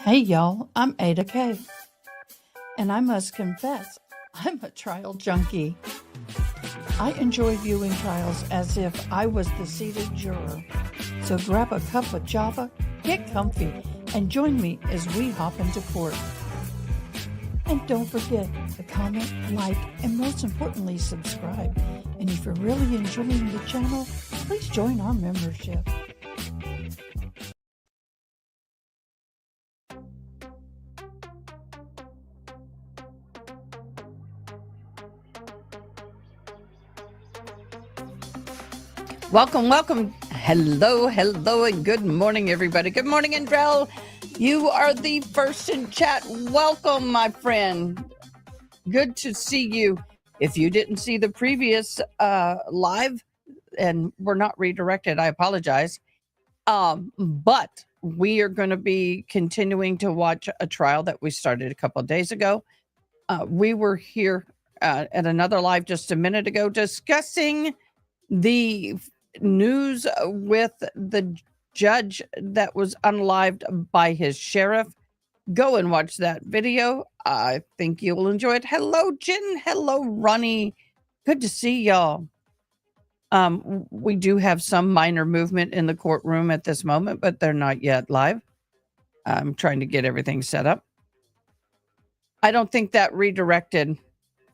Hey y'all, I'm AdaKay, and I must confess, I'm a trial junkie. I enjoy viewing trials as if I was the seated juror. So grab a cup of java, get comfy, and join me as we hop into court. And don't forget to comment, like, and most importantly, subscribe. And if you're really enjoying the channel, please join our membership. Welcome. Hello, and good morning, everybody. Good morning, Andrell. You are the first in chat. Welcome, my friend. Good to see you. If you didn't see the previous live and we're not redirected, I apologize. But we are going to be continuing to watch a trial that we started a couple of days ago. We were here at another live just a minute ago discussing the news with the judge that was unalived by his sheriff. Go and watch that video. I think you will enjoy it. Hello, Jen. Hello, Ronnie. Good to see y'all. We do have some minor movement in the courtroom at this moment, but they're not yet live. I'm trying to get everything set up. I don't think that redirected.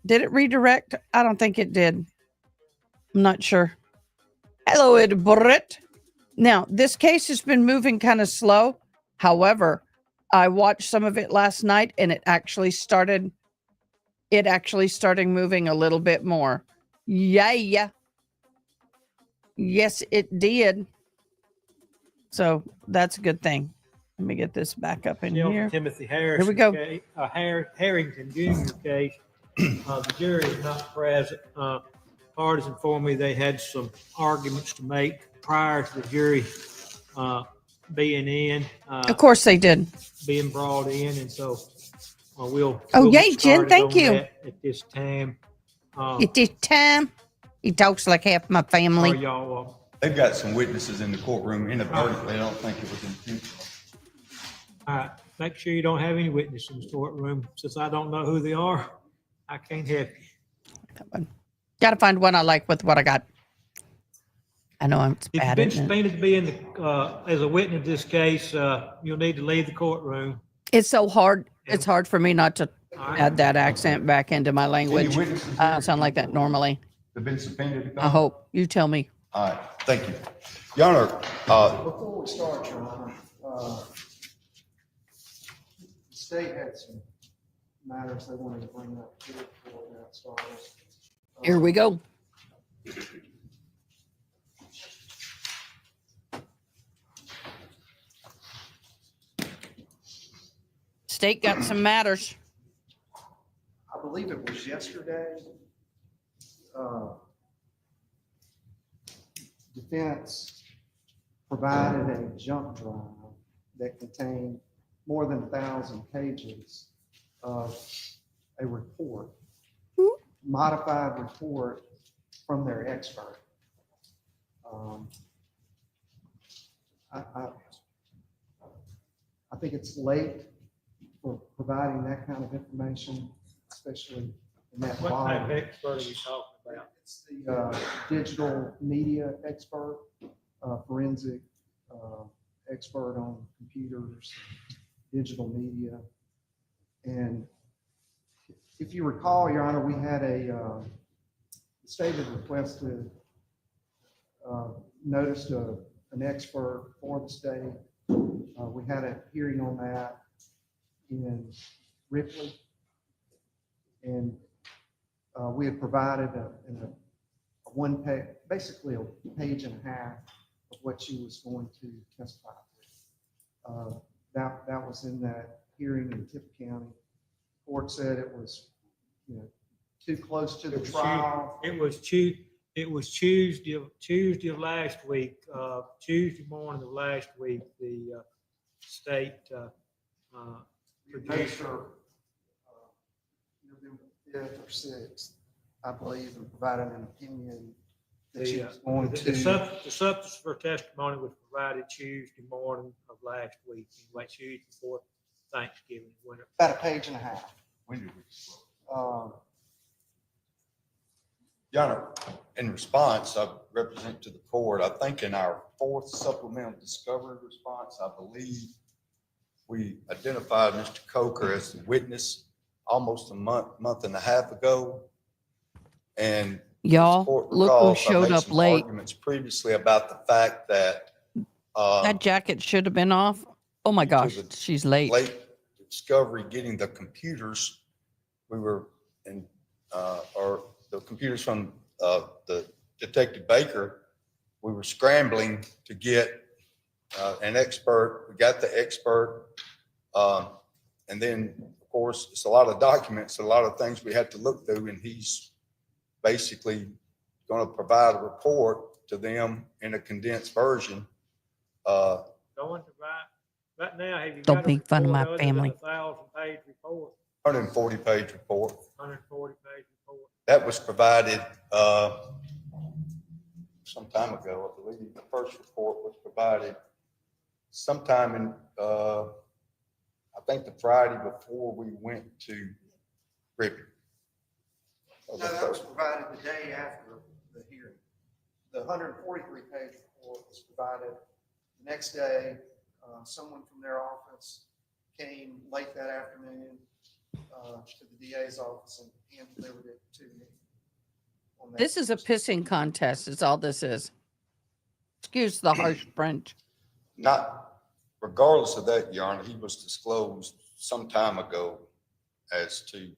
Did it redirect? I don't think it did. I'm not sure. Hello, Edbrit. Now, this case has been moving kind of slow. However, I watched some of it last night and it actually started moving a little bit more. Yeah. Yes, it did. So that's a good thing. Let me get this back up in here. Timothy Harris. Here we go. Herrington Jr. case. The jury is not present. Parties informed me they had some arguments to make prior to the jury being in. Of course they did. Being brought in, and so we'll. Yay, Jen! Thank you. At this time. He talks like half my family. Y'all. They've got some witnesses in the courtroom inadvertently. I don't think it was intentional. All right. Make sure you don't have any witnesses in the courtroom. Since I don't know who they are, I can't help you. Got to find one I like with what I got. I know it's bad. If you've been subpoenaed to be in the as a witness in this case, you'll need to leave the courtroom. It's so hard. It's hard for me not to add that accent back into my language. I don't sound like that normally. They've been subpoenaed to come? I hope. You tell me. All right. Thank you. Your Honor. Before we start, Your Honor, the state had some matters they wanted to bring up here before we got started. Here we go. State got some matters. I believe it was yesterday. Defense provided a junk drive that contained more than 1,000 pages of a report, modified report from their expert. I think it's late for providing that kind of information, especially in that What volume. type of expert are we talking about? It's the digital media expert, forensic expert on computers, digital media. And if you recall, Your Honor, we had the state had requested notice to an expert for the state. We had a hearing on that in Ripley, and we had provided a one page, basically a page and a half of what she was going to testify to. That was in that hearing in Tippah County. The court said it was, too close to the trial. It was Tuesday of last week. Tuesday morning of last week, the state November 5th or 6th, I believe, and provided an opinion that she was going to. The substance for testimony was provided Tuesday morning of last week. Anyway, Tuesday before Thanksgiving winter. About a page and a half. When did we disclose? Your Your Honor, in response, I represent to the court, I think in our fourth supplemental discovery response, I believe we identified Mr. Coker as the witness almost a month and a half ago. And Y'all, as the court look who recalls, I showed made up some late. Arguments previously about the fact that That jacket should have been off. Oh my gosh, the she's late. late discovery, getting the computers, we were in, or the computers from the Detective Baker, we were scrambling to get an expert. We got the expert. And then, of course, it's a lot of documents, a lot of things we had to look through, and he's basically going to provide a report to them in a condensed version. Going to right now, have you Don't got a make fun of report my other than family. a 1,000-page report, 140-page report. 140-page report? That was provided some time ago, I believe. The first report was provided sometime in, I think the Friday before we went to Ripley. No, that was provided the day after the hearing. The 143-page report was provided the next day. Someone from their office came late that afternoon to the DA's office and hand delivered it to me. on that This is a Tuesday. pissing contest is all this is. Excuse the harsh French. Not, regardless of that, Your Honor, he was disclosed some time ago as to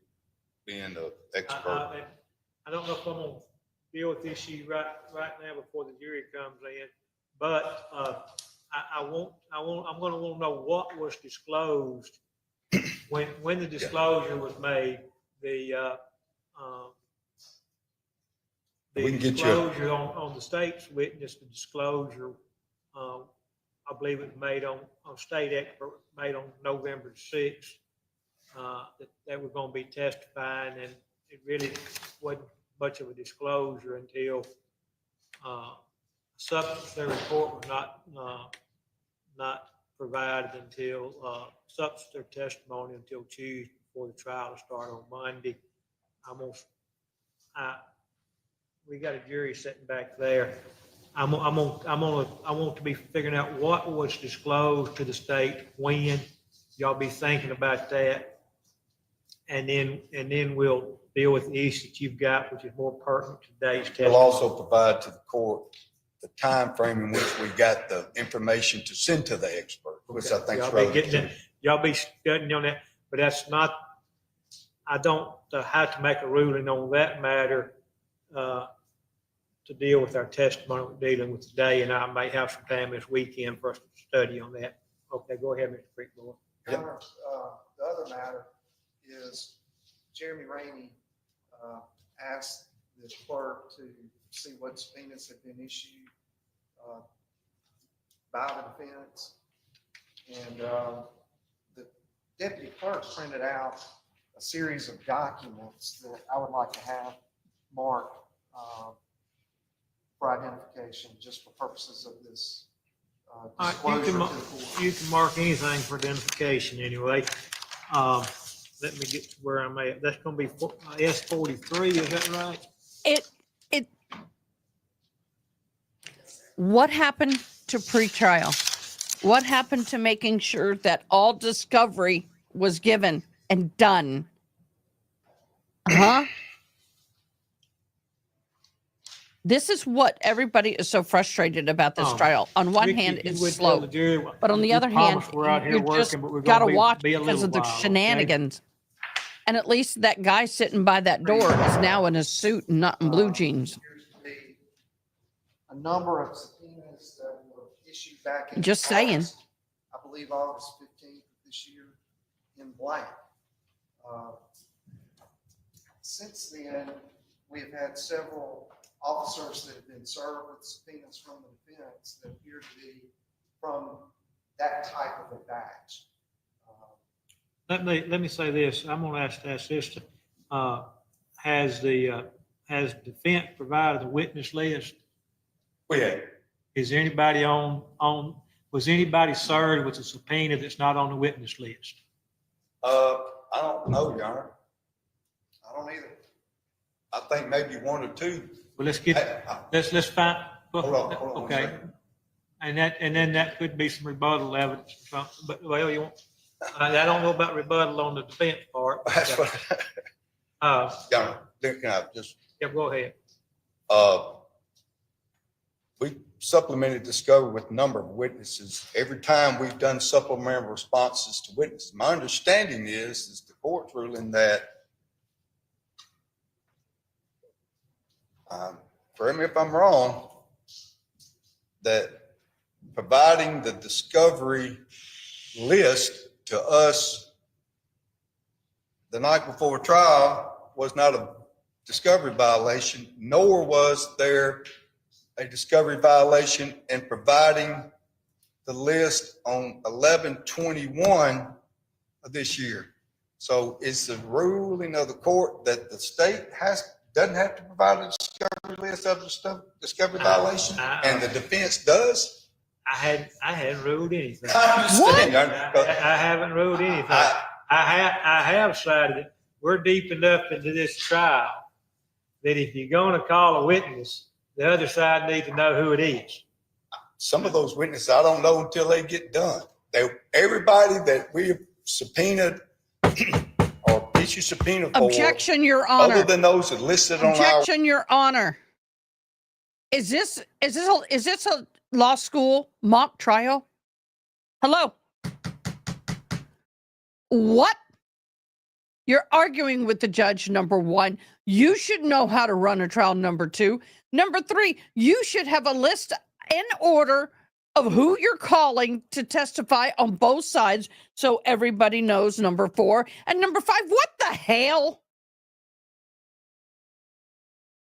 being the expert. I don't know if I'm gonna deal with this issue right now before the jury comes in, but I'm gonna wanna know what was disclosed when the disclosure was made, the We can get you disclosure on the state's witness, the disclosure, I believe it was made on state expert, made on November 6th, that we're gonna be testifying, and it really wasn't much of a disclosure until substance of the report was not provided until substantive testimony until Tuesday before the trial to start on Monday. We got a jury sitting back there. I want to be figuring out what was disclosed to the state when. Y'all be thinking about that, and then we'll deal with the issue that you've got, which is more pertinent to today's testimony. We'll also provide to the court the time frame in which we got the information to send to the expert, which I think is relevant. Y'all be studying on that, but that's not, I don't have to make a ruling on that matter to deal with our testimony we're dealing with today, and I may have some time this weekend for us to study on that. Okay, go ahead, Mr. Creekmore. Your Honor, the other matter is Jeremy Rainey asked the clerk to see what subpoenas have been issued by the defense. And the deputy clerk printed out a series of documents that I would like to have marked for identification, just for purposes of this disclosure to the court. You can mark anything for identification anyway. Let me get to where I'm at. That's gonna be S-43, is that right? What happened to pretrial? What happened to making sure that all discovery was given and done? Huh? This is what everybody is so frustrated about this trial. On one Rick, hand, you it's would tell the slow, jury, but on the you other hand, promised we're out here you just working, but we're gotta gonna watch be a because little of the while, okay? shenanigans. And at least that guy sitting by that door is now in a suit and not in blue jeans. Appears to be a number of subpoenas that were issued back in Just saying. August, I believe August 15th of this year in blank. Since then, we have had several officers that have been served with subpoenas from the defense that appear to be from that type of a batch. Let me say this. I'm gonna ask the assistant, has defense provided the witness list? We had, Is there anybody was anybody served with a subpoena that's not on the witness list? I don't know, Your Honor. I don't either. I think maybe one or two. Well, let's find. Hold on one Okay. second. And then that could be some rebuttal evidence or something, but well, you want, I don't know about rebuttal on the defense part. That's what, Your Honor, can I just, Yeah, go ahead. we supplemented discovery with a number of witnesses. Every time we've done supplemental responses to witnesses, my understanding is the court's ruling that, correct me if I'm wrong, that providing the discovery list to us the night before trial was not a discovery violation, nor was there a discovery violation in providing the list on 11/21 of this year. So it's the ruling of the court that the state doesn't have to provide a discovery list of the discovery violation, and the defense does. I hadn't ruled anything. I understand. I haven't ruled anything. I have cited it. We're deep enough into this trial that if you're going to call a witness, the other side needs to know who it is. Some of those witnesses, I don't know until they get done. Everybody that we have subpoenaed or issue subpoena for. Objection, Your Honor. Other than those that listed on our. Objection, Your Honor. Is this a law school mock trial? Hello? What? You're arguing with the judge, number one. You should know how to run a trial, number two. Number three, you should have a list in order of who you're calling to testify on both sides so everybody knows, number four. And number five, what the hell?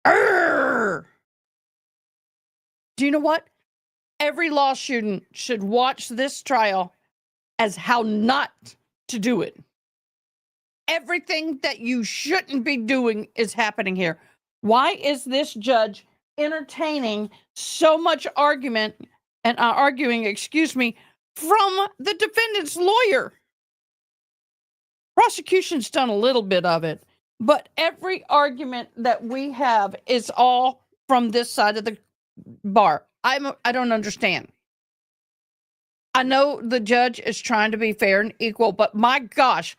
Arrgh. Do you know what? Every law student should watch this trial as how not to do it. Everything that you shouldn't be doing is happening here. Why is this judge entertaining so much arguing, from the defendant's lawyer? Prosecution's done a little bit of it, but every argument that we have is all from this side of the bar. I don't understand. I know the judge is trying to be fair and equal, but my gosh,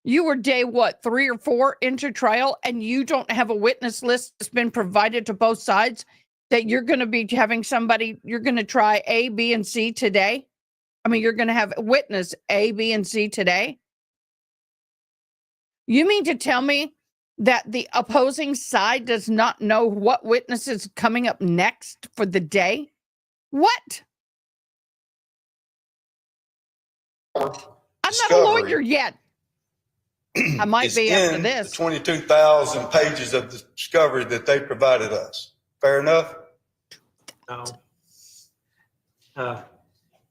you were day, 3 or 4 into trial, and you don't have a witness list that's been provided to both sides, that you're going to be having somebody, you're going to try A, B, and C today? I mean, you're going to have witness A, B, and C today? You mean to tell me that the opposing side does not know what witness is coming up next for the day? What? I'm not a lawyer yet. I might be after this. 22,000 pages of discovery that they provided us. Fair enough? No.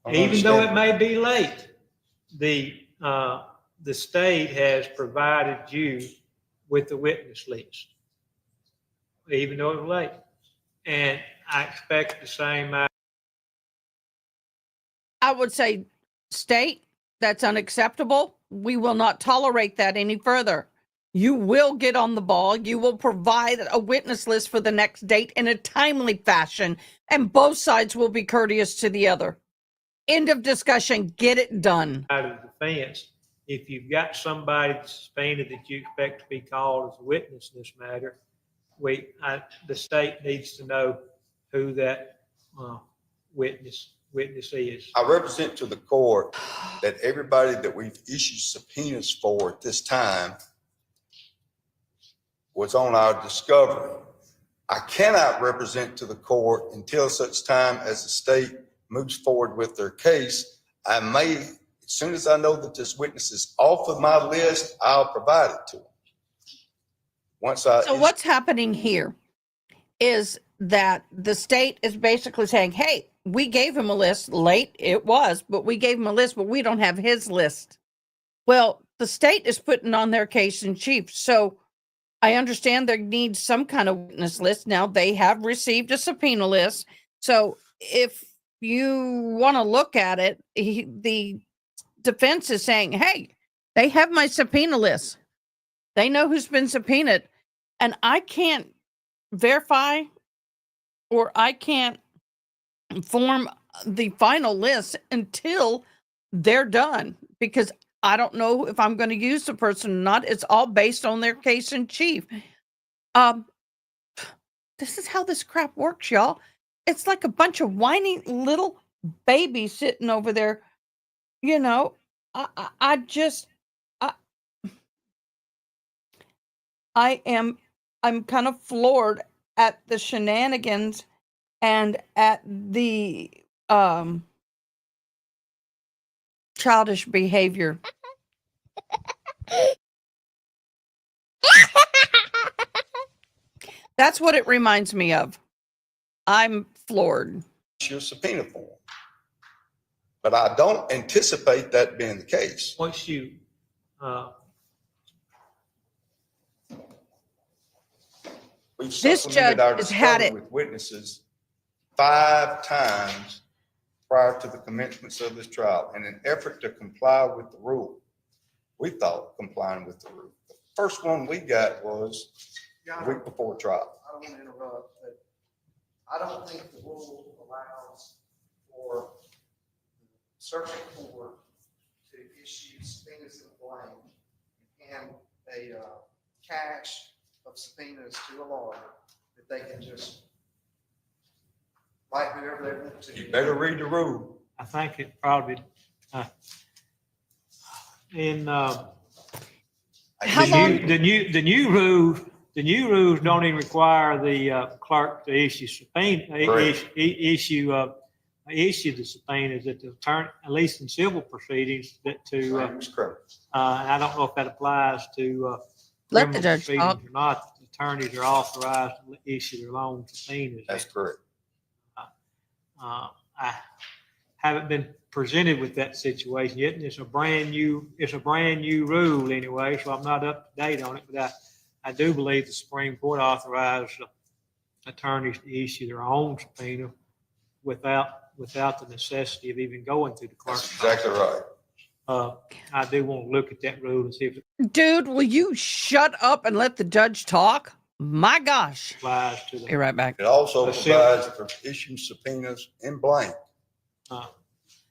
Even though it may be late, the state has provided you with the witness list, even though it was late. And I expect the same. I would say, state, that's unacceptable. We will not tolerate that any further. You will get on the ball. You will provide a witness list for the next date in a timely fashion, and both sides will be courteous to the other. End of discussion. Get it done. Out of defense, if you've got somebody suspended that you expect to be called as a witness in this matter, the state needs to know who that witness is. I represent to the court that everybody that we've issued subpoenas for at this time was on our discovery. I cannot represent to the court until such time as the state moves forward with their case. I may, as soon as I know that this witness is off of my list, I'll provide it to them. So what's happening here is that the state is basically saying, hey, we gave him a list late. It was, but we gave him a list, but we don't have his list. Well, the state is putting on their case in chief. So I understand there needs some kind of witness list. Now they have received a subpoena list. So if you want to look at it, the defense is saying, hey, They have my subpoena list. They know who's been subpoenaed. And I can't verify or I can't form the final list until they're done because I don't know if I'm going to use the person or not. It's all based on their case in chief. This is how this crap works, y'all. It's like a bunch of whiny little babies sitting over there. You know, I just, I'm kind of floored at the shenanigans and at the childish behavior. That's what it reminds me of. I'm floored. Your subpoena form. But I don't anticipate that being the case. Once you, We've This supplemented judge our has had discovery it. with witnesses 5 times prior to the commencement of this trial in an effort to comply with the rule. We thought complying with the rule. The first one we got was a week before trial. I don't want to interrupt, but I don't think the rule allows for circuit court to issue subpoenas in blank and a cache of subpoenas to a lawyer that they can just write whoever they want to. You better read the rule. I think it probably, How long? the new rules don't even require the clerk to issue subpoena, Correct. issue the subpoenas at the attorney, at least in civil proceedings, that to, It's correct. I don't know if that applies to Let the criminal judge proceedings talk. or not. The attorneys are authorized to issue their own subpoenas. That's correct. I haven't been presented with that situation yet, and it's a brand new rule anyway, so I'm not up to date on it, but I do believe the Supreme Court authorized attorneys to issue their own subpoena without the necessity of even going through the clerk's That's exactly right. I do want to look at that rule and see if it Dude, will you shut up and let the judge talk? My gosh. applies to Be the, right back. It also The provides for issuing subpoenas in blank. uh,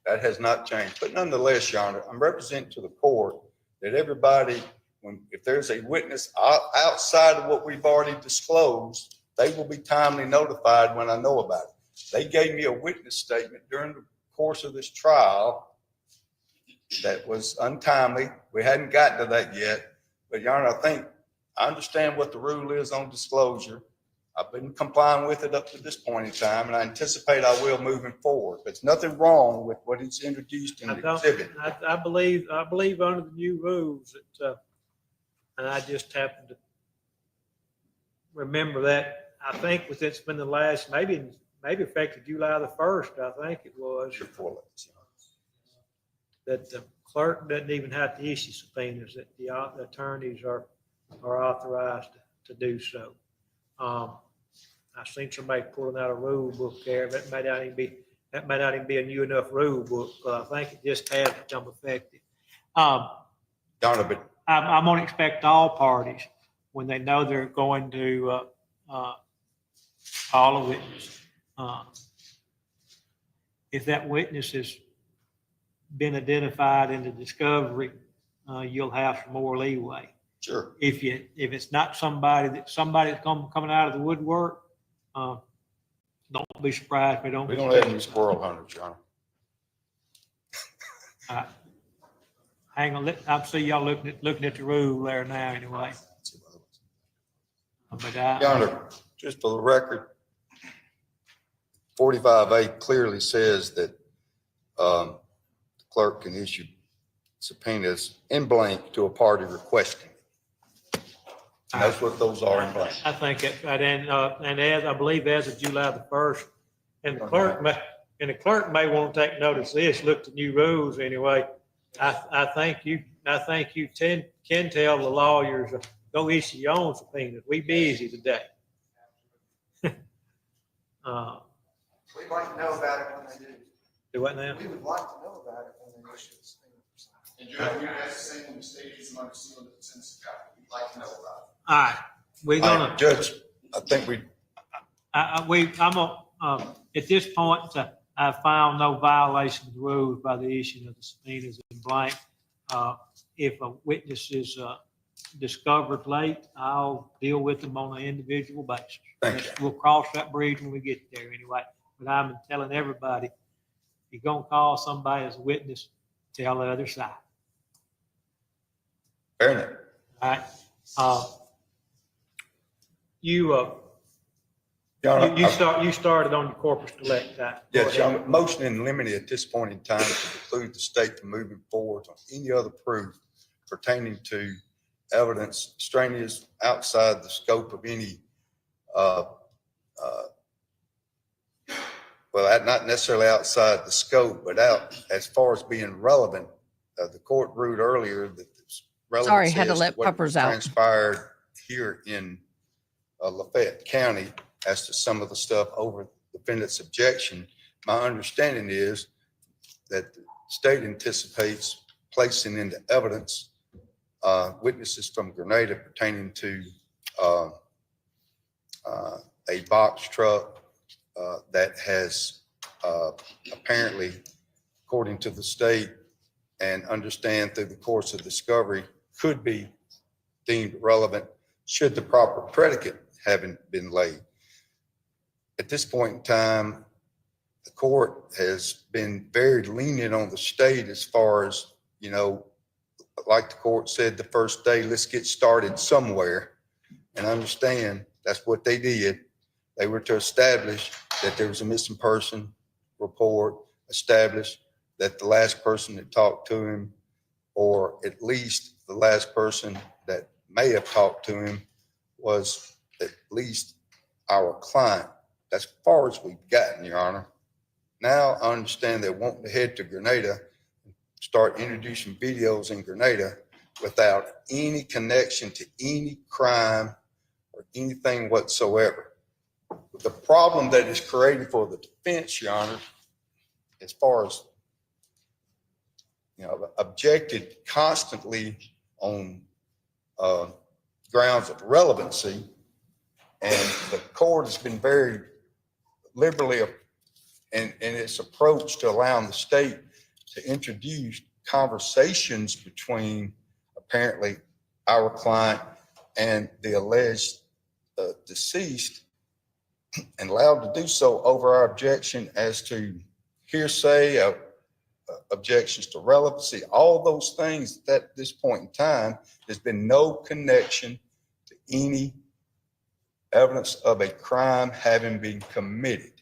That has not changed. But nonetheless, Your Honor, I'm representing to the court that everybody, if there's a witness outside of what we've already disclosed, they will be timely notified when I know about it. They gave me a witness statement during the course of this trial that was untimely. We hadn't gotten to that yet. But Your Honor, I understand what the rule is on disclosure. I've been complying with it up to this point in time, and I anticipate I will moving forward. There's nothing wrong with what is introduced in the exhibit. I believe under the new rules that, and I just happen to remember that, I think it's been the last, maybe effective July the 1st, I think it was, that the clerk doesn't even have to issue subpoenas, that the attorneys are authorized to do so. I've seen somebody pulling out a rule book there. That may not even be a new enough rule book, but I think it just has become effective. Your Honor, but I'm going to expect all parties, when they know they're going to call a witness, if that witness has been identified in the discovery, you'll have some more leeway. sure. If it's not somebody that's coming out of the woodwork, don't be surprised if they don't. We don't have any squirrel hunters, Your Honor. Hang on, I see y'all looking at the rule there now anyway. But Your Honor, just for the record, 45A clearly says that the clerk can issue subpoenas in blank to a party requesting. And that's what those are in blank. I think it, and as I believe as of July the 1st, and the clerk may want to take notice of this, look at the new rules anyway. I think you can tell the lawyers, go issue your own subpoenas. We busy today. We'd like to know about it when they do. Do what now? We would like to know about it when they issue the subpoena. And Judge, we asked the same when the state is under seal of the Tennessee copy. We'd like to know about it. All right, we're All gonna, right, Judge, I think at this point, I found no violation of the rules by the issuing of the subpoenas in blank. If a witness is discovered late, I'll deal with them on an individual basis. Thank you. We'll cross that bridge when we get there anyway. But I'm telling everybody, if you're gonna call somebody as a witness, tell the other side. fair enough. All right. Your Honor, You started on your corpus delicti. yes, I'm motion in limine at this point in time to preclude the state from moving forward on any other proof pertaining to evidence extraneous outside the scope of any, well, not necessarily outside the scope, but out as far as being relevant. The court ruled earlier that this relevance Sorry, had to is let what puppers out. transpired here in Lafayette County as to some of the stuff over the defendant's objection. My understanding is that the state anticipates placing into evidence witnesses from Grenada pertaining to a box truck that has apparently, according to the state and understand through the course of discovery, could be deemed relevant should the proper predicate having been laid. At this point in time, the court has been very lenient on the state as far as, you know, like the court said the first day, let's get started somewhere. And understand that's what they did. They were to establish that there was a missing person report, establish that the last person that talked to him, or at least the last person that may have talked to him, was at least our client. That's as far as we've gotten, Your Honor. Now I understand they want to head to Grenada and start introducing videos in Grenada without any connection to any crime or anything whatsoever. The problem that is created for the defense, Your Honor, as far as, you know, objected constantly on grounds of relevancy, and the court has been very liberally in its approach to allowing the state to introduce conversations between apparently our client and the alleged deceased, and allowed to do so over our objection as to hearsay, objections to relevancy, all those things. That at this point in time, there's been no connection to any evidence of a crime having been committed.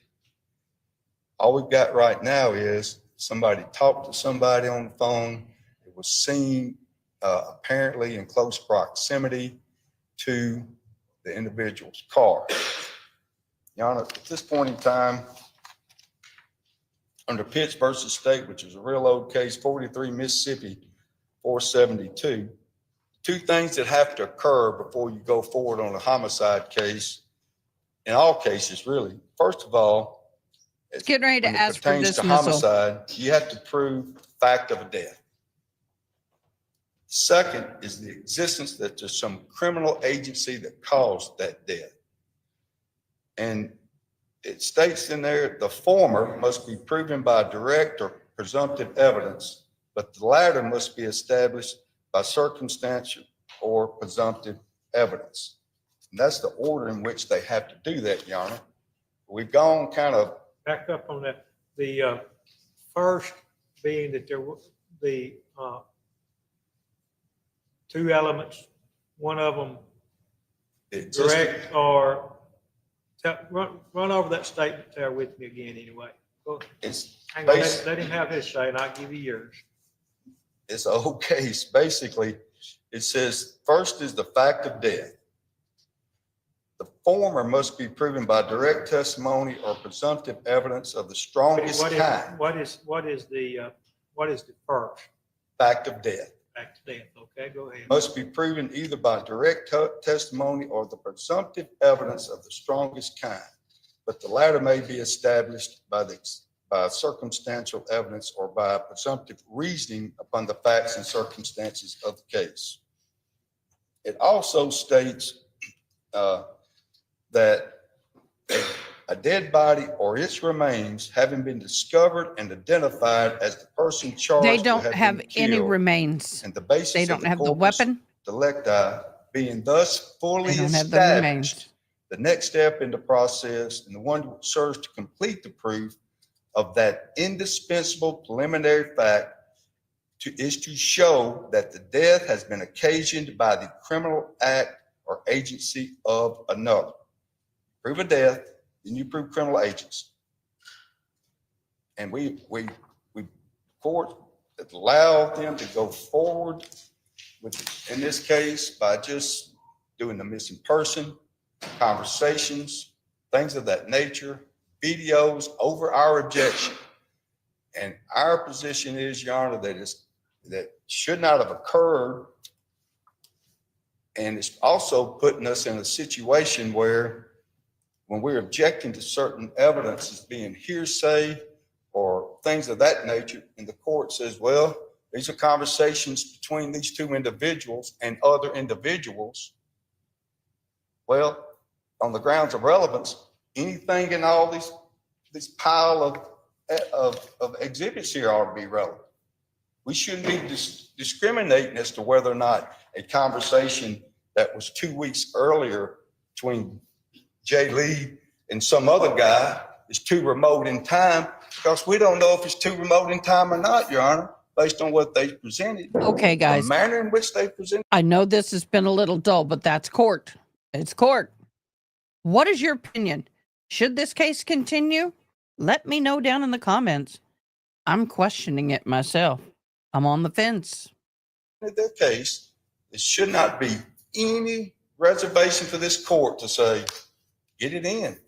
All we've got right now is somebody talked to somebody on the phone. It was seen apparently in close proximity to the individual's car. Your Honor, at this point in time, under Pitts versus State, which is a real old case, 43 Mississippi 472, two things that have to occur before you go forward on a homicide case, in all cases really. First of all, Getting ready to when it ask for pertains to dismissal. homicide, you have to prove the fact of a death. Second is the existence that there's some criminal agency that caused that death. And it states in there, the former must be proven by direct or presumptive evidence, but the latter must be established by circumstantial or presumptive evidence. And that's the order in which they have to do that, Your Honor. We've gone kind of Back up on that. The first being that there were the two elements, one of them direct or run over that statement there with me again anyway. Go, hang on, let him have his say and I'll give you yours. It's a whole case. Basically, it says first is the fact of death. The former must be proven by direct testimony or presumptive evidence of the strongest kind. What is the first? Fact of death. Fact of death. Okay, go ahead. Must be proven either by direct testimony or the presumptive evidence of the strongest kind, but the latter may be established by the by circumstantial evidence or by presumptive reasoning upon the facts and circumstances of the case. It also states that a dead body or its remains having been discovered and identified as the person charged They to don't have been any killed, remains. and the basis They of don't the have the corpus weapon. delicti being thus fully They don't have the established, remains. the next step in the process and the one which serves to complete the proof of that indispensable preliminary fact is to show that the death has been occasioned by the criminal act or agency of another. Prove a death, then you prove criminal agency. And we court allowed them to go forward with, in this case, by just doing the missing person, conversations, things of that nature, videos over our objection. And our position is, Your Honor, that should not have occurred. And it's also putting us in a situation where when we're objecting to certain evidence as being hearsay or things of that nature, and the court says, well, these are conversations between these two individuals and other individuals. Well, on the grounds of relevance, anything in all this pile of exhibits here ought to be relevant. We shouldn't be discriminating as to whether or not a conversation that was 2 weeks earlier between Jay Lee and some other guy is too remote in time, because we don't know if it's too remote in time or not, Your Honor, based on what they presented. Okay, guys. The manner in which they presented. I know this has been a little dull, but that's court. It's court. What is your opinion? Should this case continue? Let me know down in the comments. I'm questioning it myself. I'm on the fence. In their case, there should not be any reservation for this court to say, get it in.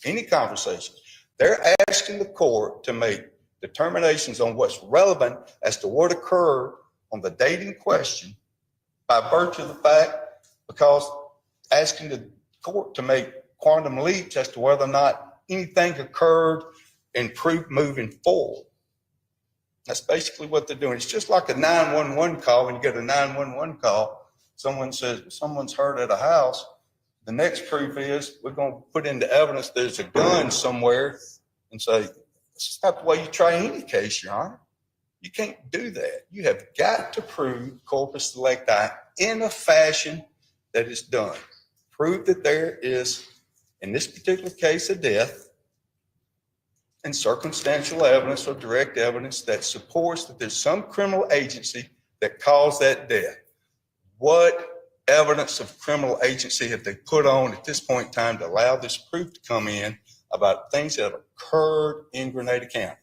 Any conversation. They're asking the court to make determinations on what's relevant as to what occurred on the date in question by virtue of the fact, because asking the court to make quantum leaps as to whether or not anything occurred and proof moving forward. That's basically what they're doing. It's just like a 911 call. When you get a 911 call, someone says someone's hurt at a house. The next proof is we're going to put into evidence there's a gun somewhere and say, this is not the way you try any case, Your Honor. You can't do that. You have got to prove corpus delicti in a fashion that is done. Prove that there is, in this particular case, a death, and circumstantial evidence or direct evidence that supports that there's some criminal agency that caused that death. What evidence of criminal agency have they put on at this point in time to allow this proof to come in about things that have occurred in Grenada County?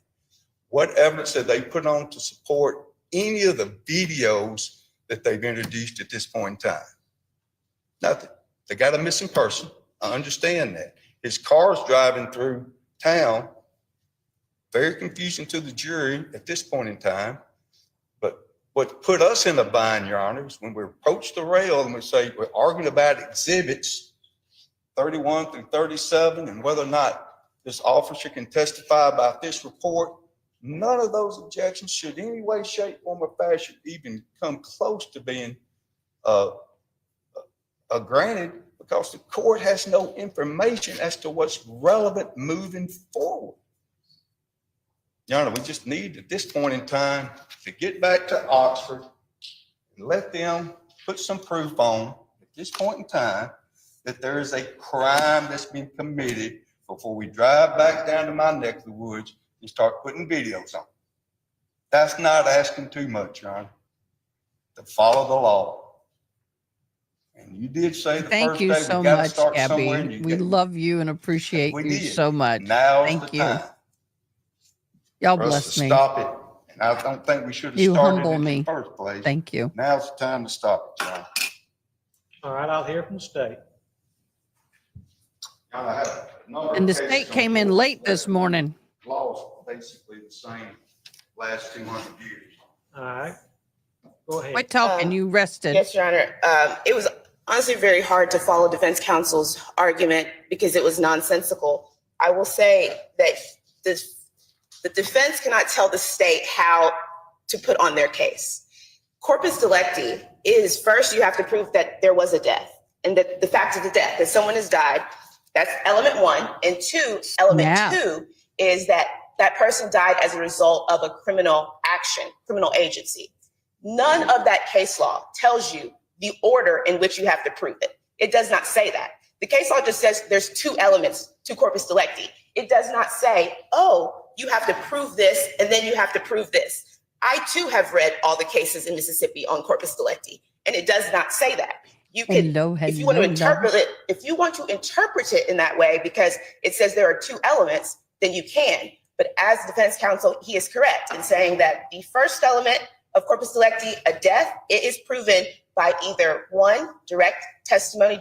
What evidence have they put on to support any of the videos that they've introduced at this point in time? Nothing. They got a missing person. I understand that. His car's driving through town. Very confusing to the jury at this point in time. But what put us in a bind, Your Honor, is when we approach the rail and we say we're arguing about exhibits 31 through 37 and whether or not this officer can testify about this report. None of those objections should in any way, shape, form, or fashion even come close to being granted, because the court has no information as to what's relevant moving forward. Your Honor, we just need at this point in time to get back to Oxford and let them put some proof on at this point in time that there is a crime that's been committed before we drive back down to my neck of the woods and start putting videos on. That's not asking too much, Your Honor, to follow the law. And you did say the Thank first you day so we got to much, start somewhere. Gabby. We love you and appreciate We you did. so much. Now's Thank the you. time Y'all for us bless to me. stop it. And I don't think we should have You started humble it in me. the first place. Thank you. Now's the time to stop it, John. All right, I'll hear from the state. John, I have a number of And the cases state on came in board. late this morning. Laws basically the same last 200 years. All right, go ahead. Quit talking. You rested. Yes, Your Honor. It was honestly very hard to follow defense counsel's argument because it was nonsensical. I will say that this The defense cannot tell the state how to put on their case. Corpus delicti is, first, you have to prove that there was a death, and that the fact of the death, that someone has died. That's element one. And two, element two is that that person died as a result of a criminal action, criminal agency. None of that case law tells you the order in which you have to prove it. It does not say that. The case law just says there's two elements to corpus delicti. It does not say, oh, you have to prove this and then you have to prove this. I too have read all the cases in Mississippi on corpus delicti, and it does not say that. You can, if you want to interpret it, if you want to interpret it in that way, because it says there are two elements, then you can. But as defense counsel, he is correct in saying that the first element of corpus delicti, a death, it is proven by either one, direct testimony,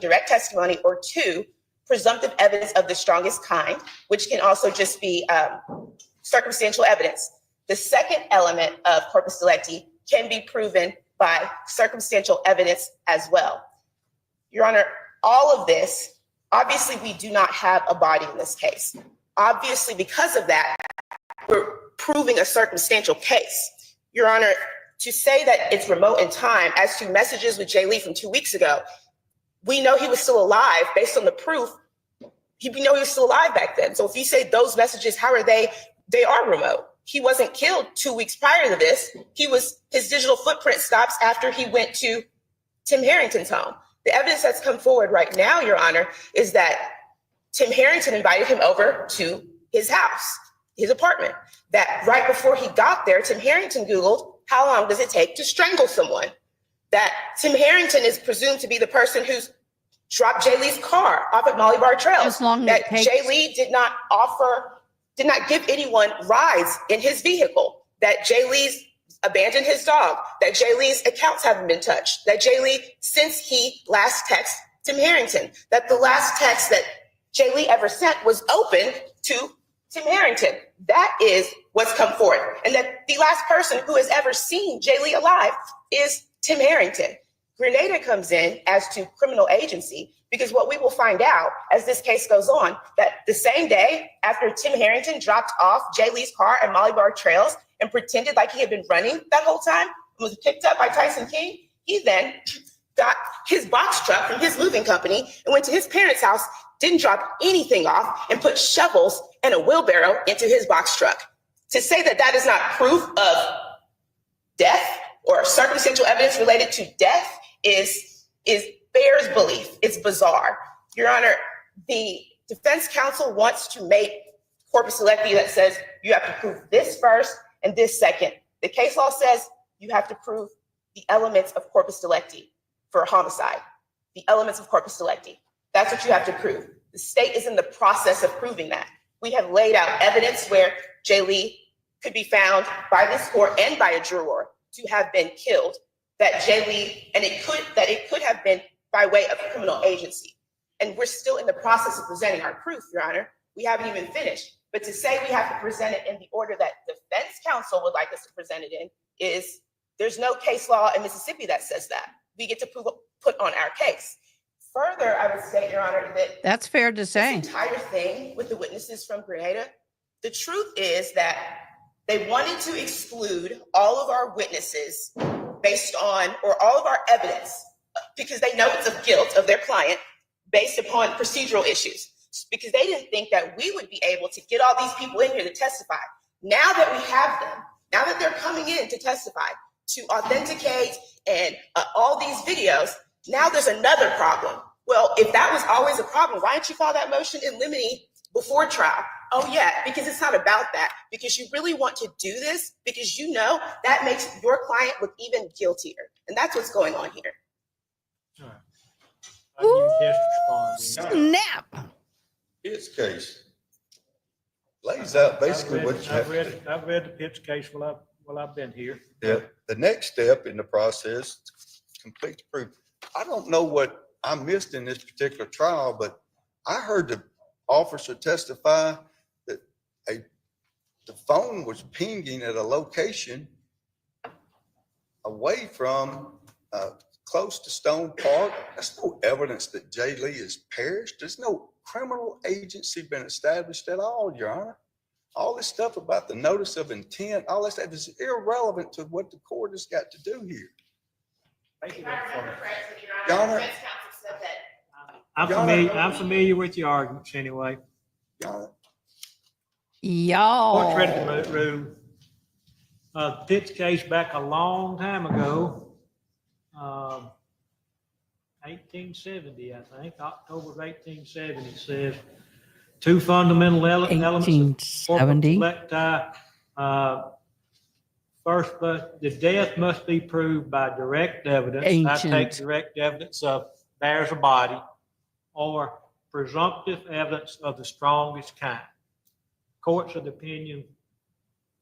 or two, presumptive evidence of the strongest kind, which can also just be circumstantial evidence. The second element of corpus delicti can be proven by circumstantial evidence as well. Your Honor, all of this, obviously we do not have a body in this case. Obviously, because of that, we're proving a circumstantial case. Your Honor, to say that it's remote in time, as to messages with Jay Lee from 2 weeks ago, we know he was still alive based on the proof. We know he was still alive back then. So if you say those messages, how are they? They are remote. He wasn't killed 2 weeks prior to this. His digital footprint stops after he went to Tim Herrington's home. The evidence that's come forward right now, Your Honor, is that Tim Herrington invited him over to his house, his apartment. That right before he got there, Tim Herrington Googled, how long does it take to strangle someone? That Tim Harrington is presumed to be the person who's dropped Jay Lee's car off at Molly Bar Trails. That Jay Lee did not give anyone rides in his vehicle. That Jay Lee's abandoned his dog. That Jay Lee's accounts haven't been touched. That Jay Lee, since he last texted Tim Harrington, that the last text that Jay Lee ever sent was open to Tim Harrington. That is what's come forth. And that the last person who has ever seen Jay Lee alive is Tim Harrington. Grenada comes in as to criminal agency, because what we will find out as this case goes on, that the same day after Tim Harrington dropped off Jay Lee's car at Molly Bar Trails and pretended like he had been running that whole time, and was picked up by Tyson King, he then got his box truck from his moving company and went to his parents' house, didn't drop anything off, and put shovels and a wheelbarrow into his box truck. To say that that is not proof of death or circumstantial evidence related to death is bears belief. It's bizarre. Your Honor, the defense counsel wants to make corpus delicti that says you have to prove this first and this second. The case law says you have to prove the elements of corpus delicti for a homicide. The elements of corpus delicti. That's what you have to prove. The state is in the process of proving that. We have laid out evidence where Jay Lee could be found by this court and by a juror to have been killed. That Jay Lee, and it could have been by way of criminal agency. And we're still in the process of presenting our proof, Your Honor. We haven't even finished. But to say we have to present it in the order that defense counsel would like us to present it in is, there's no case law in Mississippi that says that. We get to put on our case. Further, I would say, Your Honor, that that's fair to say. This entire thing with the witnesses from Grenada, the truth is that they wanted to exclude all of our witnesses based on, or all of our evidence, because they know it's of guilt of their client based upon procedural issues, because they didn't think that we would be able to get all these people in here to testify. Now that we have them, now that they're coming in to testify, to authenticate and all these videos, now there's another problem. Well, if that was always a problem, why didn't you file that motion in limine before trial? Oh yeah, because it's not about that. Because you really want to do this because you know that makes your client look even guiltier. And that's what's going on here. All right. I give you a chance to respond. Snap. His case lays out basically what you have to do. I've read the Pitts case while I've been here. Yeah. The next step in the process, complete the proof. I don't know what I missed in this particular trial, but I heard the officer testify that the phone was pinging at a location away from close to Stone Park. That's no evidence that Jay Lee has perished. There's no criminal agency been established at all, Your Honor. all this stuff about the notice of intent, all that stuff is irrelevant to what the court has got to do here. Thank you, If I remember correctly, Your Your Honor, Honor. defense counsel said that. I'm familiar with your arguments anyway. Y'all, Court's ready Y'all. to rule. Pitt's case back a long time ago, 1870, I think, October of 1870, says two fundamental elements of corpus 1870. delicti. First, but the death must be proved by direct evidence. I take Ancient. direct evidence of bears a body, or presumptive evidence of the strongest kind. Courts of the opinion,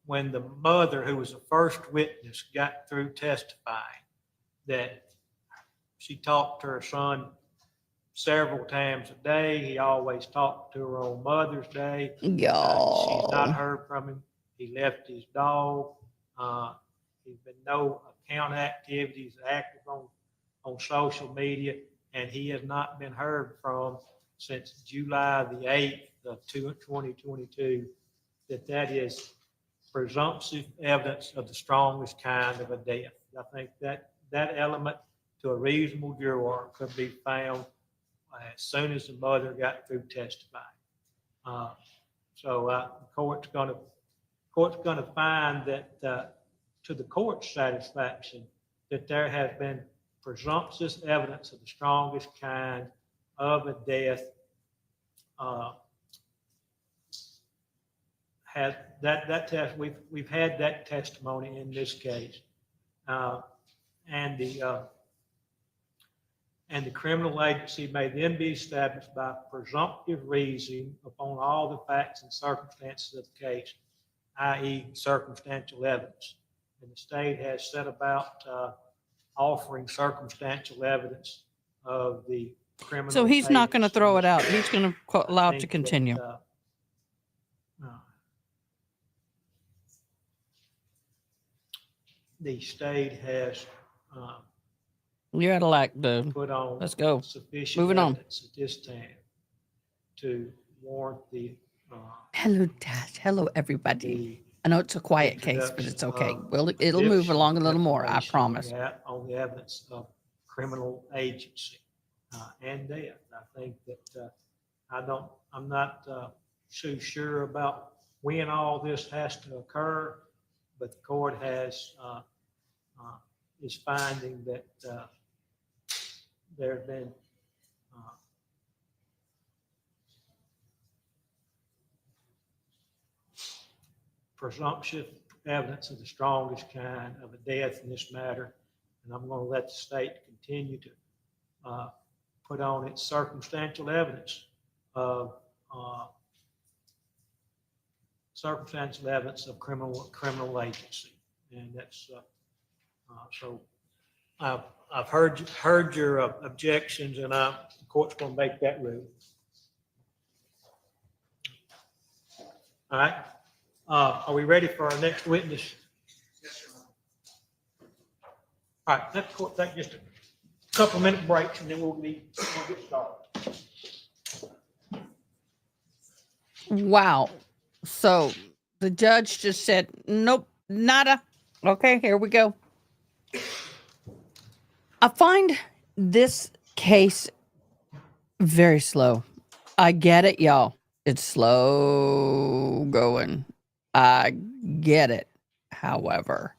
when the mother, who was the first witness, got through testifying, that she talked to her son several times a day. He always talked to her on Mother's Day. She's not Y'all. heard from him. He left his dog. There's been no account activities active on social media, and he has not been heard from since July the 8th of 2022. That is presumptive evidence of the strongest kind of a death. I think that element to a reasonable juror could be found as soon as the mother got through testifying. So the court's going to find that to the court's satisfaction, that there has been presumptive evidence of the strongest kind of a death. Has that test? We've had that testimony in this case, and the criminal agency may then be established by presumptive reasoning upon all the facts and circumstances of the case, i.e. circumstantial evidence. And the state has set about offering circumstantial evidence of the criminal. So he's not going to agency. throw it out. He's going to allow it to think continue. that, the state has You're out of luck, dude. put on Let's go. sufficient Moving on. evidence at this time to warrant the Hello, Dad. Hello, everybody. I know it's a quiet case, but it's okay. It'll move along a little more. I promise. On the evidence of criminal agency and death. I think that I'm not so sure about when all this has to occur, but the court is finding that there have been presumptive evidence of the strongest kind of a death in this matter, and I'm going to let the state continue to put on its circumstantial evidence of criminal agency, and that's so. I've heard your objections, and the court's going to make that rule. All right. Are we ready for our next witness? Yes, Your Honor. All right, let the court take just a couple minute breaks, and then we'll get started. Wow. So the judge just said, nope, nada. Okay, here we go. I find this case very slow. I get it, y'all. It's slow going. I get it. However,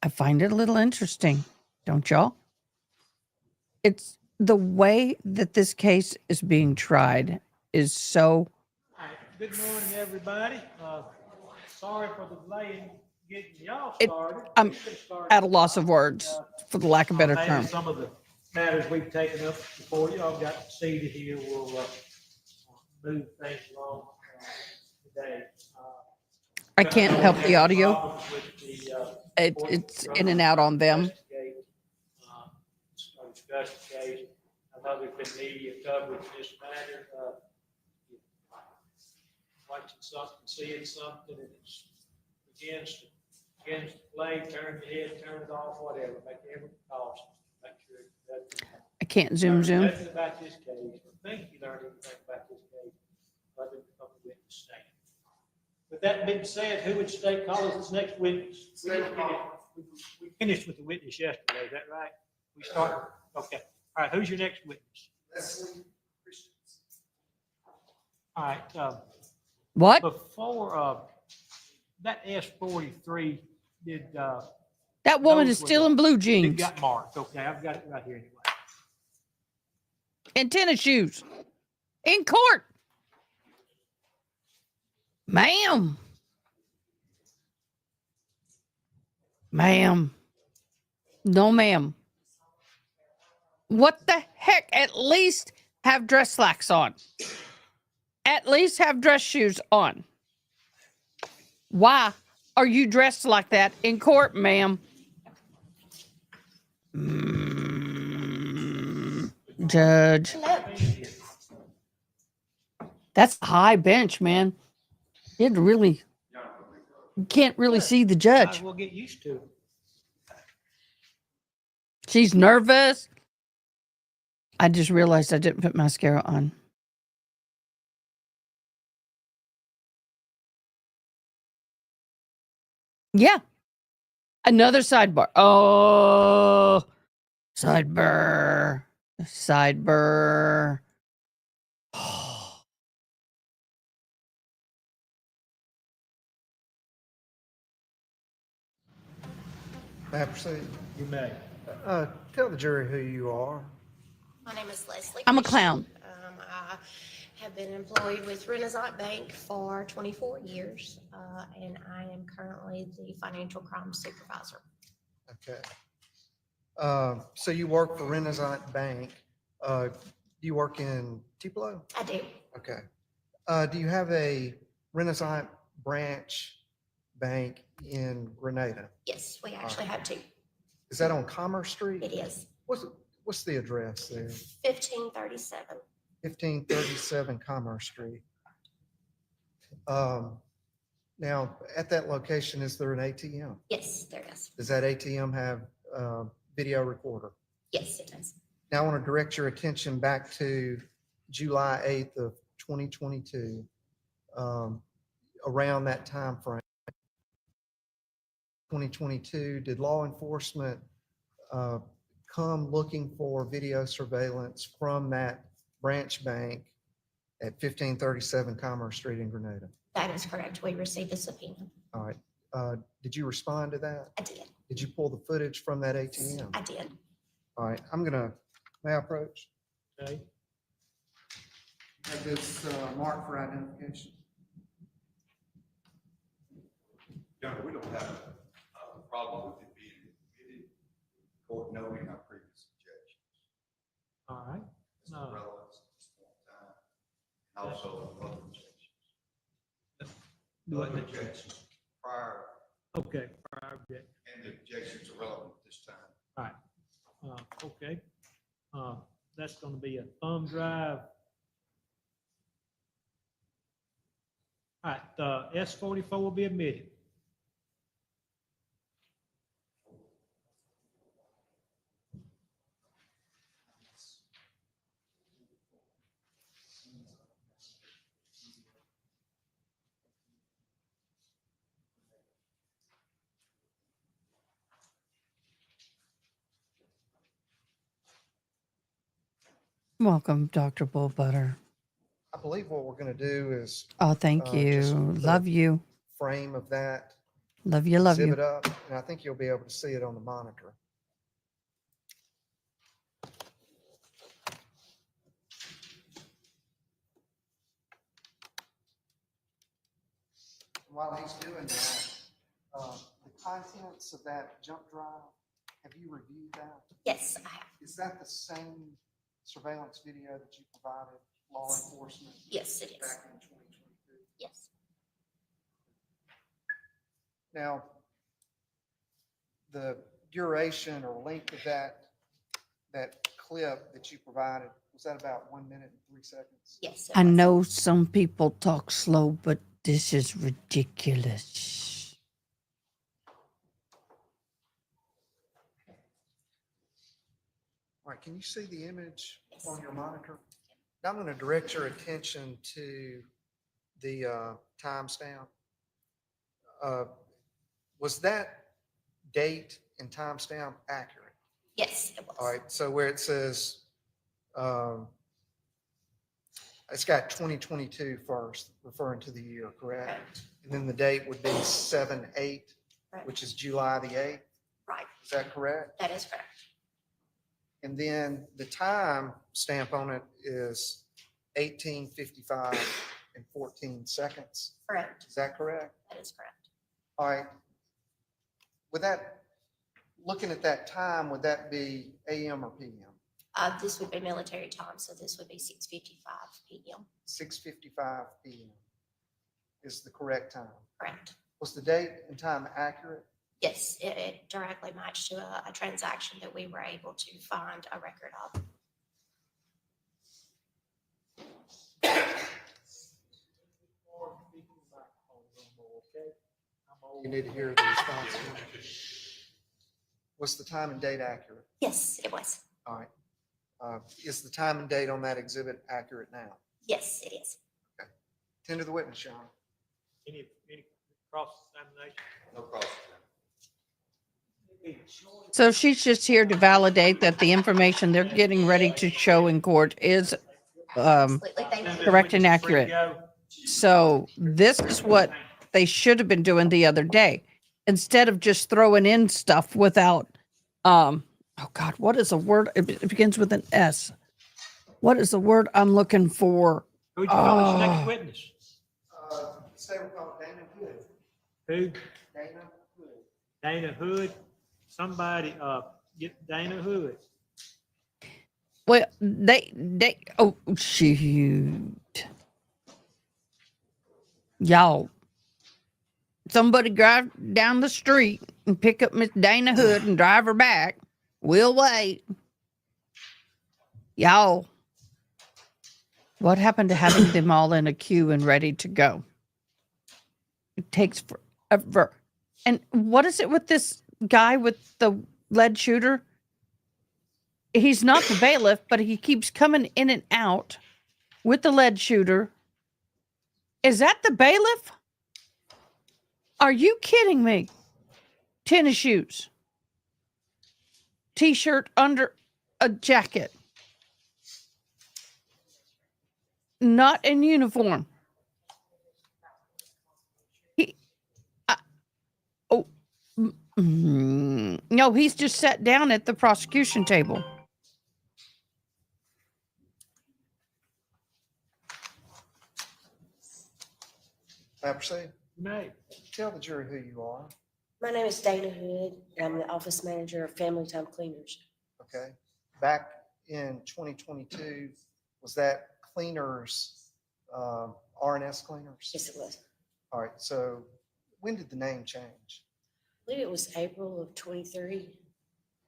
I find it a little interesting, don't y'all? It's the way that this case is being tried is so. All right, good morning, everybody. Sorry for the delay in getting y'all started. I'm We should start at a loss of words, for the lack of a better maybe term. some of the matters we've taken up before y'all got seated here will move things along today. I can't help the audio. Problems with the, It's in and out on them. Discuss the case. I know there's been media coverage of this matter. Watching something, seeing something, and it begins to play, turn your head, turn it off, whatever, make every precaution, make sure it doesn't. I can't zoom. Nothing about this case, or think you learned anything about this case, other than from the witness stand. With With that being said, who would state call as this next witness? We finished with the witness yesterday, is that right? We started, okay. All right, who's your next witness? Leslie Christians. All right, What? before, that S-43 did, That woman those is were still the- in blue it jeans got marked, okay, I've got it right here anyway. and tennis shoes in court. Ma'am. Ma'am. No, ma'am. What the heck? At least have dress slacks on. At least have dress shoes on. Why are you dressed like that in court, ma'am? Judge. That's a high bench, man. You can't really see the Might judge. as well get used to it. She's nervous. I just realized I didn't put mascara on. Yeah. Another sidebar. Oh, sidebar. Sidebar. May I proceed? You may. Tell the jury who you are. My name is Leslie. I'm a Christian. clown. I have been employed with Renaissance Bank for 24 years, and I am currently the financial crime supervisor. Okay. So you work for Renaissance Bank. You work in Tupelo? I do. Okay. Do you have a Renaissance branch bank in Grenada? Yes, we actually have two. Is that on Commerce Street? It is What's the address there? 1537. 1537 Commerce Street. Now, at that location, is there an ATM? Yes, there is. Does that ATM have a video recorder? Yes, it does. Now, I want to direct your attention back to July 8th of 2022, around that time frame. 2022, did law enforcement come looking for video surveillance from that branch bank at 1537 Commerce Street in Grenada? That is correct. We received a subpoena. All right. Did you respond to that? I did. Did you pull the footage from that ATM? I did. All right, may I approach? Okay. Have this marked for identification. Yeah, we don't have a problem with it being admitted, court knowing our previous objections. All right. It's not relevant at this point in time. And also other objections. Do Other it. objections prior Okay, prior objection. and the objections are relevant at this time. All right. Okay. That's going to be a thumb drive. All right, the S-44 will be admitted. Welcome, Dr. Bullbutter. I believe what we're going to do is Oh, thank just you. put Love you. frame of that Love you. Love exhibit you. up, and I think you'll be able to see it on the monitor. While he's doing that, the contents of that jump drive, have you reviewed that? Yes, I have. Is that the same surveillance video that you provided law enforcement Yes, it is. back in 2022? Yes. Now, the duration or length of that clip that you provided, was that about 1 minute and 3 seconds? Yes. it I was. know some people talk slow, but this is ridiculous. All right, can you see the image Yes. on your monitor? Now I'm going to direct your attention to the timestamp. Was that date and timestamp accurate? Yes, it was. All right, so where it says, it's got 2022 first, referring to the year, correct? Correct. And then the date would be 7/8, Right. which is July the 8th. Right. Is that correct? That is correct. And then the time stamp on it is 18:55 and 14 seconds. Correct. Is that correct? That is correct. All right. With that, looking at that time, would that be AM or PM? This would be military time, so this would be 6:55 p.m. 6:55 PM is the correct time. Correct. Was the date and time accurate? Yes, it directly matched to a transaction that we were able to find a record of. You need to hear the response. Was the time and date accurate? Yes, it was. All right. Is the time and date on that exhibit accurate now? Yes, it is. Tend to the witness, Sean. Any cross-examination? No problem. So she's just here to validate that the information they're getting ready to show in court is Absolutely. Thank you. correct and accurate. So this is what they should have been doing the other day. Instead of just throwing in stuff without, oh God, what is a word? It begins with an S. What is the word I'm looking for? Who'd you call this Oh. next witness? Say we call Dana Hood. Who? Dana Hood. Dana Hood? Somebody, get Dana Hood. Well, oh, shoot. Y'all, somebody drive down the street and pick up Miss Dana Hood and drive her back. We'll wait. Y'all, what happened to having them all in a queue and ready to go? It takes forever. And what is it with this guy with the lead shooter? He's not the bailiff, but he keeps coming in and out with the lead shooter. Is that the bailiff? Are you kidding me? Tennis shoes, t-shirt under a jacket, not in uniform. No, he's just sat down at the prosecution table. May I proceed? May. Tell the jury who you are, My name is Dana Hood, and I'm the office manager of Family Time Cleaners. okay? Back in 2022, was that cleaners, RNS cleaners? Yes, it was. All right, so when did the name change? I believe it was April of 23.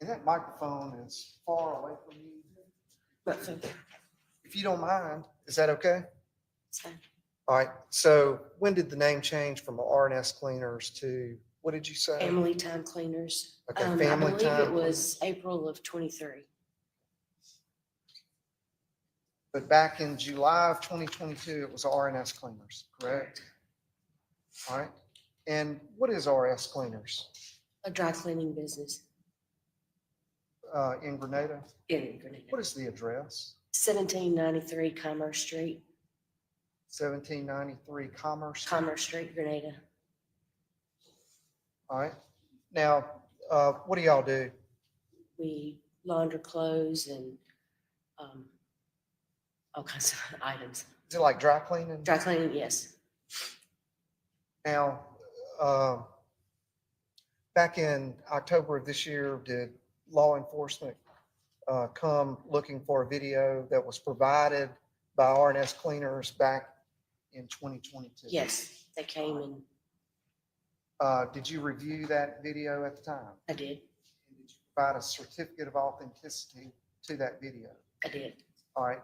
And that microphone is far away from you. But for If you don't mind, is that okay? so All right, so when did the name change from RNS cleaners to, what did you say? Family Time Cleaners. Okay, I Family believe Time it was April of 23. But back in July of 2022, it was RNS cleaners, correct? All right, and what is RS cleaners A dry cleaning business in Grenada? in Grenada. What is the address? 1793 Commerce Street, 1793 Commerce. Commerce Street, Grenada. All right, now, what do y'all do? We launder clothes and all kinds of items. Is it like dry cleaning? Dry cleaning, yes. Now, back in October of this year, did law enforcement come looking for a video that was provided by RNS cleaners back in 2022? Yes, they came and Did you review that video at the time? I did. And did you provide a certificate of authenticity to that video? I did. All right,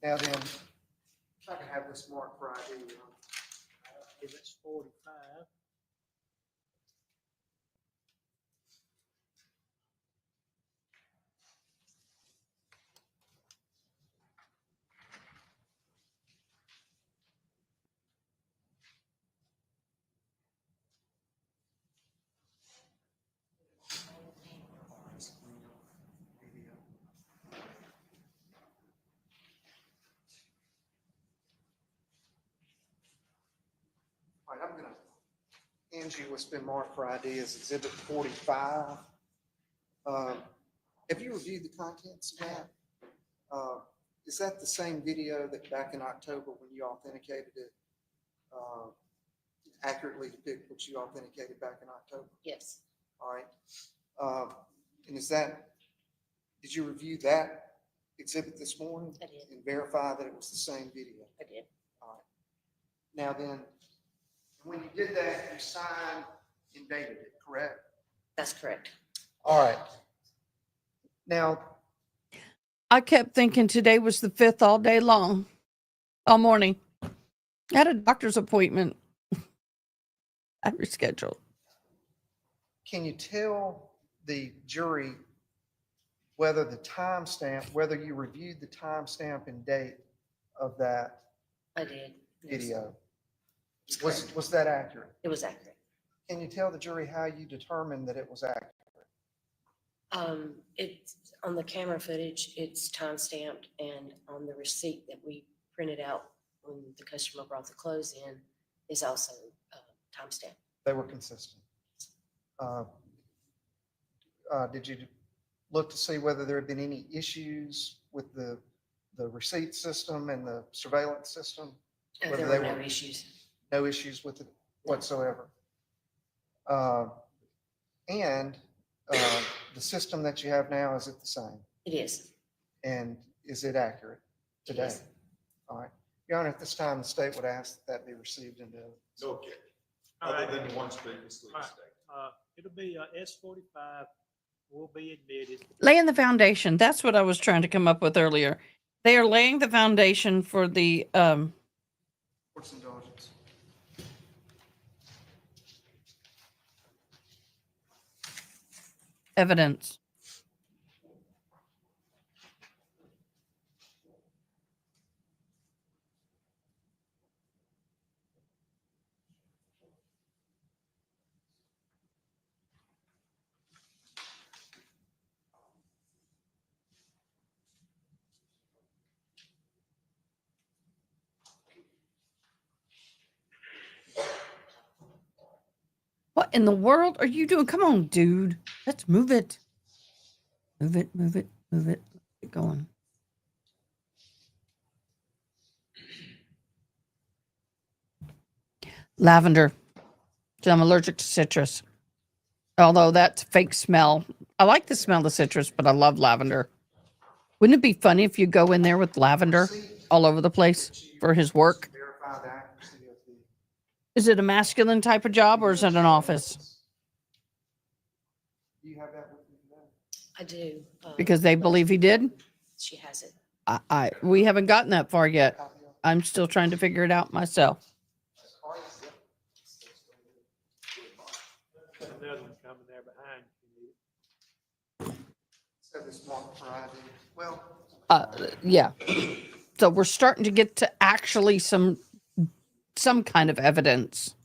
now then, if I can have this marked for ID. If it's 45. hands you what's been marked for ID as Exhibit 45. Have you reviewed the contents of that? Is that the same video that back in October when you authenticated it accurately depict what you authenticated back in October? Yes, All right. And did you review that exhibit this morning? I did. And verify that it was the same video? I did. All right. Now then, when you did that, you signed and dated it, correct? That's correct. All right. Now, I kept thinking today was the 5th all day long, all morning. I had a doctor's appointment. I rescheduled. can you tell the jury whether whether you reviewed the timestamp and date of that I did. Yes. video? It's correct. Was that accurate? It was accurate. Can you tell the jury how you determined that it was accurate? It's on the camera footage, it's time-stamped, and on the receipt that we printed out when the customer brought the clothes in is also time-stamped. They were consistent. Did you look to see whether there had been any issues with the receipt system and the surveillance system? Whether There they were no were- issues. No issues with it whatsoever. And the system that you have now, is it the same? It is. And is it accurate today? Yes. All right. Your Honor, at this time, the state would ask that that be received into. No objection, All right. other than the ones previously All right. stated. It'll be S45 will be admitted. Laying the foundation. That's what I was trying to come up with earlier. They are laying the foundation for the Court's indulgence. evidence. What in the world are you doing? Come on, dude. Let's move it. Move it, move it, move it. Get going. Lavender. So I'm allergic to citrus. Although that's a fake smell. I like the smell of citrus, but I love lavender. Wouldn't it be funny if you go in there with lavender all over the place for his work? Verify the accuracy of the. Is it a masculine type of job or is it an office? Do you have that with you today? I do. Because they believe he did? She has it. We haven't gotten that far yet. Copy of it? I'm still trying to figure it out myself. Got another one coming there behind you. Said this mark for ID. Well, Yeah. So we're starting to get to actually some kind of evidence.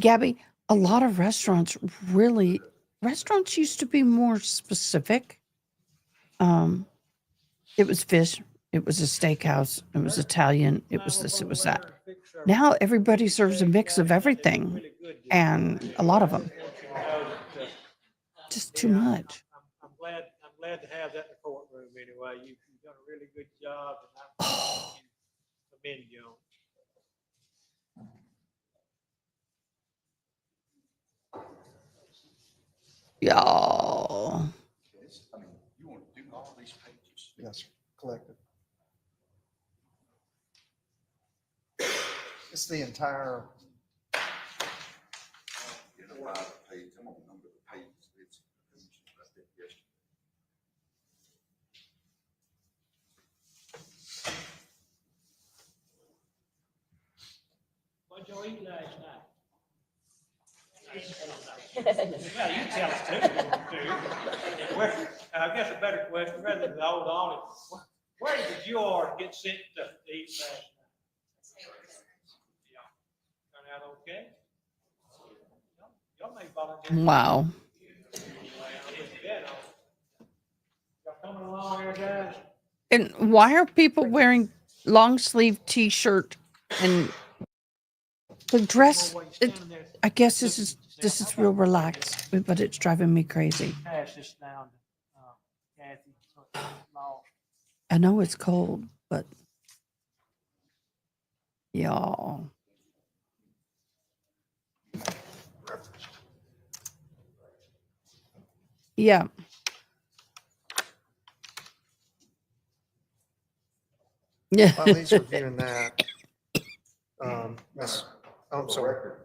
Gabby, a lot of restaurants used to be more specific. It was fish, it was a steakhouse, it was Italian, it was this, it was that. Now everybody serves a mix of everything, and a lot of them. Just too much. I'm glad to have that in the courtroom anyway. You've done a really good job, and I Oh. commend you on it. Y'all. I mean, you want to do all these pages? yes, sir. Collective. It's the entire, You know, by the page, I'm gonna number the pages. It's, I think yesterday. What'd y'all eat last night? Well, you tell us too. Well, I guess a better question, rather than hold on, where did the juror get sent to eat last night? out okay. Y'all may volunteer. Wow. Y'all coming along here, guys? And why are people wearing long sleeve t-shirt and the dress? I guess this is real relaxed, but it's driving me crazy. Pass this down to Kathy. So it's lost. I know it's cold, but y'all. Yeah. Yeah. While he's reviewing that, Miss, I'm For the sorry. record,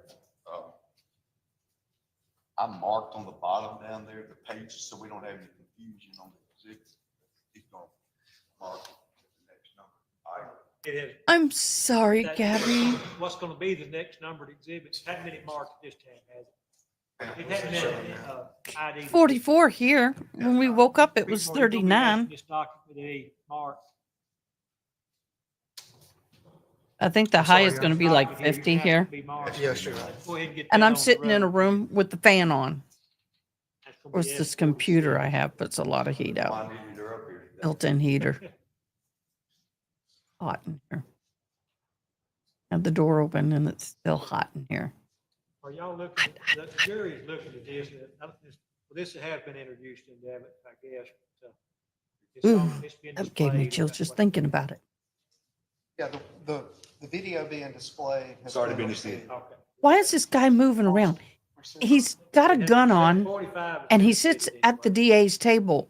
I marked on the bottom down there, the pages, so we don't have any confusion on the exhibit. He's gonna mark the next number. It is. I'm sorry, That- Gabby. What's gonna be the next numbered exhibits? Hadn't been marked this time, has it? It hadn't been, ID. 44 here. When we woke up, it was 39. This document be marked. I think the I'm high sorry, is going to be like 50 here. Yes, you're right. Go ahead and get And that I'm on the sitting in a road. room with the fan on. That's gonna Of course, be this it. computer I have puts a lot of heat out. Why did you up here today? Built-in heater. Hot in here. Have the door open and it's still hot in here. Are y'all looking, the jury's looking at this, this has been introduced into evidence, I guess. It's Ooh, on- it's been that gave me displayed, chills that's just what- thinking about it. Yeah, the video being displayed. has It's already been received. received. Okay. Why is this guy moving around? He's got a gun on 45 and he is sits received at the anyway. DA's table.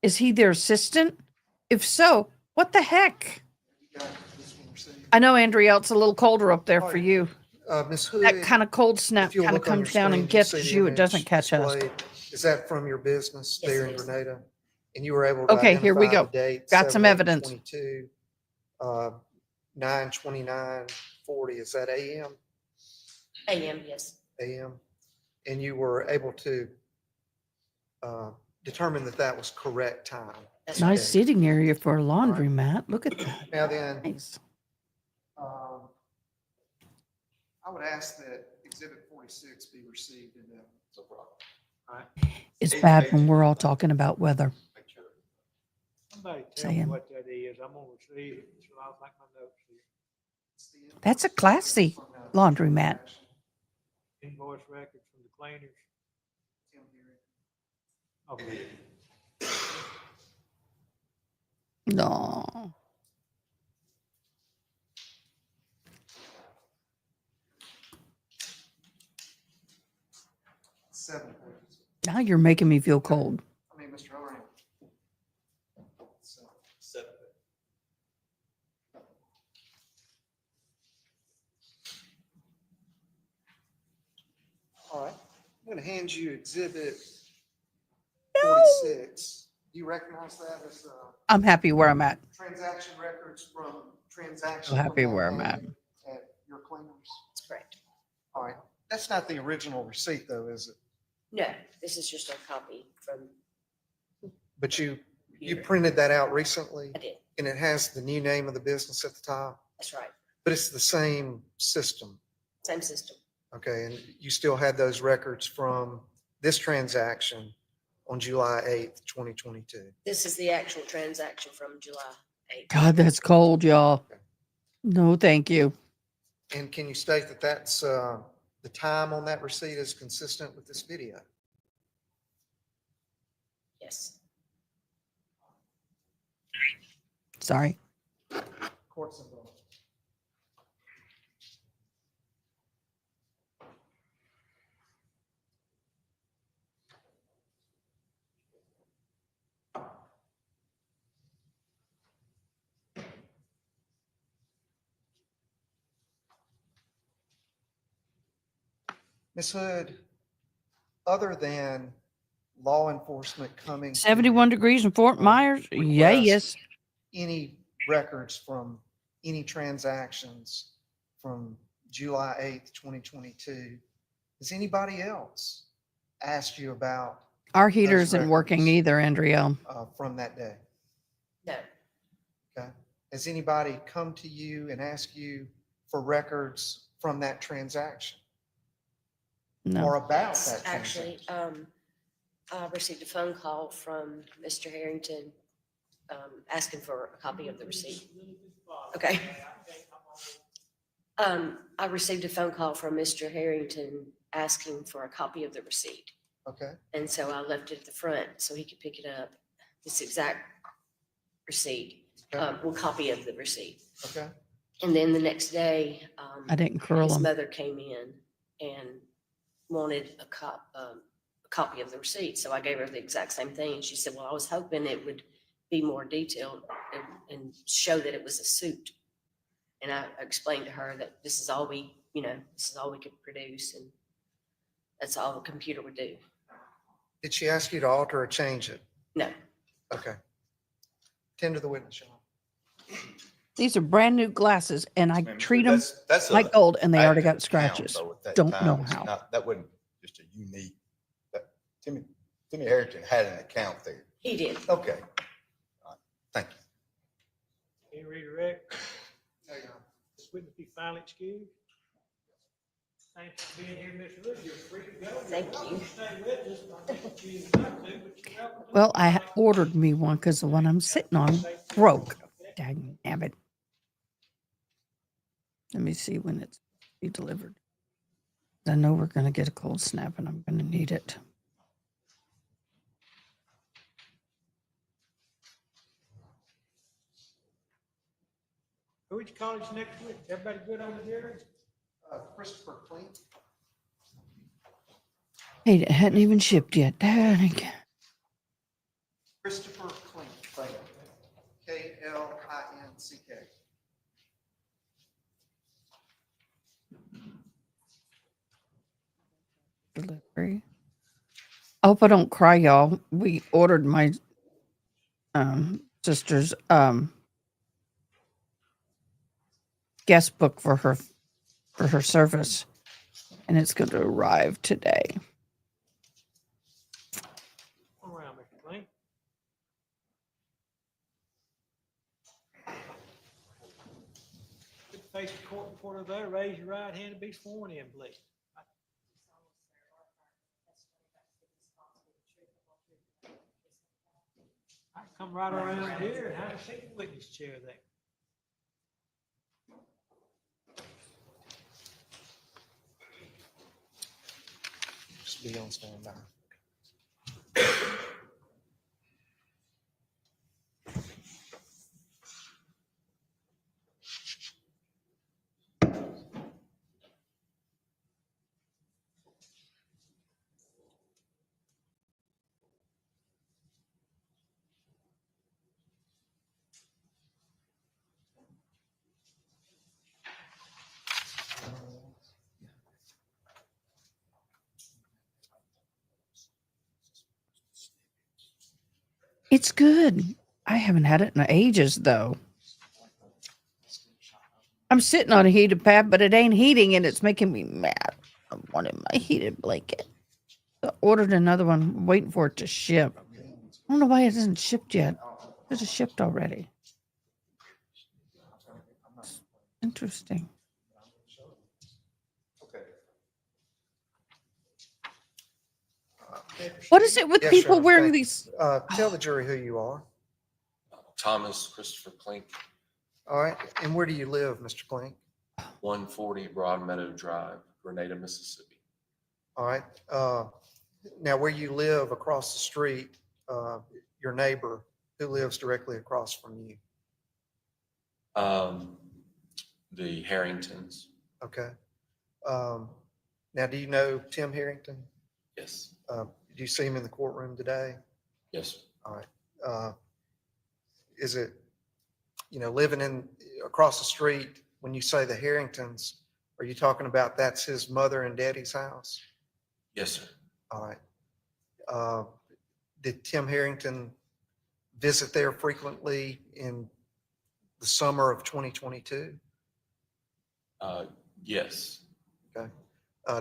Is he their assistant? If so, what the heck? Yeah, this one received. I know, Andrea, it's a little colder up there for you. Ms. Hood. That kind of cold snap if you'll kind of look on your comes down screen, and you'll gets see the you. It image doesn't catch us. displayed. Is that from your business Yes, there it in is. Grenada? And you were able to Okay, here we identify go. the date, Got some 7/8/22, evidence. 9/29/40. Is that AM? AM, yes. AM? And you were able to determine that that was correct time. That's Nice right. seating area for a laundromat. Look at that. Now then, Nice. I would ask that Exhibit 46 be received in evidence. No problem. It's bad when we're all talking about weather. Make sure. Somebody tell me Saying. what that is. I'm gonna receive it, so I'll make my notes here. It's the That's a classy from, laundromat. Invoice records from the cleaners. Tim Hearing. Okay. No. Seven pages. Now you're making me feel cold. I mean, Mr. O'Reilly. So, all right, I'm going to hand you Exhibit 46. Do you recognize that as I'm happy where I'm at. transaction records from transactions? So happy from where that I'm at. day At your cleaners? That's correct. All right, that's not the original receipt though, is it? No, this is just a copy from But you here. printed that out recently I did. and it has the new name of the business at the top, That's right. but it's the same system. Same system. Okay, and you still had those records from this transaction on July 8th, 2022. This is the actual transaction from July 8th. God, that's cold, y'all. No, thank you. And can you state that that's, the time on that receipt is consistent with this video? Yes. Sorry. Court's involved. Ms. Hood, other than law enforcement coming. to 71 degrees in Fort Myers? Yeah, request yes. Any records from any transactions from July 8th, 2022, has anybody else asked you about Our heater those isn't working records. either, Andrea. from that day? No. Okay. Has anybody come to you and asked you for records from that transaction No. or about Yes, that actually, transaction? I received a phone call from Mr. Harrington, asking for a copy of the receipt. Okay. I received a phone call from Mr. Harrington asking for a copy of the receipt. Okay, And so I left it at the front so he could pick it up. This exact receipt, Okay. well, copy of the receipt. okay, And then the next day, I didn't curl his them. mother came in and wanted a copy of the receipt. So I gave her the exact same thing. And she said, well, I was hoping it would be more detailed and show that it was a suit. And I explained to her that this is all we could produce, and that's all the computer would do. did she ask you to alter or change it? No, Okay. Tend to the witness, Sean. These are brand new glasses and I Ma'am, treat them that's a like gold and they already got active account, scratches. though, at that Don't time. know It's how. not- That wasn't just a unique, Timmy Harrington had an account there. he did. Okay. All right. Thank you. Can you redirect? This witness be finally excused. Thank you for being here, Mr. Wood. You're free to go. Thank you. Stay with us. I think you choose not to, but you're welcome to. Well, I ordered me one because the one I'm sitting on broke. Dang nabbit. Let me see when it's be delivered. I know we're going to get a cold snap and I'm going to need it. Who would you call this next week? Everybody good on the jury? Christopher Clink. Hey, it hadn't even shipped yet. Dang. Christopher Clink. K-L-I-N-C-K. Delivery. I hope I don't cry, y'all. We ordered my sister's guest book for her service, and it's going to arrive today. Come around, Mr. Lane. Put the face of court reporter there. Raise your right hand and be sworn in, please. I come right around here and have a seat in the witness chair there. Just be on standby. It's good. I haven't had it in ages, though. I'm sitting on a heated pad, but it ain't heating and it's making me mad. I wanted my heated blanket. I ordered another one, I'm waiting for it to ship. I don't know why it hasn't shipped yet. It has shipped already. Interesting. What is it with Yes, people Sheriff, wearing thank you. these? Tell the jury who you are. Thomas Christopher Clink, All right, and where do you live, Mr. Clink? 140 Broadmeadow Drive, Grenada, Mississippi. All right, now where you live across the street, your neighbor who lives directly across from you, The Harringtons, okay? Now, do you know Tim Herrington? yes, Do you see him in the courtroom today? yes, All right. Is it, living across the street, when you say the Harringtons, are you talking about that's his mother and daddy's house? yes, sir. All right. Did Tim Harrington visit there frequently in the summer of 2022? Yes, Okay.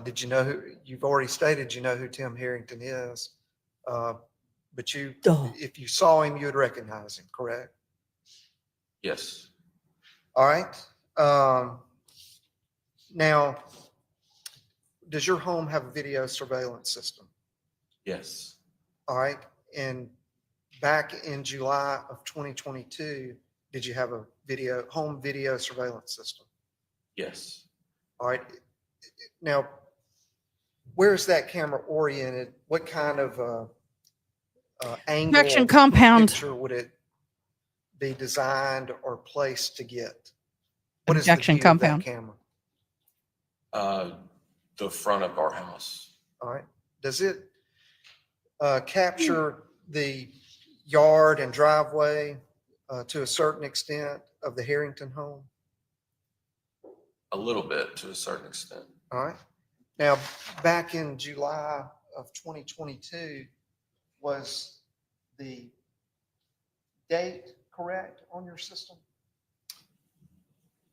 Did you know you've already stated you know who Tim Harrington is, but Duh. if you saw him, you would recognize him, correct? yes, All right. Now, does your home have a video surveillance system? Yes. All right. And back in July of 2022, did you have a home video surveillance system? Yes. All right. Now, where's that camera oriented? What kind of angle Objection compound. picture would it be designed or placed to get? What is the Objection view of that compound. camera? The front of our house. All right. Does it capture the yard and driveway to a certain extent of the Herrington home? A little bit to a certain extent. All right. Now, back in July of 2022, was the date correct on your system?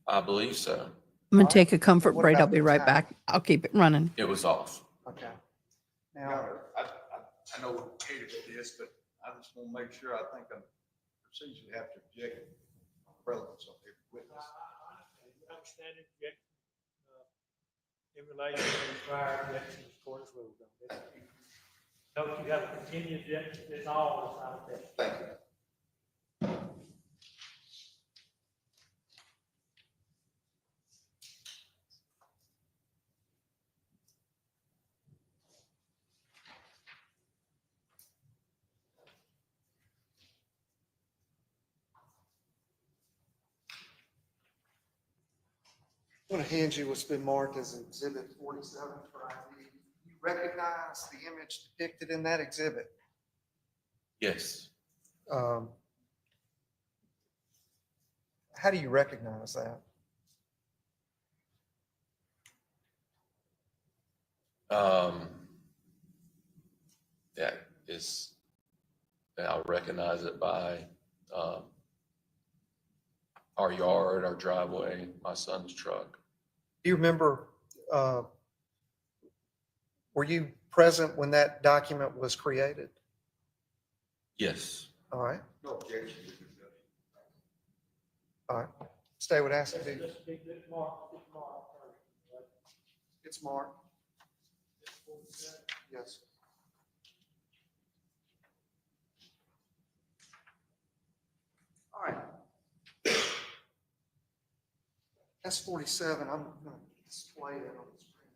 I believe so. I'm gonna All take a right. comfort What break. about I'll be the right time? back. I'll keep it running. It was off. Okay. Your Now, Honor, I know we're catered to this, but I just want to make sure, I think I'm procedure to have to object relevance of every witness. I understand objection in relation to the prior objection to court as well. Don't you have a continued objection? It's all the time objection. Thank you. I'm going to hand you what's been marked as Exhibit 47 for ID. You recognize the image depicted in that exhibit? Yes. How do you recognize that? That is, I'll recognize it by our yard, our driveway, my son's truck. Do you remember, were you present when that document was created? Yes. All right, No objection. all right. Stay would ask to be, Just keep it marked, first, right? it's marked. Yes. All right. That's 47. I'm going to display it on the screen.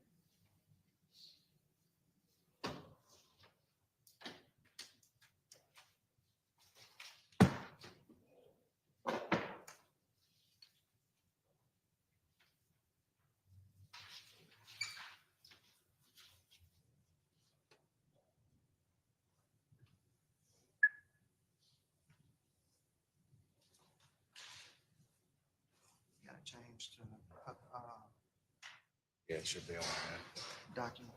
Got to change to Yeah, it should be on that. document.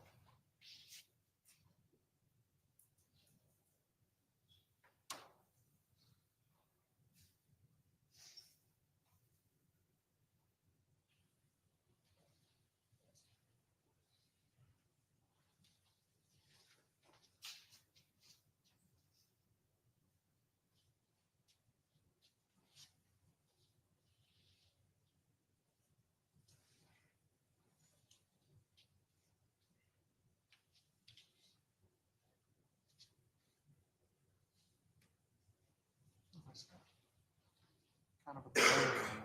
Kind of a blur on it.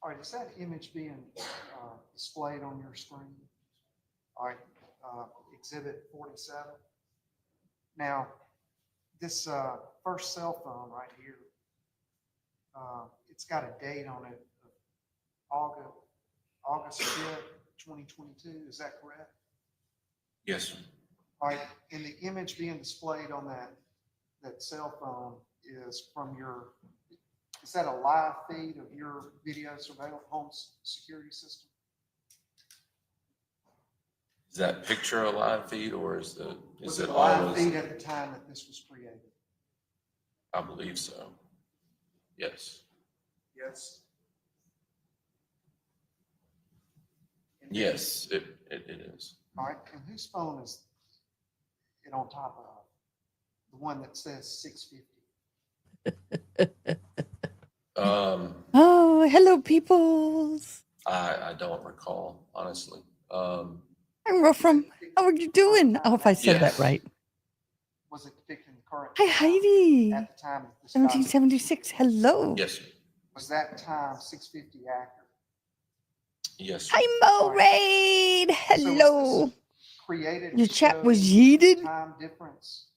All right, is that image being displayed on your screen? All right, Exhibit 47. Now, this first cell phone right here, it's got a date on it, August 5th, 2022. Is that correct? Yes, sir. All right, and the image being displayed on that cell phone is from your, is that a live feed of your video surveillance home security system? Is that picture a live feed or is Was it it a live always? feed at the time that this was created? I believe so. Yes. Yes. Yes, it is. All right, and whose phone is it on top of? The one that says 650? Oh, hello, peoples. I don't recall, honestly. I'm Wolfram. How are you doing? Oh, if I said that Yes. right. Was it depicting the current? Hi, time Heidi. At the time of this document? 1776. Hello. Yes, sir. Was that time 6:50 accurate? Yes, sir. Hi, Mo Raid. So was Hello. this created Your to chat show was yeeted. time difference?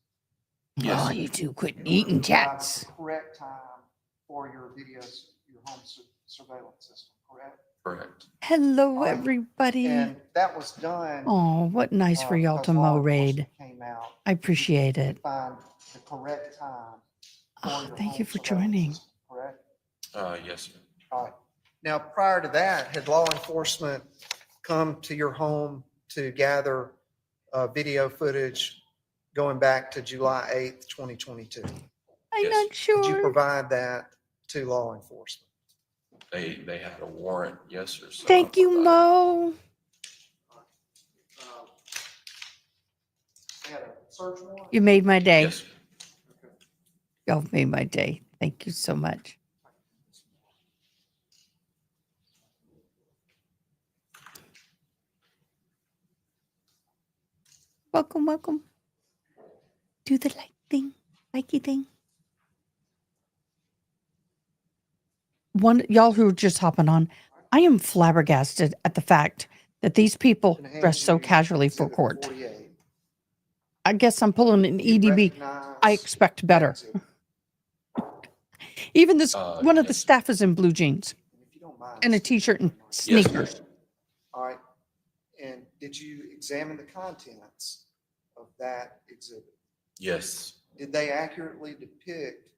Yes. Oh, you two quit in order eating to provide chats. the correct time for your videos, your home surveillance system, correct? Correct. Hello, All right. everybody. And that was done. Oh, what nice for y'all because to law Mo Raid. enforcement Came out I appreciate to it. find the correct time. for Oh, your thank you home for surveillance joining. system, correct? Yes, sir. All right. Now, prior to that, had law enforcement come to your home to gather video footage going back to July 8th, 2022? I'm Yes. not Did you sure. provide that to law enforcement? They had a warrant, yes, sir. So Thank I you, provided- Mo. They had a search warrant? You made my day. Yes, sir. Y'all made my day. Thank you so much. Welcome, welcome. Do the like thing, likey thing. One, y'all who are just hopping on, I am flabbergasted at the fact that these people And hand dress so you casually for Exhibit court. 48. I guess I'm pulling an You EDB. recognize I expect better. that exhibit? Even this, one of the Yes, sir. staff is in blue jeans And if you don't mind, and a state t-shirt and your name. Yes, sir. sneakers. All right. And did you examine the contents of that exhibit? Yes. Did they accurately depict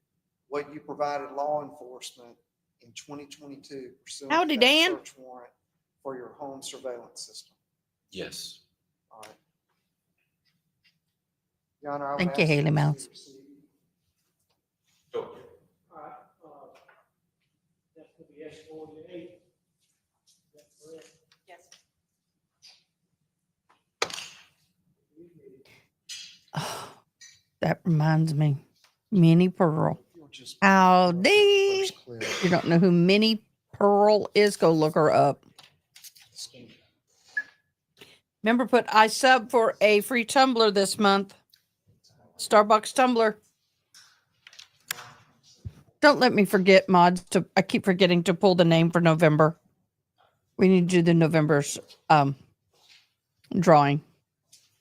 what you provided law enforcement in 2022 pursuant Howdy, to that Dan. search warrant for your home surveillance system? Yes. All right. Your Honor, I would Thank you, ask that Haley this be Mouse. received. All right, that's gonna be S-48. Is that correct? Yes. Oh, that reminds me. Minnie Pearl. If you'll just Howdy. first clear If you don't know who Minnie Pearl is, go look her up. the scheme. Remember, put I sub for a free tumbler this month. Starbucks tumbler. Don't let me forget, mods. I keep forgetting to pull the name for November. We need to do the November's drawing.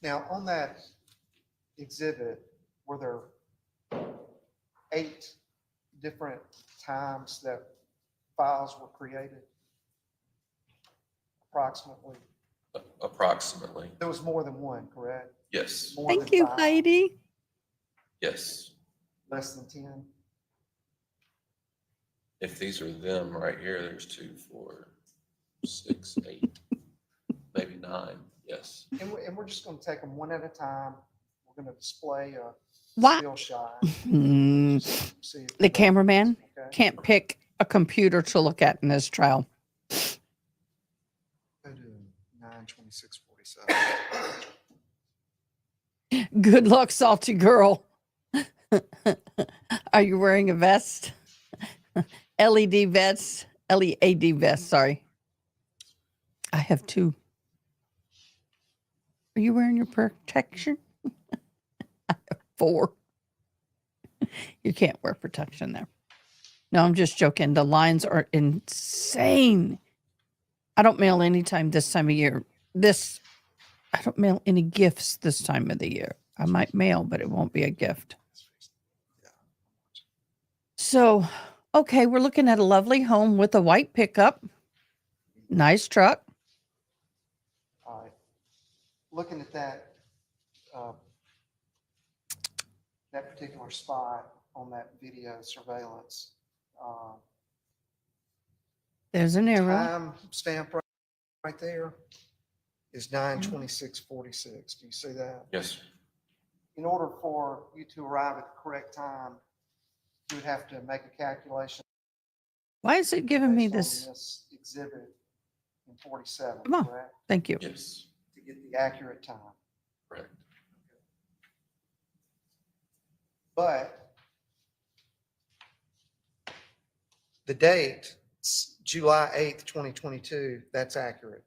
Now, on that exhibit, were there 8 different times that files were created? Approximately. Approximately. There was more than one, correct? Yes. More Thank than you, 5, Heidi. Yes. less than 10? If these are them right here, there's 2, 4, 6, 8, maybe 9. Yes. And we're just going to take them one at a time. We're going to display a What? still shot. Hmm. See if The it cameraman works, okay? can't pick a computer to look at in this trial. Go to 9/26/47. Good luck, salty girl. Are you wearing a vest? LED vest, LED vest, sorry. I have 2. Are you wearing your protection? I have 4. You can't wear protection there. No, I'm just joking. The lines are insane. I don't mail anytime this time of year. I don't mail any gifts this time of the year. I might mail, but it won't be a gift. So, okay, we're looking at a lovely home with a white pickup. Nice truck. All right. Looking at that, that particular spot on that video surveillance, There's an arrow. time stamp right there is 9/26/46. Do you see that? Yes. In order for you to arrive at the correct time, you would have to make a calculation. Why is it giving me based on this? this exhibit in 47, Come on. correct? Thank you. Yes. To get the accurate time. Correct. But the date July 8th, 2022, that's accurate.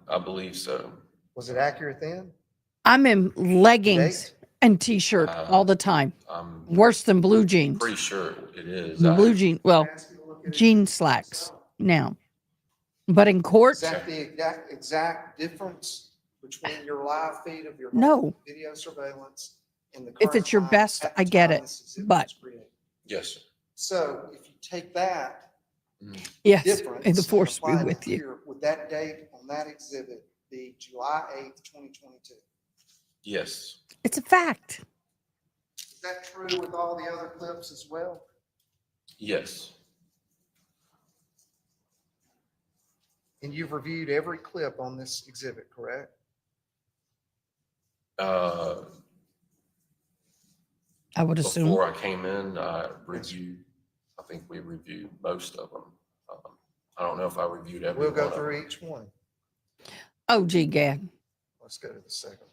I believe so. Was it accurate then? I'm in leggings Date? and t-shirt all the time. I'm Worse than blue jeans. pretty sure it is. Blue jean, well, Ask you to look at it jean slacks now. But in court, Is that the exact difference between your live feed of your No. video surveillance and the If current it's your time best, at the I get time it, this exhibit but- was created? Yes, sir. So if you take that yes, difference. and the force be apply it with you. here, would that date on that exhibit be July 8th, 2022? Yes. It's a fact. Is that true with all the other clips as well? Yes. And you've reviewed every clip on this exhibit, correct? I would assume. Before I came in, I think we reviewed most of them. I don't know if I reviewed every We'll one go of them. through each one. Oh, gee, gad. Let's go to the second one.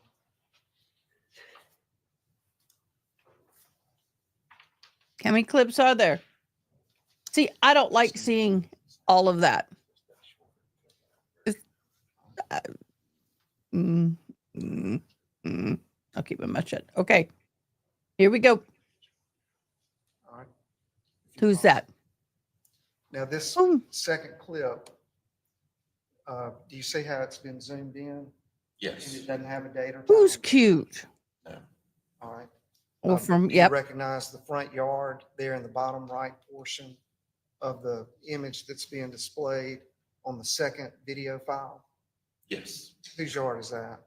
How many clips are there? See, I don't like seeing all of that. I'll keep my mouth shut. Okay. Here we go. All right. Who's that? Now, this Oh, second clip, do you see how it's been zoomed in? And Yes. it doesn't have a date or time? who's cute? All right. Or from, Do you yep. recognize the front yard there in the bottom right portion of the image that's being displayed on the second video file? Yes. Whose yard is that?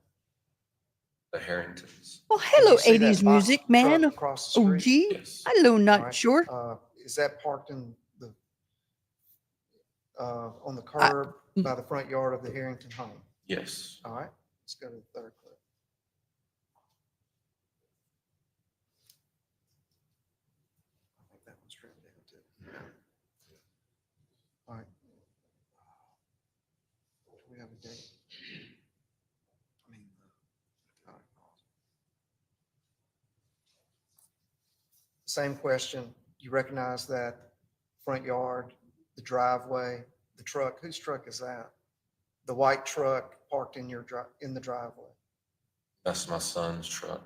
The Herringtons. Well, Can hello, you see that 80s box music, truck man. across the Oh, street? gee. Yes. Hello, All not right. short. Is that parked in the, on the curb by the front yard of the Herrington home? Yes. All right, let's go to the third clip. I think that one's trimmed down too. All right. Do we have a date? I mean, all right. Same question. You recognize that front yard, the driveway, the truck? Whose truck is that? The white truck parked in your in the driveway. That's my son's truck.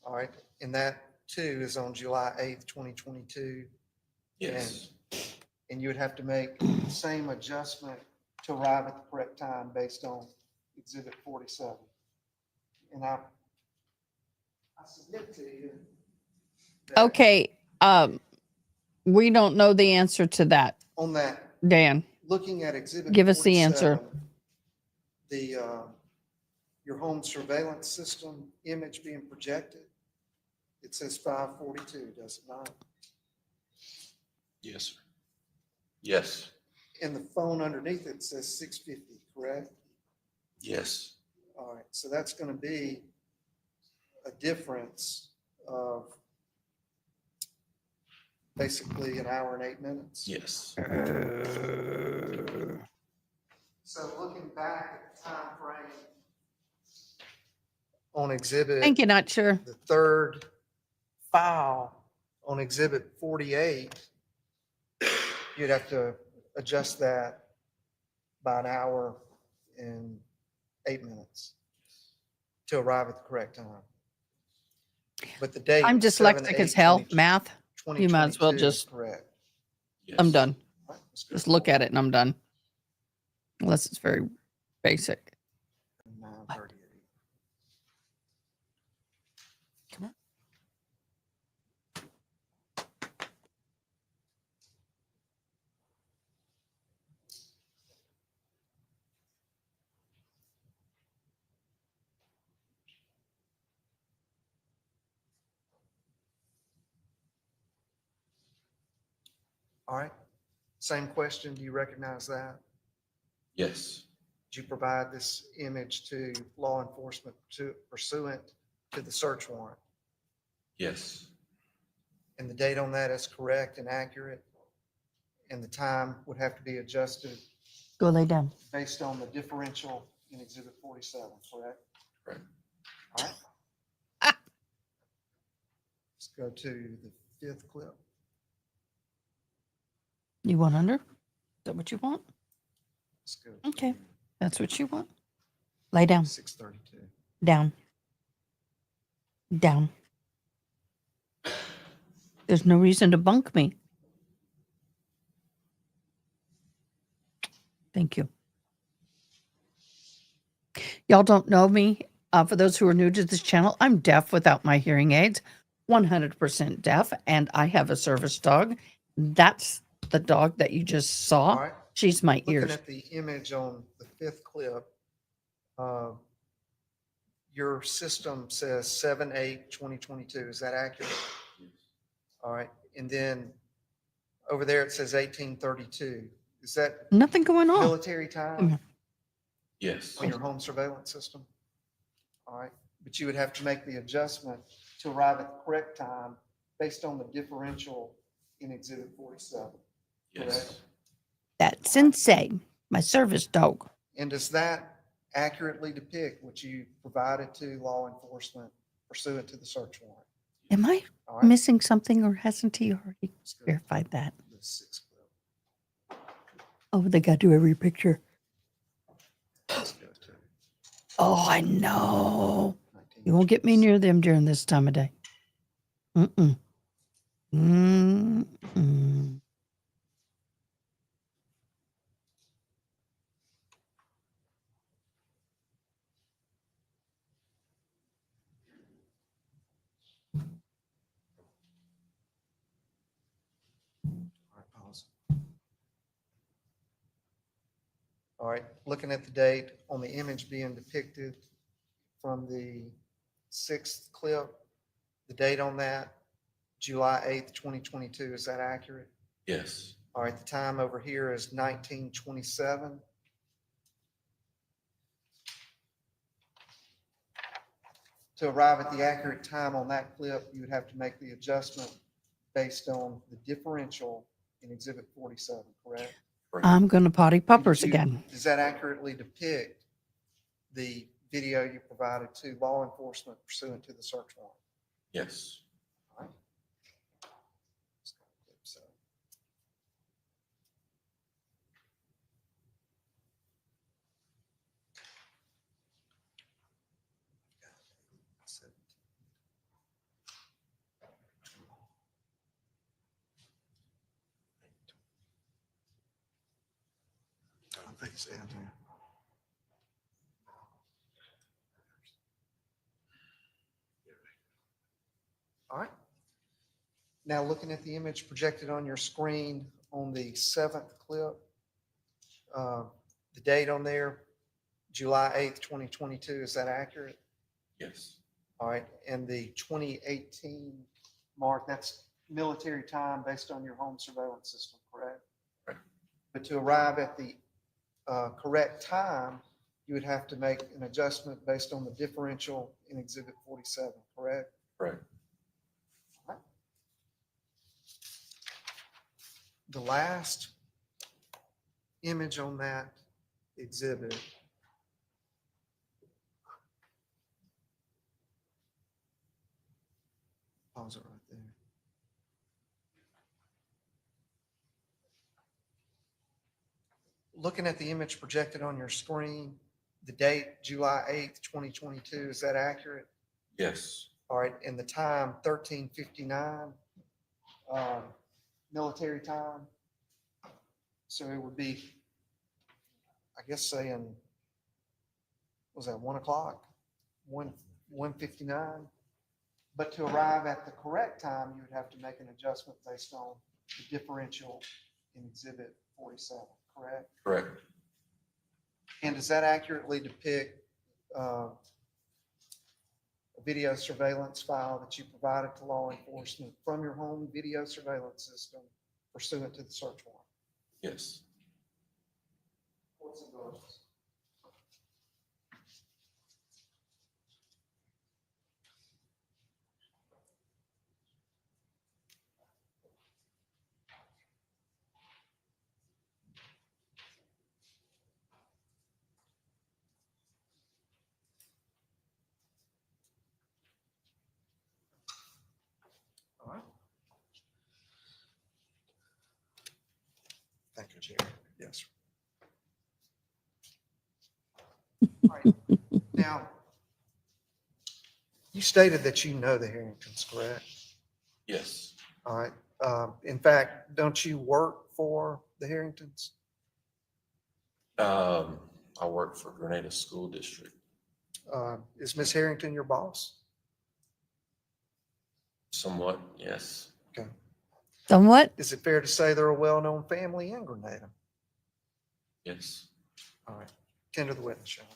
All right, and that too is on July 8th, 2022. Yes. And you would have to make the same adjustment to arrive at the correct time based on Exhibit 47. And I submit to you. that Okay. We don't know the answer to that, On that, Dan. looking at Exhibit. Give us the answer. 47, The, your home surveillance system image being projected, it says 542, does it not? Yes, sir. Yes. And the phone underneath it says 650, correct? Yes. All right, so that's going to be a difference of basically an hour and 8 minutes. Yes. So looking back at the time frame on exhibit, Thank you, not sure. the third file on exhibit 48, you'd have to adjust that by an hour and 8 minutes to arrive at the correct time. But the date. I'm dyslexic as hell. Math. You might as well 2022 is just, correct. Yes. I'm done. All right, let's go Just look forward. at it and I'm done. Unless it's very basic. 9:38. Come on. All right, same question. Do you recognize that? Yes. Did you provide this image to law enforcement pursuant to the search warrant? Yes. And the date on that is correct and accurate? And the time would have to be adjusted Go lay down. based on the differential in Exhibit 47, correct? Correct. All right. Let's go to the fifth clip. You want under? Is that what you want? Let's go. Okay. That's what you want. Lay down. 6:32. Down. Down. There's no reason to bunk me. Thank you. Y'all don't know me. For those who are new to this channel, I'm deaf without my hearing aids, 100% deaf, and I have a service dog. That's the dog that you just saw. All right. She's my Looking ears. at the image on the fifth clip, your system says 7/8/2022. Is that accurate? All right. And then over there, it says 1832. Is that Nothing going on. military time Yes. on your home surveillance system? All right. But you would have to make the adjustment to arrive at the correct time based on the differential in Exhibit 47. Yes. That's Sensei, my service dog. And does that accurately depict what you provided to law enforcement pursuant to the search warrant? Am I All right. missing something, or hasn't he already Let's go to verified that? the sixth clip. Oh, they got to do every picture. Let's go to Oh, I know. 19. You won't get me near them during this time of day. Mm-mm. Mm-mm. All right, pause. All right, looking at the date on the image being depicted from the sixth clip, the date on that, July 8th, 2022, is that accurate? Yes. All right, the time over here is 1927. To arrive at the accurate time on that clip, you would have to make the adjustment based on the differential in Exhibit 47, correct? I'm going to potty And puppers did you- again. Does that accurately depict the video you provided to law enforcement pursuant to the search warrant? Yes. All right. So, I think it's down there. All right. Now, looking at the image projected on your screen on the seventh clip, the date on there, July 8th, 2022, is that accurate? Yes. All right, and the 2018 mark, that's military time based on your home surveillance system, correct? Right. But to arrive at the correct time, you would have to make an adjustment based on the differential in Exhibit 47, correct? Right. All right. The last image on that exhibit pause it right there. Looking at the image projected on your screen, the date, July 8th, 2022, is that accurate? Yes. All right, and the time, 13:59, military time. So it would be, I guess, saying, was that 1 o'clock? 1:59? But to arrive at the correct time, you would have to make an adjustment based on the differential in Exhibit 47, correct? Correct. And does that accurately depict a video surveillance file that you provided to law enforcement from your home video surveillance system pursuant to the search warrant? Yes. What's the votes? All right. Chair. Yes. All right. Now, you stated that you know the Herringtons, correct? Yes. All right. In fact, don't you work for the Herringtons? I work for Grenada School District. Is Miss Herrington your boss? Somewhat, yes. Okay. Somewhat. Is it fair to say they're a well-known family in Grenada? Yes. All right. Tender the witness, Sheldon.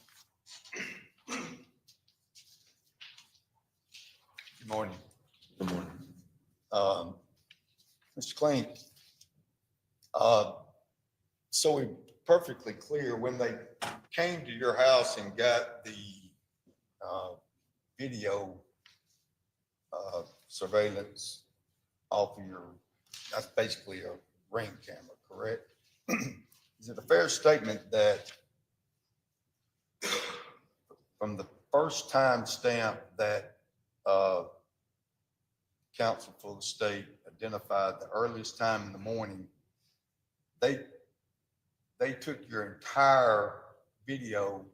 Good morning. Good morning. Mr. Clink, so we're perfectly clear, when they came to your house and got the video surveillance off of your, that's basically a ring camera, correct? Is it a fair statement that from the first time stamp that counsel for the state identified the earliest time in the morning, they took your entire video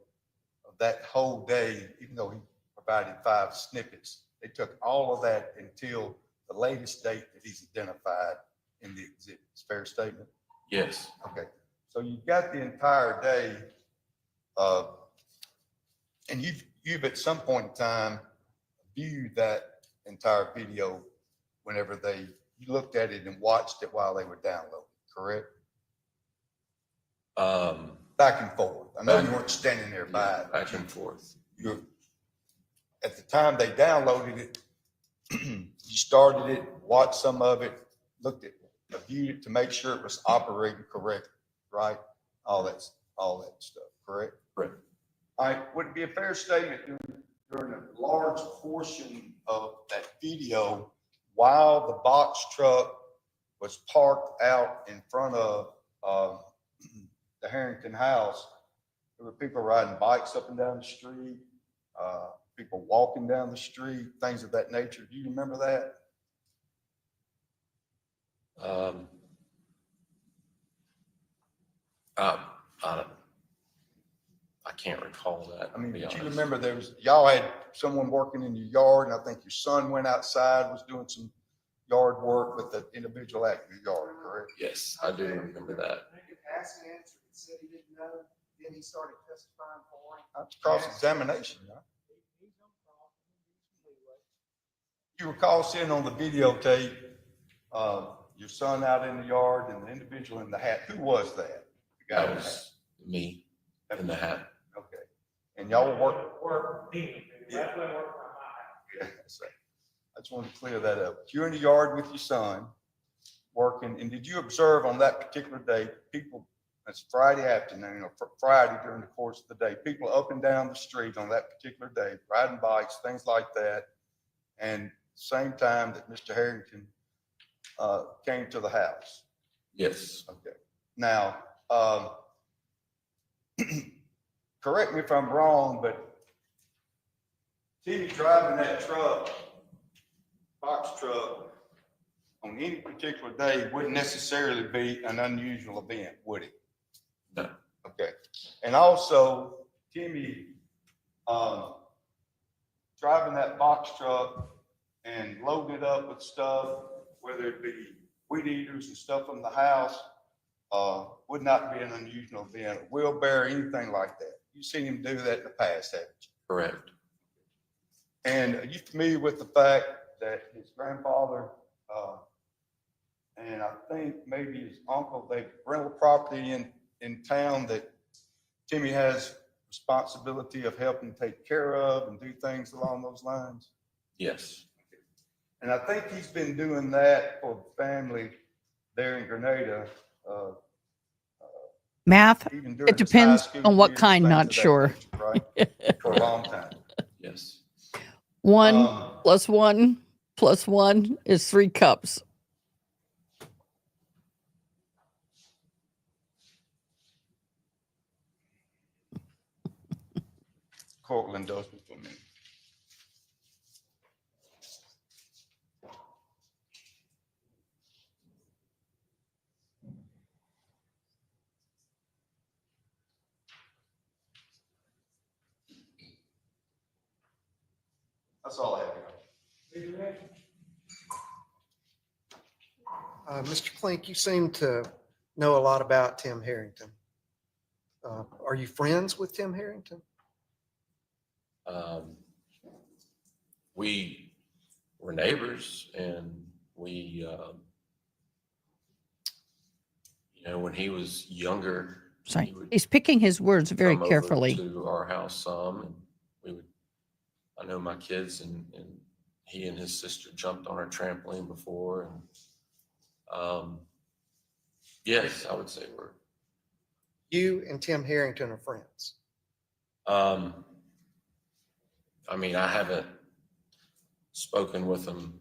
of that whole day, even though he provided 5 snippets, they took all of that until the latest date that he's identified in the exhibit? Fair statement? Yes. Okay, so you've got the entire day, and you've at some point in time viewed that entire video whenever you looked at it and watched it while they were downloading, correct? Back and forth. I know you weren't standing there by it. Back and forth. At the time they downloaded it, you started it, watched some of it, looked at, viewed it to make sure it was operating correctly, right? All that stuff, correct? Correct. All right, would it be a fair statement during a large portion of that video, while the box truck was parked out in front of the Herrington house, there were people riding bikes up and down the street, people walking down the street, things of that nature? Do you remember that? I can't recall that. I mean, to be but you honest. remember y'all had someone working in your yard, and I think your son went outside, was doing some yard work with the individual at your yard, correct? Yes, I do remember that. You asked and answered and said he didn't know, then he started testifying for him. That's cross-examination, right? You recall seeing on the videotape, your son out in the yard and the individual in the hat. Who was that? The guy That in the hat. was me in the hat. Okay. And y'all were working. Yeah. I just wanted to clear that up. You're in the yard with your son working, and did you observe on that particular day, people, it's Friday afternoon or Friday during the course of the day, people up and down the street on that particular day, riding bikes, things like that, and same time that Mr. Herrington came to the house? Yes. Okay. Now, correct me if I'm wrong, but Jimmie driving that truck, box truck, on any particular day wouldn't necessarily be an unusual event, would it? No. Okay. And also, Jimmie driving that box truck and loading it up with stuff, whether it be weed eaters and stuff from the house, would not be an unusual event, a wheelbarrow, anything like that. You've seen him do that in the past, haven't you? Correct. And are you familiar with the fact that his grandfather, and I think maybe his uncle, they rental property in town that Jimmie has responsibility of helping take care of and do things along those lines? Yes. And I think he's been doing that for the family there in Grenada. Math, Even during it his high depends school on what years, kind, things not of that sure. nature, right? For a long time. Yes. 1 plus 1 plus 1 is 3 cups. Court will indulge me for a minute. That's all I have. Mr. Klink, you seem to know a lot about Tim Herrington. Are you friends with Tim Herrington? We were neighbors, and we, when he was younger, Sorry, he would he's picking his words very come over carefully. to our house some, and I know my kids and he and his sister jumped on our trampoline before, and yes, I would say we're. You and Tim Herrington are friends. I mean, I haven't spoken with him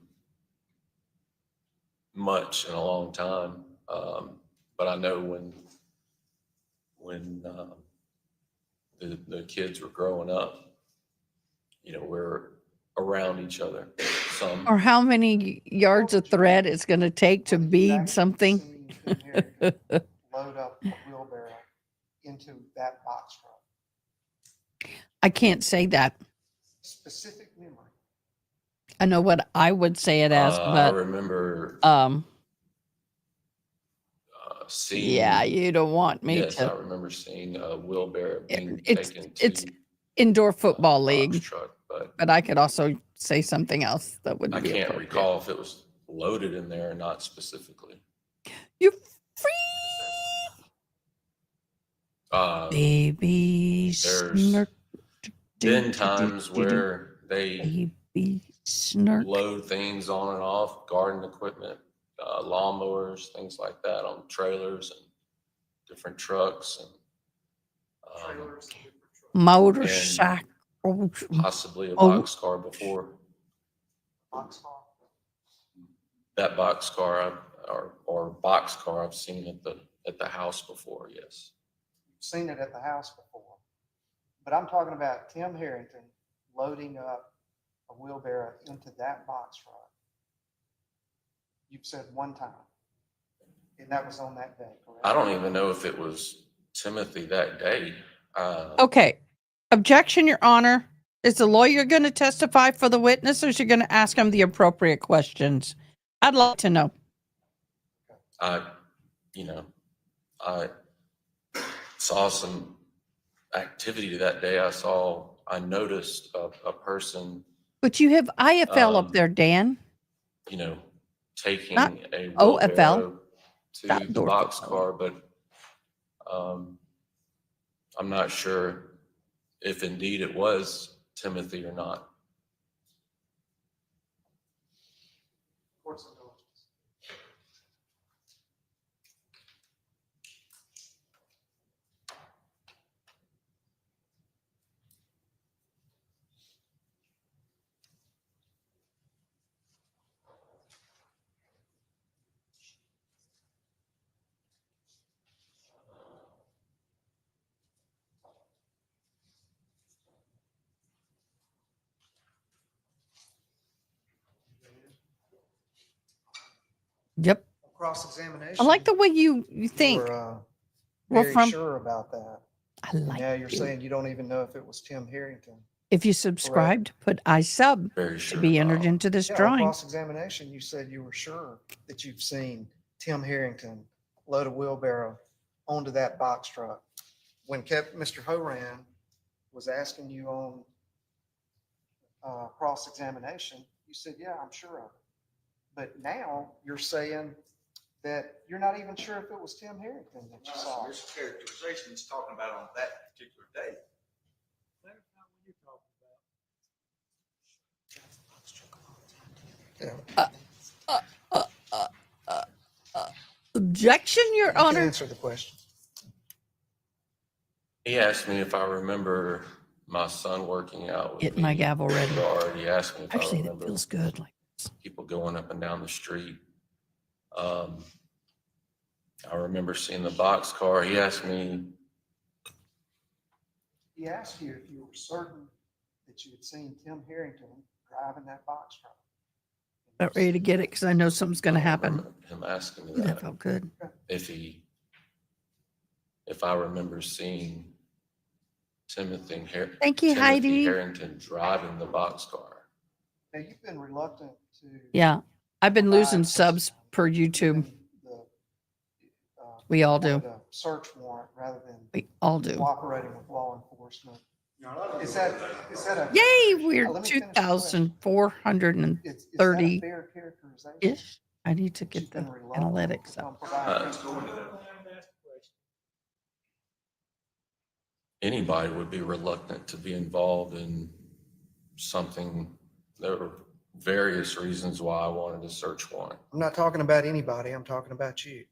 much in a long time, but I know when the kids were growing up, we're around each other some. Or how many yards of thread it's going to take to bead something. Seen Tim Herrington load up a wheelbarrow into that box truck. I can't say that. Specific memory. I know what I would say it as, I but remember seeing. yeah, you don't want me Yes, I to. remember seeing a wheelbarrow being It's taken it's to indoor a football box league, truck, but but I could also say something else that would I be can't appropriate. recall if it was loaded in there or not specifically. You free baby There's snurk. been times where they baby snurk. load things on and off, garden equipment, lawnmowers, things like that on trailers and different trucks, and Motorcycle. possibly a Oh. boxcar before. Boxcar. That boxcar or boxcar I've seen at the house before. Yes. You've seen it at the house before. But I'm talking about Tim Herrington loading up a wheelbarrow into that box truck. You've said one time. And that was on that day, correct? I don't even know if it was Timothy that day. Okay. Objection, Your Honor. Is the lawyer going to testify for the witness, or is she going to ask him the appropriate questions? I'd like to know. I saw some activity that day. I noticed a person, But you have IFL up Um, there, Dan. taking Not a OFL. wheelbarrow to the Outdoor boxcar, but I'm not sure if indeed it was Timothy or not. Court's indulgence. Yep. Cross-examination. I like the way you think. We're We're very sure about that. I And like now you're you. saying you don't even know if it was Tim Herrington. If you subscribed, put I sub Very to sure. be entered into this Yeah, on drawing. cross-examination, you said you were sure that you've seen Tim Herrington load a wheelbarrow onto that box truck. When Mr. Horan was asking you on cross-examination, you said, yeah, I'm sure of it. But now you're saying that you're not even sure if it was Tim Harrington that you saw. This characterization is talking about on that particular day. That's not what you're talking about. Objection, Your You can Honor. answer the question. He asked me if I remember my son working out with Get me my gavel ready. in the yard. He asked me if I Actually, that remember feels good. Like people going up and down the street. I remember seeing the boxcar. He asked me, He asked you if you were certain that you had seen Tim Harrington driving that box truck. about ready to get it because I know something's going to I happen. remember him asking me Ooh, that that, felt good. if I remember seeing Thank you, Timothy Heidi. Harrington driving the boxcar. Now, you've been reluctant to. Yeah, I've been losing provide subs testimony, per YouTube. even the, We all do. wanted a search warrant rather than We all do. cooperating with law enforcement. Is that a? Yay, we're Let me finish the question. 2,430-ish. Is that a fair characterization? I need to She's get the been reluctant analytics to up. provide testimony? Anybody would be reluctant to be involved in something. There were various reasons why I wanted a search warrant. I'm not talking about anybody. I'm talking about you.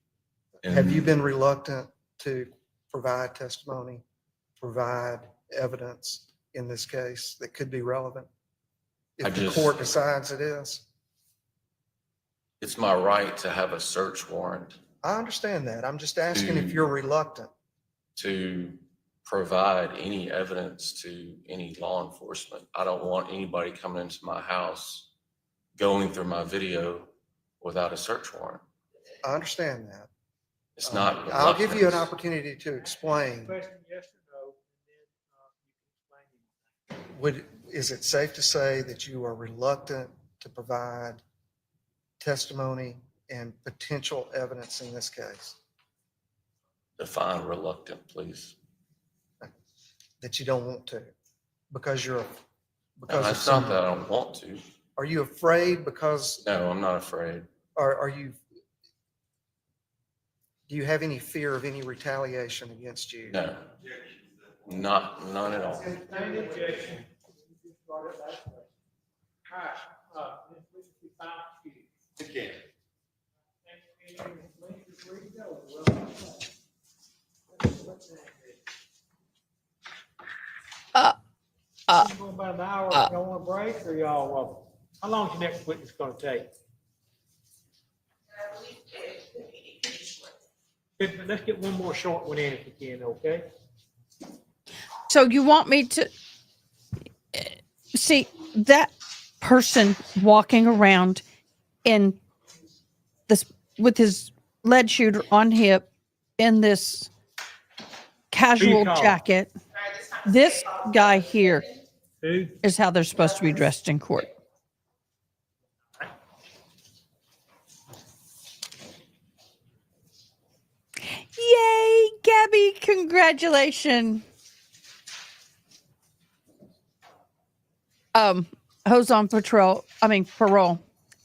And Have you been reluctant to provide testimony, provide evidence in this case that could be relevant? If the court decides it is. It's my right to have a search warrant I understand that. I'm just asking if you're reluctant. to provide any evidence to any law enforcement. I don't want anybody coming into my house, going through my video without a search warrant. I understand that. It's not. I'll give you an reluctance. opportunity to explain. Question, yes or no, and then you can explain it. Is it safe to say that you are reluctant to provide testimony and potential evidence in this case? Define reluctant, please. That you don't want to because No, of it's not some, that I don't want to. are you afraid because, No, I'm not afraid. are you, do you have any fear of any retaliation against you? No, none at all. Any objection? You just brought it back. All right, this week we found you. Again. Going about an hour, y'all want a break or y'all, how long is your next witness gonna take? Let's get one more short one in if we can, okay? So you want me to see that person walking around in this with his lead shooter on hip in this casual call? jacket? This guy here Who? is how they're supposed to be dressed in court. Yay, Gabby, congratulations. Hose on parole.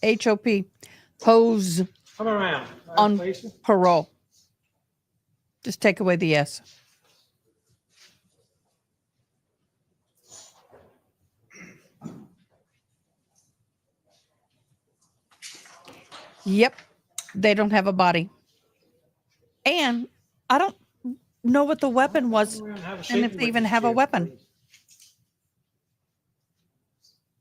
HOP, hose Come around. On- Lisa. parole. Just take away the S. Yep, they don't have a body. And I don't know what the weapon was, Come around, have a and seat if in they even witness have a chair, weapon. please.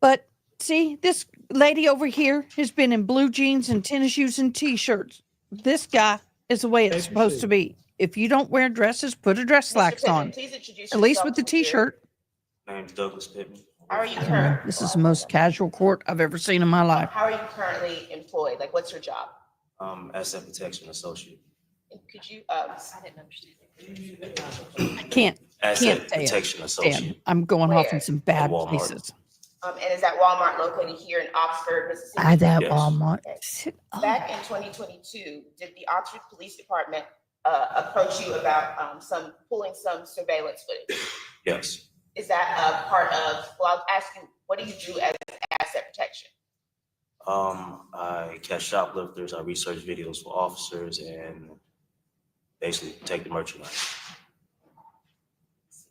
But see, this lady over here has been in blue jeans and tennis shoes and t-shirts. This guy is the way it's Take your supposed seat. to be. If you don't wear dresses, put a dress Mr. slacks Pittman, on, please introduce at least yourself with the to jury. t-shirt. Name's Douglas Pittman. How are you currently? This is the most casual court I've ever seen in my life. How are you currently employed? Like, what's your job? Asset Protection Associate. And could you, I didn't understand. I can't Asset say it. Protection Damn, Associate. I'm going off Where? in some bad Walmart. places. and is that Walmart located here in Oxford, Mississippi? I that Yes. Walmart. Okay. Sit up. Back in 2022, did the Oxford Police Department approach you about pulling some surveillance footage? Yes. Is that part of, well, I'll ask you, what do you do as asset protection? I catch shoplifters, I research videos for officers and basically take the merchandise.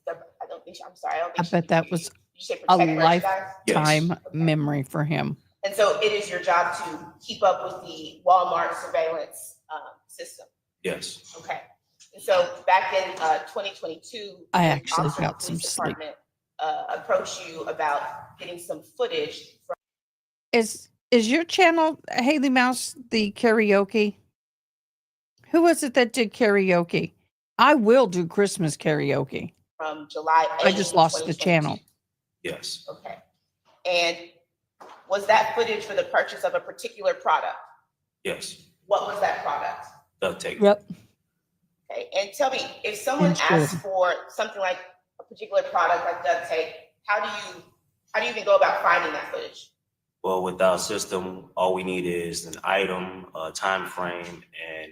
I don't think, I'm sorry, I don't I think. bet that was Did you say a protect merchandise? lifetime memory for him. And so it is your job to keep up with the Walmart surveillance system? Yes. Okay. And so back in 2022. I the actually Oxford got some Police sleep. Department, approached you about getting some footage from. Is your channel, Haley Mouse, the karaoke? Who was it that did karaoke? I will do Christmas karaoke. From July 8th. I just lost the channel. Yes. Okay. And was that footage for the purchase of a particular product? Yes. What was that product? Duct tape. Yep. Okay, and tell me, if someone Insurance. asks for something like a particular product like duct tape, how do you even go about finding that footage? Well, with our system, all we need is an item, a time frame, and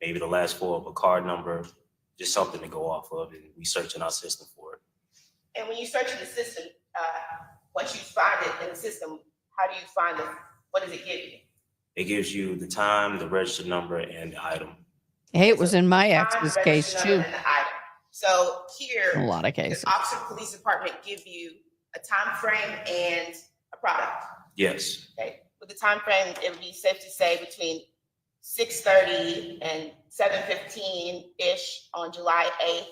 maybe the last four of a card number, just something to go off of, and we search in our system for it. And when you search in the system, once you find it in the system, how do you find it? What does it give you? It gives you the time, the register number, and the item. Hey, it was in my Time, ex's register case number, too. and the item. So A here, lot of the cases. Oxford Police Department give you a time frame and a product. Yes, Okay, with the time frame, it would be safe to say between 6:30 and 7:15-ish on July 8th,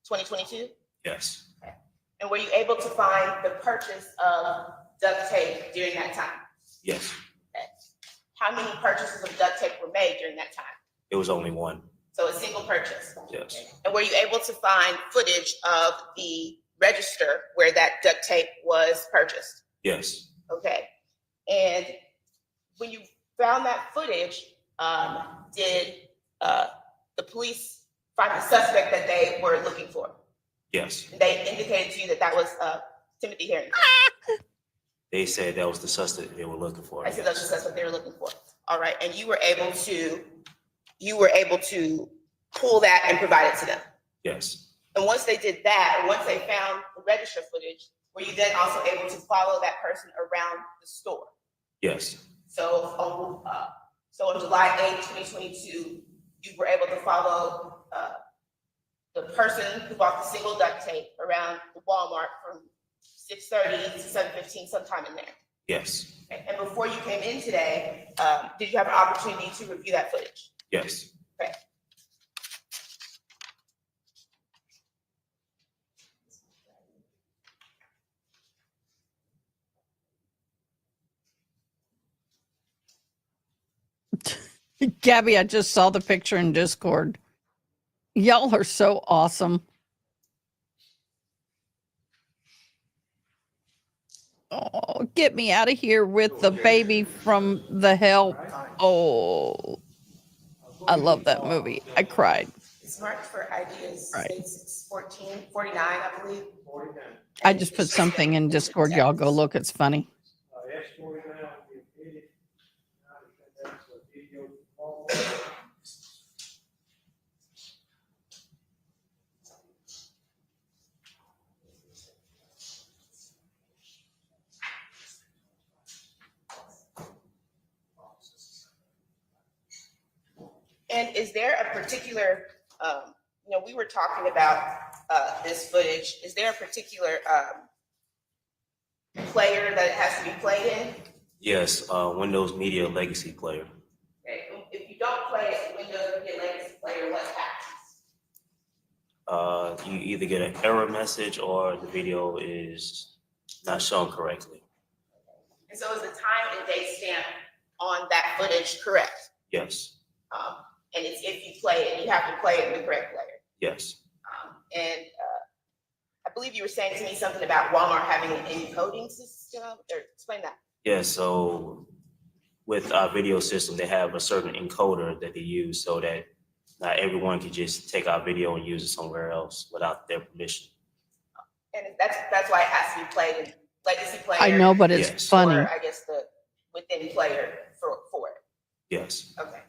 2022. yes, And were you able to find the purchase of duct tape during that time? yes. How many purchases of duct tape were made during that time? It was only one. So a single purchase. Yes, And were you able to find footage of the register where that duct tape was purchased? yes, Okay. And when you found that footage, did the police find the suspect that they were looking for? yes. They indicated to you that that was Timothy Herrington. They said that was the suspect they were looking for. I said that was the suspect they were looking for. All right. And you were able to pull that and provide it to them. Yes, And once they did that, or once they found the register footage, were you then also able to follow that person around the store? yes, So on July 8th, 2022, you were able to follow the person who bought the single duct tape around the Walmart from 6:30 to 7:15, sometime in there. yes, Okay. And before you came in today, did you have an opportunity to review that footage? yes. Okay. Gabby, I just saw the picture in Discord. Y'all are so awesome. Oh, get me out of here with the baby from The Help. Oh, I love that movie. I cried. It's marked for ideas, Right. it's 1449, I believe. I just put something in Discord. Y'all go look. It's funny. And is there a particular, we were talking about this footage. Is there a particular player that it has to be played in? Yes, Windows Media Legacy Player. Okay. If you don't play it in Windows Media Legacy Player, what happens? You either get an error message or the video is not shown correctly. And so is the time and date stamp on that footage correct? Yes, And it's if you play it, you have to play it in the correct player. yes, And I believe you were saying to me something about Walmart having an encoding system, or explain that. yeah. So with our video system, they have a certain encoder that they use so that not everyone can just take our video and use it somewhere else without their permission. And that's why it has to be played in legacy player. I know, but it's Yes. funny. Or I guess the within player for it. Yes, Okay.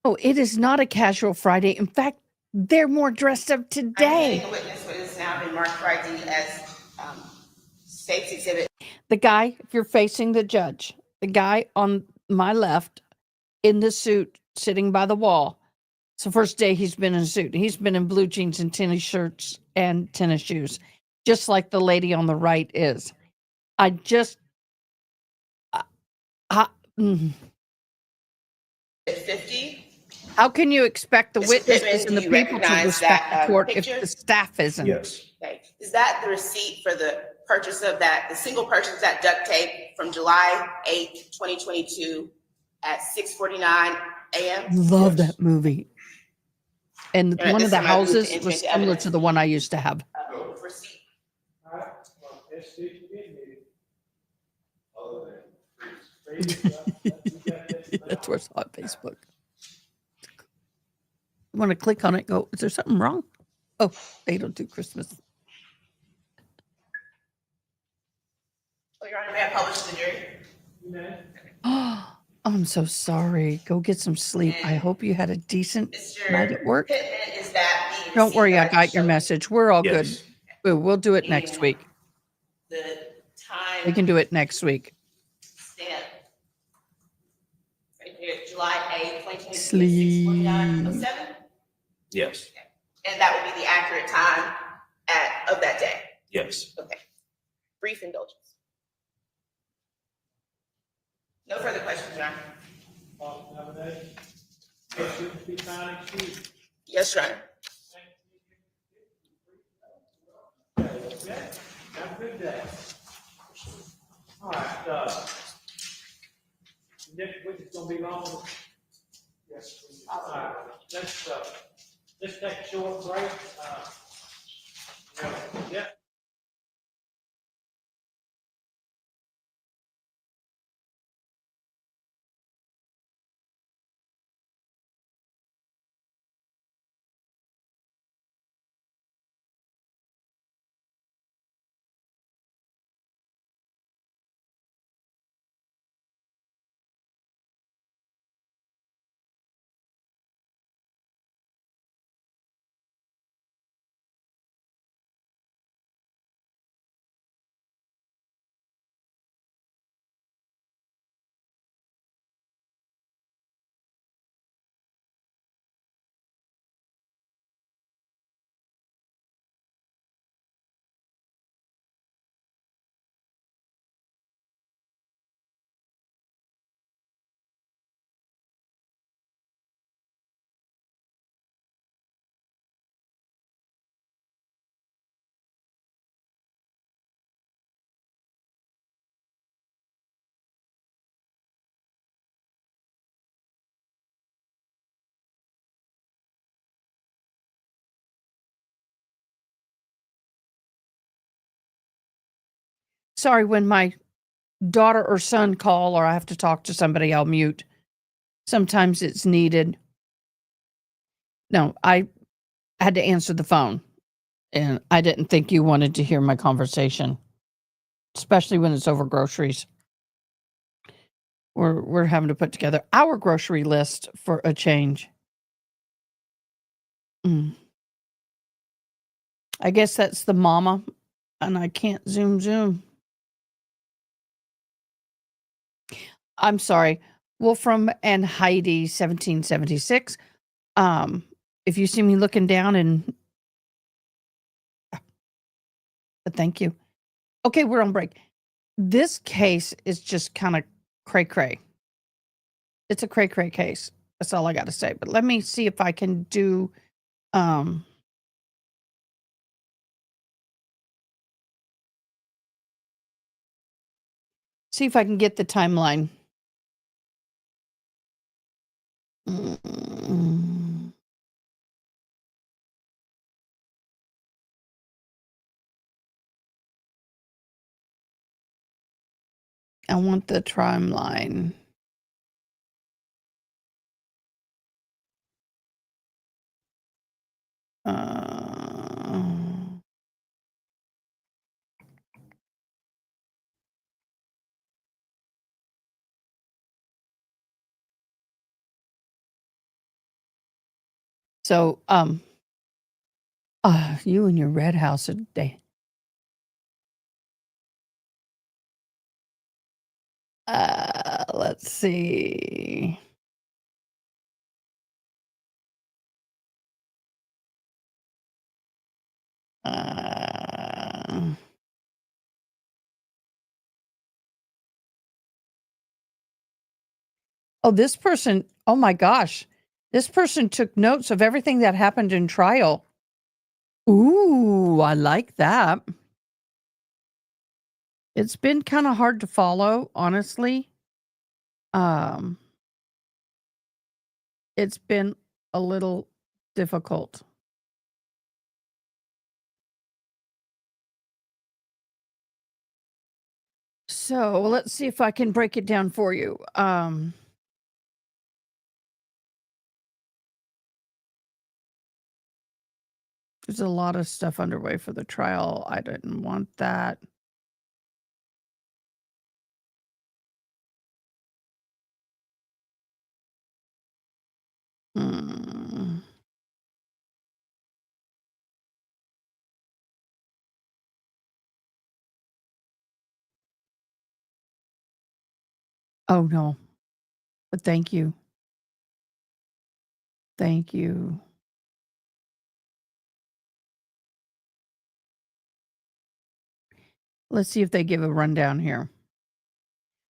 Oh, it is not a casual Friday. In fact, they're more dressed up I'm today. getting a witness what has now been marked for ID as state's exhibit. The guy, if you're facing the judge, the guy on my left in the suit sitting by the wall. It's the first day he's been in a suit. He's been in blue jeans and tennis shirts and tennis shoes, just like the lady on the right is. I just, mm. 50. How can you expect the Mr. witnesses Pittman, and the do you people to recognize respect that, the court if picture? the staff isn't? Yes. Okay. Is that the receipt for the purchase of that, the single purchase of that duct tape from July 8th, 2022 at 6:49 a.m.? Love that movie. And And at one this of the time, I moved to houses enter was into similar evidence. to the one I used to have. Receipt. All right, well, let's see if you get it. Other than That's where it's on Facebook. You want to click on it, go, is there something wrong? Oh, they don't do Christmas. Oh, Your Honor, may I publish the jury? Oh, I'm so sorry. Go get some sleep. I hope you had a decent night at work. Pittman, is that the Don't worry, I receipt that got your showed message. We're all good. Yes. We'll do it next week. The time. We can do it next week. Stamp. Right here, July 8th, 2022, Sleep. 6:49:07. Yes. And that would be the accurate time of that day. Yes. Okay. Brief indulgence. No further questions, Your Honor. Yes, Your Honor. Have a good day. All right, next week it's gonna be long. Yes. All right, let's take a short break. Yeah. Sorry, when my daughter or son call or I have to talk to somebody, I'll mute. Sometimes it's needed. No, I had to answer the phone, and I didn't think you wanted to hear my conversation, especially when it's over groceries. We're having to put together our grocery list for a change. I guess that's the mama, and I can't zoom. I'm sorry. Wolfram and Heidi 1776. If you see me looking down and thank you. Okay, we're on break. This case is just kind of cray. It's a cray case. That's all I got to say. But let me see if I can do see if I can get the timeline. I want the timeline. So, you and your red house today. Let's see. Oh, this person, oh my gosh. This person took notes of everything that happened in trial. Ooh, I like that. It's been kind of hard to follow, honestly. It's been a little difficult. So let's see if I can break it down for you. There's a lot of stuff underway for the trial. I didn't want that. Hmm. Oh, no. But thank you. Thank you. Let's see if they give a rundown here.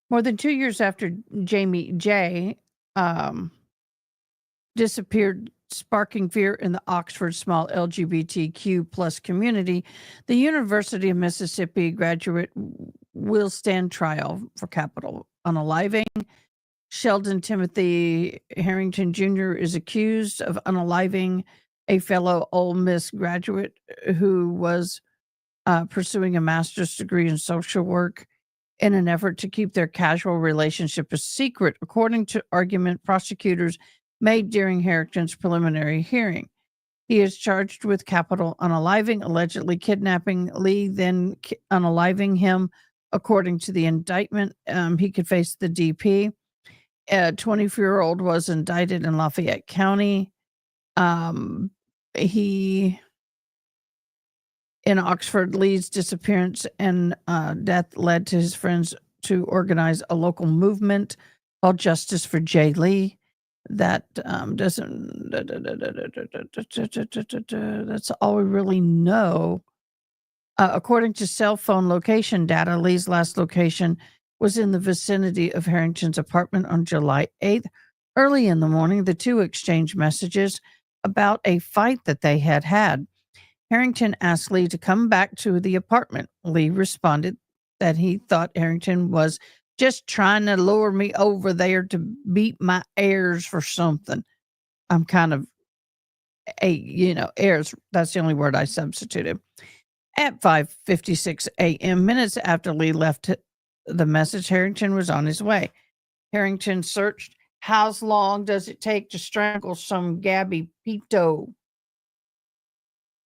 More than 2 years after Jamie J. Disappeared, sparking fear in the Oxford small LGBTQ plus community, the University of Mississippi graduate will stand trial for capital unaliving. Sheldon Timothy Herrington Jr. is accused of unaliving a fellow Ole Miss graduate who was pursuing a master's degree in social work in an effort to keep their casual relationship a secret, according to argument prosecutors made during Harrington's preliminary hearing. He is charged with capital unaliving, allegedly kidnapping Lee, then unaliving him. According to the indictment, he could face the DP. A 24-year-old was indicted in Lafayette County. He in Oxford, Lee's disappearance and death led to his friends to organize a local movement called Justice for Jay Lee. That doesn't. That's all we really know. According to cell phone location data, Lee's last location was in the vicinity of Harrington's apartment on July 8th. Early in the morning, the two exchanged messages about a fight that they had had. Herrington asked Lee to come back to the apartment. Lee responded that he thought Herrington was just trying to lure me over there to beat my heirs for something. I'm kind of heirs. That's the only word I substituted. At 5:56 a.m., minutes after Lee left the message, Herrington was on his way. Herrington searched, how long does it take to strangle some Gabby Pito?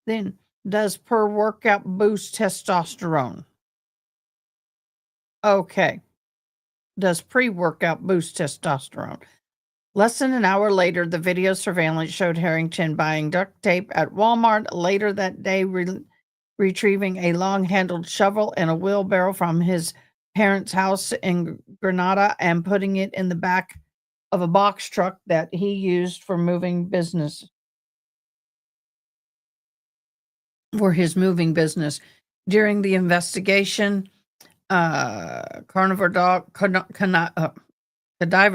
Then, does per workout boost testosterone? Okay. Does pre-workout boost testosterone? Less than an hour later, the video surveillance showed Herrington buying duct tape at Walmart. Later that day, retrieving a long-handled shovel and a wheelbarrow from his parents' house in Grenada and putting it in the back of a box truck that he used for his moving business. During the investigation, cadaver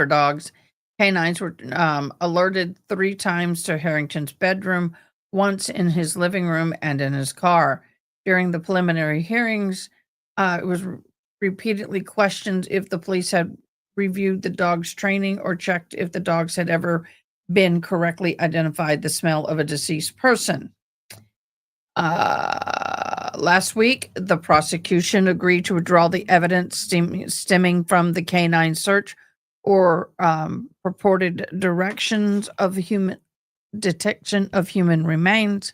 dogs, canines were alerted 3 times to Harrington's bedroom, once in his living room and in his car. During the preliminary hearings, it was repeatedly questioned if the police had reviewed the dog's training or checked if the dogs had ever been correctly identified the smell of a deceased person. Last week, the prosecution agreed to withdraw the evidence stemming from the canine search or purported directions of detection of human remains.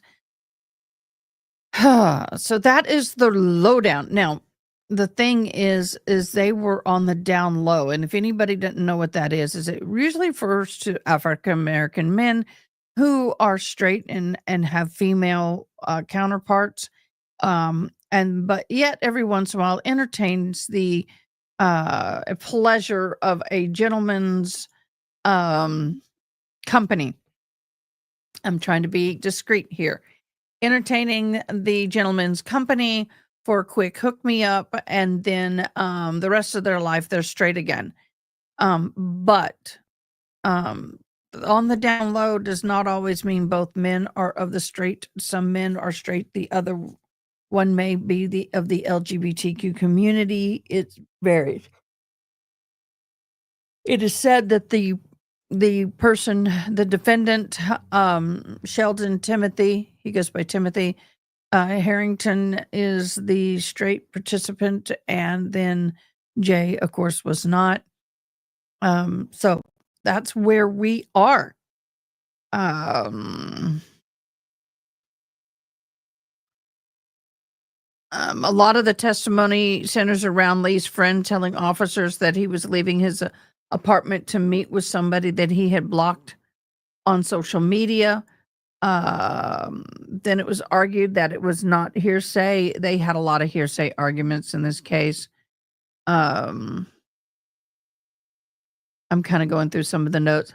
So that is the lowdown. Now, the thing is they were on the down low. And if anybody didn't know what that is it usually refers to African-American men who are straight and have female counterparts. But yet every once in a while entertains the pleasure of a gentleman's company. I'm trying to be discreet here. Entertaining the gentleman's company for a quick hook me up, and then the rest of their life they're straight again. But on the down low does not always mean both men are of the straight. Some men are straight. The other one may be of the LGBTQ community. It varies. It is said that the defendant, Sheldon Timothy, he goes by Timothy, Herrington is the straight participant, and then Jay, of course, was not. So that's where we are. A lot of the testimony centers around Lee's friend telling officers that he was leaving his apartment to meet with somebody that he had blocked on social media. Then it was argued that it was not hearsay. They had a lot of hearsay arguments in this case. I'm kind of going through some of the notes.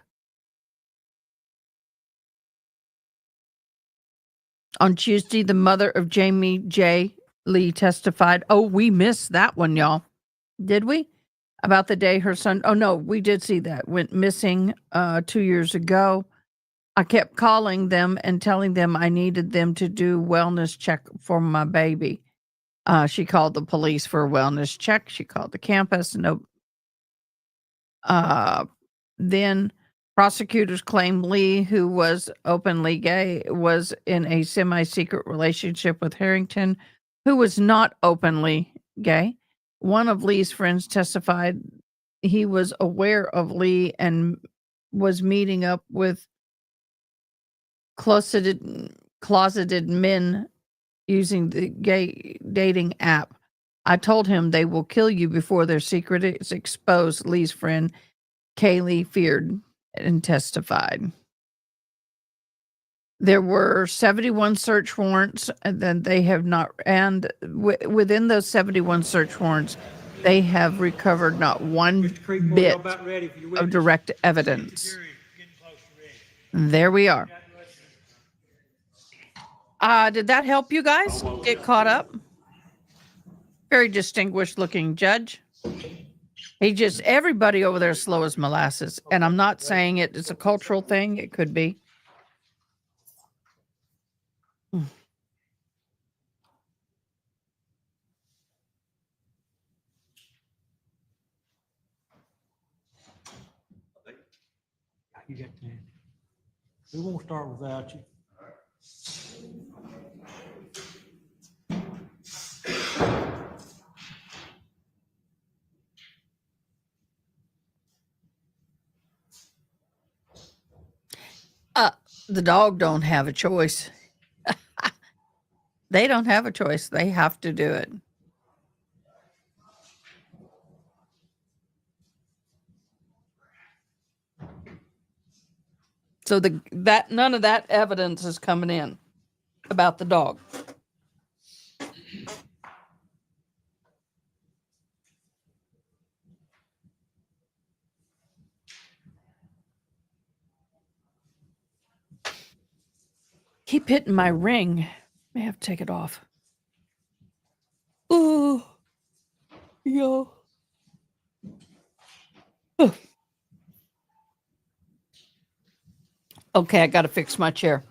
On Tuesday, the mother of Jimmie J. Lee testified. Oh, we missed that one, y'all. Did we? About the day her son. Oh, no, we did see that. Went missing 2 years ago. I kept calling them and telling them I needed them to do wellness check for my baby. She called the police for a wellness check. She called the campus. No. Then prosecutors claim Lee, who was openly gay, was in a semi-secret relationship with Herrington, who was not openly gay. One of Lee's friends testified he was aware of Lee and was meeting up with closeted men using the gay dating app. I told him they will kill you before their secret is exposed, Lee's friend Kaylee feared and testified. There were 71 search warrants, and then they have not, and within those 71 search warrants, they have recovered not one bit of direct evidence. There we are. Did that help you guys get caught up? Very distinguished looking judge. Everybody over there is slow as molasses. And I'm not saying it's a cultural thing. It could be. You got that. We won't start without you. The dog don't have a choice. They don't have a choice. They have to do it. So none of that evidence is coming in about the dog. Keep hitting my ring. May have to take it off. Oh, yo. Oh. Okay, I got to fix my chair.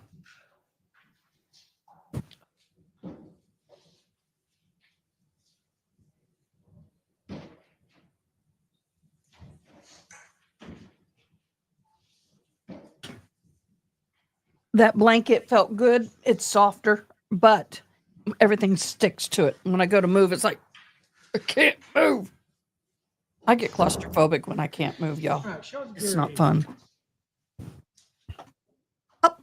That blanket felt good. It's softer, but everything sticks to it. When I go to move, it's like, I can't move. I get claustrophobic when I can't move, y'all. It's not fun. Up.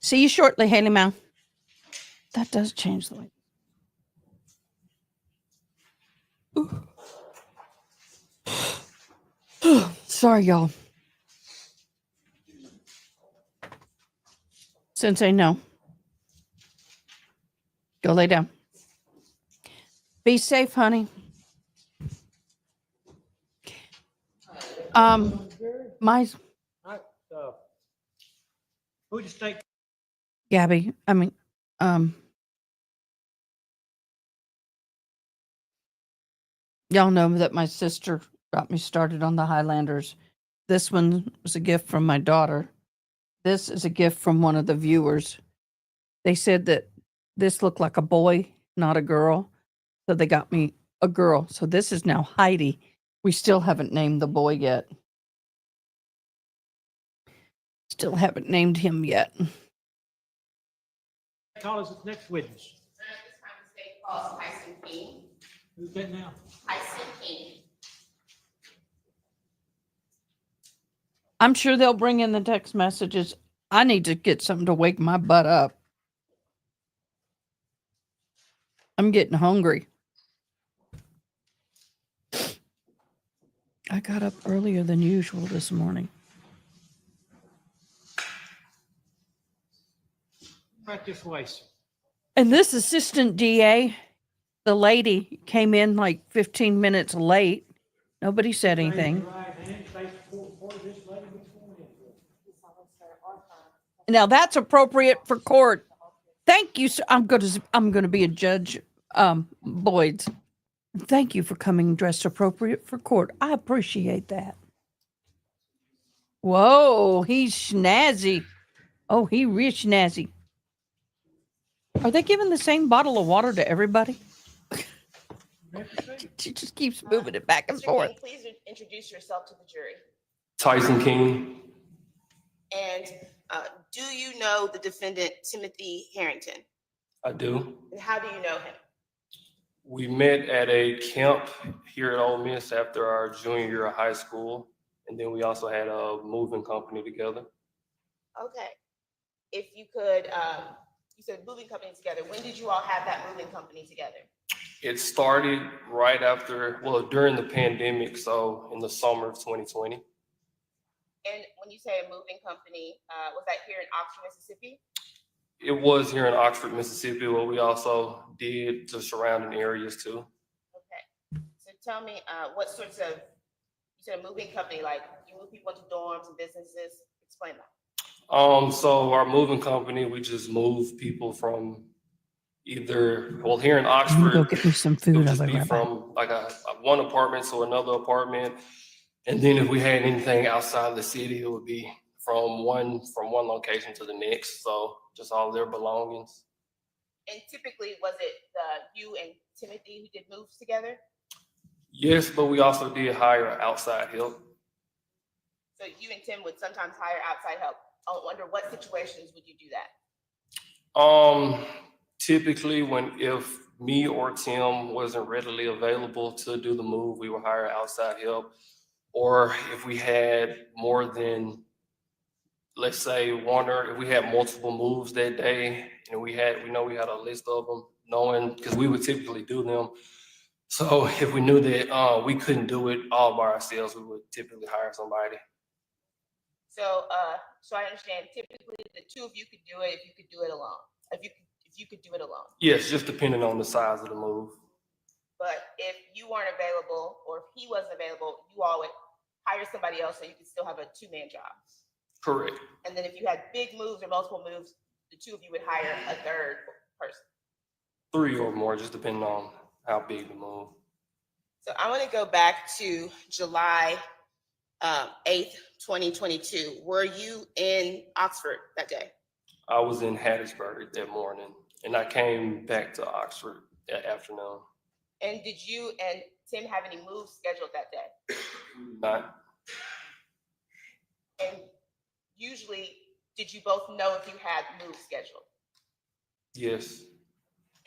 See you shortly, Haley Mal. That does change the light. Sorry, y'all. Sensei, no. Go lay down. Be safe, honey. My Who just take? Gabby, y'all know that my sister got me started on the Highlanders. This one was a gift from my daughter. This is a gift from one of the viewers. They said that this looked like a boy, not a girl. So they got me a girl. So this is now Heidi. We still haven't named the boy yet. Still haven't named him yet. Call us the next witness. This time the state calls Tyson King. Who's that now? Tyson King. I'm sure they'll bring in the text messages. I need to get something to wake my butt up. I'm getting hungry. I got up earlier than usual this morning. Right this way, sir. And this assistant DA, the lady came in like 15 minutes late. Nobody said anything. Now that's appropriate for court. Thank you, sir. I'm going to be a judge, Boyd. Thank you for coming dressed appropriate for court. I appreciate that. Whoa, he's snazzy. Oh, he real snazzy. Are they giving the same bottle of water to everybody? She just keeps moving it back and Mr. forth. King, please introduce yourself to the jury. Tyson King. And do you know the defendant, Timothy Herrington? I do. And how do you know him? We met at a camp here at Ole Miss after our junior year of high school. And then we also had a moving company together. Okay. If you could, you said moving company together. When did you all have that moving company together? It started right after, well, during the pandemic, so in the summer of 2020. And when you say a moving company, was that here in Oxford, Mississippi? It was here in Oxford, Mississippi, where we also did the surrounding areas too. Okay. So tell me, what sorts of, you said a moving company, like you move people into dorms and businesses. Explain that. So our moving company, we just move people from either, well, here in Oxford, Go get me some it food. would I'll just be be right back. from like a one apartment to another apartment. And then if we had anything outside the city, it would be from one location to the next. So just all their belongings. And typically, was it you and Timothy who did moves together? Yes, but we also did hire outside help. So you and Tim would sometimes hire outside help. Under what situations would you do that? Typically if me or Tim wasn't readily available to do the move, we would hire outside help. Or if we had more than, let's say if we had multiple moves that day and we had a list of them, knowing, because we would typically do them. So if we knew that we couldn't do it all by ourselves, we would typically hire somebody. So, so I understand typically the two of you could do it if you could do it alone. If you could do it alone. Yes, just depending on the size of the move. But if you weren't available or if he wasn't available, you all would hire somebody else so you could still have a two-man job. Correct. And then if you had big moves or multiple moves, the two of you would hire a third person. 3 or more, just depending on how big the move. So I want to go back to July 8th, 2022. Were you in Oxford that day? I was in Hattiesburg that morning, and I came back to Oxford that afternoon. And did you and Tim have any moves scheduled that day? Not. And usually, did you both know if you had moves scheduled? Yes.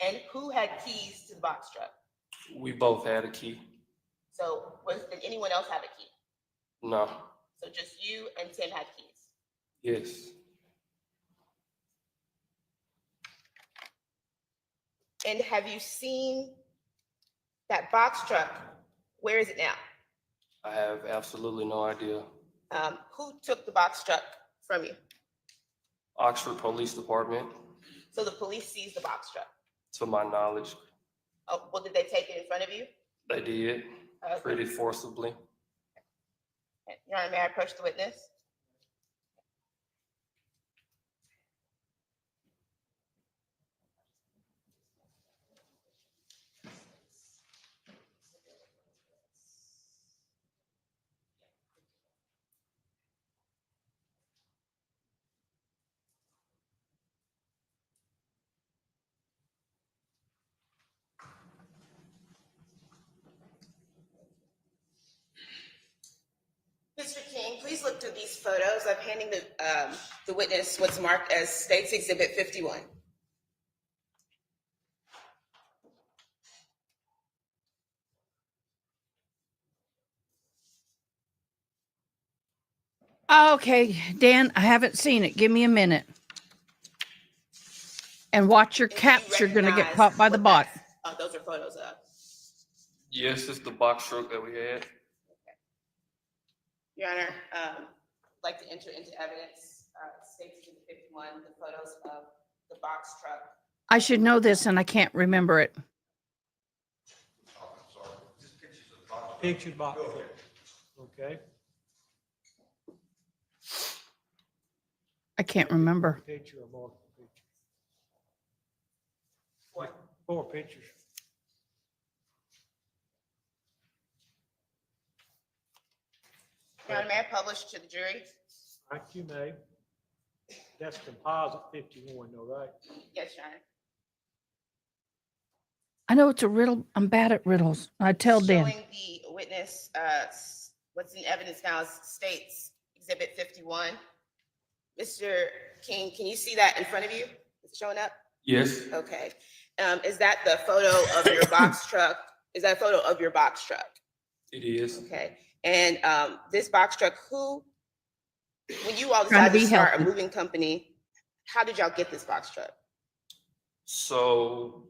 And who had keys to the box truck? We both had a key. So did anyone else have a key? No. So just you and Tim had keys? Yes. And have you seen that box truck? Where is it now? I have absolutely no idea. Who took the box truck from you? Oxford Police Department, So the police seized the box truck. to my knowledge. Oh, well, did they take it in front of you? They did, Okay. pretty forcibly. Your Honor, may I approach the witness? please look through these photos. I'm handing the witness what's marked as State's Exhibit 51. Okay, Dan, I haven't seen it. Give me a minute. And watch your And do you caps. You're going to get recognize caught by the what bot. those are photos of. Yes, it's the box truck that we had. Your Honor, I'd like to enter into evidence, State's Exhibit 51, the photos of the box truck. I should know this and I can't remember it. Picture box. Okay. I can't remember. Picture or more picture. Four pictures. Your Honor, may I publish to the jury? Right, you may. That's composite 51 though, right? Yes, Your Honor. I know it's a riddle. I'm bad at riddles. I tell Dan. Showing the witness, what's in evidence now is State's Exhibit 51. Mr. King, can you see that in front of you? Is it showing up? Yes, Okay. Is that the photo of your box truck? Is that a photo of your box truck? it is. Okay. And this box truck, when you all Trying to decided be to start a healthy. moving company, how did y'all get this box truck? So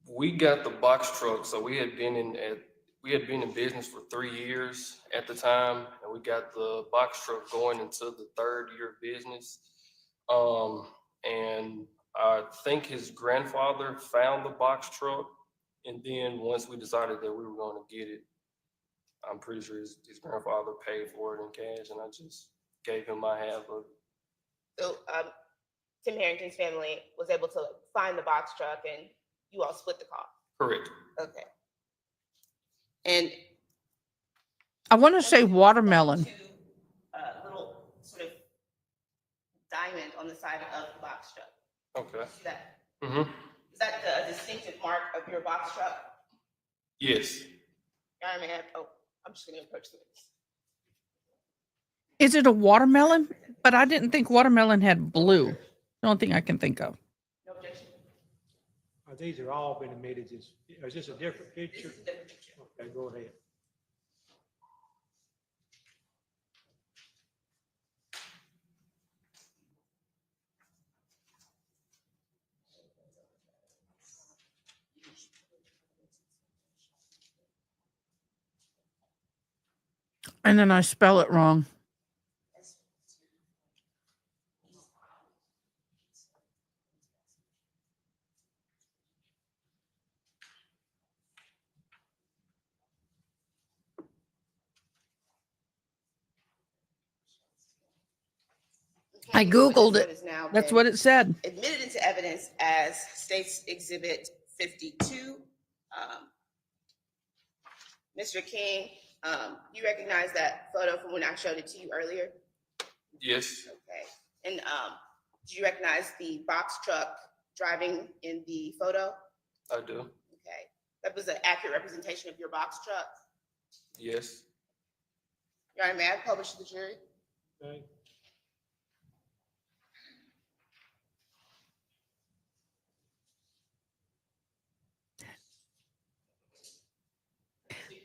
we got the box truck. So we had been in business for 3 years at the time, and we got the box truck going into the 3rd year of business. And I think his grandfather found the box truck, and then once we decided that we were going to get it, I'm pretty sure his grandfather paid for it in cash, and I just gave him my half of it. So Tim Harrington's family was able to find the box truck and you all split the cost. Correct. Okay. And I want to say watermelon. little sort of diamond on the side of the box truck. Okay. See that? Mm-hmm. Is that the distinctive mark of your box truck? Yes. Your Honor, may I have, I'm just going to approach the witness. Is it a watermelon? But I didn't think watermelon had blue. The only thing I can think of. No objection. These are all been admitted. Is this a different picture? This is a different picture. Okay, go ahead. And then I spell it wrong. I Googled it. That's what it said. Admitted into evidence as State's Exhibit 52. Mr. King, you recognize that photo from when I showed it to you earlier? Yes. Okay. And do you recognize the box truck driving in the photo? I do. Okay. That was an accurate representation of your box truck? Yes. Your Honor, may I publish to the jury? Okay.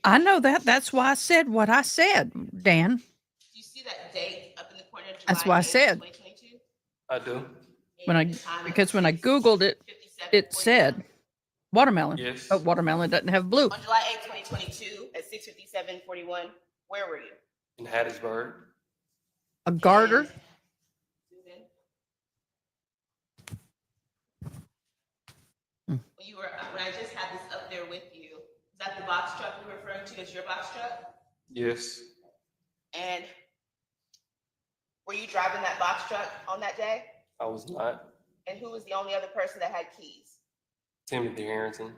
I know that. That's why I said what I said, Dan. Do you see that date up in the corner? That's July why I 8th, said. 2022? I do. Because when I Googled it, it said watermelon. Yes. But watermelon doesn't have blue. On July 8th, 2022, at 6:57:41, where were you? In Hattiesburg. A garter. Susan? Hmm. When I just had this up there with you, is that the box truck you were referring to as your box truck? Yes. And were you driving that box truck on that day? I was not. And who was the only other person that had keys? Timothy Harrington.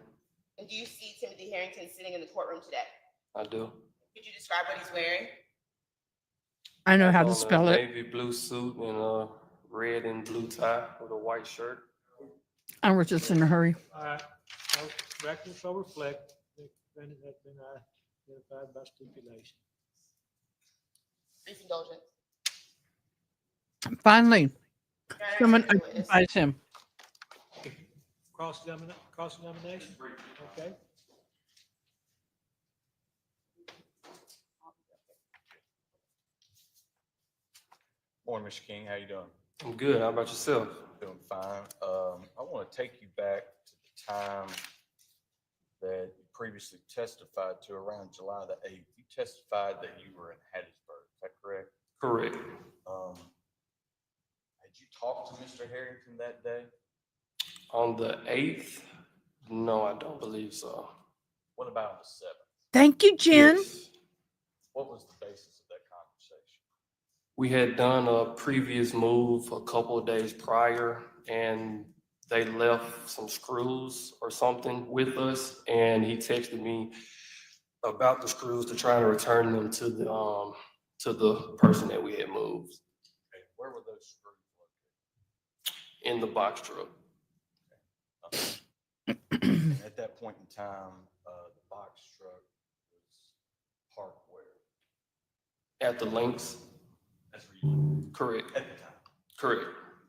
And do you see Timothy Harrington sitting in the courtroom today? I do. Could you describe what he's wearing? I know how On to a spell it. Navy blue suit and a red and blue tie with a white shirt. I was just in a hurry. All right. Record shall reflect the defendant has been identified by stipulation. Brief indulgence. Finally, someone Very nice. identifies him. Cross-examination? Okay. Morning, Mr. King. How you doing? I'm good. How about yourself? Doing fine. I want to take you back to the time that you previously testified to around July the 8th. You testified that you were in Hattiesburg. Is that correct? Correct. Had you talked to Mr. Herrington that day? On the 8th? No, I don't believe so. What about on the 7th? Thank you, Jen. Yes. What was the basis of that conversation? We had done a previous move a couple of days prior, and they left some screws or something with us, and he texted me about the screws to try and return them to the person that we had moved Okay, where were those screws located? in the box truck. At that point in time, the box truck was parked where? At the links. That's where you Correct. at the time. Correct.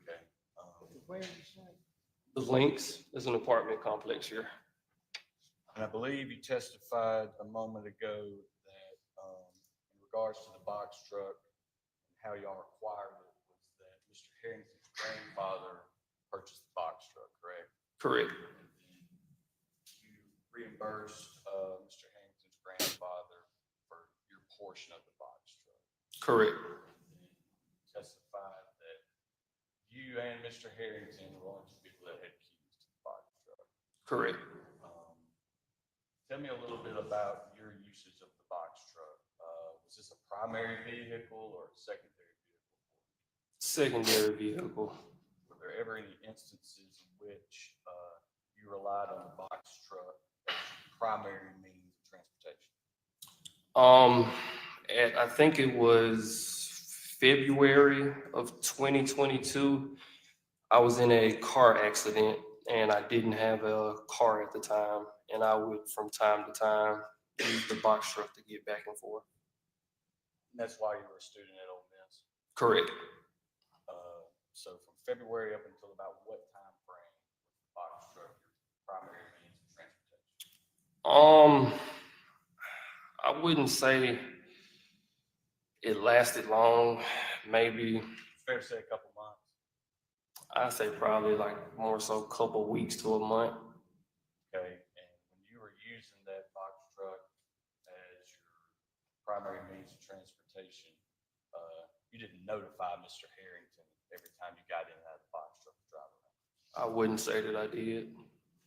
Okay. Where did you say? The links is an apartment complex here. And I believe you testified a moment ago that in regards to the box truck and how y'all acquired it was that Mr. Harrington's grandfather purchased the box truck, correct? Correct. You reimbursed Mr. Harrington's grandfather for your portion of the box truck. Correct. Testified that you and Mr. Harrington were only two people that had keys to the box truck. Correct. Tell me a little bit about your usage of the box truck. Was this a primary vehicle or a secondary vehicle? Secondary vehicle. Were there ever any instances in which you relied on the box truck as your primary means of transportation? I think it was February of 2022. I was in a car accident and I didn't have a car at the time. And I would, from time to time, use the box truck to get back and forth. And that's why you were a student at Ole Miss? Correct. So from February up until about what time frame was the box truck your primary means of transportation? I wouldn't say it lasted long. Maybe, Fair to say a couple months. I'd say probably like more so a couple weeks to a month. Okay, and when you were using that box truck as your primary means of transportation, you didn't notify Mr. Harrington every time you got in and out of the box truck to drive around? I wouldn't say that I did.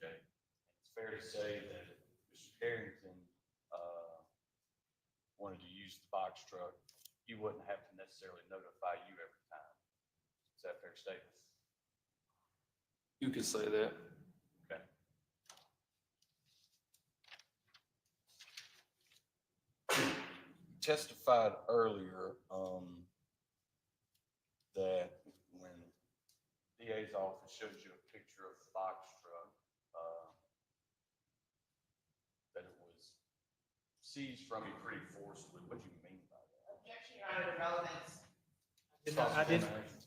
Okay, it's fair to say that Mr. Harrington wanted to use the box truck, you wouldn't have to necessarily notify you every time. Is that a fair statement? You could say that. Okay. Testified earlier that when DA's office showed you a picture of the box truck, that it was seized from you pretty forcibly. What do you mean by that? Objection, Your Honor, to relevance.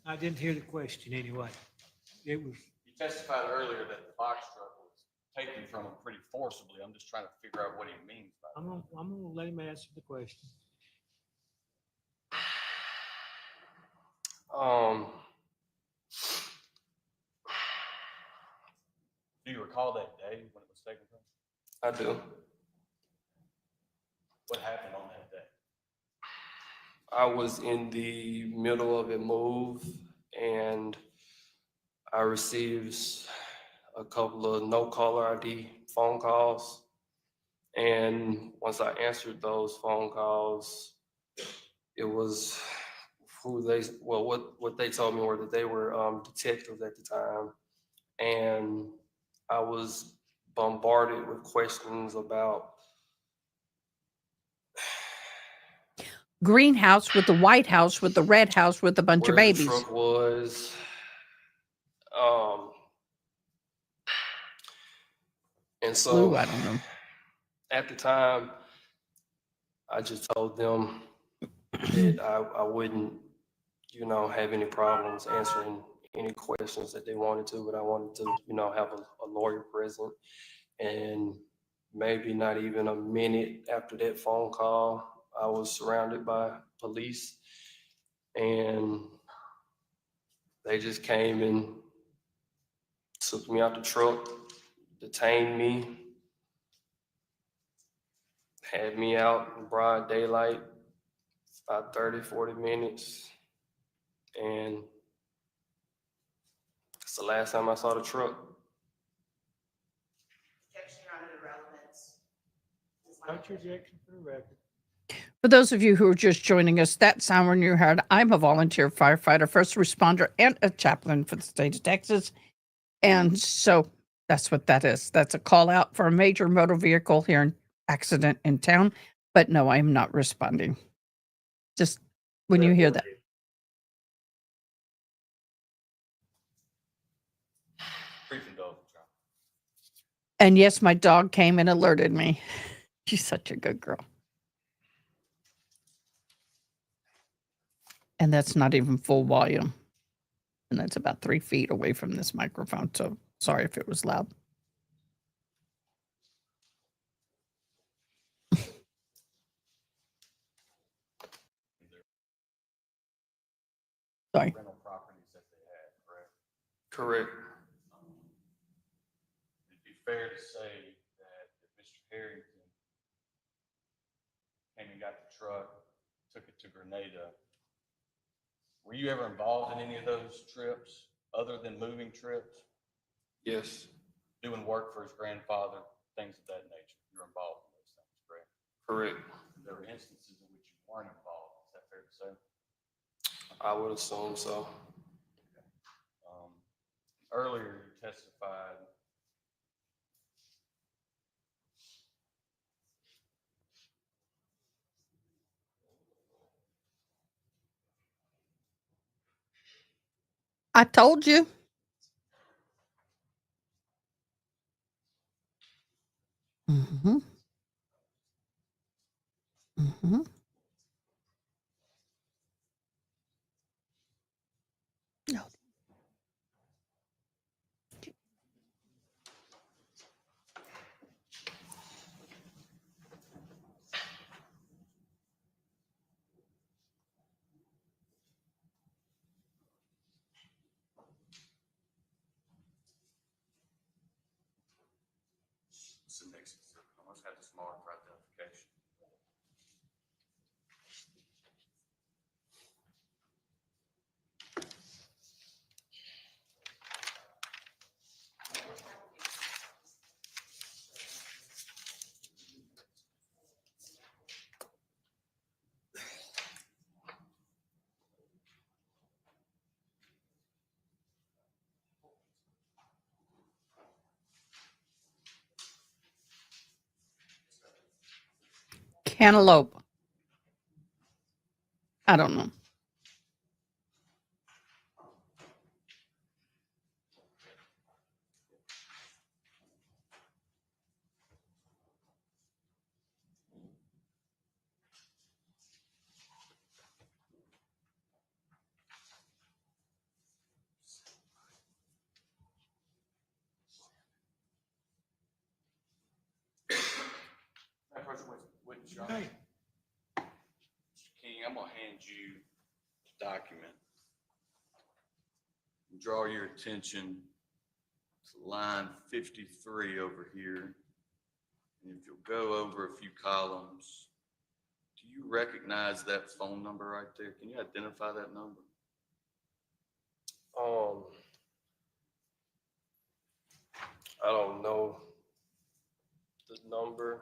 I didn't hear the question anyway. It was, You testified earlier that the box truck was taken from him pretty forcibly. I'm just trying to figure out what he means by that. I'm gonna let him answer the question. Do you recall that day when it was taken from you? I do. What happened on that day? I was in the middle of a move and I received a couple of no caller ID phone calls. And once I answered those phone calls, it was what they told me were that they were detectives at the time. And I was bombarded with questions about Greenhouse with the White House with the red house with a bunch where of the babies. truck was. And so Blue, I don't know. at the time, I just told them that I wouldn't, have any problems answering any questions that they wanted to, but I wanted to, have a lawyer present. And maybe not even a minute after that phone call, I was surrounded by police, and they just came and took me out the truck, detained me, had me out in broad daylight, about 30, 40 minutes. And it's the last time I saw the truck. Objection, Your Honor, to relevance. Without your objection for the record. For those of you who are just joining us, that sound when you heard, I'm a volunteer firefighter, first responder, and a chaplain for the state of Texas. And so that's what that is. That's a call out for a major motor vehicle here in accident in town. But no, I am not responding. Just when you hear that. Brief indulgence, Your Honor. And yes, my dog came and alerted me. She's such a good girl. And that's not even full volume. And that's about 3 feet away from this microphone. So sorry if it was loud. Sorry. Rental properties that they had, correct? Correct. It'd be fair to say that if Mr. Herrington came and got the truck, took it to Grenada, were you ever involved in any of those trips, other than moving trips? Yes, Doing work for his grandfather, things of that nature? You're involved in those things, correct? correct. There were instances in which you weren't involved, is that fair to say? I would assume so. Earlier you testified I told you. Mm-hmm. Mm-hmm. No. what's the next, I must have this mark for identification. Cantaloupe. I don't know. That person was John. Okay. Mr. King, I'm gonna hand you the document. Draw your attention to line 53 over here. And if you'll go over a few columns, do you recognize that phone number right there? Can you identify that number? I don't know the number.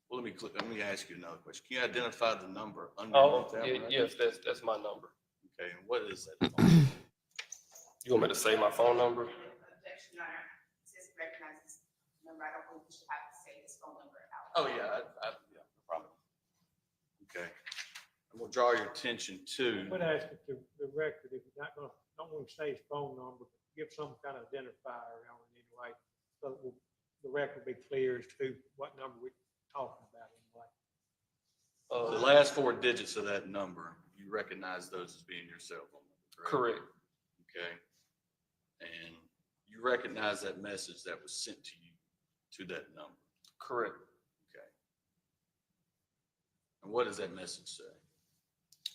Well, let me ask you another question. Can you identify the number Oh, underneath that one? Right yes, that's my number. there? Okay, and what is that phone? You want me to say my phone number? Objection, Your Honor. Since it recognizes the number, I don't believe we should have to say his phone number out. Oh, yeah, yeah, no problem. Okay. I'm gonna draw your attention to. But ask it to the record, if you're not gonna, don't want to say his phone number, give some kind of identifier on it anyway. So that the record will be clear as to what number we're talking about anyway. The last four digits of that number, you recognize those as being your cell phone number, correct? Correct. Okay. And you recognize that message that was sent to you to that number. Correct. Okay. And what does that message say?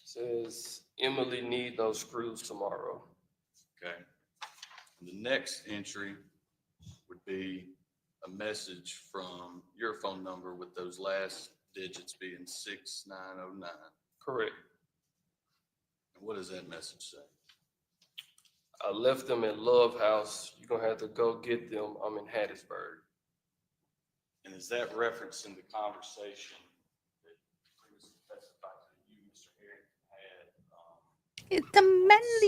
Says Emily need those screws tomorrow. Okay. And the next entry would be a message from your phone number with those last digits being 6909. Correct. And what does that message say? I left them at Love House. You're gonna have to go get them. I'm in Hattiesburg. And is that reference in the conversation that previously testified that you, Mr. Herrington, had? It's a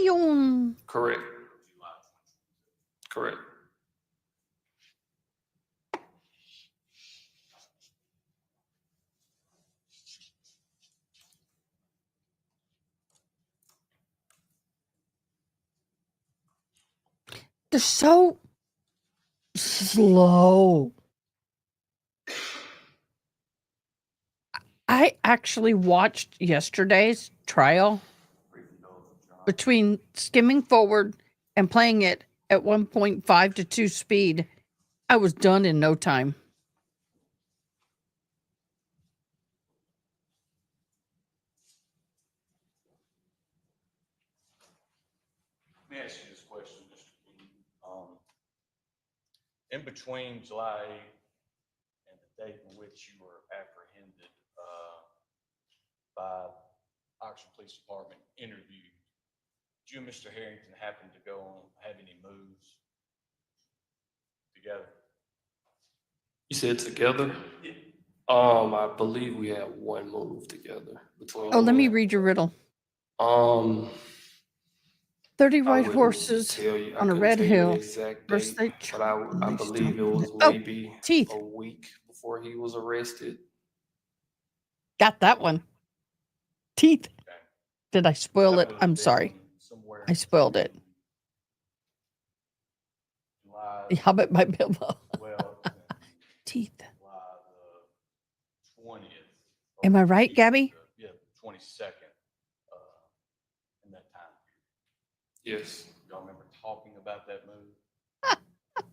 million. Correct. Correct. They're so slow. I actually watched yesterday's trial between skimming forward and playing it at 1.5 to 2 speed. I was done in no time. Let me ask you this question, Mr. King. In between July 8th and the date in which you were apprehended by Oxford Police Department interviewed, did you and Mr. Herrington happen to go on, have any moves together? You said together? Yeah. I believe we had one move together between. Oh, let me read your riddle. 30 I white wouldn't horses tell you- I on a couldn't red tell you the hill. exact First date, they but I they believe it stopped. was Oh, maybe teeth. a week before he was arrested. Got that one. Teeth. Okay. Did I spoil That it? would have I'm been sorry. somewhere I spoiled it. July The Hobbit by Bilbo. 12th and Teeth. July the 20th. Am I right, Gabby? Yeah, 22nd, in that time. Yes. Y'all remember talking about that move?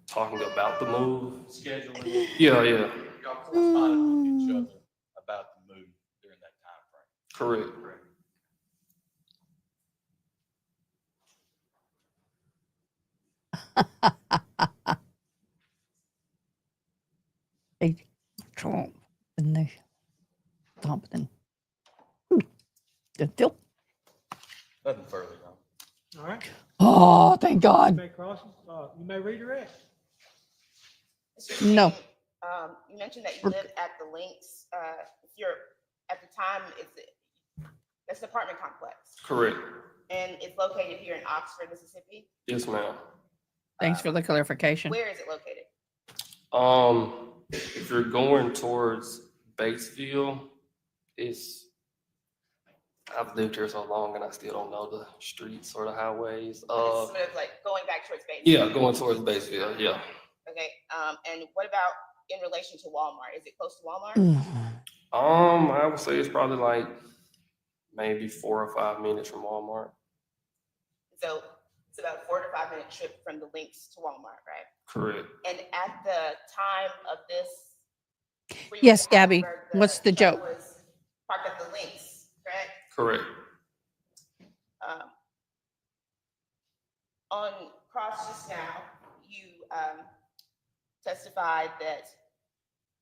Talking about the move. Scheduling? Yeah, yeah. Y'all corresponded with each other about the move during that time frame. Correct. Correct. They Trump and they something. Still. Nothing further, no. All right. Oh, thank You God. may cross, you may redirect. No. You mentioned that you live at the Links. If you're at the time, that's an apartment complex, Correct. and it's located here in Oxford, Mississippi. Yes, ma'am. Thanks for the clarification. Where is it located? If you're going towards Batesville, I've lived here so long and I still don't know the streets or the highways. It's sort of like going back towards Bay. Yeah, going towards Batesville, yeah. Okay, and what about in relation to Walmart? Is it close to Walmart? I would say it's probably like maybe 4 or 5 minutes from Walmart. So it's about a 4 to 5 minute trip from the Links to Walmart, right? Correct. And at the time of this. were you Yes, in Gabby. Hattiesburg, What's the truck joke? was parked at the Links, correct? Correct. On cross just now, you testified that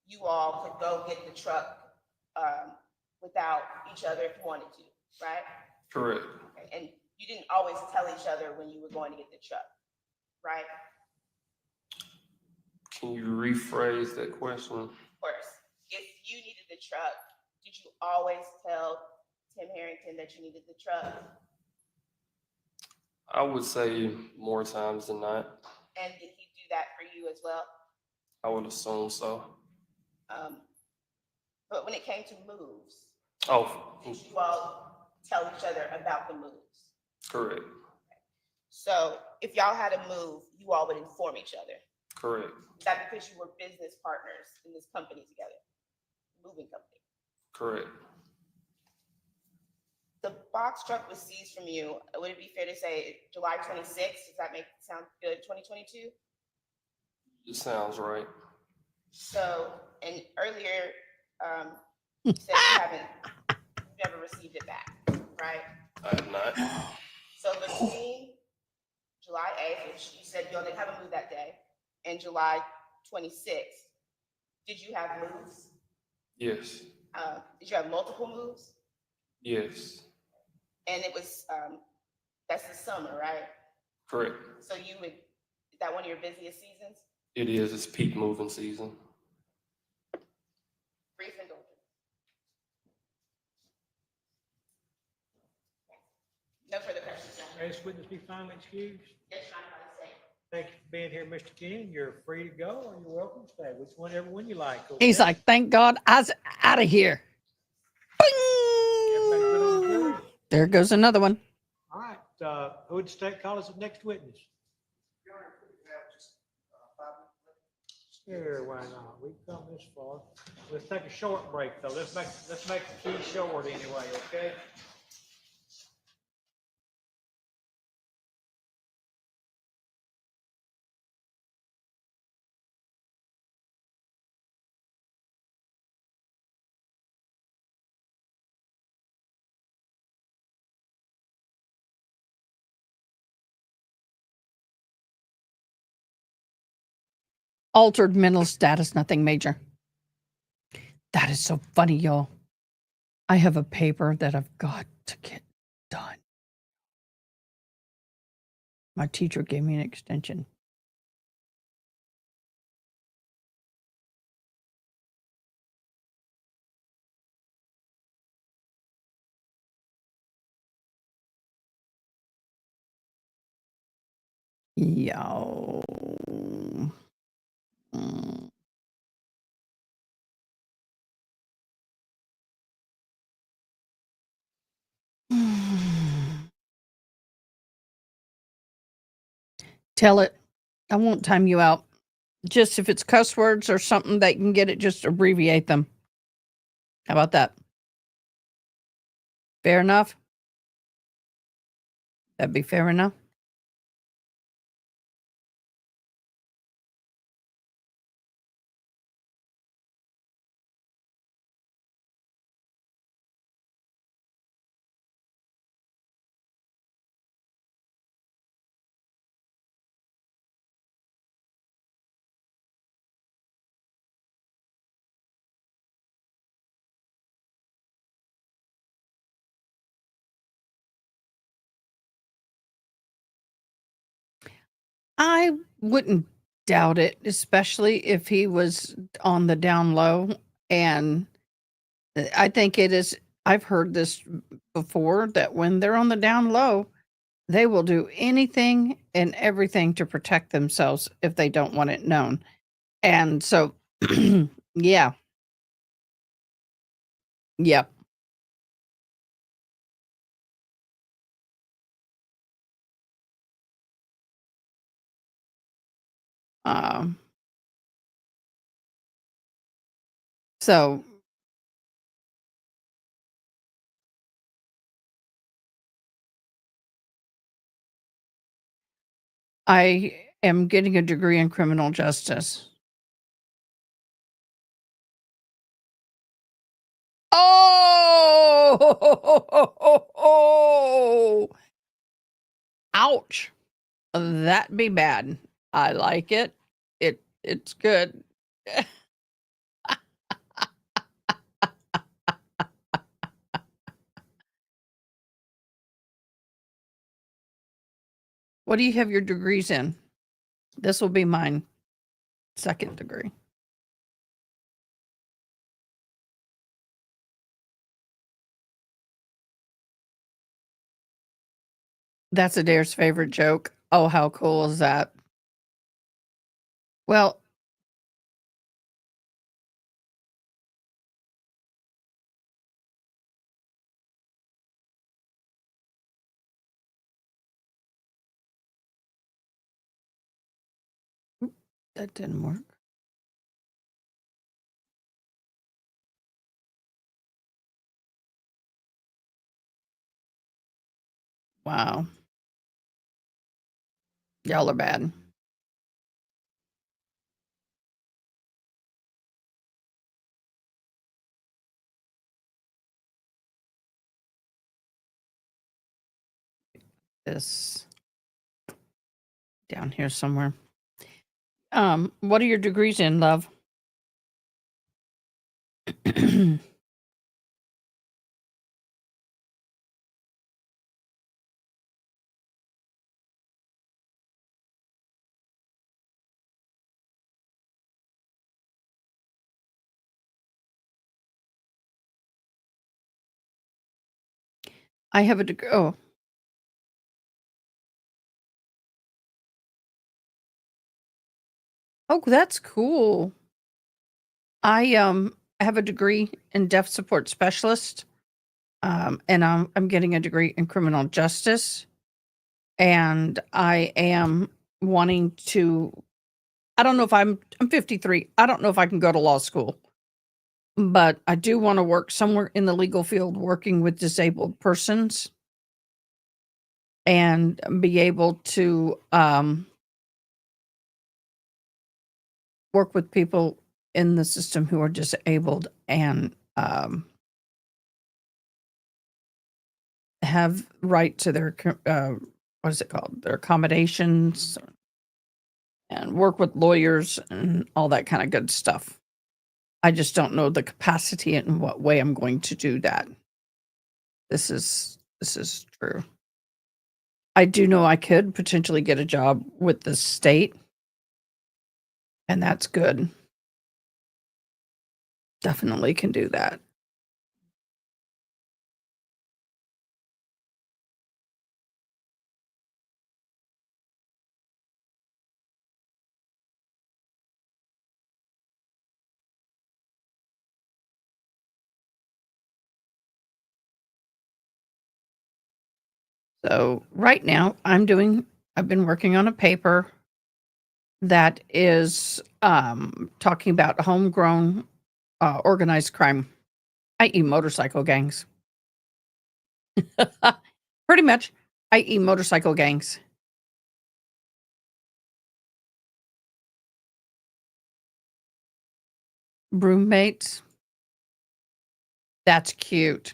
you all could go get the truck without each other if you wanted to, right? Correct. Okay. And you didn't always tell each other when you were going to get the truck, right? Can you rephrase that question? Of course. If you needed the truck, did you always tell Tim Herrington that you needed the truck? I would say more times than not. And did he do that for you as well? I would assume so. But when it came to moves, Oh, did you all tell each other about the moves? correct. So if y'all had a move, you all would inform each other. Correct. Is that because you were business partners in this company together, moving company? Correct. box truck was seized from you, would it be fair to say July 26th? Does that sound good, 2022? It sounds right. So, and earlier, you said you never received it back, right? I have not. So between July 8th, which you said y'all didn't have a move that day, and July 26th, did you have moves? Yes. Did you have multiple moves? Yes. And it was, that's the summer, right? Correct. So is that one of your busiest seasons? It is. It's peak moving season. Brief indulgence. No further questions, sir. May this witness be finally excused? Yes, Your Honor, by the same. Thank you for being here, Mr. King. You're free to go, and you're welcome to stay. Whichever one you like. He's okay? like, thank God I was out of here. Everybody good on the jury? There goes another one. All right, who would the state call as the next witness? Sure, why not? We've come this far. Let's take a short break, though. Let's make the key short anyway, okay? Altered mental status, nothing major. That is so funny, y'all. I have a paper that I've got to get done. My teacher gave me an extension. Yo. Mm. Tell it. I won't time you out. Just if it's cuss words or something that can get it, just abbreviate them. How about that? Fair enough? That'd be fair enough? I wouldn't doubt it, especially if he was on the down low. And I think it is, I've heard this before, that when they're on the down low, they will do anything and everything to protect themselves if they don't want it known. And so, yeah. Yep. Um, so I am getting a degree in criminal justice. Oh, ouch. That'd be bad. I like it. It's good. What do you have your degrees in? This will be mine. Second degree. That's Adair's favorite joke. Oh, how cool is that? Well, that didn't work. Wow. Y'all are bad. This down here somewhere. What are your degrees in, love? I have a degree. Oh, that's cool. I have a degree in deaf support specialist, and I'm getting a degree in criminal justice, and I am wanting to. I don't know if I'm 53. I don't know if I can go to law school, but I do want to work somewhere in the legal field, working with disabled persons, and be able to work with people in the system who are disabled and have right to their what is it called, their accommodations, and work with lawyers and all that kind of good stuff. I just don't know the capacity and in what way I'm going to do that. This is true. I do know I could potentially get a job with the state, and that's good. Definitely can do that. So right now I've been working on a paper that is talking about homegrown organized crime, i.e. motorcycle gangs. Pretty much, i.e. motorcycle gangs. Roommates. That's cute.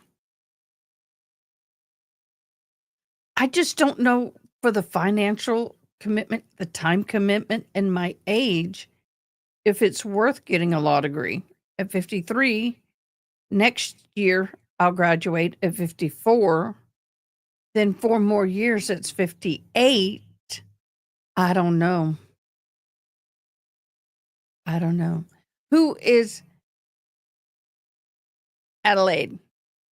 I just don't know, for the financial commitment, the time commitment, and my age, if it's worth getting a law degree. At 53, next year I'll graduate at 54. Then 4 more years, it's 58. I don't know. Who is Adelaide?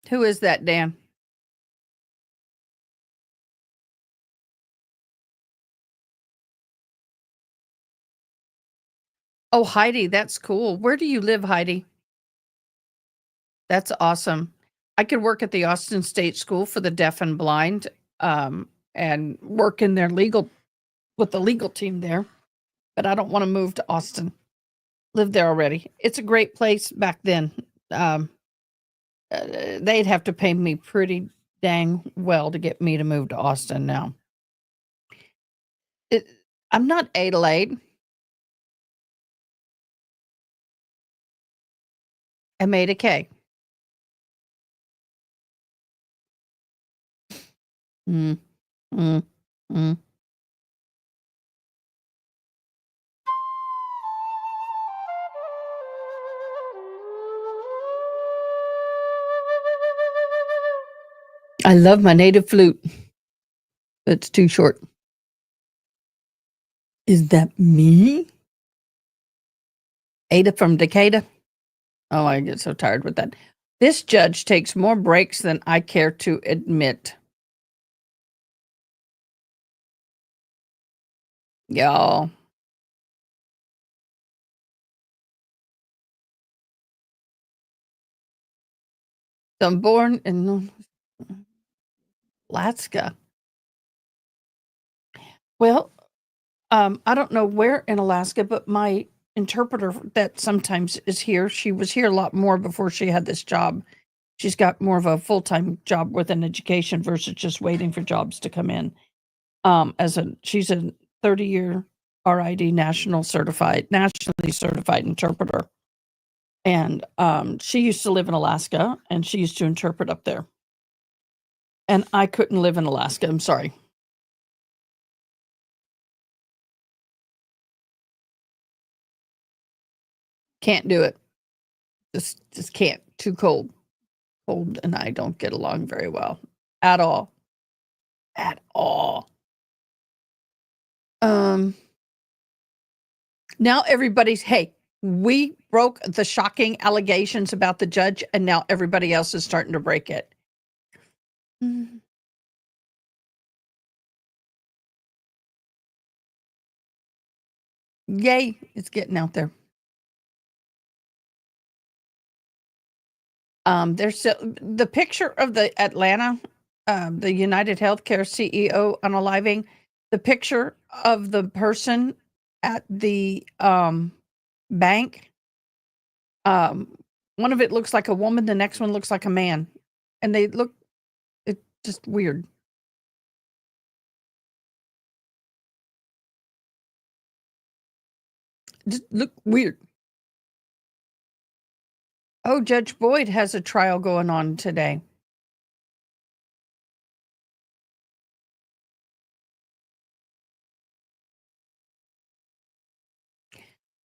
Who is that, Dan? Oh, Heidi, that's cool. Where do you live, Heidi? That's awesome. I could work at the Austin State School for the Deaf and Blind, and work in their with the legal team there. But I don't want to move to Austin. Live there already. It's a great place back then. They'd have to pay me pretty dang well to get me to move to Austin now. I'm not Adelaide. I'm AdaKay. Mm, mm, mm. I love my native flute. It's too short. Is that me? Ada from Decatur? Oh, I get so tired with that. This judge takes more breaks than I care to admit. Y'all. So I'm born in Alaska. Well, I don't know where in Alaska, but my interpreter that sometimes is here, she was here a lot more before she had this job. She's got more of a full-time job with an education versus just waiting for jobs to come in. She's a 30-year RID nationally certified interpreter. And she used to live in Alaska, and she used to interpret up there. And I couldn't live in Alaska. I'm sorry. Can't do it. Just can't. Too cold. Cold and I don't get along very well at all. At all. Now everybody's, hey, we broke the shocking allegations about the judge, and now everybody else is starting to break it. Yay, it's getting out there. There's the picture of the Atlanta, the United Healthcare CEO unaliving, the picture of the person at the bank. One of it looks like a woman, the next one looks like a man, and they look, it's just weird. Just look weird. Oh, Judge Boyd has a trial going on today.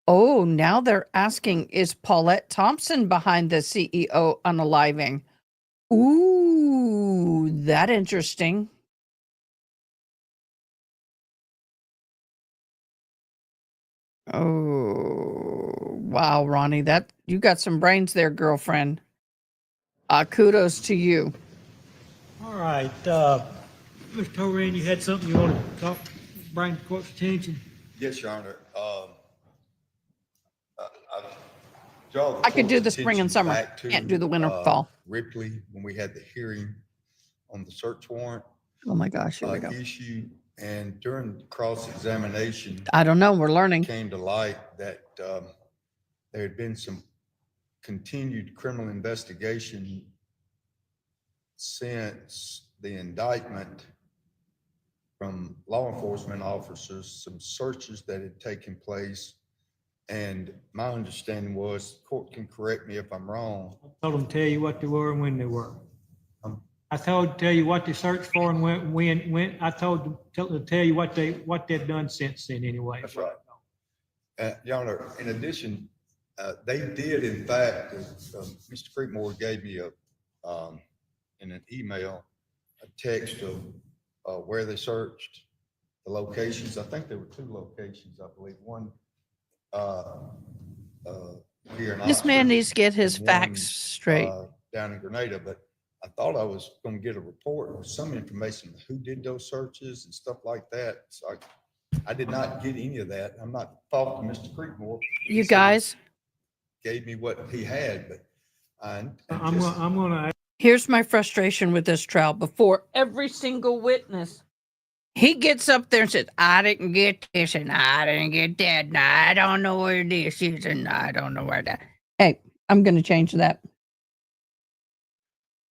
Oh, now they're asking, is Paulette Thompson behind the CEO unaliving? Ooh, that interesting. Oh, wow, Ronnie, that you got some brains there, girlfriend. Kudos to you. All right, Mr. Horan, you had something you wanted to bring to court's attention? Yes, Your Honor. I could do the spring and summer. Can't do the winter, fall. Ripley, when we had the hearing on the search warrant Oh my gosh, here we go. issue, and during the cross-examination, I don't know. We're learning. came to light that there had been some continued criminal investigation since the indictment from law enforcement officers, some searches that had taken place. And my understanding was, court can correct me if I'm wrong. I told them to tell you what they were and when they were. Um, I told them to tell you what they searched for and when. I told them to tell you what they've done since then anyway. That's right. Your Honor, in addition, they did, in fact, Mr. Creekmore gave me in an email, a text of where they searched, the locations. I think there were 2 locations, I believe. One here in This man Oxford needs to get his and facts one, straight. down in Grenada, but I thought I was going to get a report or some information of who did those searches and stuff like that. So I did not get any of that. I'm not faulting Mr. Creekmore. You guys, Gave me what he had, but I'm gonna. here's my frustration with this trial. Before every single witness, he gets up there and says, I didn't get this and I didn't get that. And I don't know where this is and I don't know where that. Hey, I'm going to change that.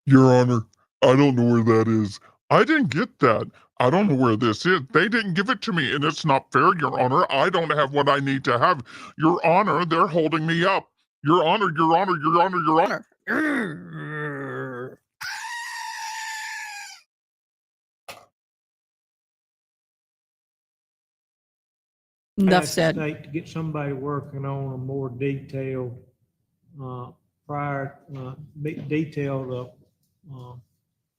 Your Honor, I don't know where that is. I didn't get that. I don't know where this is. They didn't give it to me, and it's not fair, Your Honor. I don't have what I need to have. Your Honor, they're holding me up. Your Honor, Your Honor, Your Honor, Your Honor. Enough asked the said. state to get somebody working on a more detailed, detailed.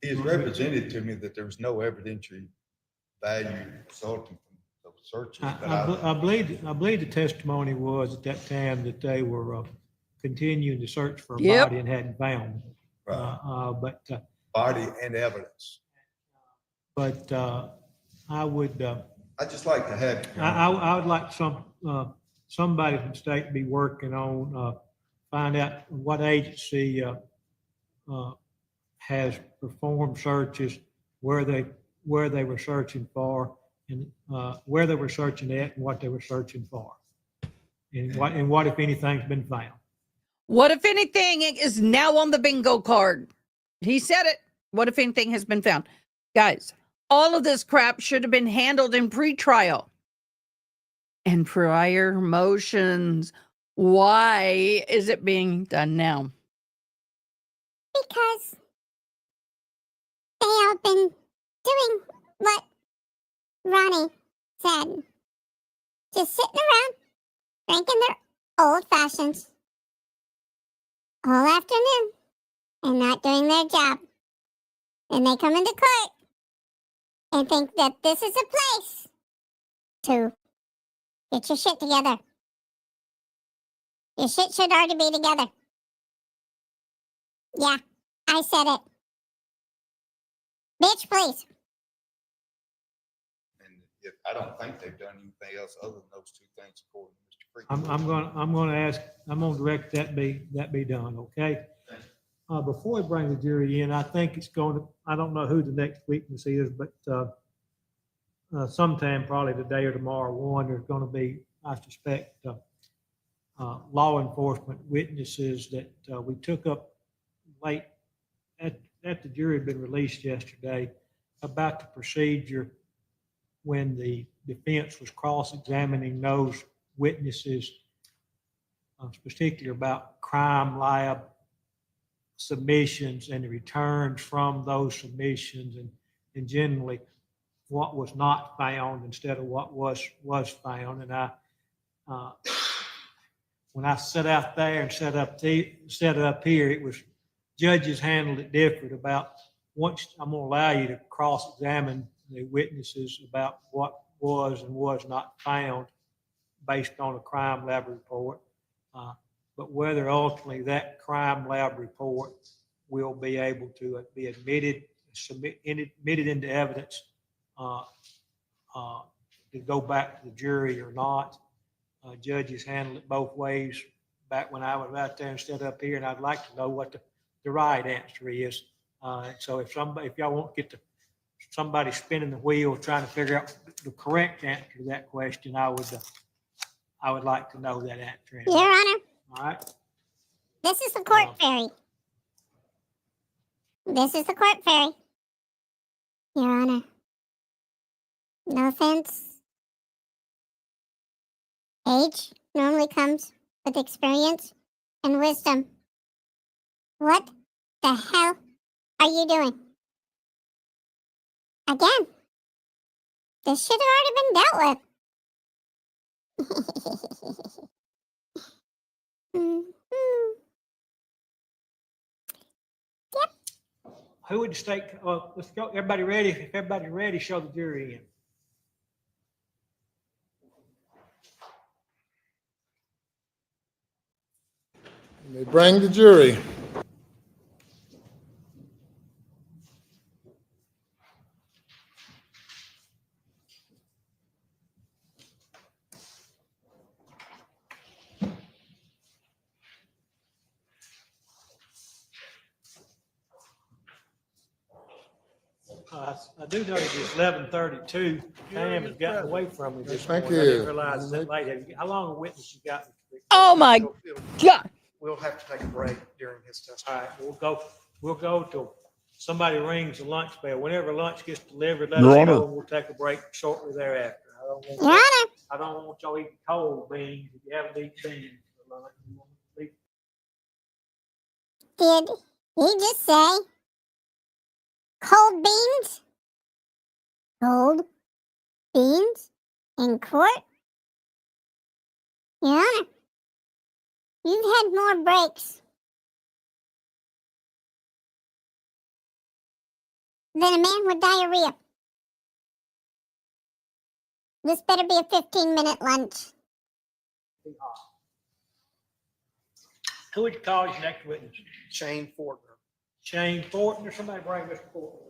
he has represented to me that there was no evidentiary value resulting from those searches. But I believe the testimony was at that time that they were continuing to search for a Yep. body and hadn't found it. Right. Body and evidence. But I would. I'd just like to have. I would like somebody from the state to be working on, find out what agency has performed searches, where they were searching for, and where they were searching at, and what they were searching for, and what if anything's been found. What if anything is now on the bingo card? He said it. What if anything has been found? Guys, all of this crap should have been handled in pretrial and prior motions. Why is it being done now? Because they have been doing what Ronnie said. Just sitting around, drinking their old fashions all afternoon and not doing their job. And they come into court and think that this is a place to get your shit together. Your shit should already be together. Yeah, I said it. Bitch, please. And I don't think they've done anything else other than those two things according to Mr. Freeman. I'm gonna direct that be done, okay? Before we bring the jury in, I think it's going to, I don't know who the next witness is, but sometime probably today or tomorrow, there's gonna be, I suspect, law enforcement witnesses that we took up late after the jury had been released yesterday about the procedure when the defense was cross-examining those witnesses, particularly about crime lab submissions and the returns from those submissions, and generally what was not found instead of what was found. And I when I sat out there and set up here, it was judges handled it different about once I'm going to allow you to cross-examine the witnesses about what was and was not found based on a crime lab report. But whether ultimately that crime lab report will be able to be admitted into evidence to go back to the jury or not. Judges handle it both ways back when I was out there and stood up here, and I'd like to know what the right answer is. So if y'all won't get somebody spinning the wheel trying to figure out the correct answer to that question, I would like to know that answer. Your Honor. All right. This is the court ferry. This is the court ferry. Your Honor. No offense. Age normally comes with experience and wisdom. What the hell are you doing? Again, this should have already been dealt with. Yep. Who would the state? Let's go. Everybody ready? If everybody ready, show the jury in. They bring the jury. I do know that it's 11:32. Time has gotten away from me this Thank morning. I you. didn't realize it's that late. How long a witness you got? Oh my God. We'll have to take a break during his testimony. All right, we'll go till somebody rings the lunch bell. Whenever lunch gets delivered, let Your us Honor. know, and we'll take a break shortly thereafter. Your Honor. I don't want y'all eating cold beans. If you haven't eaten beans for lunch, you want to eat. Did he just say cold beans? Cold beans in court? Your Honor, you've had more breaks than a man with diarrhea. This better be a 15-minute lunch. Who would you call as next witness? Shane Fortner. Shane Fortner. Somebody bring Mr. Fortner.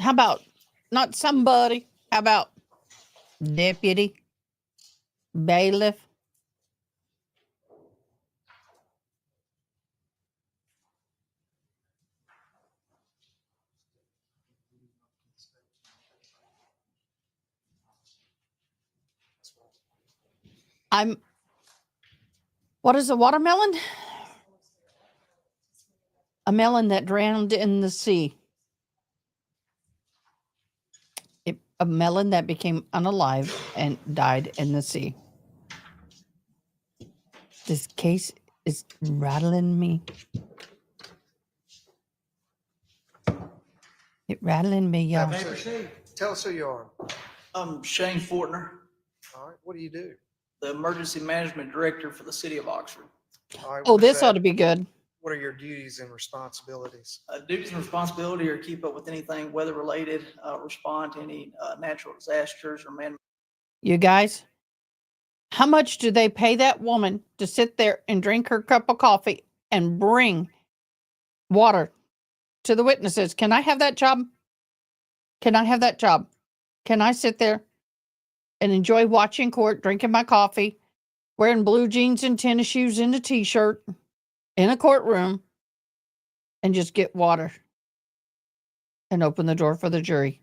How about not somebody? How about deputy, bailiff? What is a watermelon? A melon that drowned in the sea. A melon that became unalive and died in the sea. This case is rattling me. It rattling me, y'all. May I proceed? Tell us who you are. I'm Shane Fortner, All right, what do you do? the Emergency Management Director for the City of Oxford. All right, Oh, what is this ought that? to be good. What are your duties and responsibilities? Duties and responsibility are keep up with anything weather-related, respond to any natural disasters or man. You guys, how much do they pay that woman to sit there and drink her cup of coffee and bring water to the witnesses? Can I have that job? Can I have that job? Can I sit there and enjoy watching court, drinking my coffee, wearing blue jeans and tennis shoes and a t-shirt in a courtroom and just get water and open the door for the jury?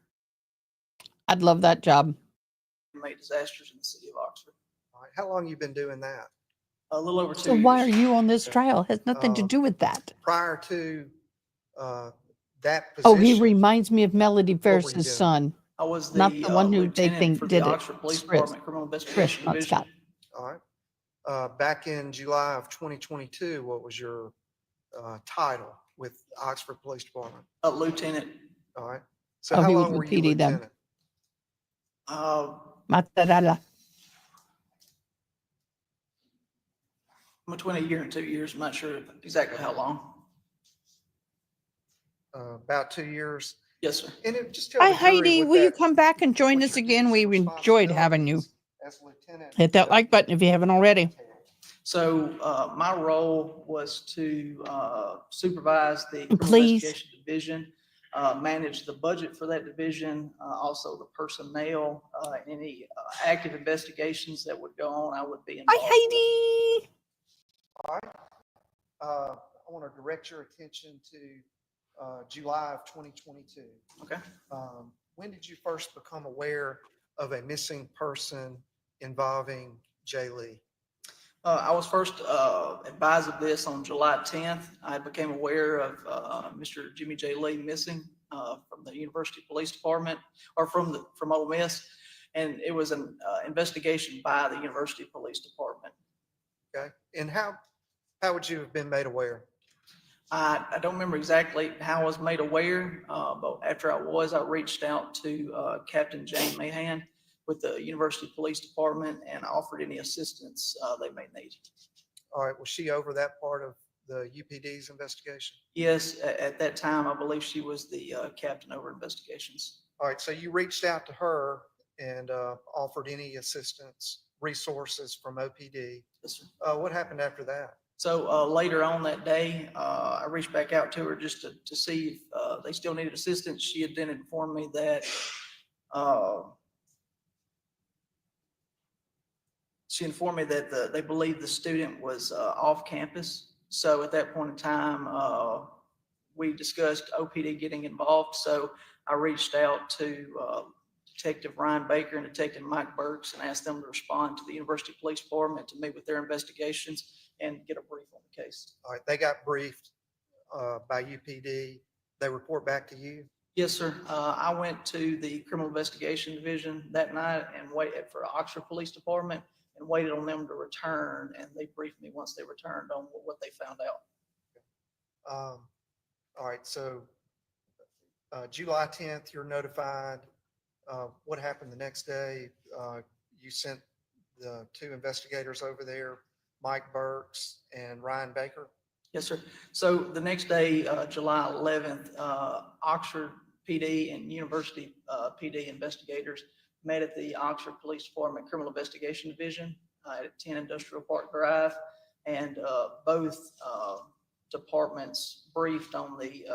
I'd love that job. Made disasters in the City of Oxford. All right, how long you been doing that? A little over 2 So years. why are you on this trial? It has nothing to do with that. Prior to that position? Oh, he reminds me of Melody were you Ferris's doing? son. I was Not the the one who they lieutenant think for did the it. Oxford Police Chris. Department Criminal Chris, Investigation not Division. Scott. All right. Back in July of 2022, what was your title with Oxford Police Department? A lieutenant. All right. So Oh, how he was long with were you PD then. lieutenant? Matarala. Between a year and 2 years. I'm not sure exactly how long. About 2 years. Yes, sir. And it just tell Hi, the jury Heidi. what Will you that- come back and join what us your again? duties We and enjoyed having you. responsibilities as lieutenant. Hit that like button if you haven't already. So my role was to supervise the criminal Please. investigation division, manage the budget for that division, also the personnel, any active investigations that would go on, I would be involved. Hi, Heidi. All right. I want to direct your attention to July of 2022. Okay. When did you first become aware of a missing person involving Jay Lee? I was first advised of this on July 10th. I became aware of Mr. Jimmie J. Lee missing from the University Police Department, or from Ole Miss, and it was an investigation by the University Police Department. Okay. And how would you have been made aware? I don't remember exactly how I was made aware, but after I reached out to Captain Jane Mahan with the University Police Department and offered any assistance they may need. All right. Was she over that part of the UPD's investigation? Yes, at that time, I believe she was the captain over investigations. All right. So you reached out to her and offered any assistance, resources from OPD. Yes, sir. What happened after that? So later on that day, I reached back out to her just to see if they still needed assistance. She had then informed me that they believed the student was off campus. So at that point in time, we discussed OPD getting involved. So I reached out to Detective Ryan Baker and Detective Mike Burks and asked them to respond to the University Police Department to meet with their investigations and get a brief on the case. All right. They got briefed by UPD. They report back to you? Yes, sir. I went to the Criminal Investigation Division that night and waited for Oxford Police Department and waited on them to return, and they briefed me once they returned on what they found out. All right. So July 10th, you're notified. What happened the next day? You sent the two investigators over there, Mike Burks and Ryan Baker? Yes, sir. So the next day, July 11th, Oxford PD and University PD investigators met at the Oxford Police Department Criminal Investigation Division at 10 Industrial Park Drive, and both departments briefed on the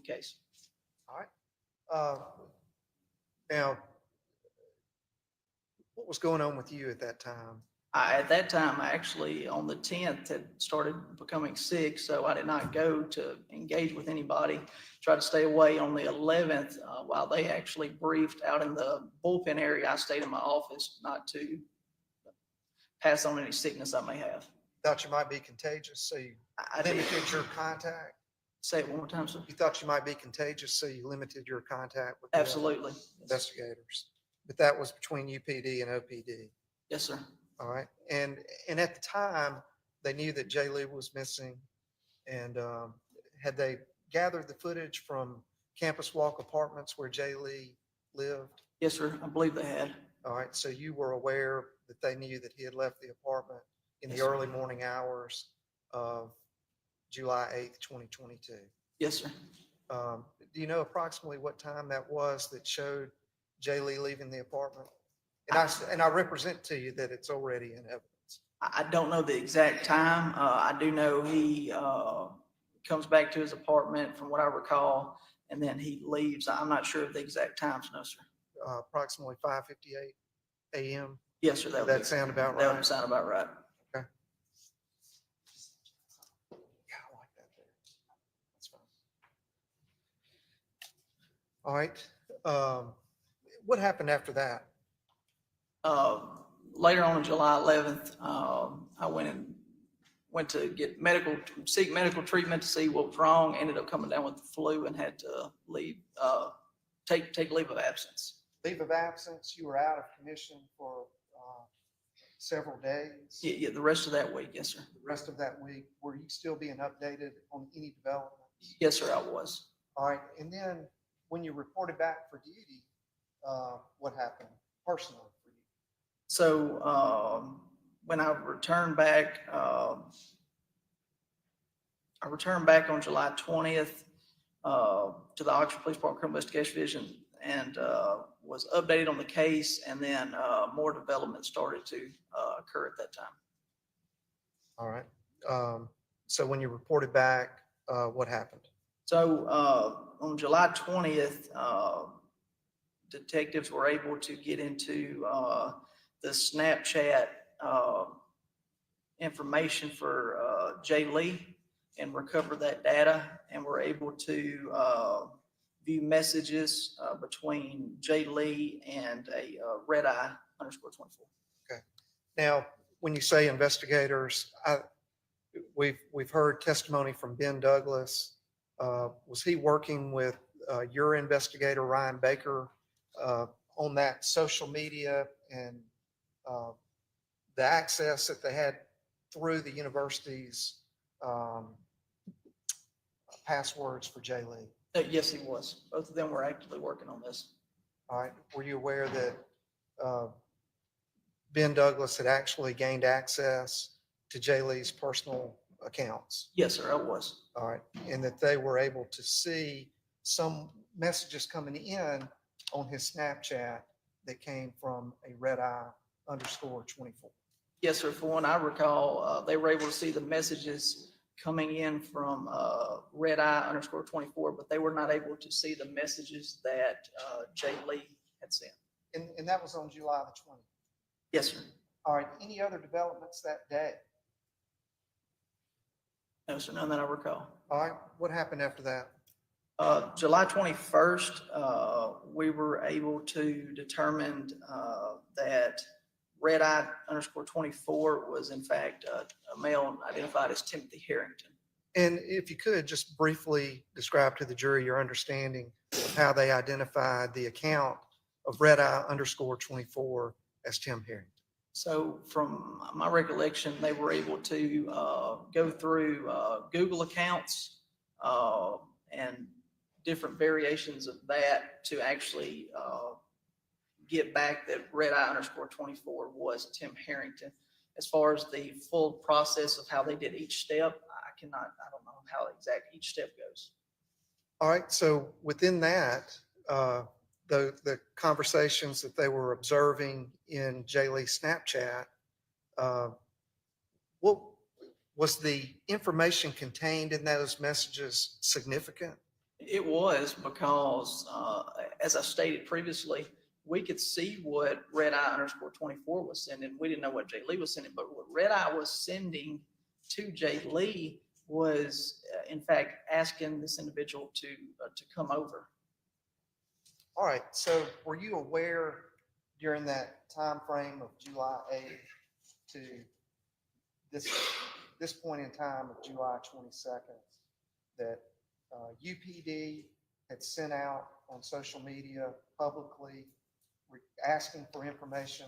case. All right. Now, what was going on with you at that time? At that time, I actually, on the 10th, had started becoming sick, so I did not go to engage with anybody. Tried to stay away on the 11th while they actually briefed out in the bullpen area. I stayed in my office not to pass on any sickness I may have. Thought you might be contagious, so you I did. limited your contact? Say it one more time, sir. You thought you might be contagious, so you limited your contact with the Absolutely. investigators? But that was between UPD and OPD? Yes, sir. All right. And at the time, they knew that Jay Lee was missing. And had they gathered the footage from Campus Walk Apartments where Jay Lee lived? Yes, sir. I believe they had. All right. So you were aware that they knew that he had left the apartment in the Yes, sir. early morning hours of July 8th, 2022? Yes, sir. Do you know approximately what time that was that showed Jay Lee leaving the apartment? And I represent to you that it's already in evidence. I don't know the exact time. I do know he comes back to his apartment from what I recall, and then he leaves. I'm not sure of the exact times, no, sir. Approximately 5:58 a.m. Yes, sir. Does that sound about That right? would sound about right. Okay. Yeah, I like that there. That's fine. All right. What happened after that? Later on July 11th, I went to seek medical treatment to see what was wrong. Ended up coming down with the flu and had to leave, take leave of absence. Leave of absence. You were out of commission for several days. Yeah, the rest of that week, yes, sir. The rest of that week, were you still being updated on any developments? Yes, sir, I was. All right. And then when you reported back for duty, what happened personally for you? So when I returned back on July 20th to the Oxford Police Department Criminal Investigation Division and was updated on the case, and then more development started to occur at that time. All right. So when you reported back, what happened? So on July 20th, detectives were able to get into the Snapchat information for Jay Lee and recover that data, and were able to view messages between Jay Lee and a red eye _24. Okay. Now, when you say investigators, we've heard testimony from Ben Douglas. Was he working with your investigator, Ryan Baker, on that social media and the access that they had through the university's passwords for Jay Lee? Yes, he was. Both of them were actively working on this. All right. Were you aware that Ben Douglas had actually gained access to Jay Lee's personal accounts? Yes, sir, I was. All right. And that they were able to see some messages coming in on his Snapchat that came from a red eye _24. Yes, sir. For one, I recall, they were able to see the messages coming in from red eye _24, but they were not able to see the messages that Jay Lee had sent. And that was on July the 20th. Yes, sir. All right. Any other developments that day? No, sir, none that I recall. All right. What happened after that? July 21st, we were able to determine that red eye _24 was in fact a male identified as Timothy Herrington. And if you could just briefly describe to the jury your understanding of how they identified the account of red eye _24 as Tim Herrington. So from my recollection, they were able to go through Google accounts and different variations of that to actually get back that red eye _24 was Tim Herrington. As far as the full process of how they did each step, I don't know how exact each step goes. All right. So within that, the conversations that they were observing in Jay Lee's Snapchat, what was the information contained in those messages significant? It was because, as I stated previously, we could see what red eye _24 was sending. We didn't know what Jay Lee was sending, but what red eye was sending to Jay Lee was, in fact, asking this individual to come over. All right. So were you aware during that time frame of July 8th to this point in time of July 22nd, that UPD had sent out on social media publicly asking for information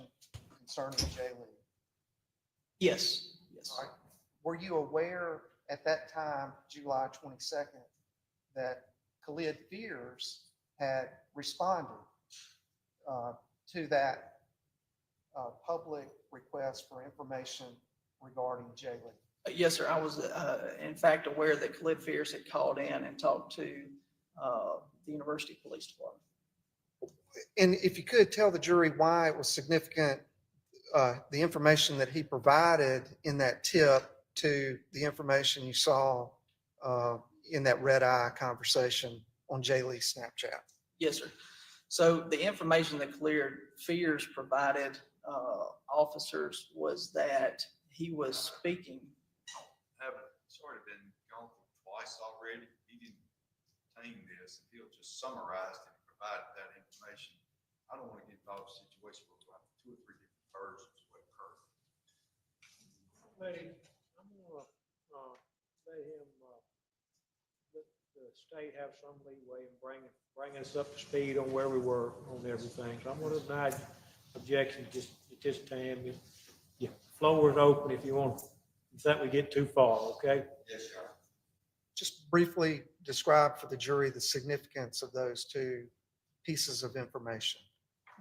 concerning Jay Lee. Yes, yes. All right. Were you aware at that time, July 22nd, that Khalid Fears had responded to that public request for information regarding Jay Lee? Yes, sir. I was, in fact, aware that Khalid Fears had called in and talked to the University Police Department. And if you could tell the jury why it was significant, the information that he provided in that tip to the information you saw in that red eye conversation on Jay Lee's Snapchat. Yes, sir. So the information that Khalid Fears provided officers was that he was speaking. Have sort of been gone through twice already. He didn't obtain this, and he'll just summarize it and provide that information. I don't want to get involved in a situation where we have 2 or 3 different versions of what occurred. I'm gonna let him, let the state have some leeway in bringing us up to speed on where we were on everything. So I'm gonna deny objection just at this time. Yeah, floor is open if you want, if that we get too far, okay? Yes, sir. Just briefly describe for the jury the significance of those 2 pieces of information,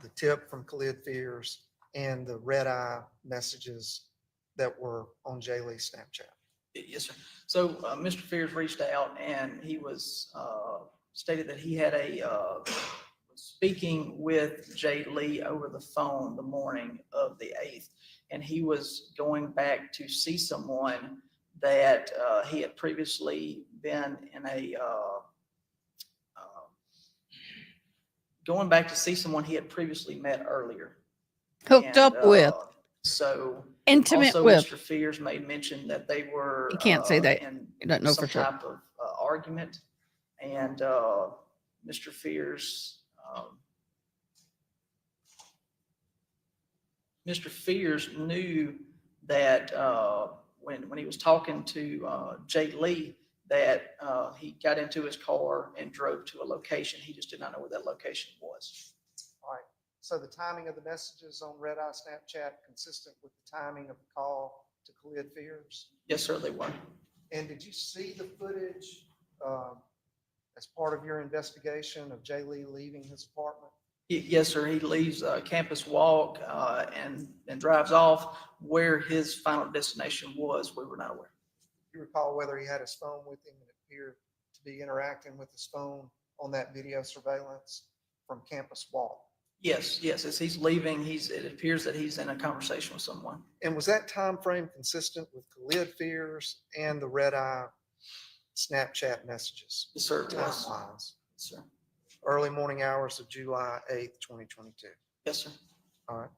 the tip from Khalid Fears and the red eye messages that were on Jay Lee's Snapchat. Yes, sir. So Mr. Fears reached out and he was stated that he had speaking with Jay Lee over the phone the morning of the 8th, and he was going back to see someone that he had previously been in going back to see someone he had previously met earlier. Hooked up with. So intimate also, with. Mr. Fears made mention that they were. You can't say that. In You don't know some for sure. type of argument, and Mr. Fears. Mr. Fears knew that when he was talking to Jay Lee, that he got into his car and drove to a location. He just did not know where that location was. All right. So the timing of the messages on red eye Snapchat consistent with the timing of the call to Khalid Fears? Yes, sir, they were. And did you see the footage as part of your investigation of Jay Lee leaving his apartment? Yes, sir. He leaves Campus Walk and drives off. Where his final destination was, we were not aware. Do you recall whether he had his phone with him and appeared to be interacting with his phone on that video surveillance from Campus Walk? Yes, yes. As he's leaving, it appears that he's in a conversation with someone. And was that time frame consistent with Khalid Fears and the red eye Snapchat messages? Yes, sir. It was. Timelines. Yes, sir. Early morning hours of July 8th, 2022. Yes, sir. All right.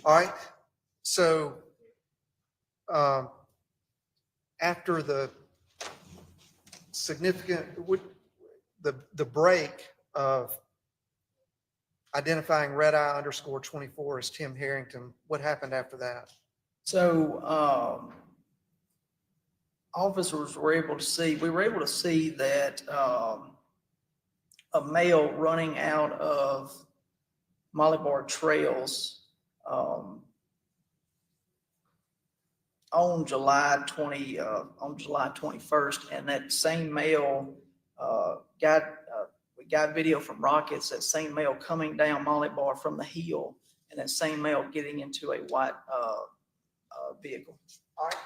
All right. So after the significant, the break of identifying red eye _24 as Tim Herrington, what happened after that? So officers were able to see, we were able to see that a male running out of Malabar Trails on July 21st, and that same male we got video from Rockets, that same male coming down Malabar from the hill, and that same male getting into a white vehicle. All right.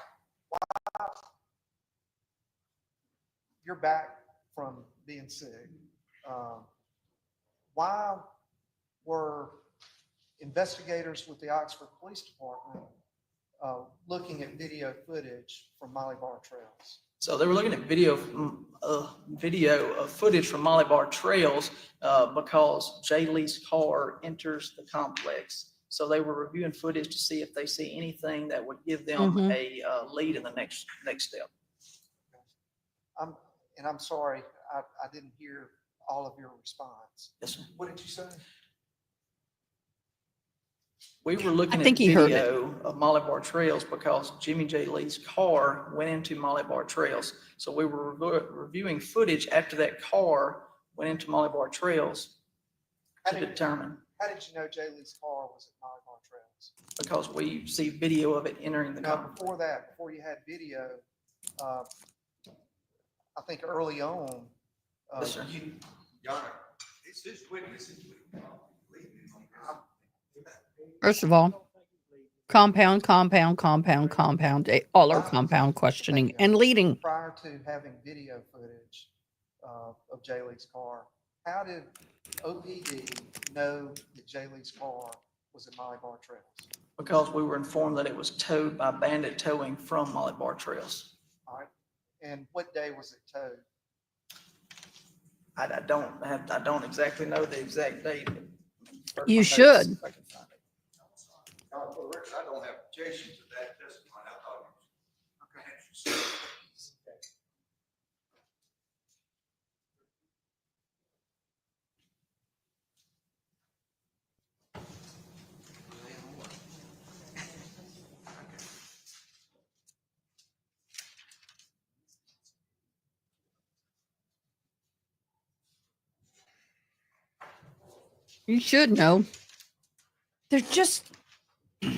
Wow. You're back from being sick. Why were investigators with the Oxford Police Department looking at video footage from Malabar Trails? So they were looking at video of footage from Malabar Trails because Jay Lee's car enters the complex. So they were reviewing footage to see if they see anything that would give them a lead in the next step. I'm sorry, I didn't hear all of your response. Yes, sir. What did you say? We were looking I at think he heard it. video of Molly Bar Trails because Jimmie J. Lee's car went into Molly Bar Trails. So we were reviewing footage after that car went into Molly Bar Trails to determine, How did you know Jay Lee's car was at Molly Bar Trails? because we see video of it entering the Now, car. before that, before you had video, I think early on, Yes, sir. Your Honor, it's his witness. First of all, compound. All are compound questioning and leading. prior to having video footage of Jay Lee's car, how did OPD know that Jay Lee's car was at Molly Bar Trails? Because we were informed that it was towed by Bandit Towing from Molly Bar Trails. All right. And what day was it towed? I don't exactly know the exact date. You should. I can find it. For the record, I don't have objection to that testimony. I thought it was. Okay. You should know. They're just. All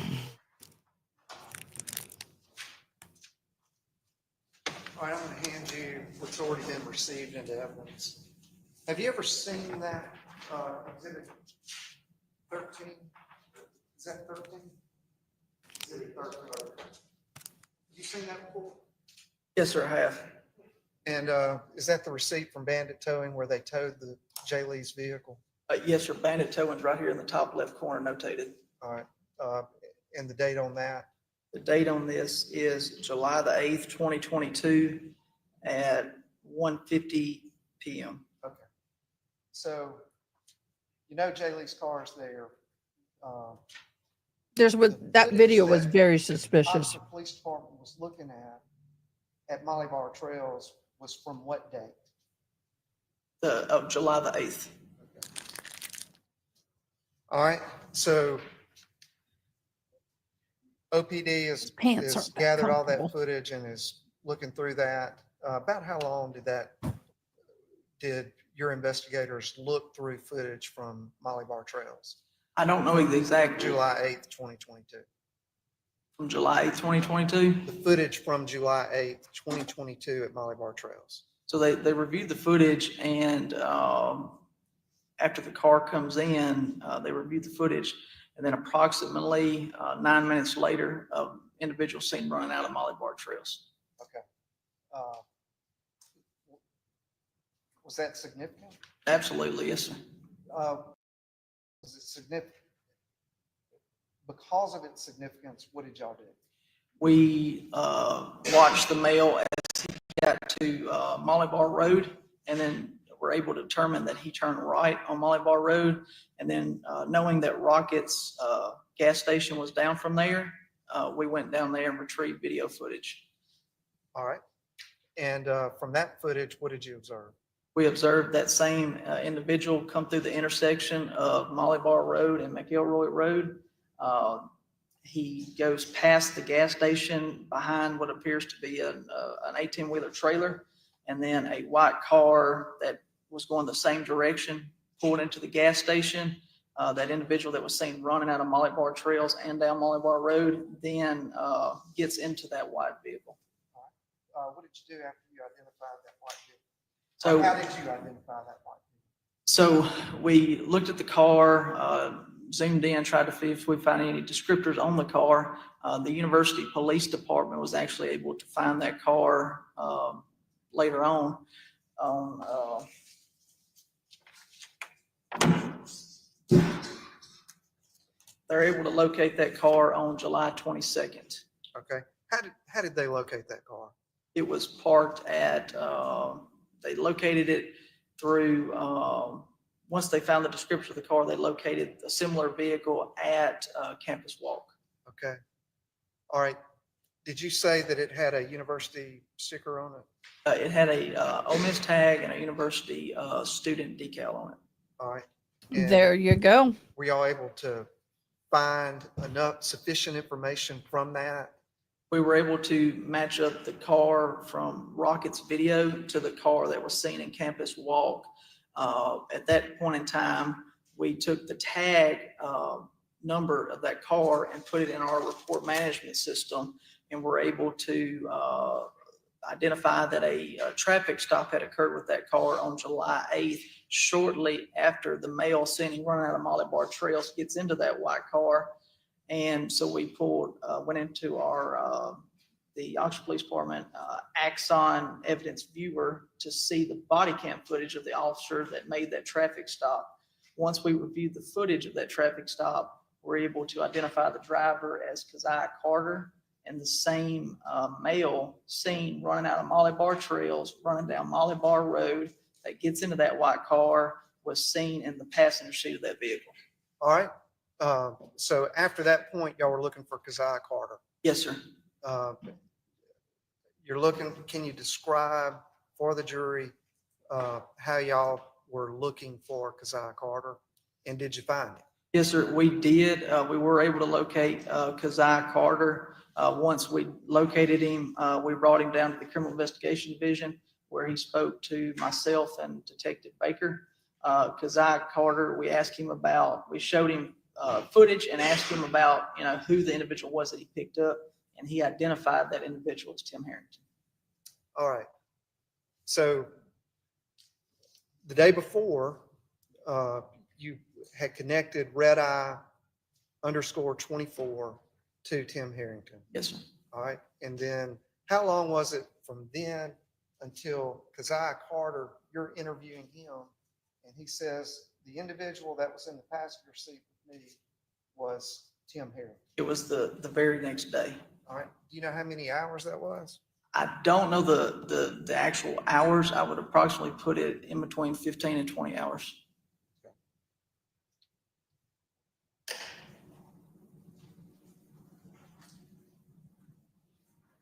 right, I'm going to hand you what's already been received into evidence. Have you ever seen that exhibit 13? Is that 13? Exhibit 13. Have you seen that before? Yes, sir, I have. And is that the receipt from Bandit Towing where they towed the Jay Lee's vehicle? Yes, sir. Bandit Towing's right here in the top left corner notated. All right. And the date on that? The date on this is July the 8th, 2022 at 1:50 p.m. Okay. So, you know Jay Lee's car is there. There's what that video was very suspicious. The police department was looking at Molly Bar Trails was from what date? Of July the 8th. All right, so OPD has Pants aren't that gathered all that comfortable. footage and is looking through that. About how long did your investigators look through footage from Molly Bar Trails? I don't know the exact. July 8th, 2022. From July 8th, 2022? The footage from July 8th, 2022 at Molly Bar Trails. So they reviewed the footage, and after the car comes in, they reviewed the footage, and then approximately 9 minutes later, individual seen running out of Molly Bar Trails. Okay. Was that significant? Absolutely, yes, sir. Was it significant? Because of its significance, what did y'all do? We watched the male as he got to Molly Bar Road, and then were able to determine that he turned right on Molly Bar Road. And then knowing that Rocket's gas station was down from there, we went down there and retrieved video footage. All right. And from that footage, what did you observe? We observed that same individual come through the intersection of Molly Bar Road and McElroy Road. He goes past the gas station behind what appears to be an 18-wheeler trailer, and then a white car that was going the same direction pulled into the gas station. That individual that was seen running out of Molly Bar Trails and down Molly Bar Road then gets into that white vehicle. All right. What did you do after you identified that white vehicle? So how did you identify that white vehicle? So we looked at the car, zoomed in, tried to see if we find any descriptors on the car. The University Police Department was actually able to find that car later on. They're able to locate that car on July 22nd. Okay. How did they locate that car? It was parked at, they located it through, once they found the description of the car, they located a similar vehicle at Campus Walk. Okay. All right. Did you say that it had a university sticker on it? It had a Ole Miss tag and a university student decal on it. All right. There you go. Were y'all able to find enough sufficient information from that? We were able to match up the car from Rocket's video to the car that was seen in Campus Walk. At that point in time, we took the tag number of that car and put it in our report management system, and were able to identify that a traffic stop had occurred with that car on July 8th, shortly after the male seen him running out of Molly Bar Trails gets into that white car. And so we went into our, the Oxford Police Department Axon evidence viewer to see the body cam footage of the officer that made that traffic stop. Once we reviewed the footage of that traffic stop, we're able to identify the driver as Keziah Carter, and the same male seen running out of Molly Bar Trails, running down Molly Bar Road that gets into that white car was seen in the passenger seat of that vehicle. All right. So after that point, y'all were looking for Keziah Carter. Yes, sir. You're looking, can you describe for the jury how y'all were looking for Keziah Carter, and did you find it? Yes, sir, we did. We were able to locate Keziah Carter. Once we located him, we brought him down to the Criminal Investigation Division, where he spoke to myself and Detective Baker. Keziah Carter, we asked him about, we showed him footage and asked him about, who the individual was that he picked up, and he identified that individual as Tim Herrington. All right. So the day before, you had connected red eye _24 to Tim Herrington. Yes, sir. All right. And then how long was it from then until Keziah Carter, you're interviewing him, and he says the individual that was in the passenger seat with me was Tim Herrington? It was the very next day. All right. Do you know how many hours that was? I don't know the actual hours. I would approximately put it in between 15 and 20 hours.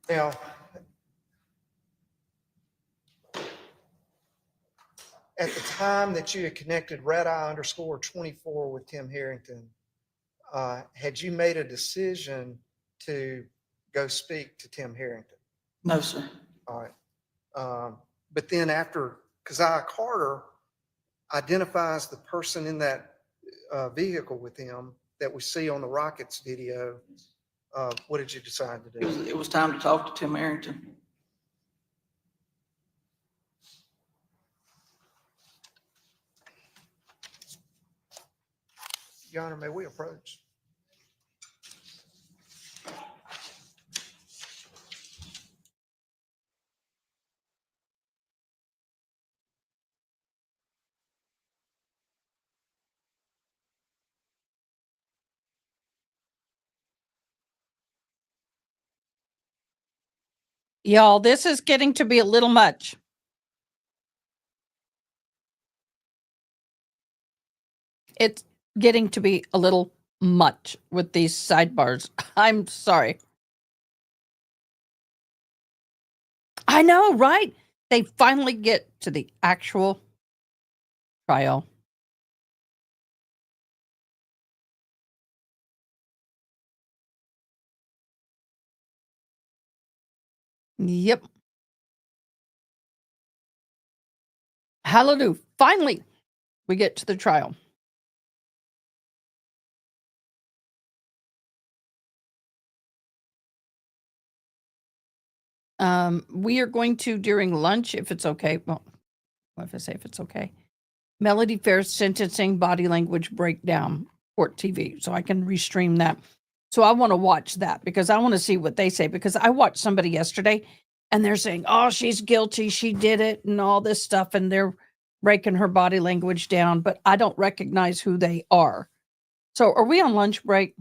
Now, at the time that you had connected red eye _24 with Tim Herrington, had you made a decision to go speak to Tim Herrington? No, sir. All right. But then after Keziah Carter identifies the person in that vehicle with him that we see on the Rockets video, what did you decide to do? It was time to talk to Tim Herrington. Your Honor, may we approach? Y'all, this is getting to be a little much. It's getting to be a little much with these sidebars. I'm sorry. I know, right? They finally get to the actual trial. Yep. Hallelujah. Finally, we get to the trial. We are going to, during lunch, if it's okay. Well, what if I say if it's okay? Melody Fair's sentencing body language breakdown, court TV, so I can restream that. So I want to watch that because I want to see what they say, because I watched somebody yesterday and they're saying, oh, she's guilty, she did it and all this stuff, and they're breaking her body language down, but I don't recognize who they are. So are we on lunch break?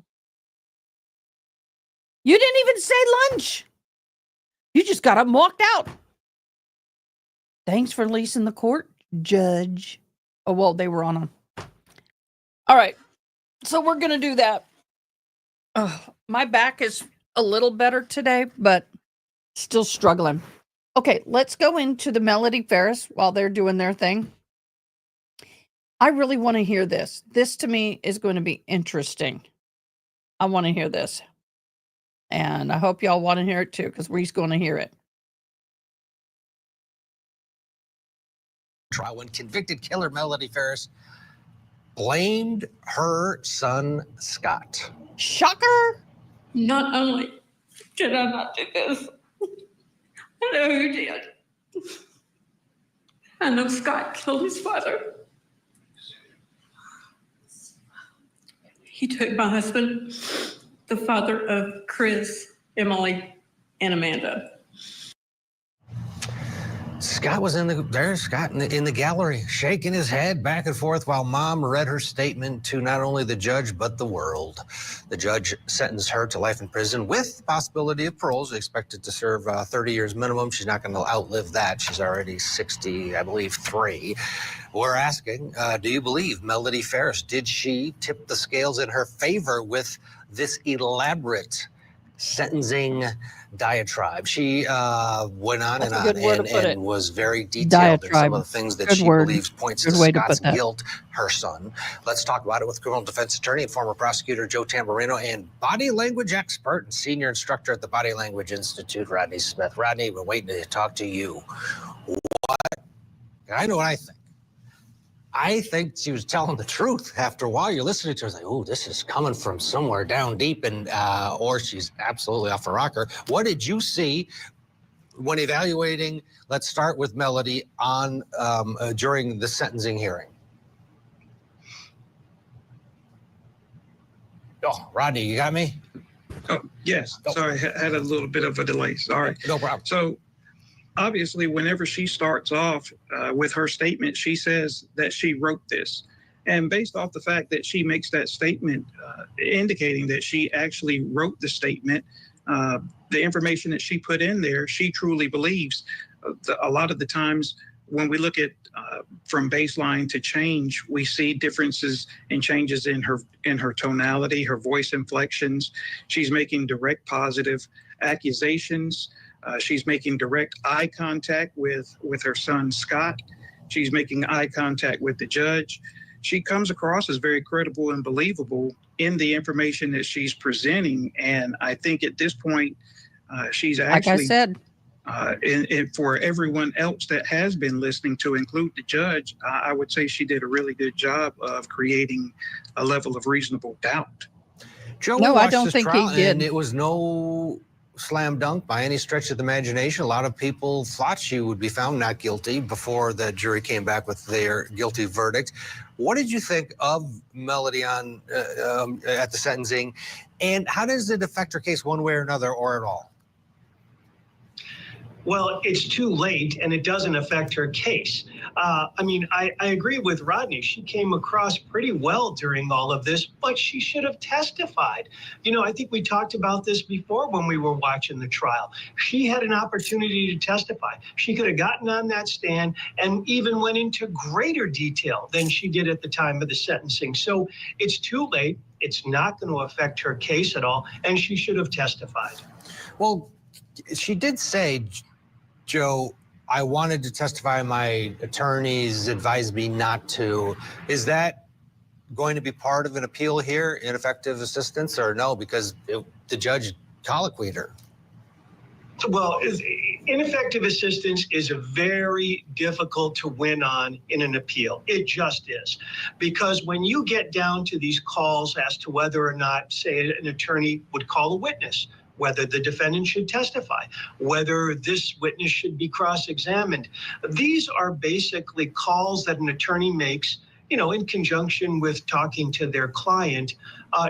You didn't even say lunch. You just got up and walked out. Thanks for leasing the court, Judge. Oh, well, they were on. All right. So we're going to do that. My back is a little better today, but still struggling. Okay, let's go into the Melody Ferris while they're doing their thing. I really want to hear this. This to me is going to be interesting. I want to hear this. And I hope y'all want to hear it too, because we're going to hear it. Trial when convicted killer Melody Ferris blamed her son, Scott. Shocker! Not only did I not do this, I know who did. I know Scott killed his father. He took my husband, the father of Chris, Emily, and Amanda. Scott was in the gallery, shaking his head back and forth while Mom read her statement to not only the judge, but the world. The judge sentenced her to life in prison with the possibility of parole. She's expected to serve 30 years minimum. She's not going to outlive that. She's already 60, I believe, 3. We're asking, do you believe Melody Ferris? Did she tip the scales in her favor with this elaborate sentencing diatribe? She went on and on and was very detailed in some of the things that she believes points to Scott's guilt, her son. Let's talk about it with criminal defense attorney and former prosecutor Joe Tamburino and body language expert and senior instructor at the Body Language Institute, Rodney Smith. Rodney, we're waiting to talk to you. What? I know what I think. I think she was telling the truth. After a while, you're listening to her, it's like, oh, this is coming from somewhere down deep, and or she's absolutely off a rocker. What did you see when evaluating? Let's start with Melody on during the sentencing hearing. Oh, Rodney, you got me? Oh, yes. Sorry, I had a little bit of a delay. Sorry. No problem. So, obviously, whenever she starts off with her statement, she says that she wrote this. And based off the fact that she makes that statement indicating that she actually wrote the statement, the information that she put in there, she truly believes. A lot of the times when we look at from baseline to change, we see differences and changes in her tonality, her voice inflections. She's making direct positive accusations. She's making direct eye contact with her son, Scott. She's making eye contact with the judge. She comes across as very credible and believable in the information that she's presenting. And I think at this point, she's actually, like I said, and for everyone else that has been listening, to include the judge, I would say she did a really good job of creating a level of reasonable doubt. Joe, no, I don't this think trial, he did. And it was no slam dunk by any stretch of the imagination. A lot of people thought she would be found not guilty before the jury came back with their guilty verdict. What did you think of Melody on at the sentencing, and how does it affect her case one way or another, or at all? Well, it's too late, and it doesn't affect her case. I mean, I agree with Rodney. She came across pretty well during all of this, but she should have testified. You know, I think we talked about this before when we were watching the trial. She had an opportunity to testify. She could have gotten on that stand and even went into greater detail than she did at the time of the sentencing. So it's too late. It's not going to affect her case at all, and she should have testified. Well, she did say, Joe, I wanted to testify. My attorneys advised me not to. Is that going to be part of an appeal here, ineffective assistance, or no? Because the judge colloquied her. Well, ineffective assistance is very difficult to win on in an appeal. It just is. Because when you get down to these calls as to whether or not, say, an attorney would call a witness, whether the defendant should testify, whether this witness should be cross-examined. These are basically calls that an attorney makes, you know, in conjunction with talking to their client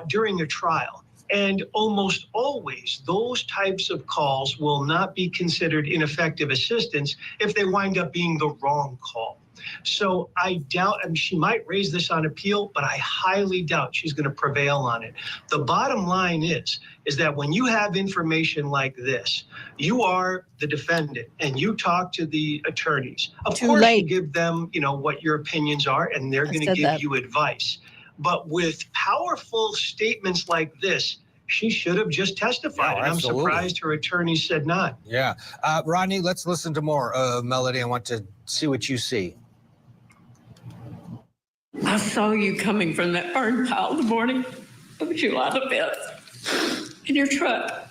during a trial. And almost always, those types of calls will not be considered ineffective assistance if they wind up being the wrong call. So I doubt, I mean, she might raise this on appeal, but I highly doubt she's going to prevail on it. The bottom line is that when you have information like this, you are the defendant and you talk to the attorneys. Of course, you give them, you know, what your opinions are, and they're going to give you advice. But with powerful statements like this, she should have just testified. Yeah, and I'm surprised her attorney said not. Yeah. Rodney, let's listen to more of Melody. I want to see what you see. I saw you coming from that burn pile the morning of July the 5th. in your truck.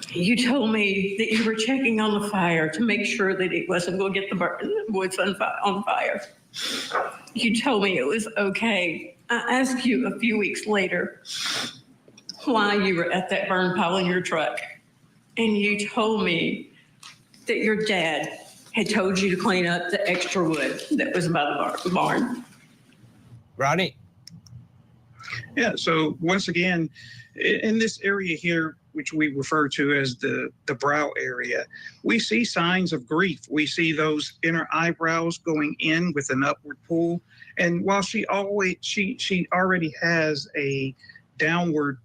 You told me that you were checking on the fire to make sure that it wasn't going to get the woods on fire. You told me it was okay. I asked you a few weeks later why you were at that burn pile in your truck. And you told me that your dad had told you to clean up the extra wood that was by the barn. Ronnie? Yeah, so once again, in this area here, which we refer to as the brow area, we see signs of grief. We see those inner eyebrows going in with an upward pull. And while she already has a downward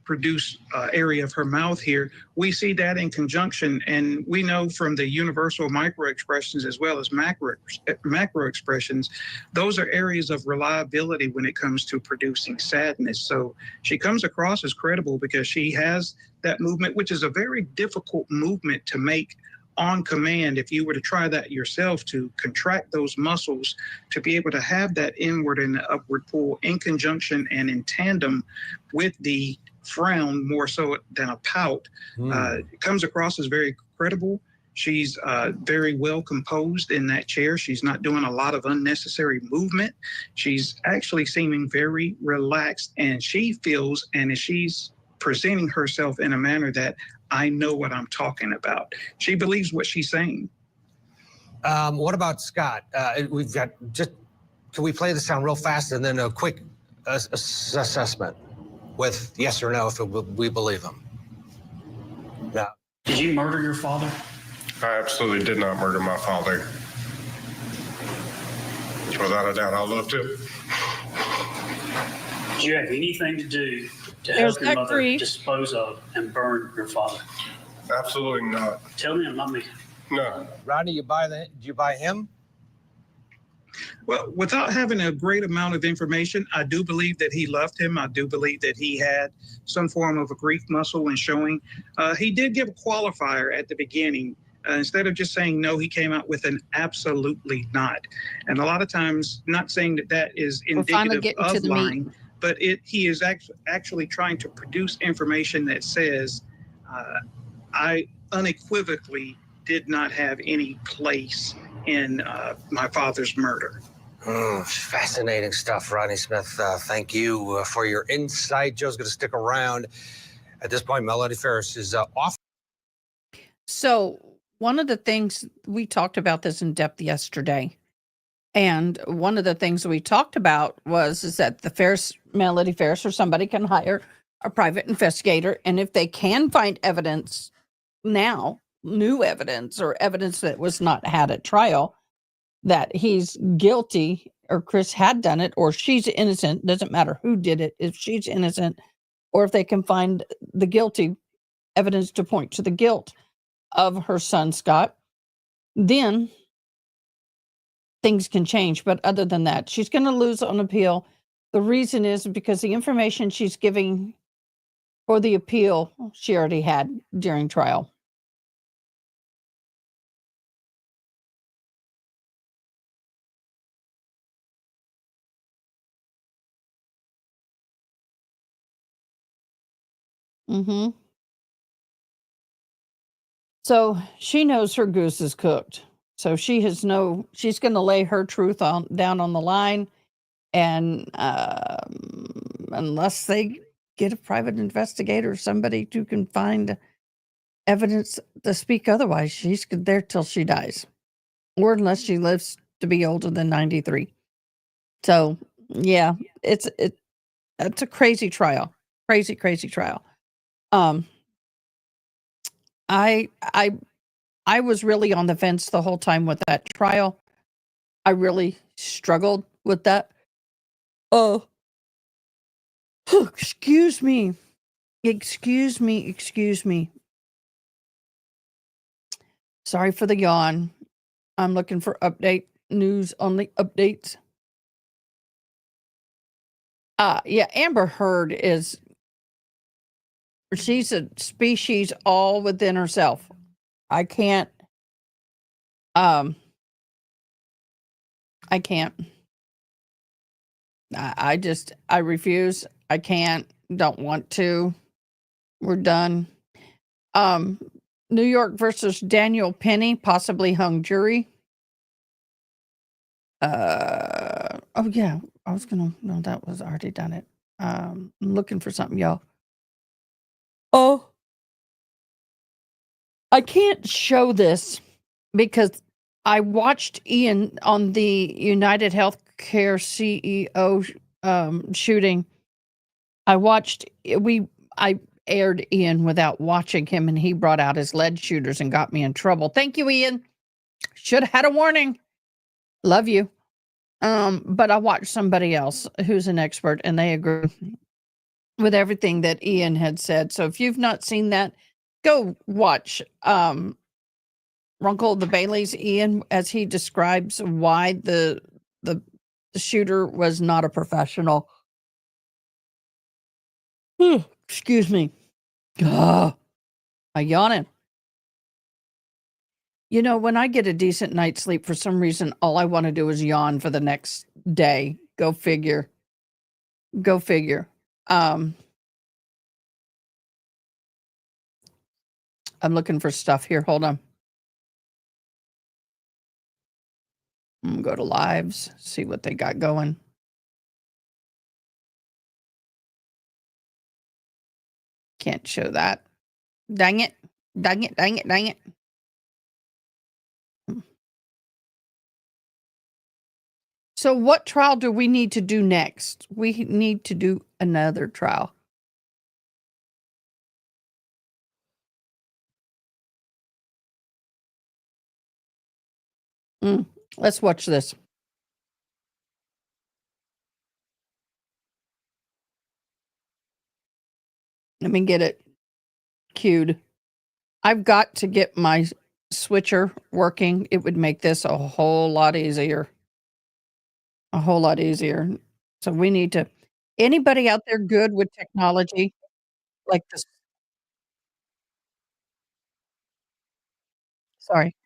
produce area of her mouth here, we see that in conjunction, and we know from the universal micro expressions as well as macro expressions, those are areas of reliability when it comes to producing sadness. So she comes across as credible because she has that movement, which is a very difficult movement to make on command. If you were to try that yourself, to contract those muscles to be able to have that inward and upward pull in conjunction and in tandem with the frown more so than a pout, it comes across as very credible. She's very well composed in that chair. She's not doing a lot of unnecessary movement. She's actually seeming very relaxed, and she feels, and she's presenting herself in a manner that I know what I'm talking about. She believes what she's saying. What about Scott? We've got can we play the sound real fast and then a quick assessment with yes or no if we believe him? Yeah. Did you murder your father? I absolutely did not murder my father. Without a doubt, I loved him. Did you have anything to do to There's help your that mother grief. dispose of and burn your father? Absolutely not. Tell me, not me. No. Rodney, did you buy him? Well, without having a great amount of information, I do believe that he loved him. I do believe that he had some form of a grief muscle in showing. He did give a qualifier at the beginning. Instead of just saying no, he came out with an absolutely not. And a lot of times, not saying that that is indicative of lying, but he is actually trying to produce information that says, I unequivocally did not have any place in my father's murder. Fascinating stuff, Rodney Smith. Thank you for your insight. Joe's going to stick around. At this point, Melody Ferris is off. So one of the things, we talked about this in depth yesterday, and one of the things we talked about is that Melody Ferris or somebody can hire a private investigator, and if they can find evidence now, new evidence or evidence that was not had at trial, that he's guilty or Chris had done it or she's innocent, doesn't matter who did it, if she's innocent, or if they can find the guilty evidence to point to the guilt of her son, Scott, then things can change. But other than that, she's going to lose on appeal. The reason is because the information she's giving for the appeal, she already had during trial. Mm-hmm. So she knows her goose is cooked. So she's going to lay her truth down on the line. And unless they get a private investigator or somebody who can find evidence to speak otherwise, she's there till she dies. Or unless she lives to be older than 93. So, yeah, it's a crazy trial. Crazy trial. I was really on the fence the whole time with that trial. I really struggled with that. Oh, excuse me. Sorry for the yawn. I'm looking for news on the updates. Yeah, Amber Heard she's a species all within herself. I can't. I refuse. I can't. don't want to. We're done. New York versus Daniel Penny, possibly hung jury. Oh yeah, I was gonna, no, that was already done it. I'm looking for something, y'all. Oh, I can't show this because I watched Ian on the United Healthcare CEO shooting. I aired Ian without watching him, and he brought out his lead shooters and got me in trouble. Thank you, Ian. Should have had a warning. Love you. But I watched somebody else who's an expert, and they agree with everything that Ian had said. So if you've not seen that, go watch Runkle the Bailey's Ian as he describes why the shooter was not a professional. Excuse me. I'm yawning. You know, when I get a decent night's sleep, for some reason, all I want to do is yawn for the next day. Go figure. Go figure. I'm looking for stuff here. Hold on. I'm gonna go to lives, see what they got going. Can't show that. Dang it. Dang it. Dang it. Dang it. So what trial do we need to do next? We need to do another trial. Let's watch this. Let me get it queued. I've got to get my switcher working. It would make this a whole lot easier. A whole lot easier. So we need to, anybody out there good with technology like this? Sorry.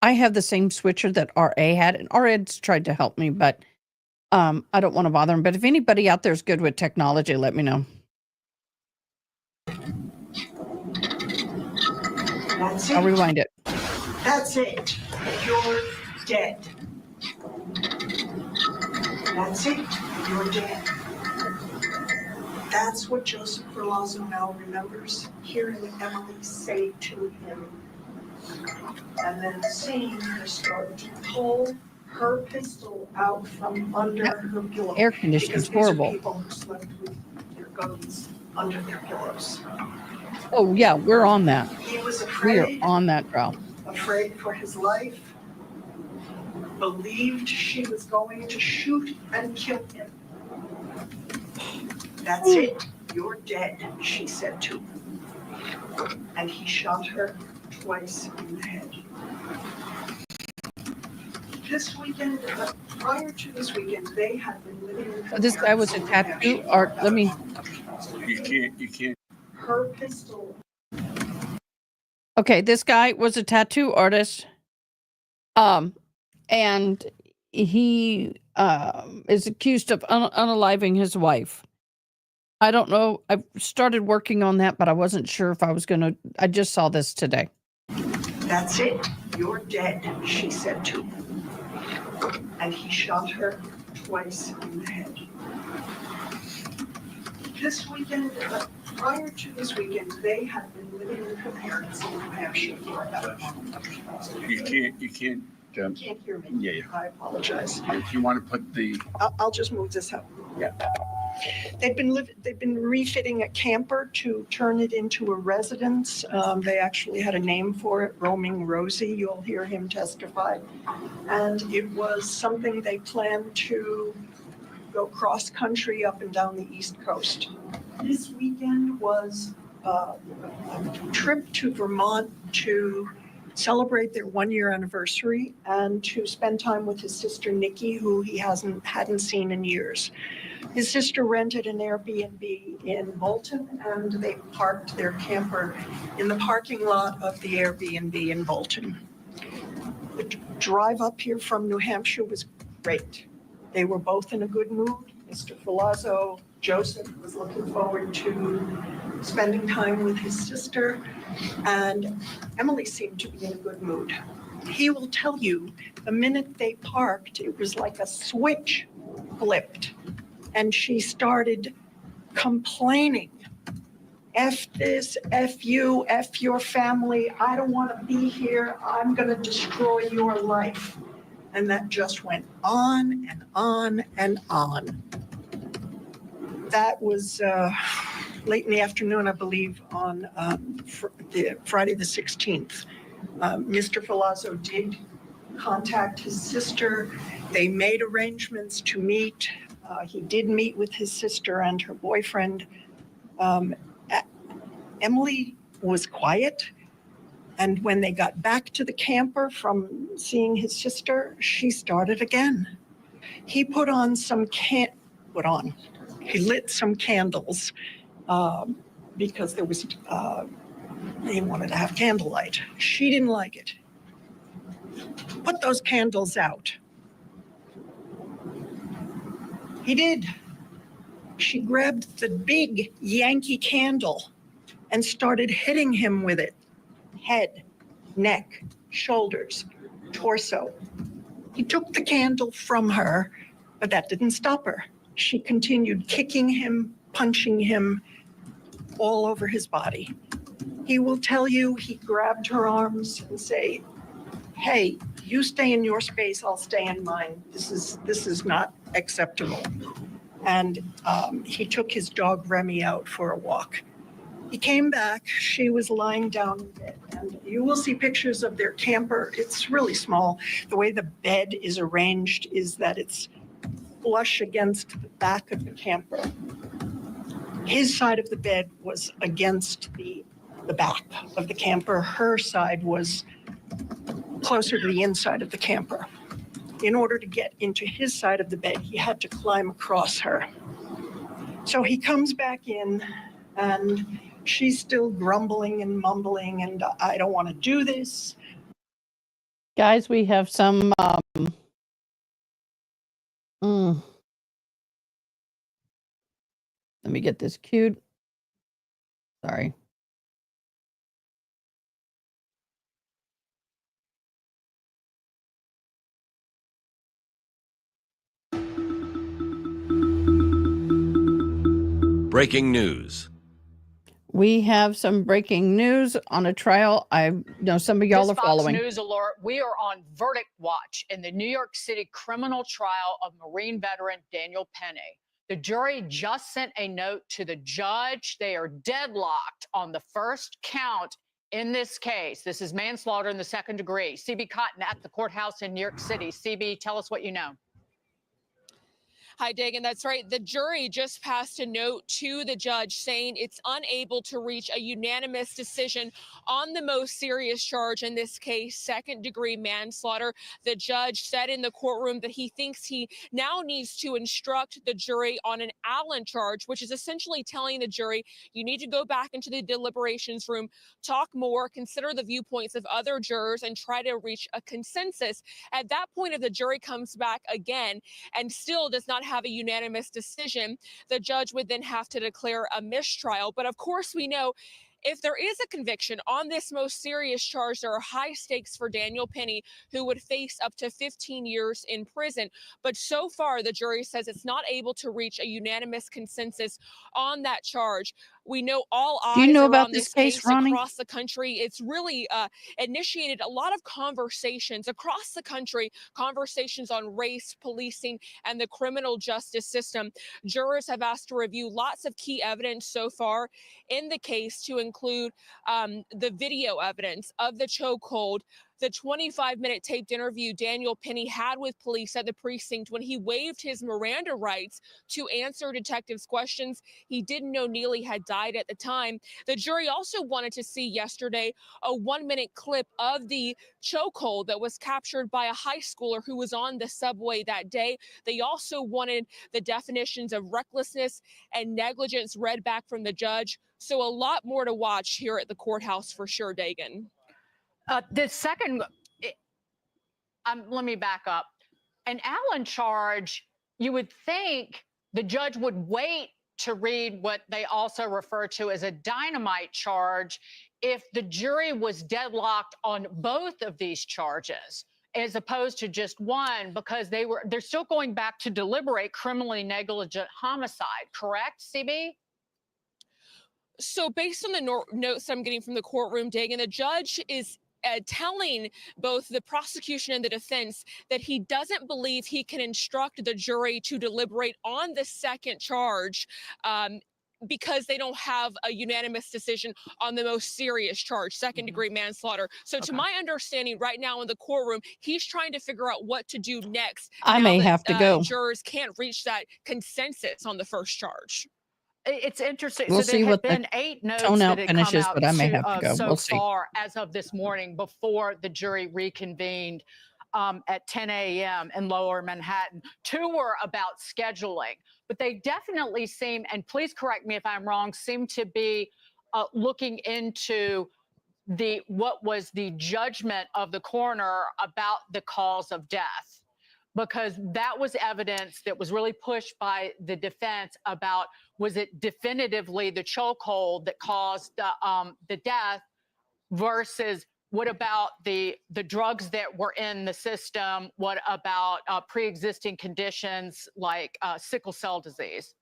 I have the same switcher that RA had, and RA's tried to help me, but I don't want to bother him. But if anybody out there is good with technology, let me know. That's it. I'll rewind it. That's it. You're dead. That's it. You're dead. That's what Joseph Verlazzo now remembers hearing Emily say to him. And then seeing her start to pull her pistol out from under her pillow. Air conditioning's Because these are horrible. people who slept with their guns under their pillows. Oh yeah, we're on that. He was We are afraid. on that trial. Afraid for his life, believed she was going to shoot and kill him. That's it, you're dead, she said to him. And he shot her twice in the head. This weekend, prior to this weekend, they had been living in This guy was a tattoo art. Let me. You can't. Her pistol. Okay, this guy was a tattoo artist. And he is accused of unaliving his wife. I don't know. I started working on that, but I wasn't sure if I was going to. I just saw this today. That's it. You're dead, she said to him. And he shot her twice in the head. This weekend, prior to this weekend, they had been living with her parents in New Hampshire for about a month. You can't. Can't hear me. Yeah. I apologize. If you want to put the. I'll just move this up. Yeah. They've been refitting a camper to turn it into a residence. They actually had a name for it, Roaming Rosie. You'll hear him testify. And it was something they planned to go cross-country up and down the East Coast. This weekend was a trip to Vermont to celebrate their 1-year anniversary and to spend time with his sister Nikki, who he hadn't seen in years. His sister rented an Airbnb in Bolton, and they parked their camper in the parking lot of the Airbnb in Bolton. The drive up here from New Hampshire was great. They were both in a good mood. Mr. Filazzo Joseph was looking forward to spending time with his sister, and Emily seemed to be in a good mood. He will tell you the minute they parked, it was like a switch flipped, and she started complaining. F this, F you, F your family. I don't want to be here. I'm going to destroy your life. And that just went on and on and on. That was late in the afternoon, I believe, on Friday the 16th. Mr. Filazzo did contact his sister. They made arrangements to meet. He did meet with his sister and her boyfriend. Emily was quiet. And when they got back to the camper from seeing his sister, she started again. He put on some he lit some candles because there was, he wanted to have candlelight. She didn't like it. Put those candles out. He did. She grabbed the big Yankee candle and started hitting him with it. Head, neck, shoulders, torso. He took the candle from her, but that didn't stop her. She continued kicking him, punching him all over his body. He will tell you he grabbed her arms and say, hey, you stay in your space, I'll stay in mine. This is not acceptable. And he took his dog Remy out for a walk. He came back, she was lying down in bed, and you will see pictures of their camper. It's really small. The way the bed is arranged is that it's flush against the back of the camper. His side of the bed was against the back of the camper. Her side was closer to the inside of the camper. In order to get into his side of the bed, he had to climb across her. So he comes back in, and she's still grumbling and mumbling, and I don't want to do this. Guys, we have some let me get this cued. Sorry. Breaking news. We have some breaking news on a trial. I know some of y'all This are Fox following. News alert. We are on verdict watch in the New York City criminal trial of Marine veteran Daniel Penny. The jury just sent a note to the judge. They are deadlocked on the first count in this case. This is manslaughter in the second degree. CB Cotton at the courthouse in New York City. CB, tell us what you know. Hi, Dagan. That's right. The jury just passed a note to the judge saying it's unable to reach a unanimous decision on the most serious charge in this case, second-degree manslaughter. The judge said in the courtroom that he thinks he now needs to instruct the jury on an Allen charge, which is essentially telling the jury you need to go back into the deliberations room, talk more, consider the viewpoints of other jurors, and try to reach a consensus. At that point, if the jury comes back again and still does not have a unanimous decision, the judge would then have to declare a mistrial. But of course, we know if there is a conviction on this most serious charge, there are high stakes for Daniel Penny, who would face up to 15 years in prison. But so far, the jury says it's not able to reach a unanimous consensus on that charge. We know all eyes Do you know are about on this this case, Ronnie? across the country. It's really initiated a lot of conversations across the country, conversations on race, policing, and the criminal justice system. Jurors have asked to review lots of key evidence so far in the case, to include the video evidence of the chokehold, the 25-minute taped interview Daniel Penny had with police at the precinct when he waived his Miranda rights to answer detectives' questions. He didn't know Neely had died at the time. The jury also wanted to see yesterday a 1-minute clip of the chokehold that was captured by a high schooler who was on the subway that day. They also wanted the definitions of recklessness and negligence read back from the judge. So a lot more to watch here at the courthouse for sure, Dagan. The second, let me back up. An Allen charge, you would think the judge would wait to read what they also refer to as a dynamite charge if the jury was deadlocked on both of these charges, as opposed to just one, because they're still going back to deliberate criminally negligent homicide, correct, CB? So based on the notes I'm getting from the courtroom, Dagan, the judge is telling both the prosecution and the defense that he doesn't believe he can instruct the jury to deliberate on the second charge because they don't have a unanimous decision on the most serious charge, second-degree manslaughter. So to my understanding right now in the courtroom, he's trying to figure out what to do next. I may have to go. Jurors can't reach that consensus on the first charge. It's interesting. We'll So see there what had the been 8 notes tone out that had come finishes, out but I may have to go. so We'll see. far as of this morning before the jury reconvened at 10 a.m. in Lower Manhattan. 2 were about scheduling, but they definitely seem, and please correct me if I'm wrong, seem to be looking into what was the judgment of the coroner about the cause of death. Because that was evidence that was really pushed by the defense about, was it definitively the chokehold that caused the death versus what about the drugs that were in the system? What about pre-existing conditions like sickle cell disease?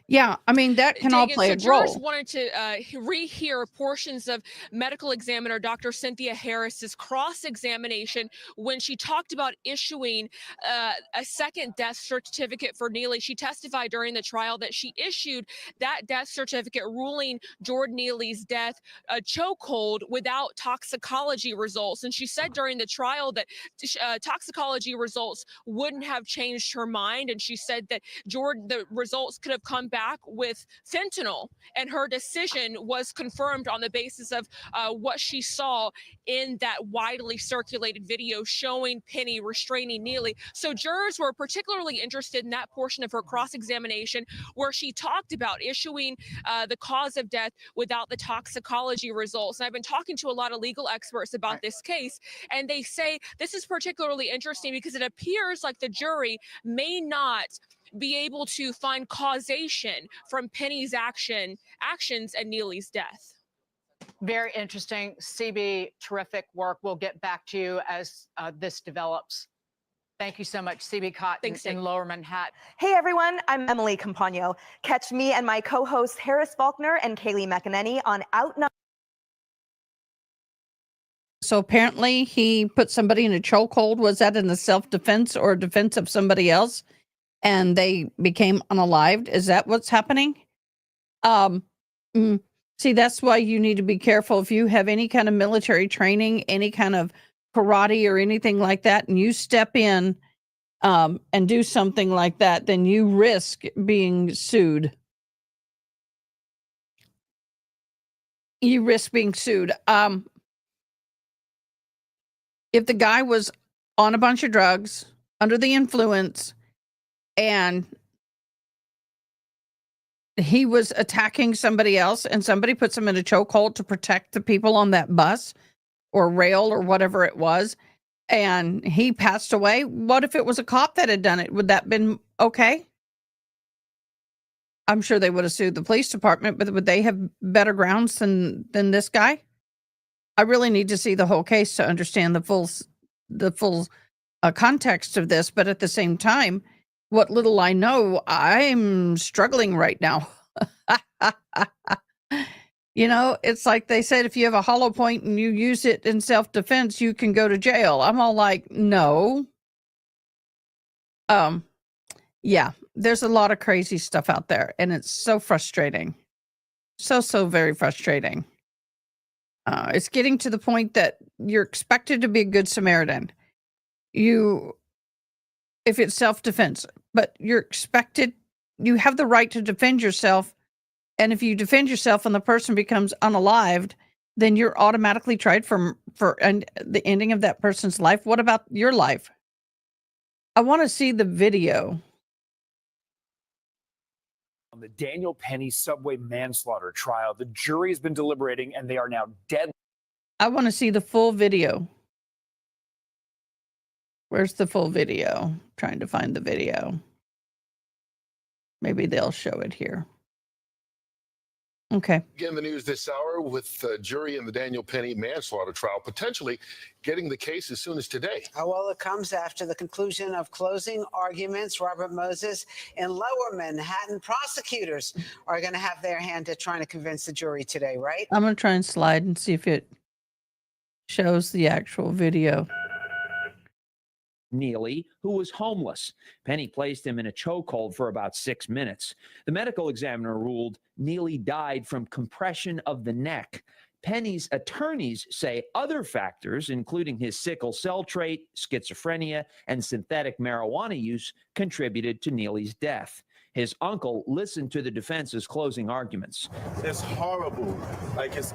Yeah, I mean, that can all Dagan, play so a jurors role. wanted to rehear portions of medical examiner Dr. Cynthia Harris's cross-examination when she talked about issuing a second death certificate for Neely. She testified during the trial that she issued that death certificate ruling Jordan Neely's death a chokehold without toxicology results. And she said during the trial that toxicology results wouldn't have changed her mind. And she said that the results could have come back with fentanyl, and her decision was confirmed on the basis of what she saw in that widely circulated video showing Penny restraining Neely. So jurors were particularly interested in that portion of her cross-examination where she talked about issuing the cause of death without the toxicology results. And I've been talking to a lot of legal experts about this case, and they say this is particularly interesting because it appears like the jury may not be able to find causation from Penny's actions and Neely's death. Very interesting. CB, terrific work. We'll get back to you as this develops. Thank you so much, CB Cotton in Lower Manhattan. Hey everyone, I'm Emily Campagno. Catch me and my co-hosts Harris Faulkner and Kaylee McEnany on Outnumbered. So apparently he put somebody in a chokehold. Was that in the self-defense or defense of somebody else? And they became unalived? Is that what's happening? See, that's why you need to be careful. If you have any kind of military training, any kind of karate or anything like that, and you step in and do something like that, then you risk being sued. You risk being sued. If the guy was on a bunch of drugs, under the influence, and he was attacking somebody else, and somebody puts him in a chokehold to protect the people on that bus or rail or whatever it was, and he passed away, what if it was a cop that had done it? Would that have been okay? I'm sure they would have sued the police department, but would they have better grounds than this guy? I really need to see the whole case to understand the full context of this, but at the same time, what little I know, I'm struggling right now. You know, it's like they said, if you have a hollow point and you use it in self-defense, you can go to jail. I'm all like, no. Yeah, there's a lot of crazy stuff out there, and it's so frustrating. So very frustrating. It's getting to the point that you're expected to be a good Samaritan. If it's self-defense, but you're expected, you have the right to defend yourself. And if you defend yourself and the person becomes unalived, then you're automatically tried for the ending of that person's life. What about your life? I want to see the video. On the Daniel Penny subway manslaughter trial, the jury has been deliberating and they are now dead. I want to see the full video. Where's the full video? Trying to find the video. Maybe they'll show it here. Okay. Again, the news this hour with the jury in the Daniel Penny manslaughter trial potentially getting the case as soon as today. Well, it comes after the conclusion of closing arguments. Robert Moses in Lower Manhattan. Prosecutors are going to have their hand at trying to convince the jury today, right? I'm going to try and slide and see if it shows the actual video. Neely, who was homeless. Penny placed him in a chokehold for about 6 minutes. The medical examiner ruled Neely died from compression of the neck. Penny's attorneys say other factors, including his sickle cell trait, schizophrenia, and synthetic marijuana use, contributed to Neely's death. His uncle listened to the defense's closing arguments. It's horrible. Like it's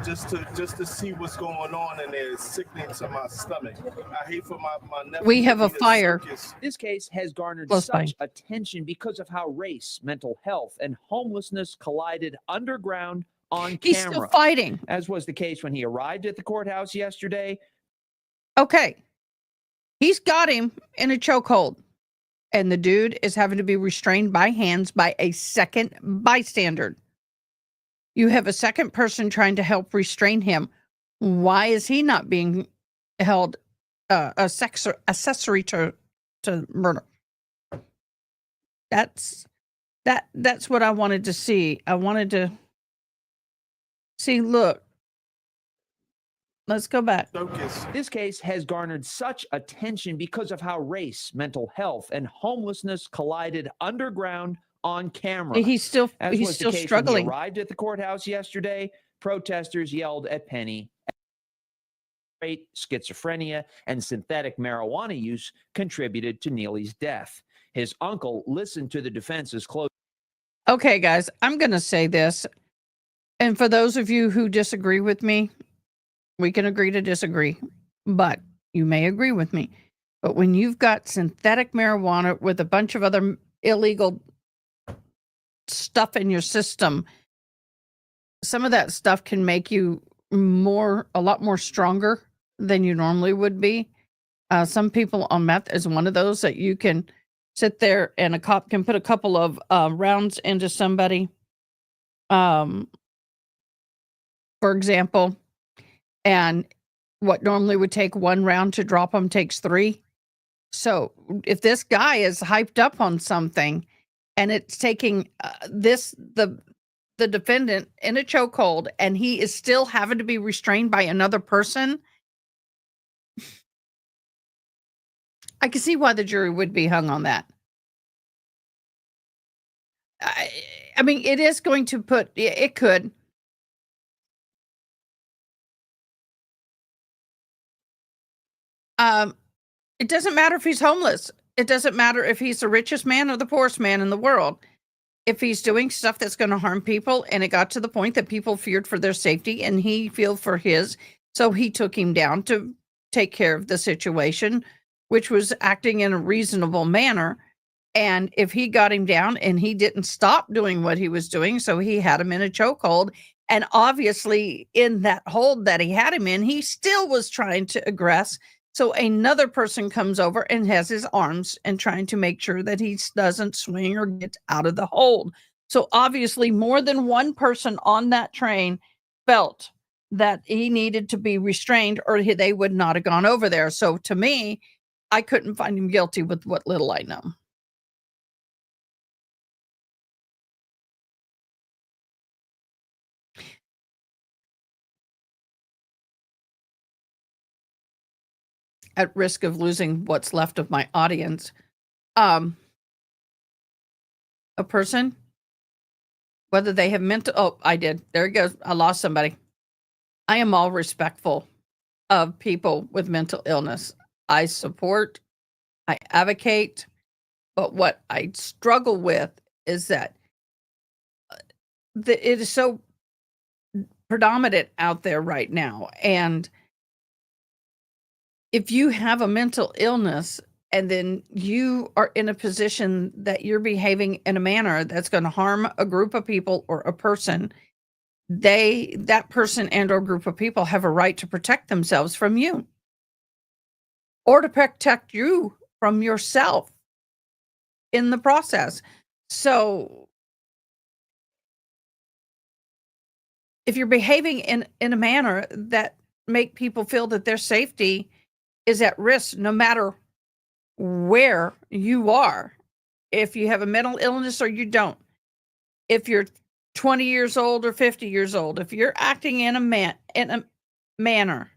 just to see what's going on in there is sickening to my stomach. I hate for my nephew. We have a fire. This case has garnered Close such by. attention because of how race, mental health, and homelessness collided underground on camera. He's still fighting. As was the case when he arrived at the courthouse yesterday. Okay. He's got him in a chokehold. And the dude is having to be restrained by hands by a second bystander. You have a second person trying to help restrain him. Why is he not being held accessory to murder? That's what I wanted to see. I wanted to see, look. Let's go back. This case has garnered such attention because of how race, mental health, and homelessness collided underground on camera. He's still As he's was still the case struggling. When he arrived at the courthouse yesterday, protesters yelled at Penny. Schizophrenia and synthetic marijuana use contributed to Neely's death. His uncle listened to the defense's close. Okay, guys, I'm going to say this. And for those of you who disagree with me, we can agree to disagree, but you may agree with me. But when you've got synthetic marijuana with a bunch of other illegal stuff in your system, some of that stuff can make you a lot more stronger than you normally would be. Some people on meth is one of those that you can sit there and a cop can put a couple of rounds into somebody. For example, and what normally would take one round to drop them takes 3. So if this guy is hyped up on something and it's taking the defendant in a chokehold and he is still having to be restrained by another person, I can see why the jury would be hung on that. I mean, it is going to put, it could. It doesn't matter if he's homeless. It doesn't matter if he's the richest man or the poorest man in the world. If he's doing stuff that's going to harm people, and it got to the point that people feared for their safety and he feared for his, so he took him down to take care of the situation, which was acting in a reasonable manner. And if he got him down and he didn't stop doing what he was doing, so he had him in a chokehold, and obviously in that hold that he had him in, he still was trying to aggress. So another person comes over and has his arms and trying to make sure that he doesn't swing or get out of the hold. So obviously more than one person on that train felt that he needed to be restrained or they would not have gone over there. So to me, I couldn't find him guilty with what little I know. At risk of losing what's left of my audience, a person, whether they have mental, oh, I did. There it goes. I lost somebody. I am all respectful of people with mental illness. I support, I advocate, but what I struggle with is that it is so predominant out there right now. And if you have a mental illness and then you are in a position that you're behaving in a manner that's going to harm a group of people or a person, that person and or group of people have a right to protect themselves from you or to protect you from yourself in the process. So if you're behaving in a manner that make people feel that their safety is at risk, no matter where you are, if you have a mental illness or you don't, if you're 20 years old or 50 years old, if you're acting in a manner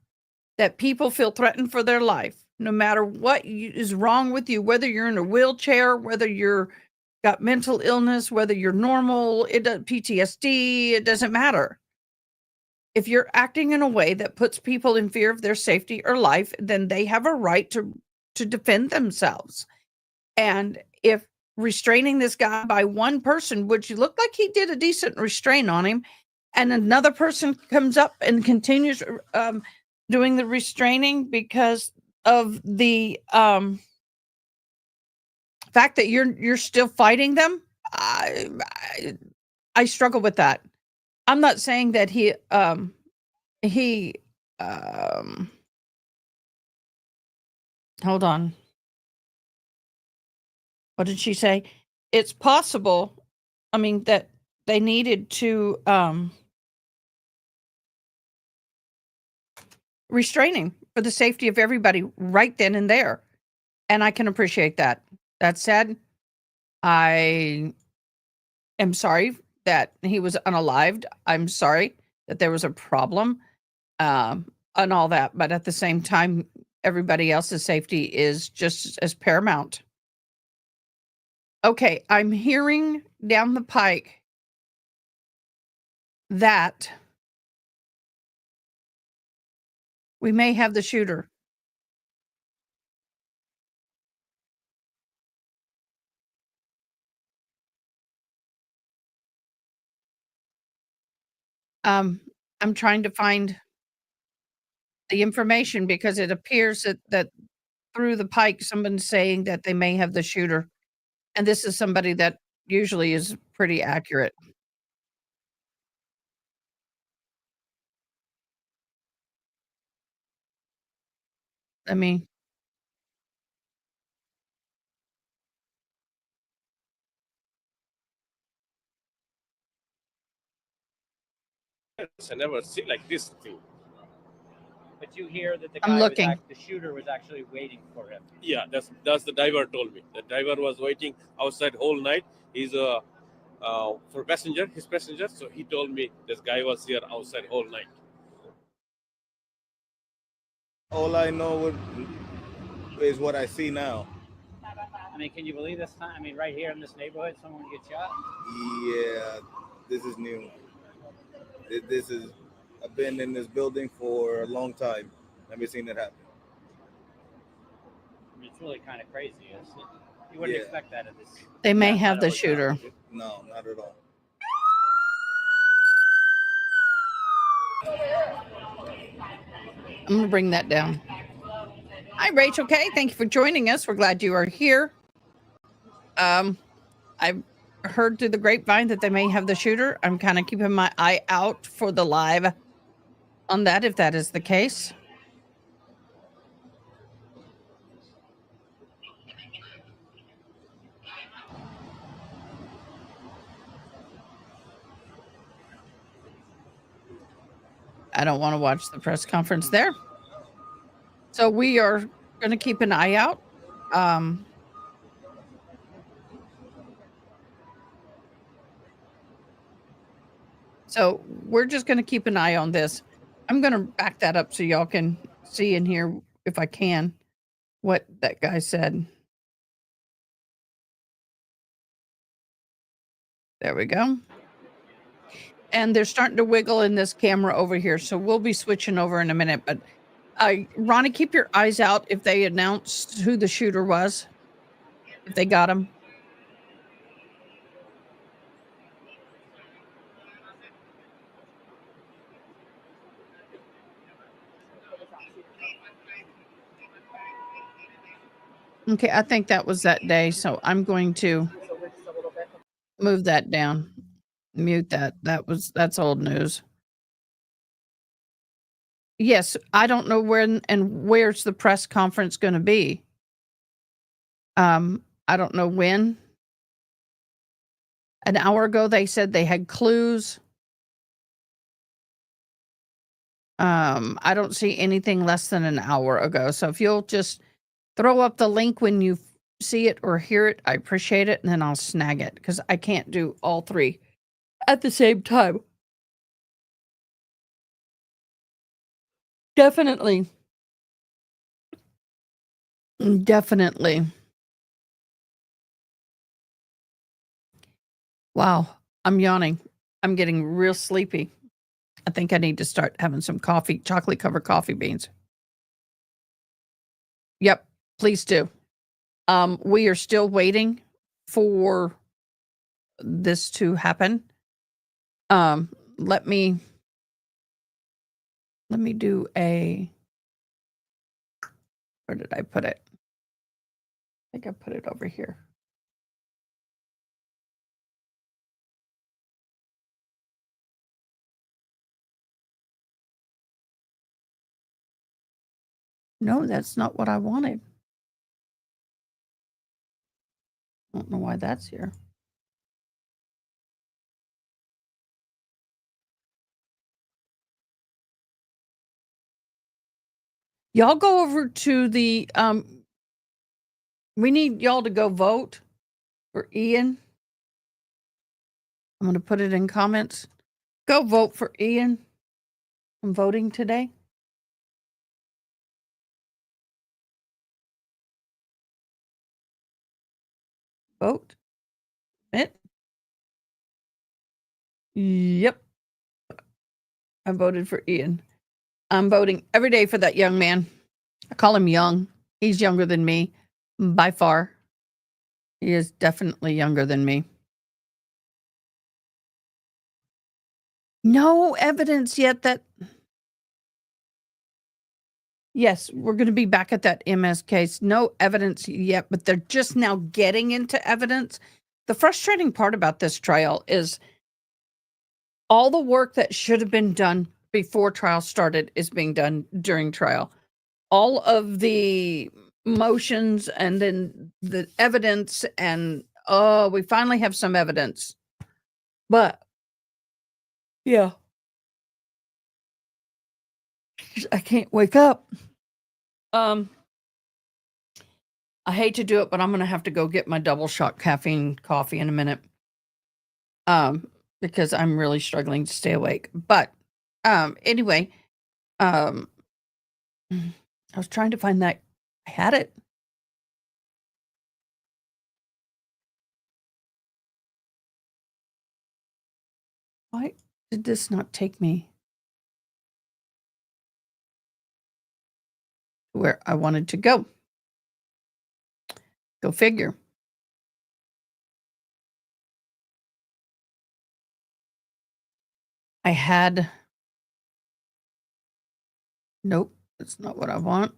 that people feel threatened for their life, no matter what is wrong with you, whether you're in a wheelchair, whether you're got mental illness, whether you're normal, PTSD, it doesn't matter. If you're acting in a way that puts people in fear of their safety or life, then they have a right to defend themselves. And if restraining this guy by one person, which looked like he did a decent restraint on him, and another person comes up and continues doing the restraining because of the fact that you're still fighting them, I struggle with that. I'm not saying that he hold on. What did she say? It's possible, I mean, that they needed to restrain him for the safety of everybody right then and there. And I can appreciate that. That said, I am sorry that he was unalived. I'm sorry that there was a problem and all that. But at the same time, everybody else's safety is just as paramount. Okay, I'm hearing down the pike that we may have the shooter. I'm trying to find the information because it appears that through the pike, someone's saying that they may have the shooter. And this is somebody that usually is pretty accurate. I mean, I never seen like this thing. But you hear that the I'm guy looking. the shooter was actually waiting for him. Yeah, that's the driver told me. The driver was waiting outside whole night. He's for passenger, his passenger. So he told me this guy was here outside whole night. All I know is what I see now. I mean, can you believe this time? I mean, right here in this neighborhood, someone gets shot. Yeah, this is new. This is. I've been in this building for a long time. Never seen it happen. I mean, it's really kind of crazy. You wouldn't expect that at this. They may have the shooter. No, not at all. I'm going to bring that down. Hi, Rachel K. Thank you for joining us. We're glad you are here. I've heard through the grapevine that they may have the shooter. I'm kind of keeping my eye out for the live on that, if that is the case. I don't want to watch the press conference there. So we are going to keep an eye out. So we're just going to keep an eye on this. I'm going to back that up so y'all can see and hear, if I can, what that guy said. There we go. And they're starting to wiggle in this camera over here. So we'll be switching over in a minute. But Ronnie, keep your eyes out if they announced who the shooter was, if they got him. Okay, I think that was that day. So I'm going to move that down. Mute that. That's old news. Yes, I don't know when and where's the press conference going to be. I don't know when. An hour ago, they said they had clues. I don't see anything less than an hour ago. So if you'll just throw up the link when you see it or hear it, I appreciate it. And then I'll snag it because I can't do all three at the same time. Definitely. Definitely. Wow. I'm yawning. I'm getting real sleepy. I think I need to start having some coffee, chocolate covered coffee beans. Yep, please do. We are still waiting for this to happen. Let me do a, where did I put it? I think I put it over here. No, that's not what I wanted. I don't know why that's here. Y'all go over to the, we need y'all to go vote for Ian. I'm going to put it in comments. Go vote for Ian. I'm voting today. Vote. It. Yep. I voted for Ian. I'm voting every day for that young man. I call him young. He's younger than me by far. He is definitely younger than me. No evidence yet that... Yes, we're going to be back at that MS case. No evidence yet, but they're just now getting into evidence. The frustrating part about this trial is all the work that should have been done before trial started is being done during trial. All of the motions and then the evidence and, oh, we finally have some evidence. But, yeah. I can't wake up. I hate to do it, but I'm going to have to go get my double shot caffeine coffee in a minute. Because I'm really struggling to stay awake. But, anyway, I was trying to find that. I had it. Why did this not take me where I wanted to go? Go figure. I had... Nope, that's not what I want.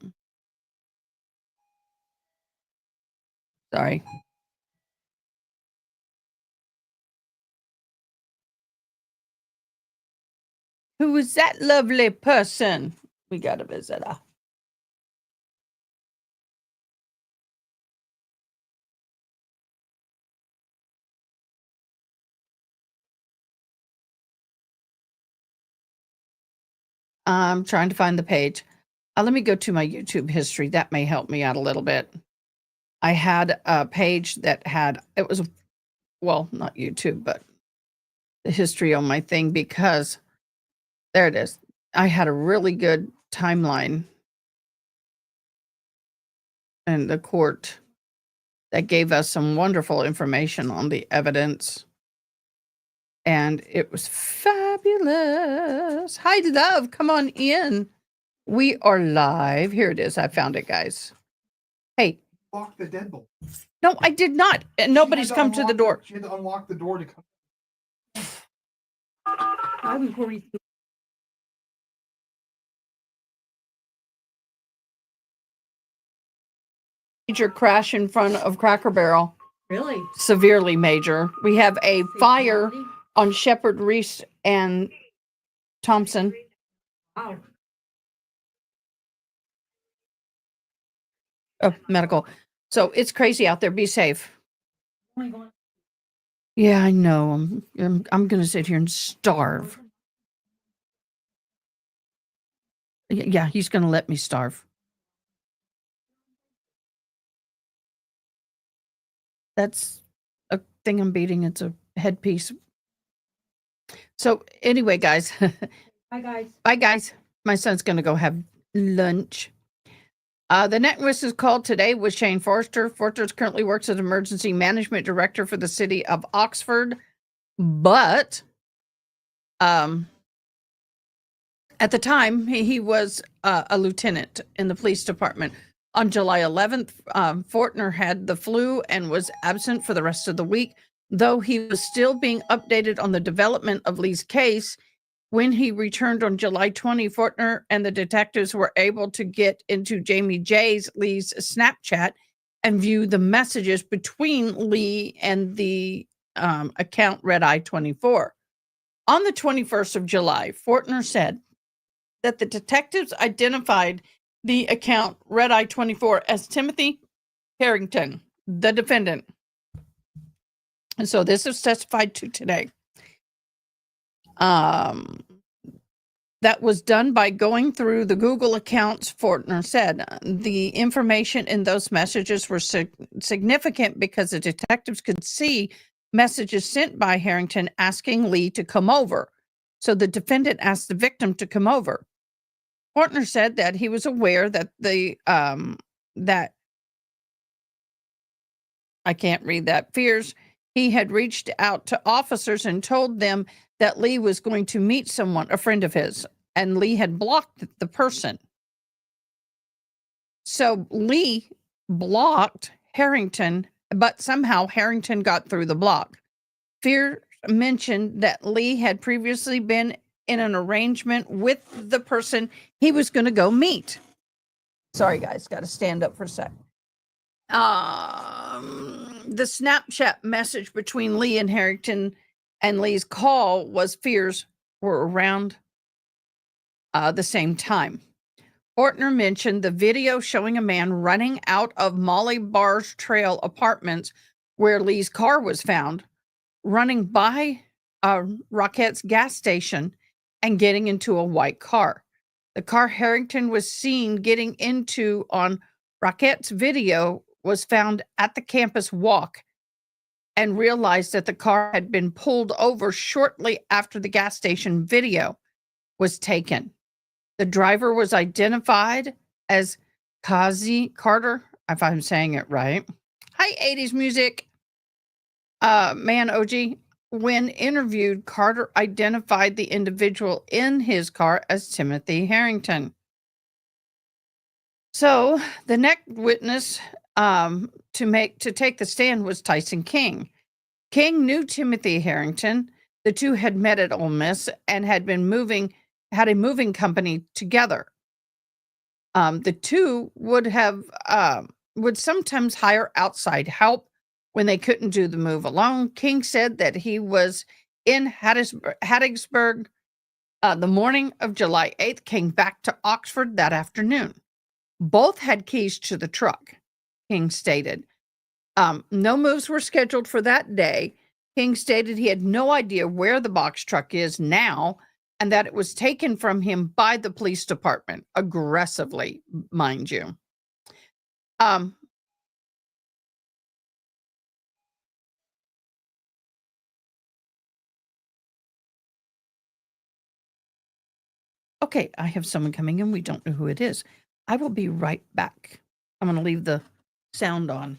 Sorry. Who is that lovely person? We got a visitor. I'm trying to find the page. Let me go to my YouTube history. That may help me out a little bit. I had a page that had, it was, well, not YouTube, but the history on my thing, because there it is. I had a really good timeline in the court that gave us some wonderful information on the evidence. And it was fabulous. Hi, love. Come on in. We are live. Here it is. I found it, guys. Hey. Lock the deadbolt. No, I did not. And nobody's come to the door. She had to unlock the door to come. Major crash in front of Cracker Barrel. Really? Severely major. We have a fire on Shepherd, Reese, and Thompson. Wow. Medical. So it's crazy out there. Be safe. Yeah, I know. I'm going to sit here and starve. Yeah, he's going to let me starve. That's a thing I'm beating. It's a headpiece. So anyway, guys. Bye, guys. Bye, guys. My son's going to go have lunch. The next witness called today was Shane Forster. Forster currently works as emergency management director for the city of Oxford, but at the time he was a lieutenant in the police department. On July 11th, Fortner had the flu and was absent for the rest of the week, though he was still being updated on the development of Lee's case. When he returned on July 20, Fortner and the detectives were able to get into Jamie J's Lee's Snapchat and view the messages between Lee and the account Red Eye 24. On the 21st of July, Fortner said that the detectives identified the account Red Eye 24 as Timothy Herrington, the defendant. And so this is testified to today. That was done by going through the Google accounts, Fortner said. The information in those messages were significant because the detectives could see messages sent by Herrington asking Lee to come over. So the defendant asked the victim to come over. Fortner said that he was aware that that I can't read that, fears he had reached out to officers and told them that Lee was going to meet someone, a friend of his, and Lee had blocked the person. So Lee blocked Herrington, but somehow Herrington got through the block. Fear mentioned that Lee had previously been in an arrangement with the person he was going to go meet. Sorry, guys, got to stand up for a sec. The Snapchat message between Lee and Herrington and Lee's call was fears were around the same time. Fortner mentioned the video showing a man running out of Molly Bar's Trail apartments where Lee's car was found, running by Roquette's gas station and getting into a white car. The car Herrington was seen getting into on Roquette's video was found at the campus walk and realized that the car had been pulled over shortly after the gas station video was taken. The driver was identified as Kazi Carter, if I'm saying it right. Hi, 80s music. Man, OG. When interviewed, Carter identified the individual in his car as Timothy Herrington. So the next witness to take the stand was Tyson King. King knew Timothy Herrington. The two had met at Ole Miss and had a moving company together. The two would sometimes hire outside help when they couldn't do the move alone. King said that he was in Hattiesburg the morning of July 8th, came back to Oxford that afternoon. Both had keys to the truck, King stated. No moves were scheduled for that day. King stated he had no idea where the box truck is now and that it was taken from him by the police department, aggressively, mind you. Okay, I have someone coming in. We don't know who it is. I will be right back. I'm going to leave the sound on.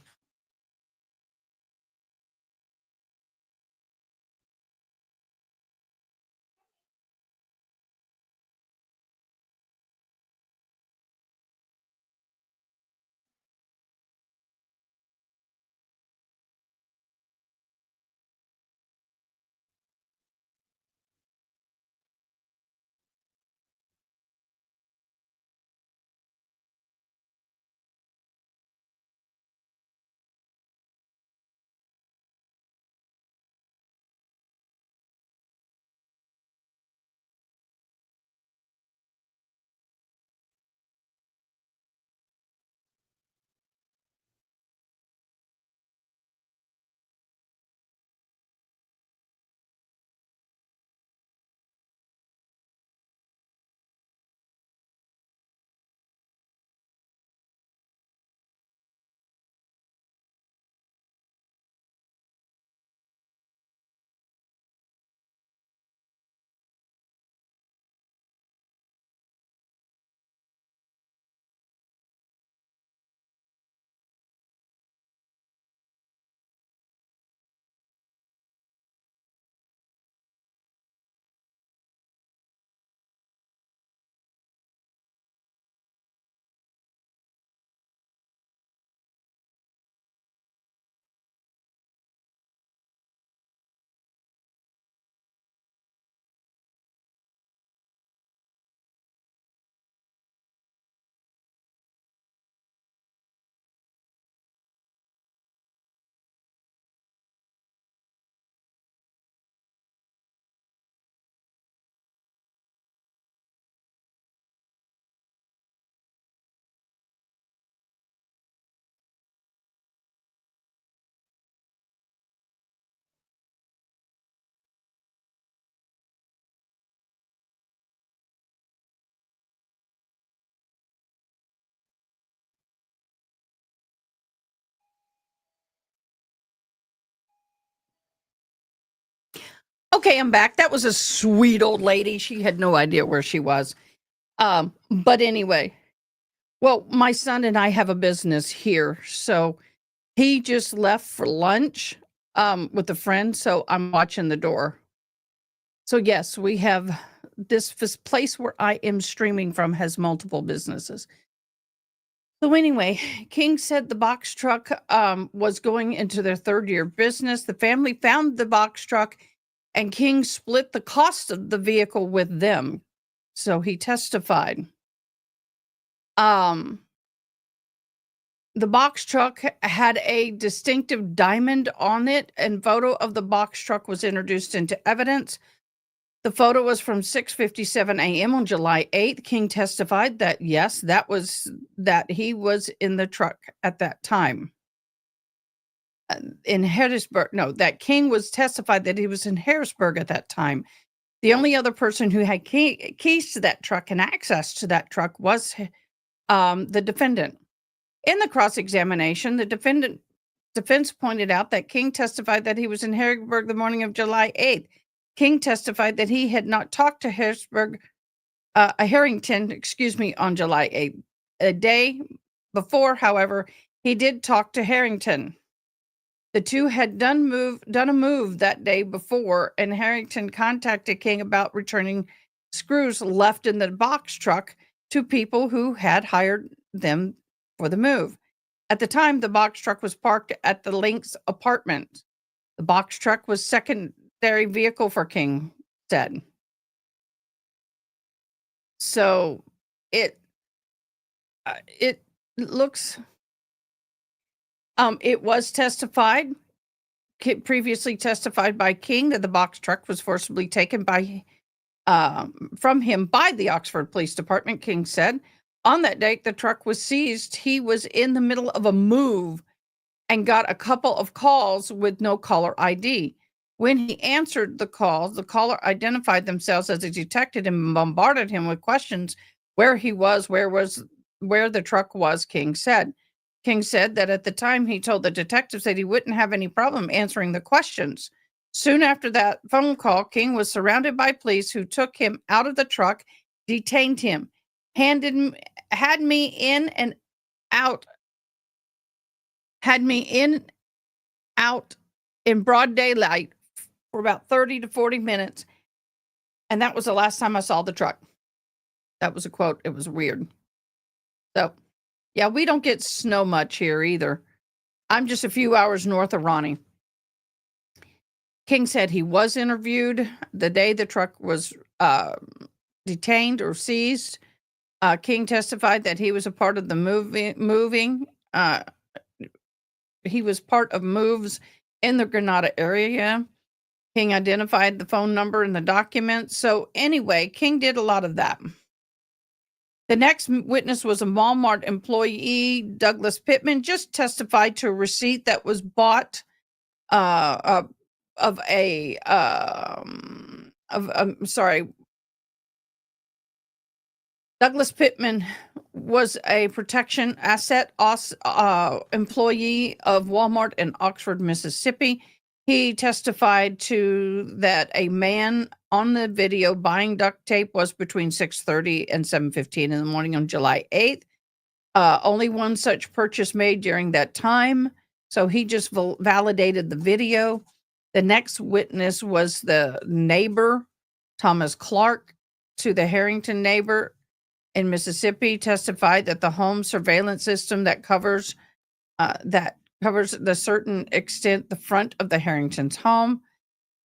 Okay, I'm back. That was a sweet old lady. She had no idea where she was. But anyway, well, my son and I have a business here, so he just left for lunch with a friend, so I'm watching the door. So yes, we have this place where I am streaming from has multiple businesses. So anyway, King said the box truck was going into their third year business. The family found the box truck, and King split the cost of the vehicle with them. So he testified. The box truck had a distinctive diamond on it, and photo of the box truck was introduced into evidence. The photo was from 6:57 a.m. on July 8th. King testified that, yes, that he was in the truck at that time. In Harrisburg, no, that King was testified that he was in Harrisburg at that time. The only other person who had keys to that truck and access to that truck was the defendant. In the cross-examination, the defense pointed out that King testified that he was in Harrisburg the morning of July 8th. King testified that he had not talked to Harrington, on July 8th. A day before, however, he did talk to Herrington. The two had done a move that day before, and Herrington contacted King about returning screws left in the box truck to people who had hired them for the move. At the time, the box truck was parked at the Link's apartment. The box truck was secondary vehicle for King said. So it looks, it was previously testified by King that the box truck was forcibly taken from him by the Oxford Police Department, King said. On that date, the truck was seized. He was in the middle of a move and got a couple of calls with no caller ID. When he answered the call, the caller identified themselves as a detective and bombarded him with questions where he was, where the truck was, King said. King said that at the time he told the detectives that he wouldn't have any problem answering the questions. Soon after that phone call, King was surrounded by police who took him out of the truck, detained him, had me in and out in broad daylight for about 30 to 40 minutes. And that was the last time I saw the truck. That was a quote. It was weird. So, yeah, we don't get snow much here either. I'm just a few hours north of Ronnie. King said he was interviewed the day the truck was detained or seized. King testified that he was a part of the moving. He was part of moves in the Granada area. King identified the phone number in the documents. So anyway, King did a lot of that. The next witness was a Walmart employee, Douglas Pittman, just testified to a receipt that was bought Douglas Pittman was a protection asset employee of Walmart in Oxford, Mississippi. He testified to that a man on the video buying duct tape was between 6:30 and 7:15 in the morning on July 8th. Only one such purchase made during that time. So he just validated the video. The next witness was the neighbor, Thomas Clark, to the Herrington neighbor in Mississippi, testified that the home surveillance system that covers the certain extent the front of the Herrington's home.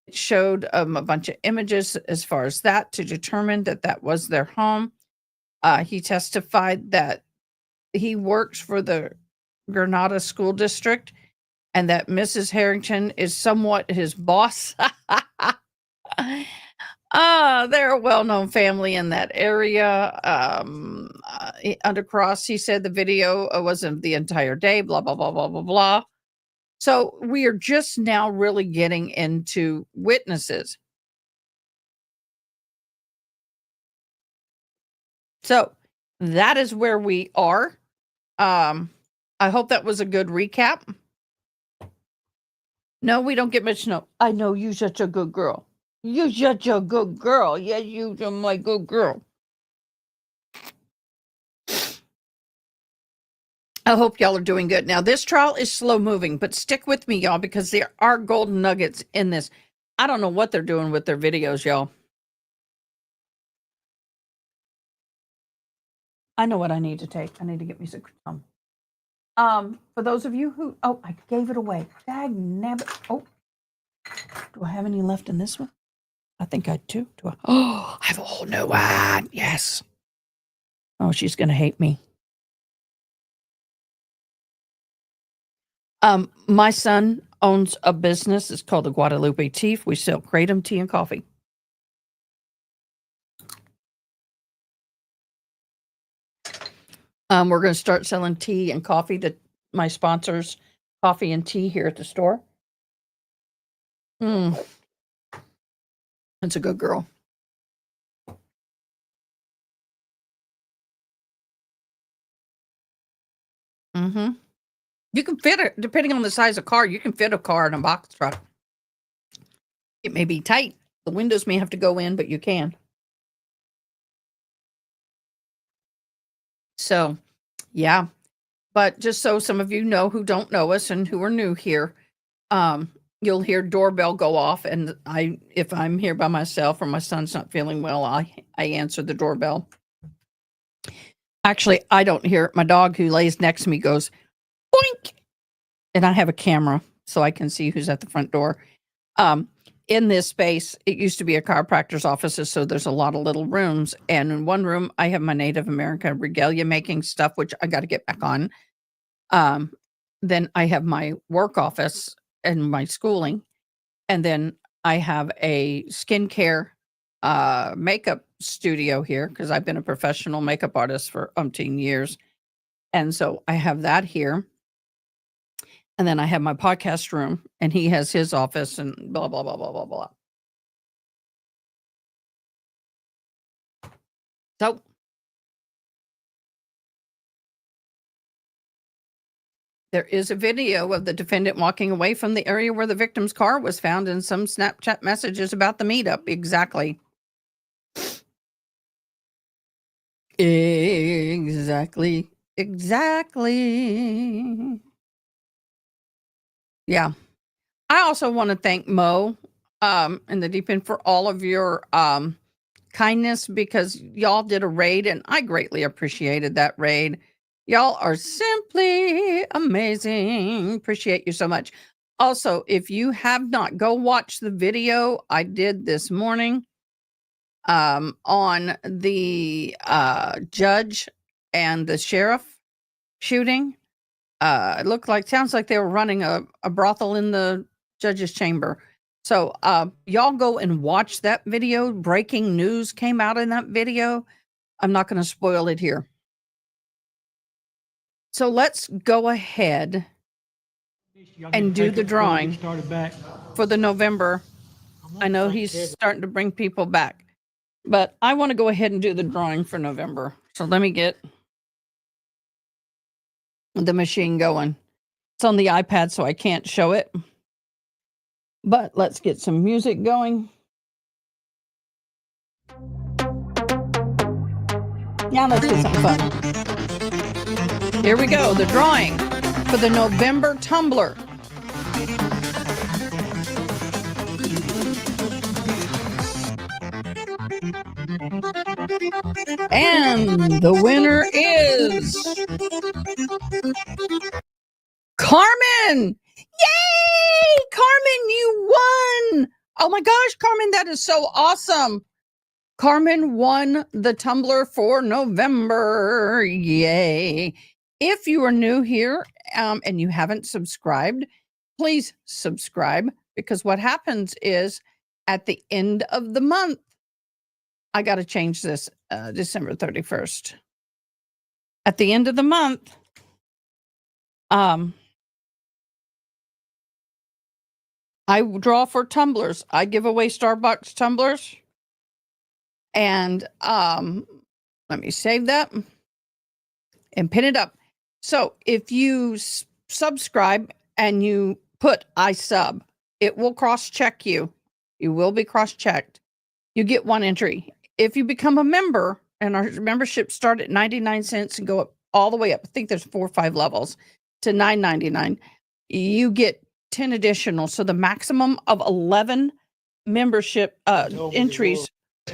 It showed a bunch of images as far as that to determine that that was their home. He testified that he works for the Granada School District and that Mrs. Herrington is somewhat his boss. They're a well-known family in that area. Under cross, he said the video wasn't the entire day, blah, blah, blah, blah, blah, blah. So we are just now really getting into witnesses. So that is where we are. I hope that was a good recap. No, we don't get much snow. I know you're such a good girl. You're such a good girl. Yes, you're my good girl. I hope y'all are doing good. Now, this trial is slow moving, but stick with me, y'all, because there are golden nuggets in this. I don't know what they're doing with their videos, y'all. I know what I need to take. I need to get me some. For those of you who, I gave it away. Dag nabbit. Oh, do I have any left in this one? I think I do. Do I? Oh, I have a whole new one. Yes. Oh, she's going to hate me. My son owns a business. It's called the Guadalupe Tea. We sell kratom tea and coffee. We're going to start selling tea and coffee to my sponsors, coffee and tea here at the store. That's a good girl. You can fit it, depending on the size of car, you can fit a car in a box truck. It may be tight. The windows may have to go in, but you can. So, yeah. But just so some of you know who don't know us and who are new here, you'll hear doorbell go off, and if I'm here by myself or my son's not feeling well, I answer the doorbell. Actually, I don't hear it. My dog who lays next to me goes, boink! And I have a camera so I can see who's at the front door. In this space, it used to be a chiropractor's office, so there's a lot of little rooms. And in one room, I have my Native American regalia making stuff, which I got to get back on. Then I have my work office and my schooling. And then I have a skincare makeup studio here because I've been a professional makeup artist for umpteen years. And so I have that here. And then I have my podcast room, and he has his office and blah, blah, blah, blah, blah, blah. So there is a video of the defendant walking away from the area where the victim's car was found, and some Snapchat messages about the meetup. Exactly. Exactly. Yeah. I also want to thank Mo and the Deep End for all of your kindness, because y'all did a raid and I greatly appreciated that raid. Y'all are simply amazing. Appreciate you so much. Also, if you have not, go watch the video I did this morning on the judge and the sheriff shooting. It sounds like they were running a brothel in the judge's chamber. So y'all go and watch that video. Breaking news came out in that video. I'm not going to spoil it here. So let's go ahead and do the drawing for the November. I know he's starting to bring people back, but I want to go ahead and do the drawing for November. So let me get the machine going. It's on the iPad, so I can't show it. But let's get some music going. Now let's do something fun. Here we go, the drawing for the November tumbler. And the winner is Carmen. Yay! Carmen, you won! Oh my gosh, Carmen, that is so awesome. Carmen won the tumbler for November. Yay. If you are new here and you haven't subscribed, please subscribe, because what happens is at the end of the month, I got to change this, December 31st. At the end of the month, I draw for tumblers. I give away Starbucks tumblers. And let me save that and pin it up. So if you subscribe and you put I sub, it will cross-check you You will be cross-checked. You get 1 entry. If you become a member, and our memberships start at 99 cents and go up all the way up, I think there's 4 or 5 levels, to $9.99, you get 10 additional. So the maximum of 11 membership entries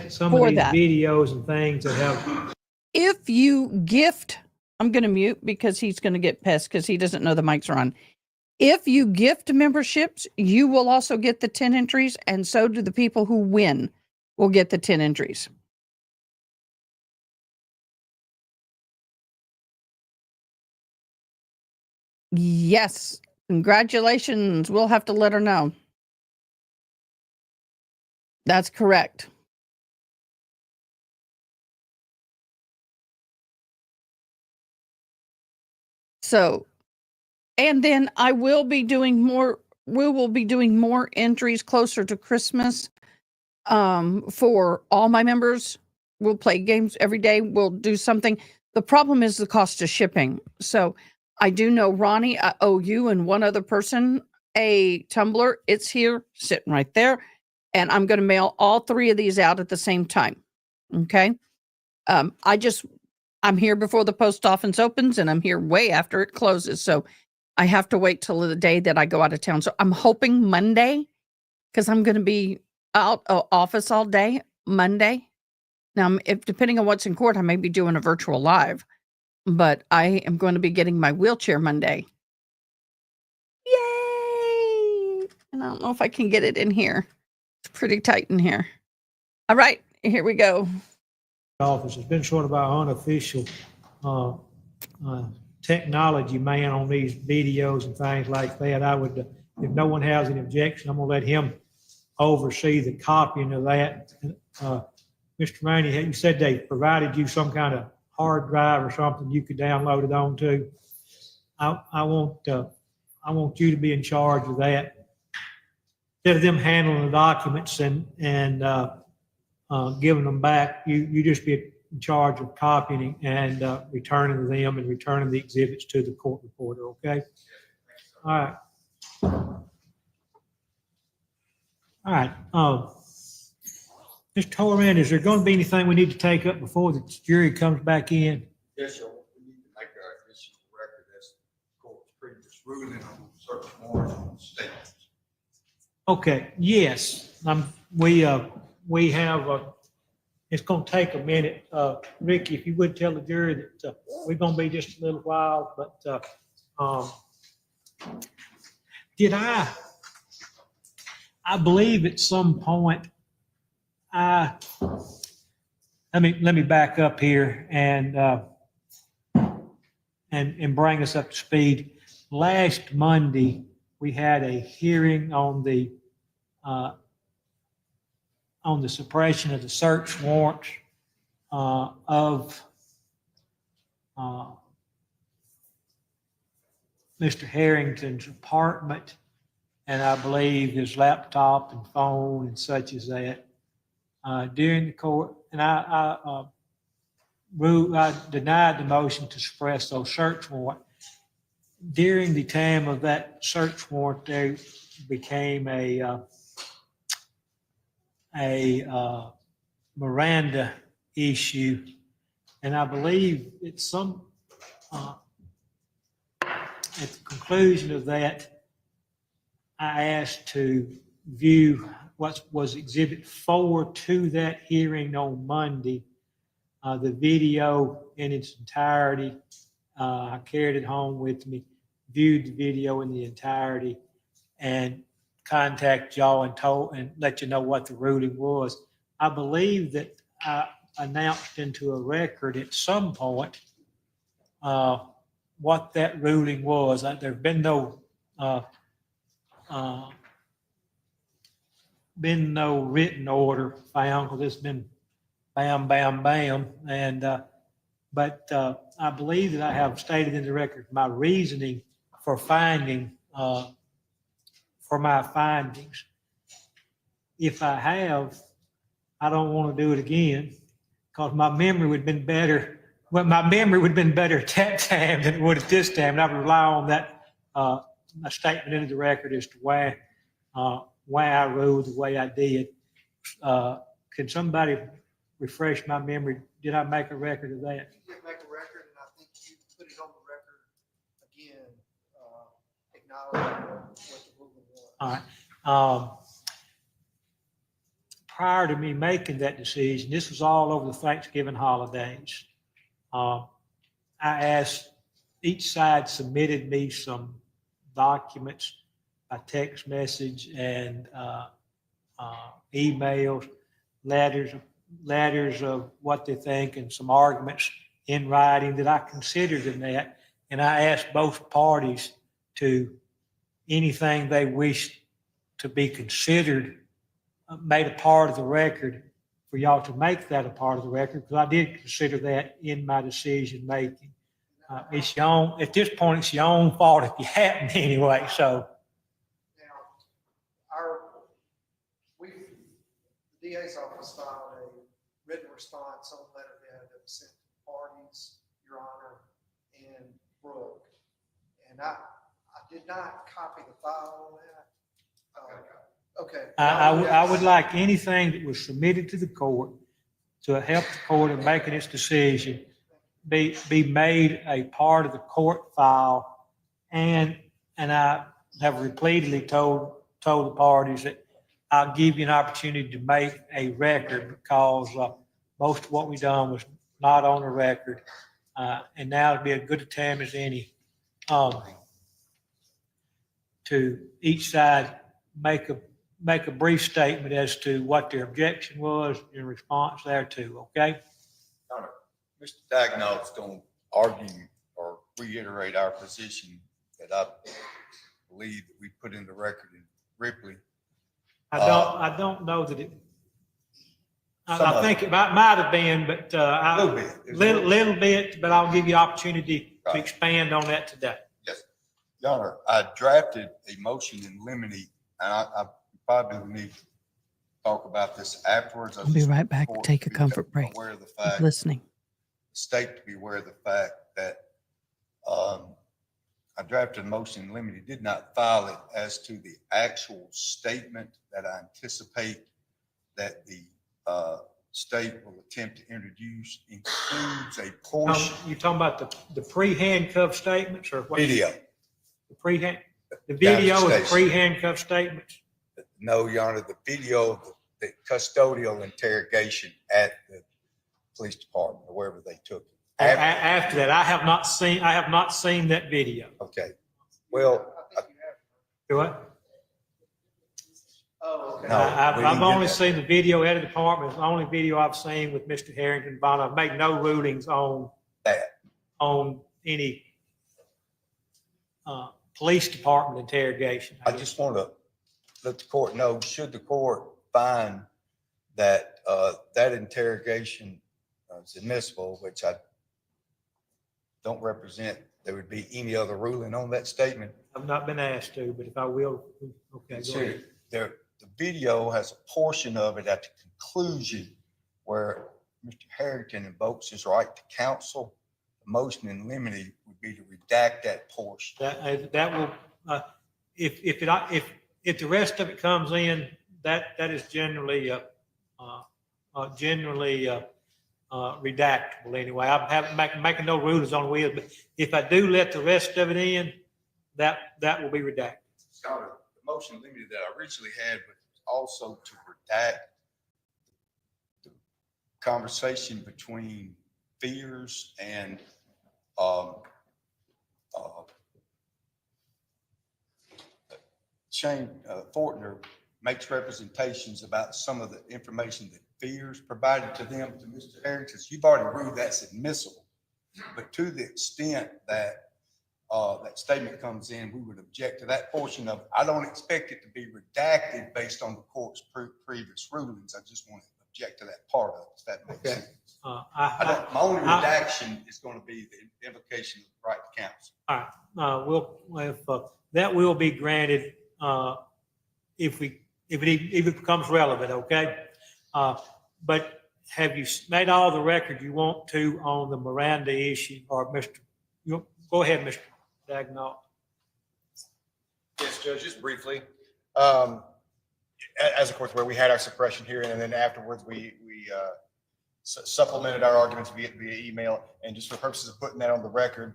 Some for of these that. videos and things that have. If you gift, I'm going to mute because he's going to get pissed because he doesn't know the mics are on. If you gift memberships, you will also get the 10 entries, and so do the people who win will get the 10 entries. Yes. Congratulations. We'll have to let her know. That's correct. So, and then I will be doing more, we will be doing more entries closer to Christmas for all my members. We'll play games every day. We'll do something. The problem is the cost of shipping. So I do know, Ronnie, I owe you and one other person a tumbler. It's here, sitting right there. And I'm going to mail all 3 of these out at the same time. Okay. I'm here before the post office opens, and I'm here way after it closes. So I have to wait till the day that I go out of town. So I'm hoping Monday, because I'm going to be out of office all day Monday. Now, if depending on what's in court, I may be doing a virtual live, but I am going to be getting my wheelchair Monday. Yay! And I don't know if I can get it in here. It's pretty tight in here. All right, here we go. Office. It's been sort of our unofficial technology man on these videos and things like that. I would, if no one has any objection, I'm going to let him oversee the copying of that. Mr. Rainey, you said they provided you some kind of hard drive or something you could download it onto. I want you to be in charge of that. Instead of them handling the documents and giving them back, you just be in charge of copying and returning them and returning the exhibits to the court reporter, okay? All right. Mr. Torrent, is there going to be anything we need to take up before the jury comes back in? Yes, sir. We need to make our official record as the court's previous ruling on search warrants and statements. Okay, yes. We have, it's going to take a minute. Ricky, if you would tell the jury that we're going to be just a little while, but I believe at some point, let me back up here and bring us up to speed. Last Monday, we had a hearing on the suppression of the search warrant of Mr. Herrington's apartment, and I believe his laptop and phone and such as that. During the court, and I denied the motion to suppress those search warrants. During the time of that search warrant, there became a Miranda issue, and I believe at the conclusion of that, I asked to view what was Exhibit 4 to that hearing on Monday, the video in its entirety. I carried it home with me, viewed the video in the entirety, and contact y'all and let you know what the ruling was. I believe that I announced into a record at some point what that ruling was. There's been no written order found, because it's been bam, bam, bam. And but I believe that I have stated in the record my reasoning for finding for my findings. If I have, I don't want to do it again, because my memory would have been better. Well, my memory would have been better at that time than it would at this time. And I would rely on that a statement into the record as to why why I ruled the way I did. Can somebody refresh my memory? Did I make a record of that? You did make a record, and I think you put it on the record again, acknowledging what the ruling was. All right. Prior to me making that decision, this was all over the Thanksgiving holidays. I asked, each side submitted me some documents by text message and emails, letters of what they think and some arguments in writing that I considered in that. And I asked both parties to anything they wished to be considered made a part of the record for y'all to make that a part of the record, because I did consider that in my decision making. It's your own, at this point, it's your own fault if you haven't anyway. So The DA's office filed a written response on letterhead that was sent to parties, Your Honor, and Brooke. And I did not copy the file on that. Okay. I would like anything that was submitted to the court to help the court in making its decision be made a part of the court file. And I have repeatedly told the parties that I'll give you an opportunity to make a record, because most of what we done was not on the record. And now it'd be a good time as any to each side make a brief statement as to what their objection was in response thereto, okay? Mr. Dagnall's going to argue or reiterate our position that I believe that we put in the record in Ripley. I don't know that it. I think it might have been, but little bit. But I'll give you opportunity to expand on that today. Yes, Your Honor. I drafted a motion in limine, and I probably need to talk about this afterwards. I'll be right back. Take a comfort break. Aware of the fact, listening. the state to be aware of the fact that I drafted a motion in limine, did not file it as to the actual statement that I anticipate that the state will attempt to introduce includes a portion. You talking about the pre-handcuff statements or what? Video. The video of the pre-handcuff statements? No, Your Honor, the video of the custodial interrogation at the police department or wherever they took it. After that, I have not seen that video. Okay. Well, Do what? Oh, okay. I've only seen the video at the department. It's the only video I've seen with Mr. Herrington Jr. I've made no rulings on that, on any police department interrogation. I just want to let the court know, should the court find that that interrogation is admissible, which I don't represent, there would be any other ruling on that statement. I've not been asked to, but if I will, okay, go ahead. The video has a portion of it at the conclusion where Mr. Herrington invokes his right to counsel. The motion in limine would be to redact that portion. That will, if the rest of it comes in, that is generally redactable anyway. I haven't making no rulings on wheels, but if I do let the rest of it in, that will be redacted. Scott, the motion limited that I originally had was also to redact the conversation between Fears and Shane Fortner makes representations about some of the information that Fears provided to them, to Mr. Herrington. You've already ruled that's admissible, but to the extent that that statement comes in, we would object to that portion of it. I don't expect it to be redacted based on the court's previous rulings. I just want to object to that part of it, if that makes sense. My only redaction is going to be the invocation of the right to counsel. All right. That will be granted if it becomes relevant, okay? But have you made all the record you want to on the Miranda issue, or go ahead, Mr. Dagnall. Yes, Judge, just briefly. as of course where we had our suppression hearing, and then afterwards we supplemented our arguments via email. And just for purposes of putting that on the record,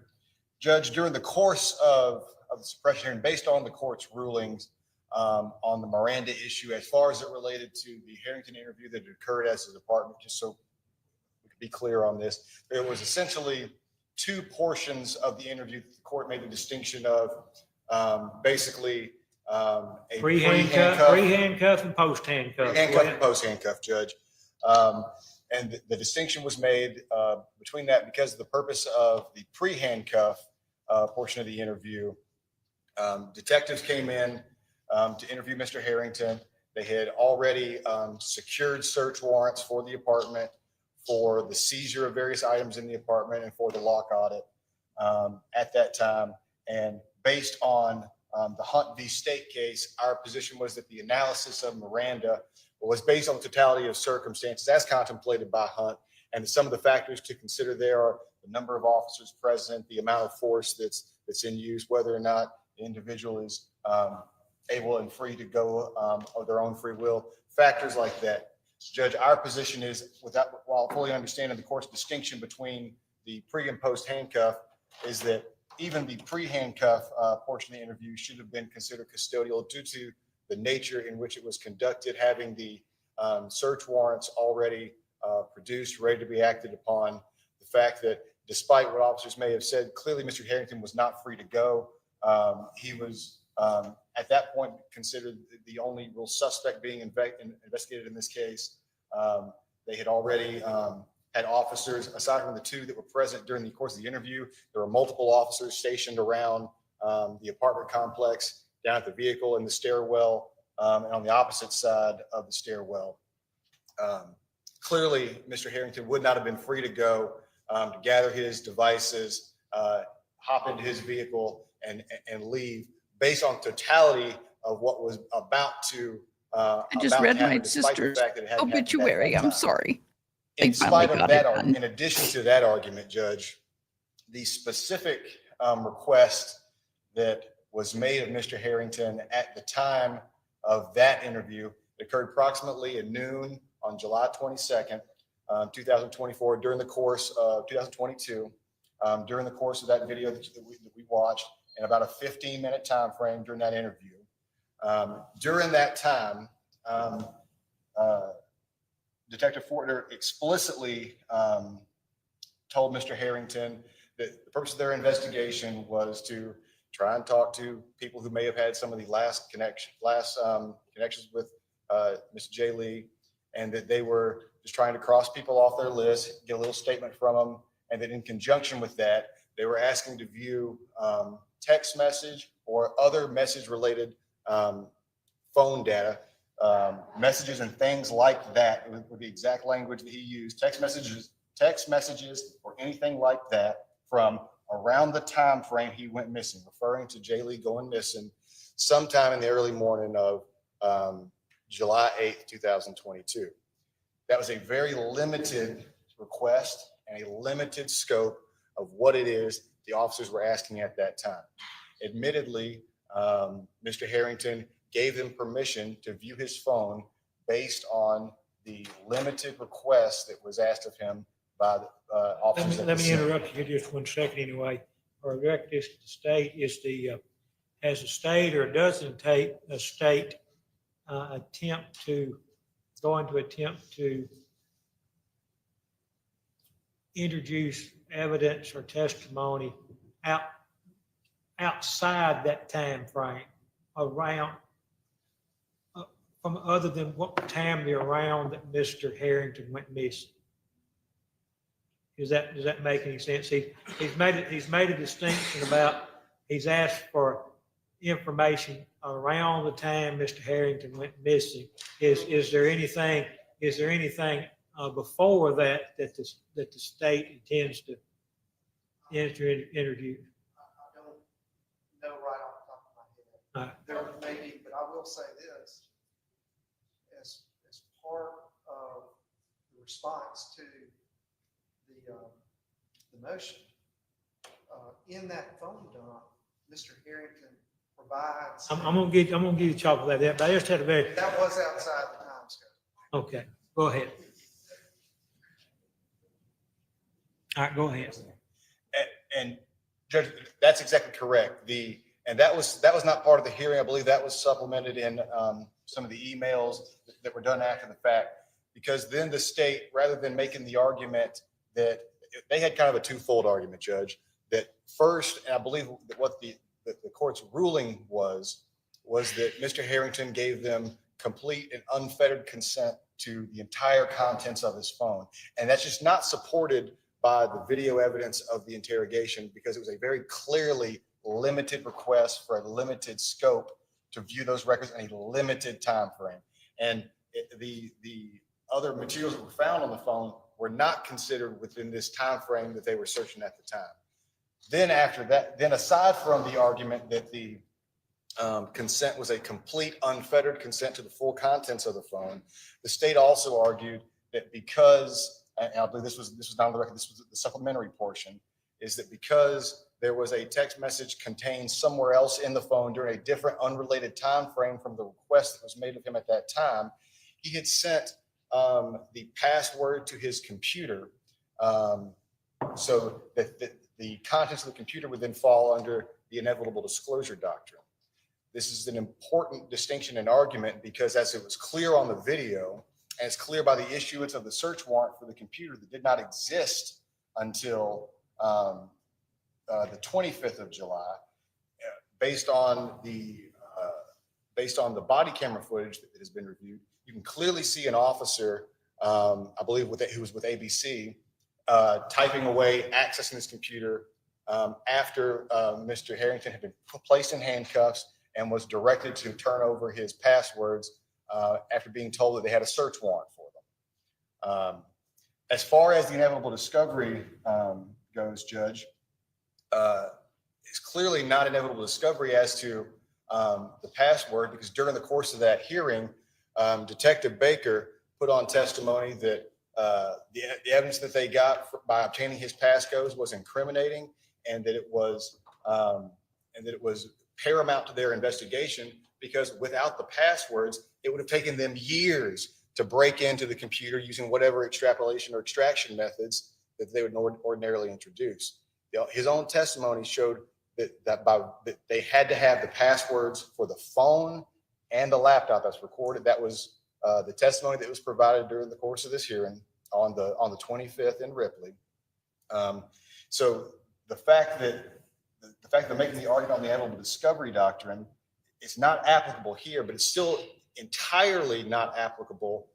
Judge, during the course of the suppression hearing, based on the court's rulings on the Miranda issue, as far as it related to the Herrington interview that occurred as a department, just so we could be clear on this, there was essentially two portions of the interview. The court made the distinction of basically a pre-handcuff and post-handcuff. Pre-handcuff and post-handcuff, Judge. And the distinction was made between that because of the purpose of the pre-handcuff portion of the interview. Detectives came in to interview Mr. Herrington. They had already secured search warrants for the apartment, for the seizure of various items in the apartment, and for the lock audit at that time. And based on the Hunt v. State case, our position was that the analysis of Miranda was based on the totality of circumstances as contemplated by Hunt, and some of the factors to consider there are the number of officers present, the amount of force that's in use, whether or not the individual is able and free to go of their own free will, factors like that. Judge, our position is, while fully understanding the court's distinction between the pre and post handcuff, is that even the pre-handcuff portion of the interview should have been considered custodial due to the nature in which it was conducted, having the search warrants already produced, ready to be acted upon. The fact that despite what officers may have said, clearly Mr. Herrington was not free to go. He was at that point considered the only real suspect being investigated in this case. They had already had officers, aside from the two that were present during the course of the interview, there were multiple officers stationed around the apartment complex, down at the vehicle, in the stairwell, and on the opposite side of the stairwell. Clearly, Mr. Herrington would not have been free to go to gather his devices, hop into his vehicle, and leave based on totality of what was about to I just read my sister's obituary. I'm sorry. In spite of that, in addition to that argument, Judge, the specific request that was made of Mr. Herrington at the time of that interview occurred approximately at noon on July 22nd, 2024, during the course of 2022, during the course of that video that we watched, in about a 15-minute time frame during that interview. During that time, Detective Fortner explicitly told Mr. Harrington that the purpose of their investigation was to try and talk to people who may have had some of the last connections with Mr. J. Lee, and that they were just trying to cross people off their list, get a little statement from them, and that in conjunction with that, they were asking to view text message or other message-related phone data, messages and things like that, with the exact language that he used, text messages or anything like that from around the time frame he went missing, referring to J. Lee going missing sometime in the early morning of July 8th, 2022. That was a very limited request and a limited scope of what it is the officers were asking at that time. Admittedly, Mr. Harrington gave them permission to view his phone based on the limited request that was asked of him by the officers. Let me interrupt you just 1 second anyway. Or direct this to the state is has a state or doesn't take a state attempt to introduce evidence or testimony outside that time frame, around from other than what time they're around that Mr. Harrington went missing. Does that make any sense? He's made a distinction about he's asked for information around the time Mr. Harrington went missing. Is there anything before that the state intends to interview? I don't know right off the top of my head. There may be, but I will say this. As part of the response to the motion, in that phone dump, Mr. Harrington provides. I'm gonna give you a chop for that, but I just had a very. That was outside the time schedule. Okay, go ahead. All right, go ahead. And Judge, that's exactly correct. And that was not part of the hearing. I believe that was supplemented in some of the emails that were done after the fact, because then the state, rather than making the argument that they had kind of a twofold argument, Judge, that first, and I believe that what the court's ruling was that Mr. Herrington gave them complete and unfettered consent to the entire contents of his phone. And that's just not supported by the video evidence of the interrogation, because it was a very clearly limited request for a limited scope to view those records in a limited time frame. And the other materials that were found on the phone were not considered within this time frame that they were searching at the time. Then after that, then aside from the argument that the consent was a complete unfettered consent to the full contents of the phone, the state also argued that because, and I believe this was not on the record, this was the supplementary portion, is that because there was a text message contained somewhere else in the phone during a different unrelated time frame from the request that was made of him at that time, he had sent the password to his computer so that the contents of the computer would then fall under the inevitable disclosure doctrine. This is an important distinction and argument because, as it was clear on the video, and it's clear by the issuance of the search warrant for the computer that did not exist until the 25th of July, based on the body camera footage that has been reviewed, you can clearly see an officer, I believe who was with ABC, typing away, accessing his computer after Mr. Herrington had been placed in handcuffs and was directed to turn over his passwords after being told that they had a search warrant for them. As far as the inevitable discovery goes, Judge, it's clearly not inevitable discovery as to the password, because during the course of that hearing, Detective Baker put on testimony that the evidence that they got by obtaining his passcodes was incriminating, and that it was paramount to their investigation, because without the passwords, it would have taken them years to break into the computer using whatever extrapolation or extraction methods that they would ordinarily introduce. His own testimony showed that they had to have the passwords for the phone and the laptop that's recorded. That was the testimony that was provided during the course of this hearing on the 25th in Ripley. So the fact that they're making the argument on the inevitable discovery doctrine, it's not applicable here, but it's still entirely not applicable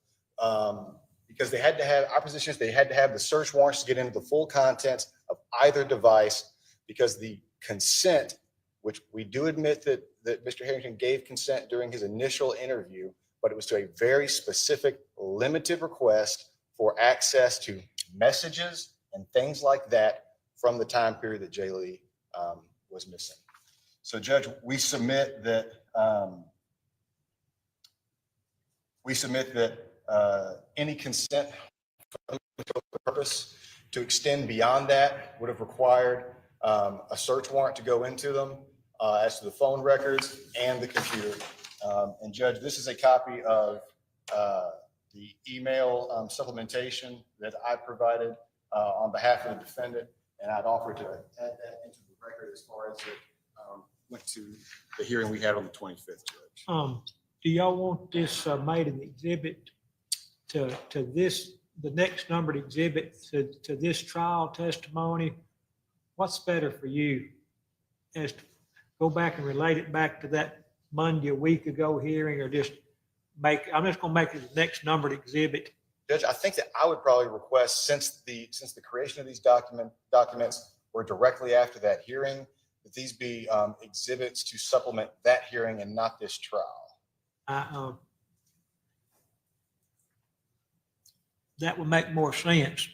because they had to have, our position is they had to have the search warrants to get into the full contents of either device, because the consent, which we do admit that Mr. Herrington gave consent during his initial interview, but it was to a very specific limited request for access to messages and things like that from the time period that Jay Lee was missing. So, Judge, we submit that any consent for the purpose to extend beyond that would have required a search warrant to go into them as to the phone records and the computer. And Judge, this is a copy of the email supplementation that I provided on behalf of the defendant, and I'd offer to add that into the record as far as it went to the hearing we had on the 25th, Judge. Do y'all want this made an exhibit to this, the next numbered exhibit to this trial testimony? What's better for you? As to go back and relate it back to that Monday a week ago hearing, or just I'm just going to make it the next numbered exhibit? Judge, I think that I would probably request, since the creation of these documents were directly after that hearing, that these be exhibits to supplement that hearing and not this trial. That would make more sense.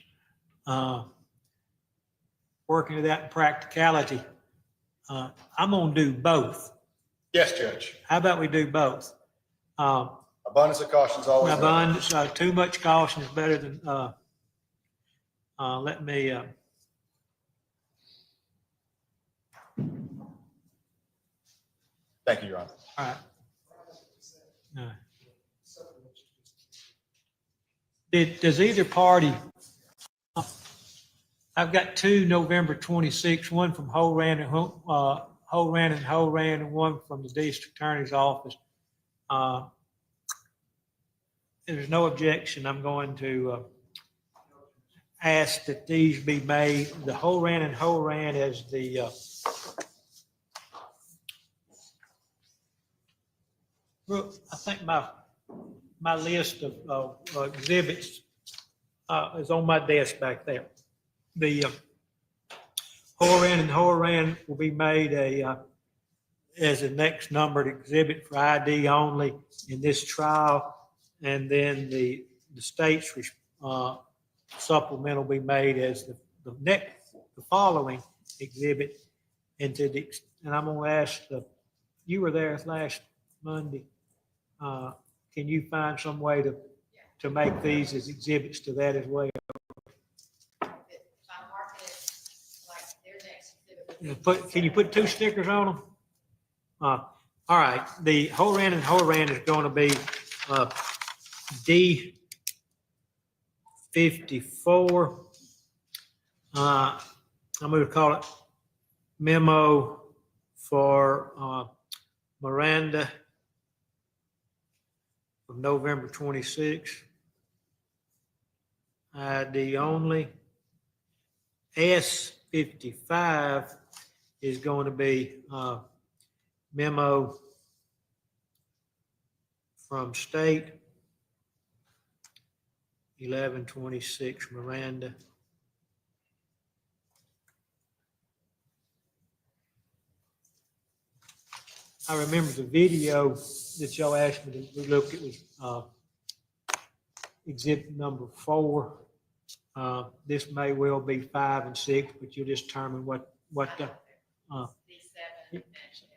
Working it out in practicality, I'm going to do both. Yes, Judge. How about we do both? Abundance of caution is always abundance. Too much caution is better than. Let me. Thank you, Your Honor. All right. All right. Does either party, I've got two November 26, one from Horan and one from the district attorney's office. If there's no objection, I'm going to ask that these be made, the Horan as the I think my list of exhibits is on my desk back there. The Horan will be made as the next numbered exhibit for ID only in this trial, and then the state's supplement will be made as the following exhibit. And I'm going to ask you were there last Monday. Can you find some way to make these as exhibits to that as well? Can you put two stickers on them? All right. The Horan is going to be D54. I'm going to call it memo for Miranda of November 26. ID only. S55 is going to be memo from state 1126 Miranda. I remember the video that y'all asked me to look at was exhibit number 4. This may well be 5 and 6, but you'll just determine what the.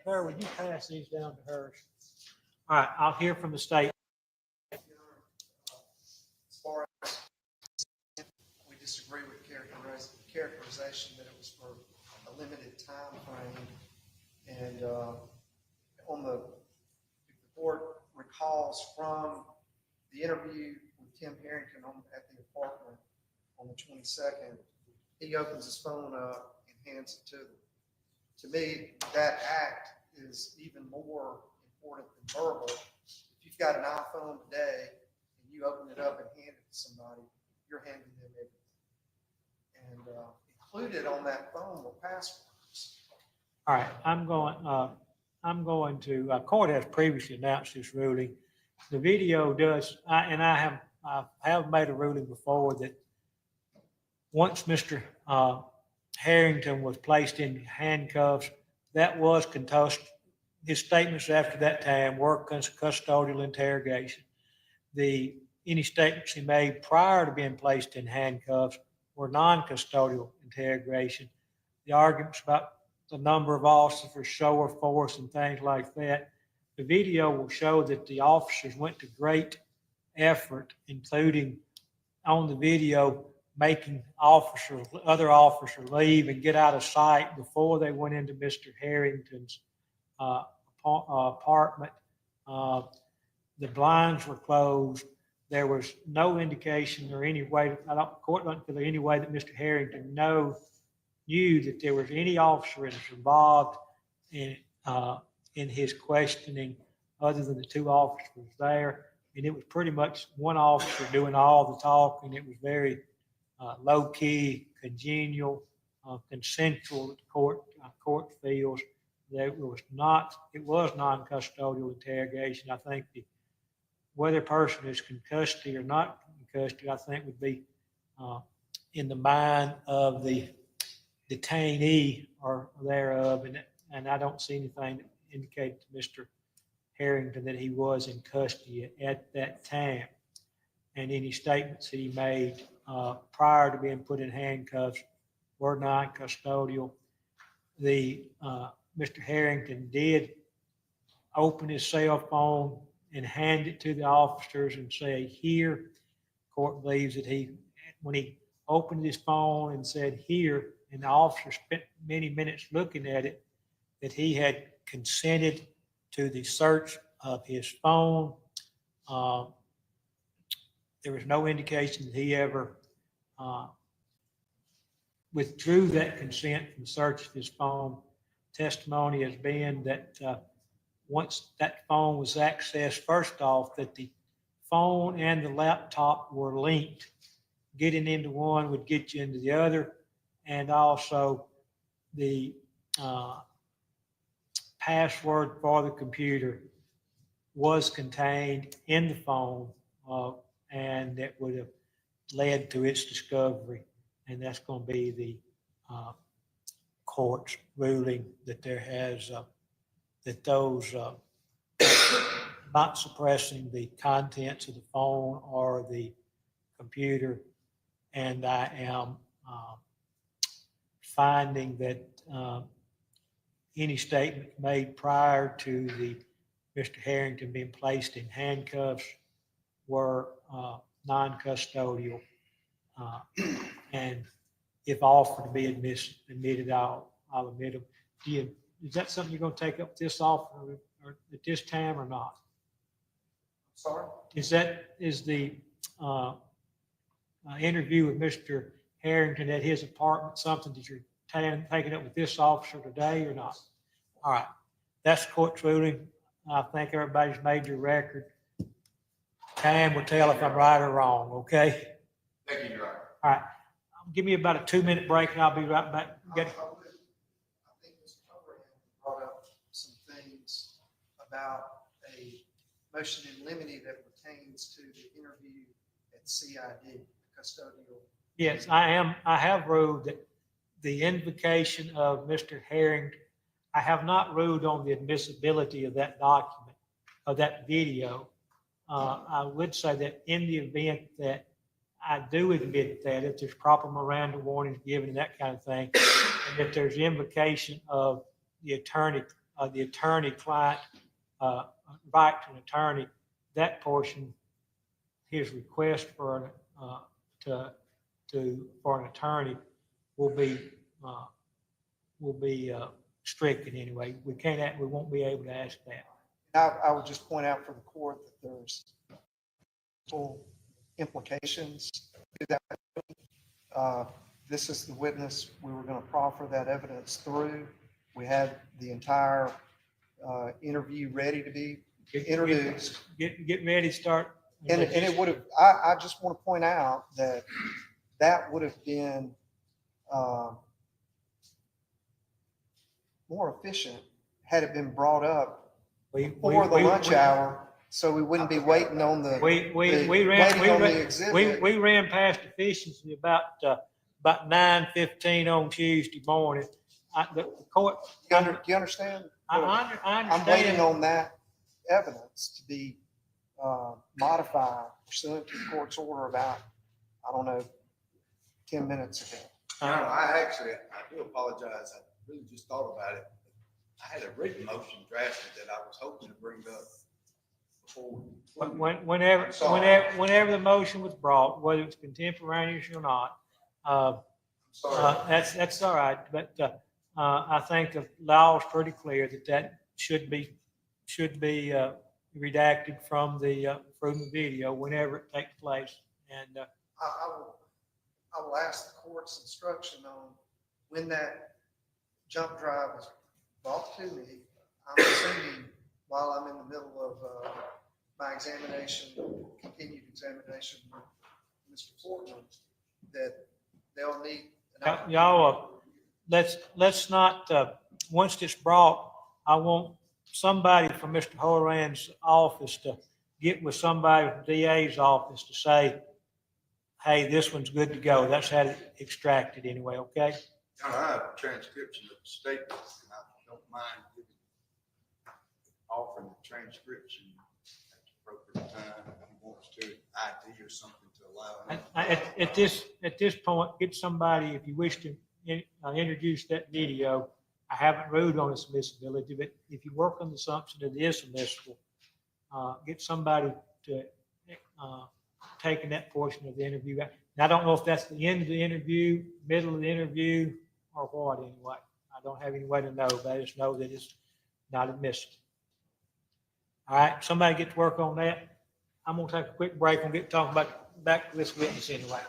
Her, would you pass these down to hers? All right, I'll hear from the state. As far as we disagree with characterization that it was for a limited time frame, and if the board recalls from the interview with Tim Herrington at the apartment on the 22nd, he opens his phone up and hands it to them. To me, that act is even more important than verbal. If you've got an iPhone today and you open it up and hand it to somebody, you're handing them everything. And included on that phone were passwords. All right, I'm going to, court has previously announced this ruling. The video does, I have made a ruling before that once Mr. Herrington was placed in handcuffs, that was contested. His statements after that time were custodial interrogation. Any statements he made prior to being placed in handcuffs were non-custodial interrogation. The arguments about the number of officers, show of force, and things like that, the video will show that the officers went to great effort, including on the video, making other officers leave and get out of sight before they went into Mr. Herrington's apartment. The blinds were closed. There was no indication or any way, court doesn't feel any way that Mr. Herrington knew that there was any officer involved in his questioning other than the two officers there. And it was pretty much one officer doing all the talking. It was very low-key, congenial, consensual that the court feels. That it was non-custodial interrogation. I think whether a person is in custody or not in custody, I think would be in the mind of the detainee or thereof, and I don't see anything that indicated to Mr. Herrington that he was in custody at that time. And any statements he made prior to being put in handcuffs were non-custodial. Mr. Herrington did open his cell phone and hand it to the officers and say, "Here." Court believes that when he opened his phone and said, "Here," and the officer spent many minutes looking at it, that he had consented to the search of his phone. There was no indication that he ever withdrew that consent from the search of his phone. Testimony has been that once that phone was accessed, first off, that the phone and the laptop were linked. Getting into one would get you into the other, and also the password for the computer was contained in the phone, and that would have led to its discovery. And that's going to be the court's ruling that there has that those not suppressing the contents of the phone or the computer. And I am finding that any statement made prior to the Mr. Herrington being placed in handcuffs were non-custodial, and if offered to be admitted, I'll admit them. Is that something you're going to take up with this offer or at this time or not? Sorry? Is the interview with Mr. Herrington at his apartment something that you're taking up with this officer today or not? All right, that's the court's ruling. I think everybody's made your record. Time will tell if I'm right or wrong, okay? Thank you, Your Honor. All right, give me about a 2-minute break and I'll be right back. I think Mr. Coburn brought up some things about a motion in limine that pertains to the interview at CID, custodial. Yes, I have ruled that the invocation of Mr. Herrington, I have not ruled on the admissibility of that document, of that video. I would say that in the event that I do admit that, if there's proper Miranda warnings given and that kind of thing, and if there's invocation of the attorney-client right to an attorney, that portion, his request for an attorney will be stricken anyway. We won't be able to ask that. I would just point out for the court that there's full implications to that. This is the witness we were going to proffer that evidence through. We had the entire interview ready to be introduced. Get ready to start. And it would have, I just want to point out that would have been more efficient had it been brought up before the lunch hour, so we wouldn't be waiting on the exhibit. We ran past efficiency about 9:15 on Tuesday morning. The court. Do you understand? I understand. I'm waiting on that evidence to be modified pursuant to the court's order about, 10 minutes ago. I do apologize. I really just thought about it. I had a written motion drafted that I was hoping to bring up before. Whenever the motion was brought, whether it's contemporaneous or not, that's all right. But I think the law is pretty clear that should be redacted from the video whenever it takes place. And I will ask the court's instruction on when that jump drive was brought to me. I'm assuming while I'm in the middle of my examination, continued examination with Mr. Fortman, that they'll need. Y'all, let's not. Once it's brought, I want somebody from Mr. Horan's office to get with somebody from the DA's office to say, hey, this one's good to go. That's how it extracted anyway, okay? I have a transcription of the statement, and I don't mind offering the transcription at the appropriate time if he wants to, ID or something to allow him. At this point, get somebody, if you wish to introduce that video. I haven't ruled on its admissibility, but if you work on the assumption that it is admissible, get somebody to taking that portion of the interview. And I don't know if that's the end of the interview, middle of the interview, or what anyway. I don't have any way to know, but I just know that it's not admissible. All right, somebody get to work on that. I'm gonna take a quick break and get talking back to this witness anyway.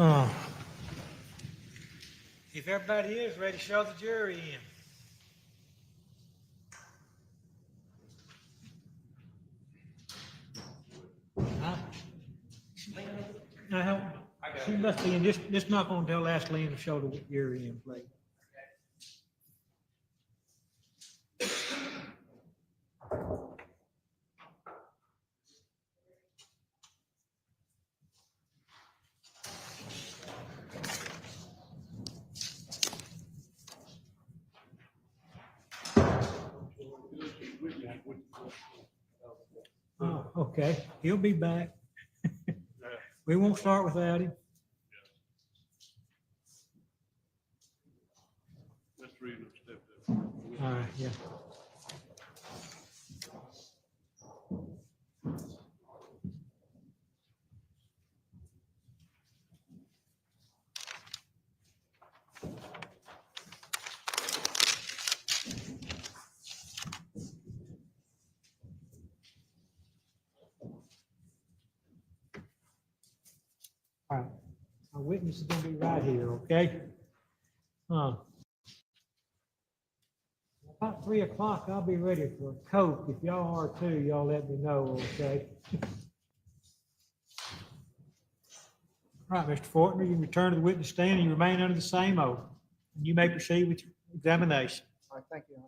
Oh. If everybody is ready, show the jury in. Huh? Now, she must be in this not gonna tell Ashley to show the jury in, please. Oh, okay, he'll be back. We won't start without him. All right, yeah. All right, our witness is gonna be right here, okay? About 3 o'clock, I'll be ready for a Coke. If y'all are too, y'all let me know, okay? All right, Mr. Fortner, you return to the witness stand and you remain under the same oath. And you may proceed with your examination. All right, thank you.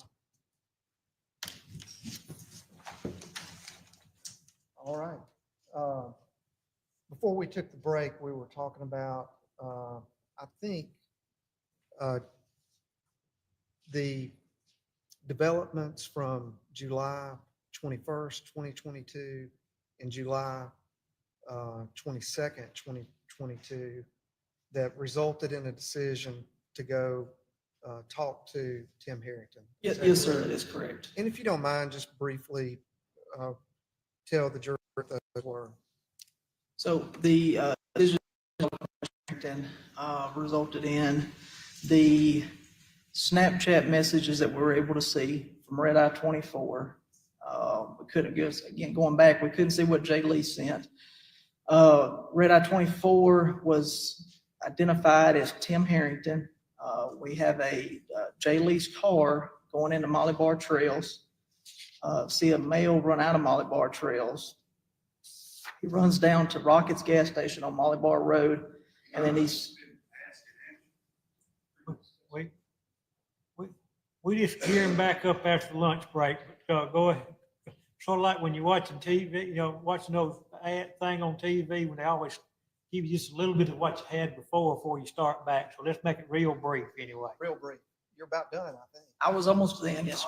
All right. Before we took the break, we were talking about, I think, the developments from July 21st, 2022 and July 22nd, 2022 that resulted in a decision to go talk to Tim Herrington. Yes, sir, that is correct. And if you don't mind, just briefly tell the jury what those were. So the decision resulted in the Snapchat messages that we were able to see from Red Eye 24. We couldn't guess, again, going back, we couldn't see what Jay Lee sent. Red Eye 24 was identified as Tim Herrington. We have a Jay Lee's car going into Molly Bar Trails. See a male run out of Molly Bar Trails. He runs down to Rockets gas station on Molly Bar Road, and then he's. We just gear him back up after the lunch break. Go ahead. Sort of like when you're watching TV, you know, watching those ad thing on TV when they always give you just a little bit of what you had before you start back. So let's make it real brief anyway. Real brief. You're about done, I think. I was almost there, yes.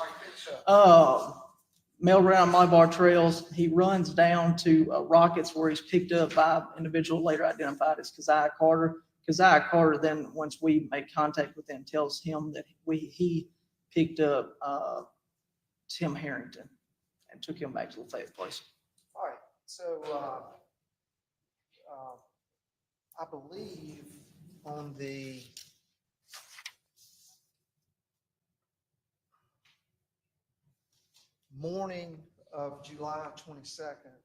Male around Molly Bar Trails. He runs down to Rockets where he's picked up by an individual later identified as Keziah Carter. Keziah Carter then, once we make contact with him, tells him that he picked up Tim Herrington and took him back to the Lafayette place. All right, so I believe on the morning of July 22nd,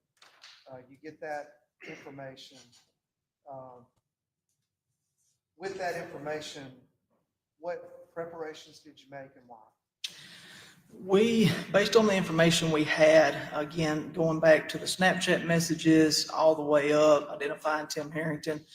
you get that information. With that information, What preparations did you make and why? We, based on the information we had, again, going back to the Snapchat messages all the way up, identifying Tim Herrington,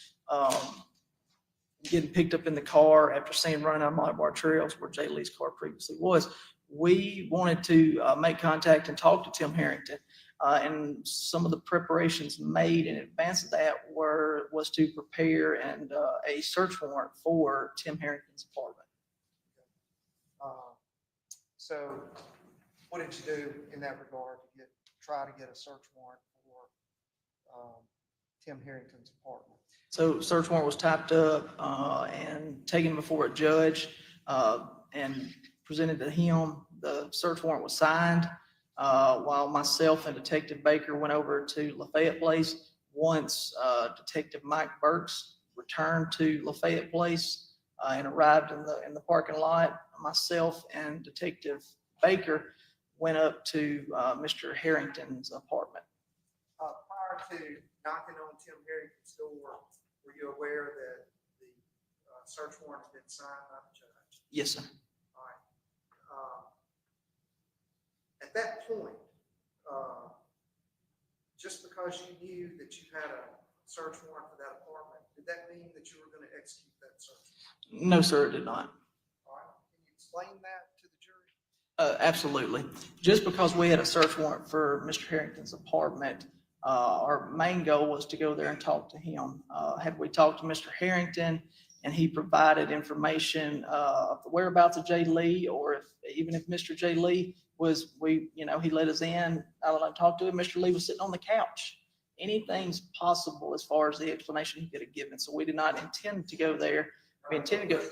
getting picked up in the car after seeing him running out of Molly Bar Trails where Jay Lee's car previously was, we wanted to make contact and talk to Tim Herrington. And some of the preparations made in advance of that was to prepare a search warrant for Tim Herrington's apartment. So what did you do in that regard to try to get a search warrant for Tim Herrington's apartment? So search warrant was typed up and taken before a judge and presented to him. The search warrant was signed while myself and Detective Baker went over to Lafayette Place. Once Detective Mike Burks returned to Lafayette Place and arrived in the parking lot, myself and Detective Baker went up to Mr. Herrington's apartment. Prior to knocking on Tim Herrington's door, were you aware that the search warrant had been signed by the judge? Yes, sir. All right. At that point, just because you knew that you had a search warrant for that apartment, did that mean that you were going to execute that search warrant? No, sir, it did not. All right. Can you explain that to the jury? Absolutely. Just because we had a search warrant for Mr. Herrington's apartment, our main goal was to go there and talk to him. Had we talked to Mr. Herrington and he provided information of the whereabouts of Jay Lee, or even if Mr. Jay Lee he let us in, I let him talk to him, Mr. Lee was sitting on the couch. Anything's possible as far as the explanation he could have given. So we did not intend to go there. We intended to go.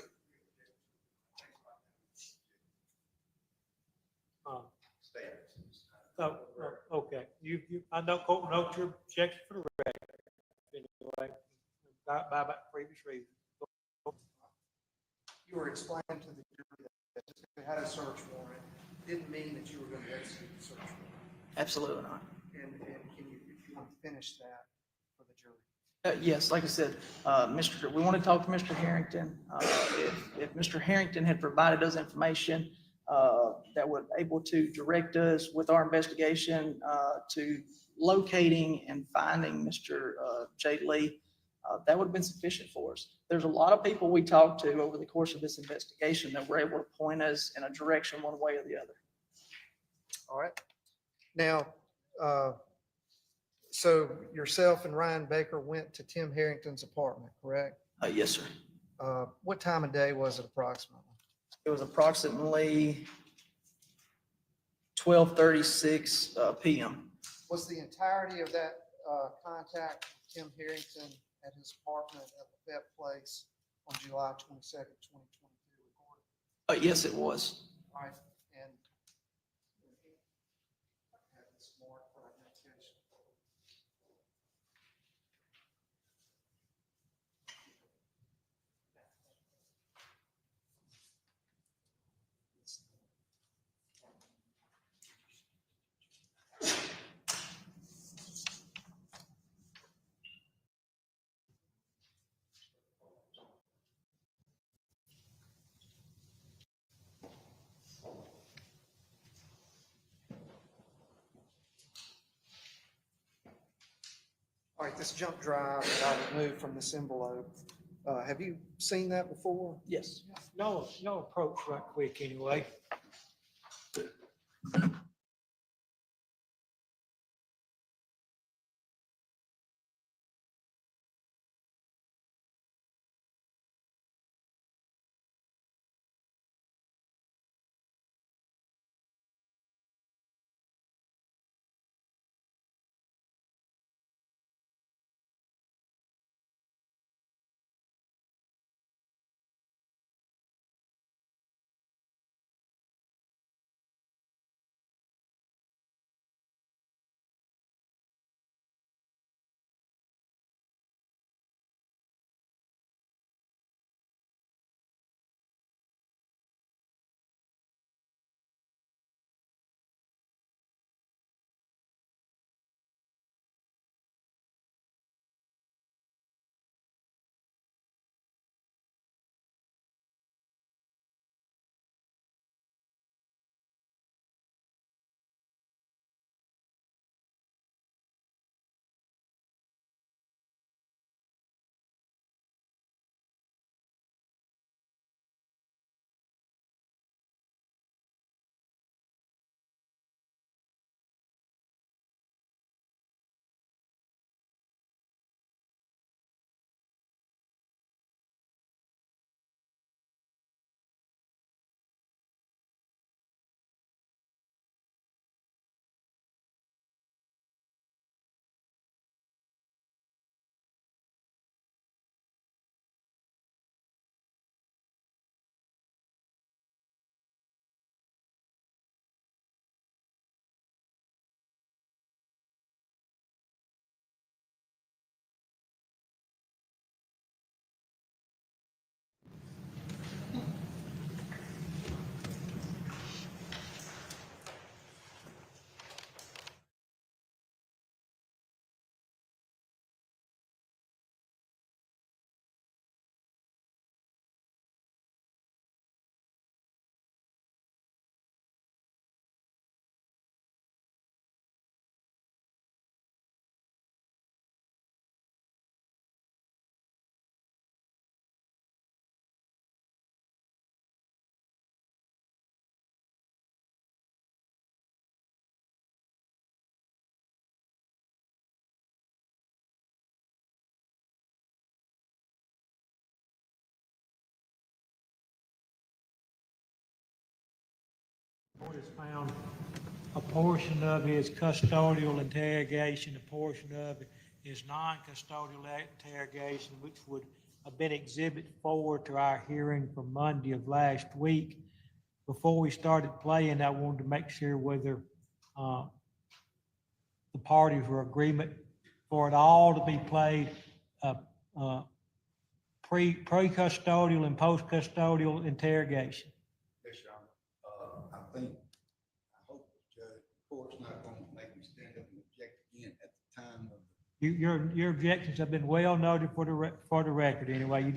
Okay. I know, quote, note your objection for the record. Anyway, by previous reason. You were explaining to the jury that just because you had a search warrant didn't mean that you were going to execute the search warrant. Absolutely not. And can you, if you want to finish that for the jury? Yes, like I said, we want to talk to Mr. Herrington. If Mr. Herrington had provided us information that would able to direct us with our investigation to locating and finding Mr. Jay Lee, that would have been sufficient for us. There's a lot of people we talked to over the course of this investigation that were able to point us in a direction one way or the other. All right. Now, so yourself and Ryan Baker went to Tim Herrington's apartment, correct? Yes, sir. What time of day was it approximately? It was approximately 12:36 p.m. Was the entirety of that contact with Tim Herrington at his apartment at Lafayette Place on July 22nd, 2022 recorded? Yes, it was. All right. And have this marked for identification. All right, this jump drive that I removed from this envelope, have you seen that before? Yes. No approach right quick anyway. Court has found a portion of his custodial interrogation, a portion of his non-custodial interrogation, which would have been Exhibit 4 to our hearing from Monday of last week. Before we started playing, I wanted to make sure whether the parties were agreement for it all to be played pre-custodial and post-custodial interrogation. Yes, Your Honor. I hope the court's not going to make me stand up and object again at the time of Your objections have been well noted for the record. Anyway,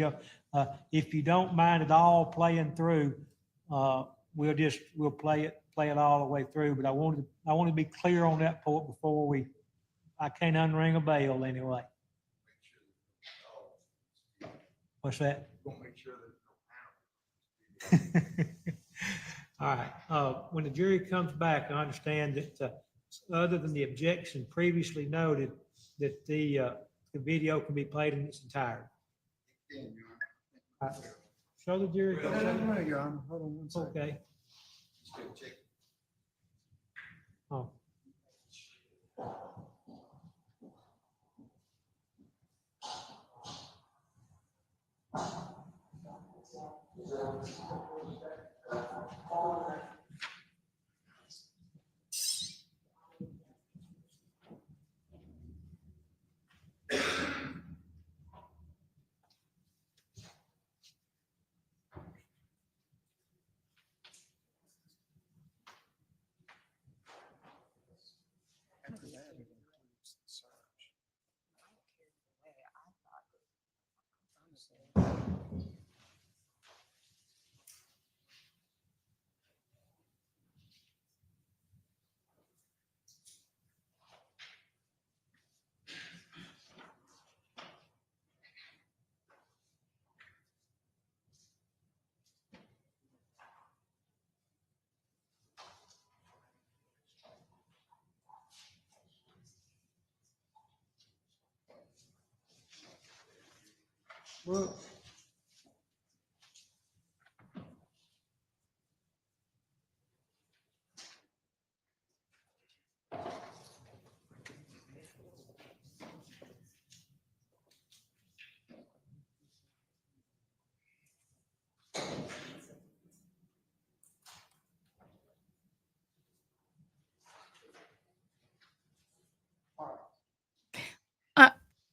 if you don't mind it all playing through, we'll play it all the way through. But I want to be clear on that point before I can't unring a bell anyway. What's that? We'll make sure All right. When the jury comes back, I understand that other than the objection previously noted, that the video can be played in its entirety. Show the jury. No, Your Honor. Hold on one second. Okay. Oh. After that, it includes the search. Well,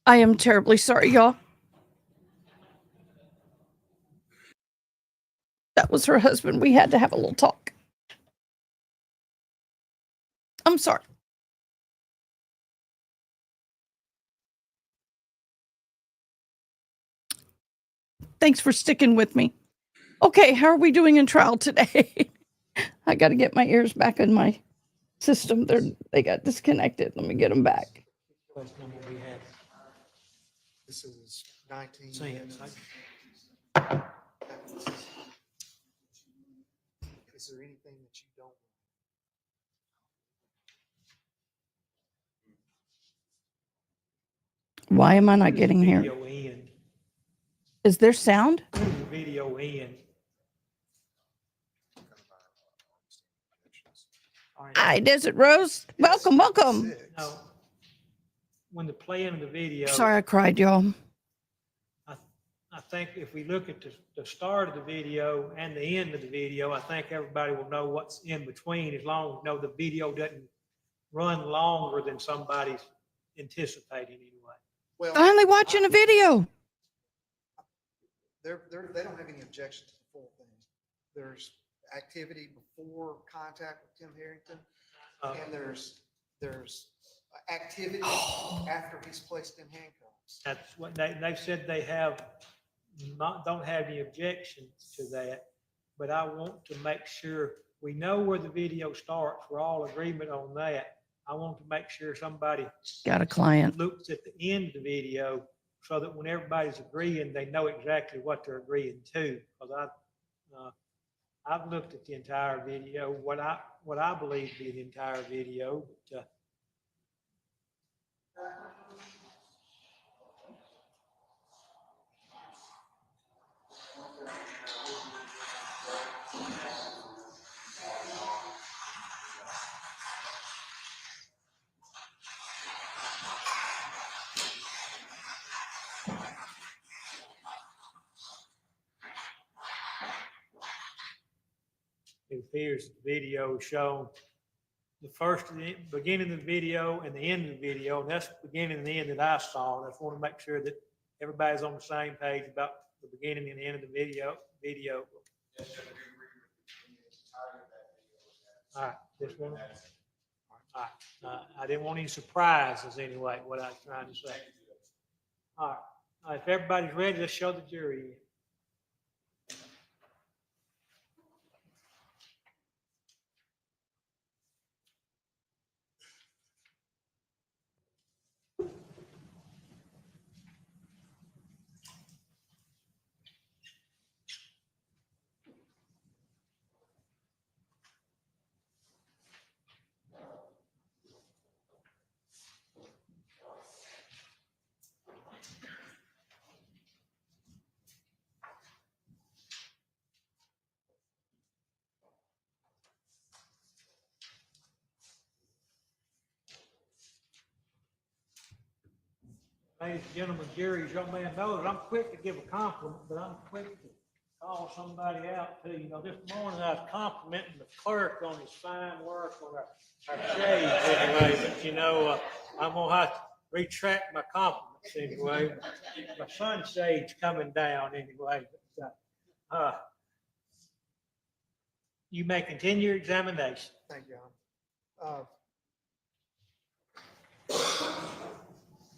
I am terribly sorry, y'all. That was her husband. We had to have a little talk. I'm sorry. Thanks for sticking with me. Okay, how are we doing in trial today? I got to get my ears back in my system. They got disconnected. Let me get them back. This is 19 Same. Is there anything that you don't? Why am I not getting here? Video in. Is there sound? Video in. Hi, Desert Rose. Welcome, welcome. No. When the playing of the video. Sorry, I cried, y'all. I think if we look at the start of the video and the end of the video, I think everybody will know what's in between, as long as we know the video doesn't run longer than somebody's anticipating anyway. Well, Finally watching a video. they don't have any objection to the full thing. There's activity before contact with Tim Herrington, and there's activity after he's placed in handcuffs. That's what they've said. They don't have any objections to that, but I want to make sure we know where the video starts. We're all agreement on that. I want to make sure somebody Got a client. looks at the end of the video so that when everybody's agreeing, they know exactly what they're agreeing to. Because I've looked at the entire video, what I believe to be the entire video. But, it appears the video shown the beginning of the video and the end of the video, and that's the beginning and the end that I saw. And I just want to make sure that everybody's on the same page about the beginning and the end of the video. All right, this one. All right, I didn't want any surprises anyway, what I was trying to say. All right, if everybody's ready, let's show the jury. Ladies and gentlemen, jury, as young man knows, I'm quick to give a compliment, but I'm quick to call somebody out too. You know, this morning I was complimenting the clerk on his fine work on our shades anyway, but you know, I'm gonna have to retract my compliments anyway. My sunshade's coming down anyway. But, you may continue your examination. Thank you,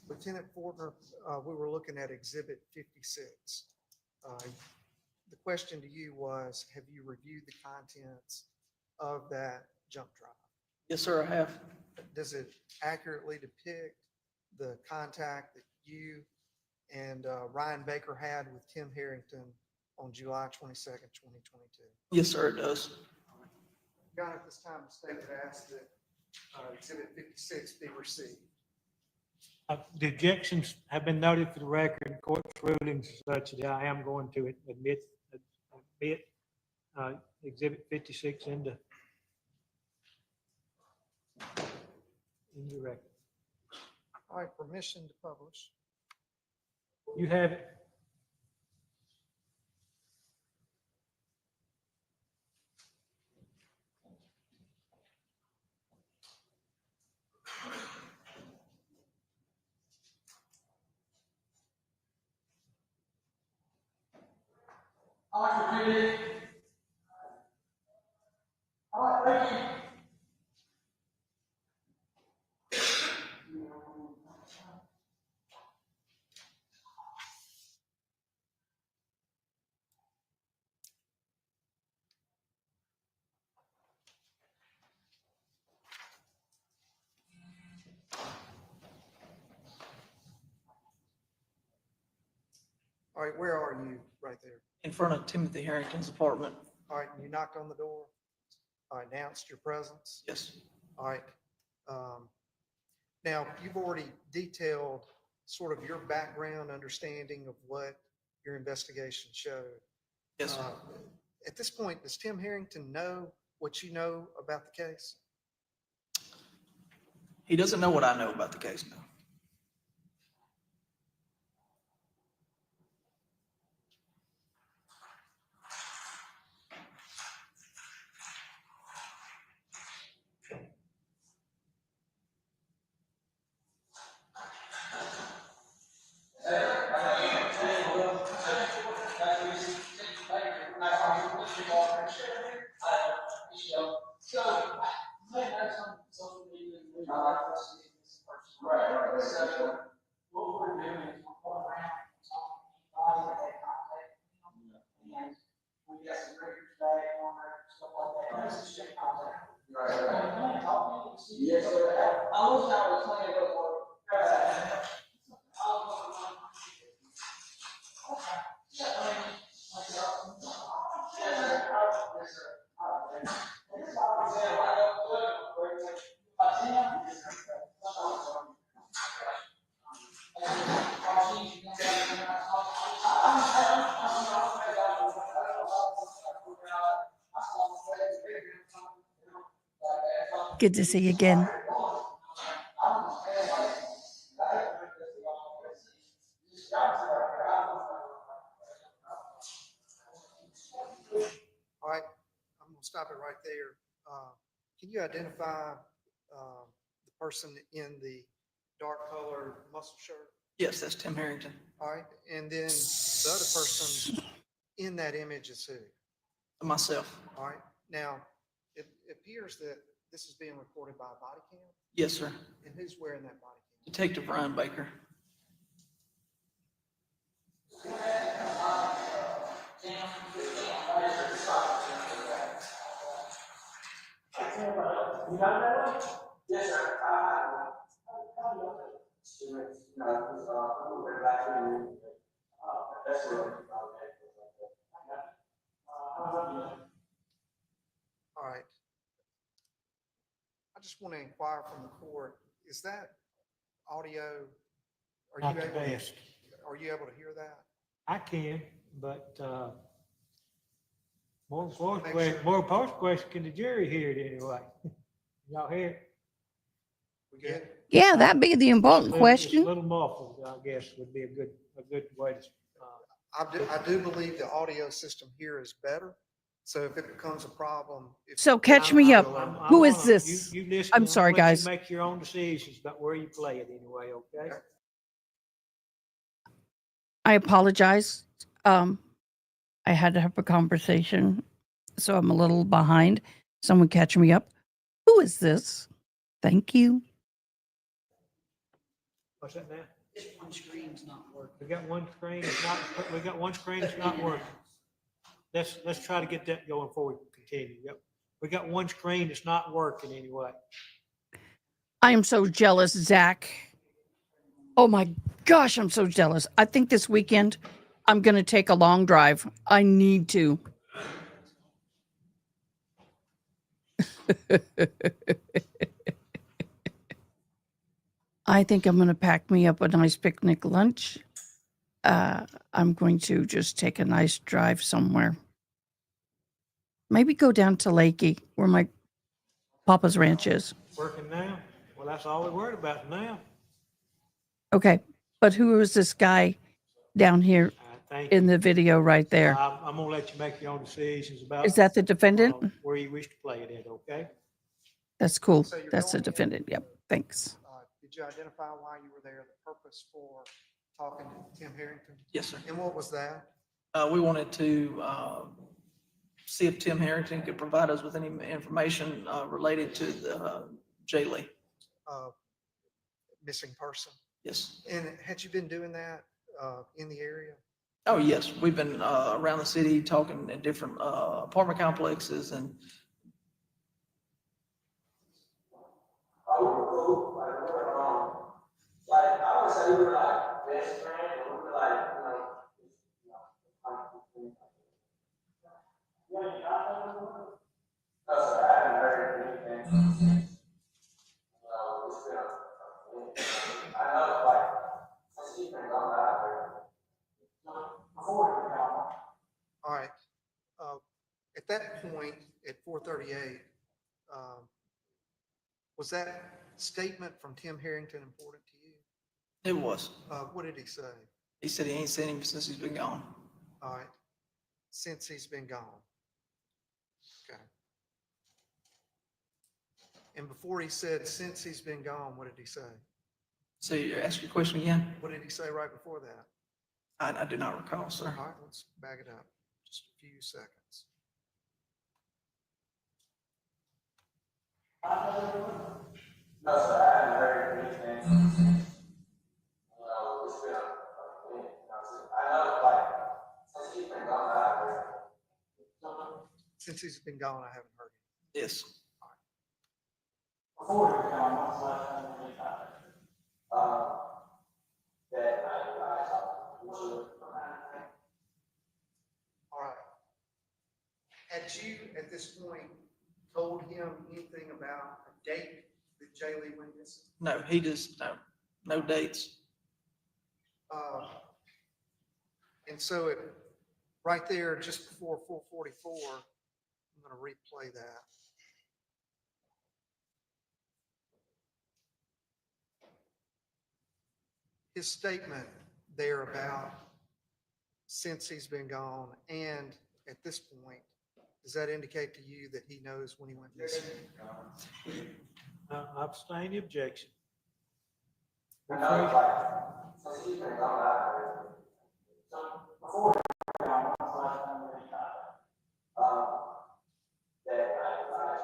Lieutenant Fortner, we were looking at Exhibit 56. The question to you was, have you reviewed the contents of that jump drive? Yes, sir, I have. Does it accurately depict the contact that you and Ryan Baker had with Tim Herrington on July 22nd, 2022? Yes, sir, it does. Your Honor, at this time, the state would ask that Exhibit 56 be received. The objections have been noted for the record. Court's rulings such that I am going to admit Exhibit 56 into the record. All right, permission to publish. You have it. All right, where are you right there? In front of Timothy Harrington's apartment. All right, you knocked on the door. I announced your presence. Yes. All right. Now, you've already detailed sort of your background understanding of what your investigation showed. Yes, sir. At this point, does Tim Herrington know what you know about the case? He doesn't know what I know about the case now. Good to see you again. All right, I'm going to stop it right there. Can you identify the person in the dark colored muscle shirt? Yes, that's Tim Herrington. All right, and then the other person in that image is who? Myself. All right, now it appears that this is being recorded by a body cam. Yes, sir. And who's wearing that body cam? Detective Ryan Baker. Yes, sir. All right. I just want to inquire from the court, is that audio, Not the best. are you able to hear that? I can, but more important question, can the jury hear it anyway? Y'all hear it? We good? Yeah, that'd be the important It's a question. little muffled, I guess, would be a good way to. I do believe the audio system here is better. So if it becomes a problem. So catch me up. Who is this? You listen, I'm sorry, let you guys. make your own decisions about where you play it anyway, okay? I apologize. I had to have a conversation, so I'm a little behind. Someone catch me up. Who is this? Thank you. What's that now? One screen's not working. We got one screen, it's not working. Let's try to get that going before we continue. Yep. We got one screen that's not working anyway. I am so jealous, Zach. Oh my gosh, I'm so jealous. I think this weekend I'm going to take a long drive. I need to. I think I'm going to pack me up a nice picnic lunch. I'm going to just take a nice drive somewhere. Maybe go down to Lakey, where my Papa's ranch is. Working now? Well, that's all we're worried about now. Okay, but who is this guy down here Thank in the video right there? I'm going to let you make your own decisions about. Is that the defendant? Where you wish to play it in, okay? That's cool. So you're That's the going in- defendant. Yep. Thanks. Did you identify why you were there, the purpose for talking to Tim Herrington? Yes, sir. And what was that? We wanted to see if Tim Herrington could provide us with any information related to the Jaylee. Missing person? Yes. And had you been doing that in the area? Oh, yes. We've been around the city talking in different apartment complexes and Like, I would say we were like best friends, and we were like, no, sir, I haven't heard anything. It's been, I know, like, since he's been gone, I haven't heard. All right. At that point, at 4:38, was that statement from Tim Herrington important to you? it was. What did he say? He said he ain't seen him since he's been gone. All right. Since he's been gone. Okay. And before he said, since he's been gone, what did he say? So you ask your question again? What did he say right before that? I do not recall, sir. All right, let's back it up. Just a few seconds. No, sir, I haven't heard anything. It's been, I know, like, since he's been gone, I haven't heard. Since he's been gone, I haven't heard it. Yes. Before he was gone, what's the last time we talked? That I talked to you. All right. Had you, at this point, told him anything about a date that Jaylee went missing? No, he just, no dates. And so it, right there, just before 4:44, I'm going to replay that. His statement there about since he's been gone, and at this point, Does that indicate to you that he knows when he went missing? I abstain the objection. I know it's like, so he's been gone out. So before, when's the last time we got that night,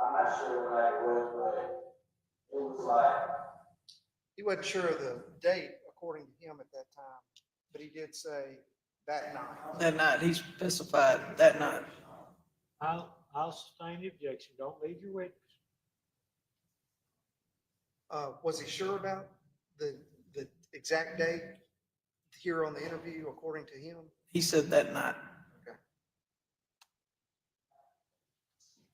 I'm not sure when it was, but it was like. He wasn't sure of the date according to him at that time, but he did say that night. That night, he specified that night. I'll sustain the objection. Don't leave your witness. Was he sure about the exact date here on the interview according to him? He said that night.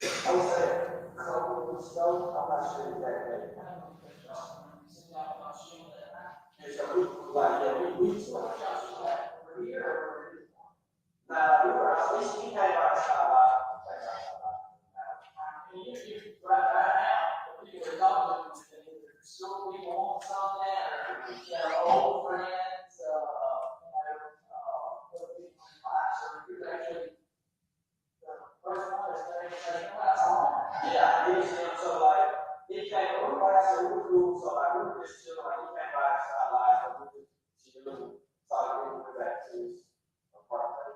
I was there, so I'm not sure exactly. We here. Now, we were at least he came out of right now, we were talking, still we want something, or old friends, yeah, so like, he came over last year, we were cool, so like, we were just chilling, like, he came by, started live, so we just chilling, started getting back to his apartment.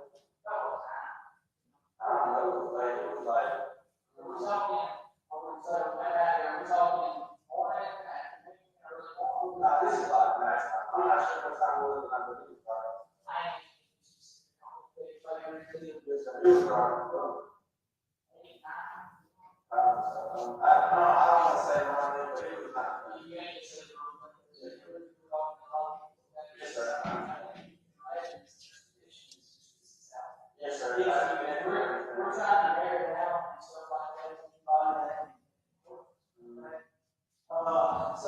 I don't know, it was like, we were talking, this is like nice, I'm not sure what time it was, but I believe it was dark. I don't want to say wrong, but it was not. Yes, sir. Yes, sir. We're trying to bear it out and stuff like that. So.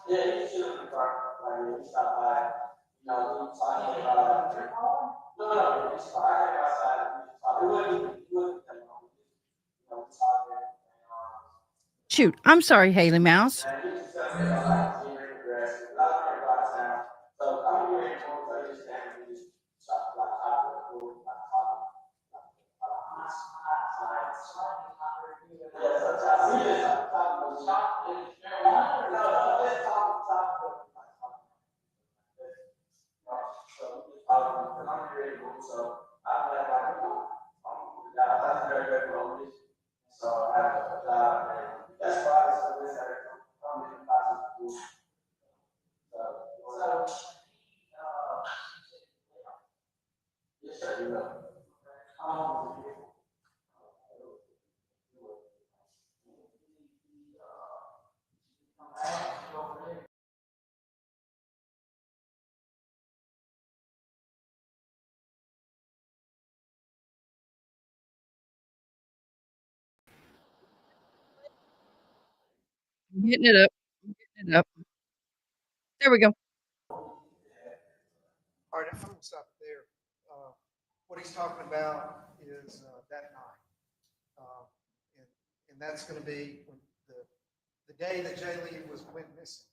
Yeah, he should have been dark. Like, he stopped by. You know, we talked about. No, it's fine. I came outside. It wouldn't take long. You know, talking. Shoot, I'm sorry, Haley Mouse. So I have a job, and that's why I said this. I'm in the process of doing. Yes, sir, you know. Getting it up. Getting it up. There we go. All right, I'm going to stop there. What he's talking about is that night. And that's going to be when the day that Jay Lee went missing,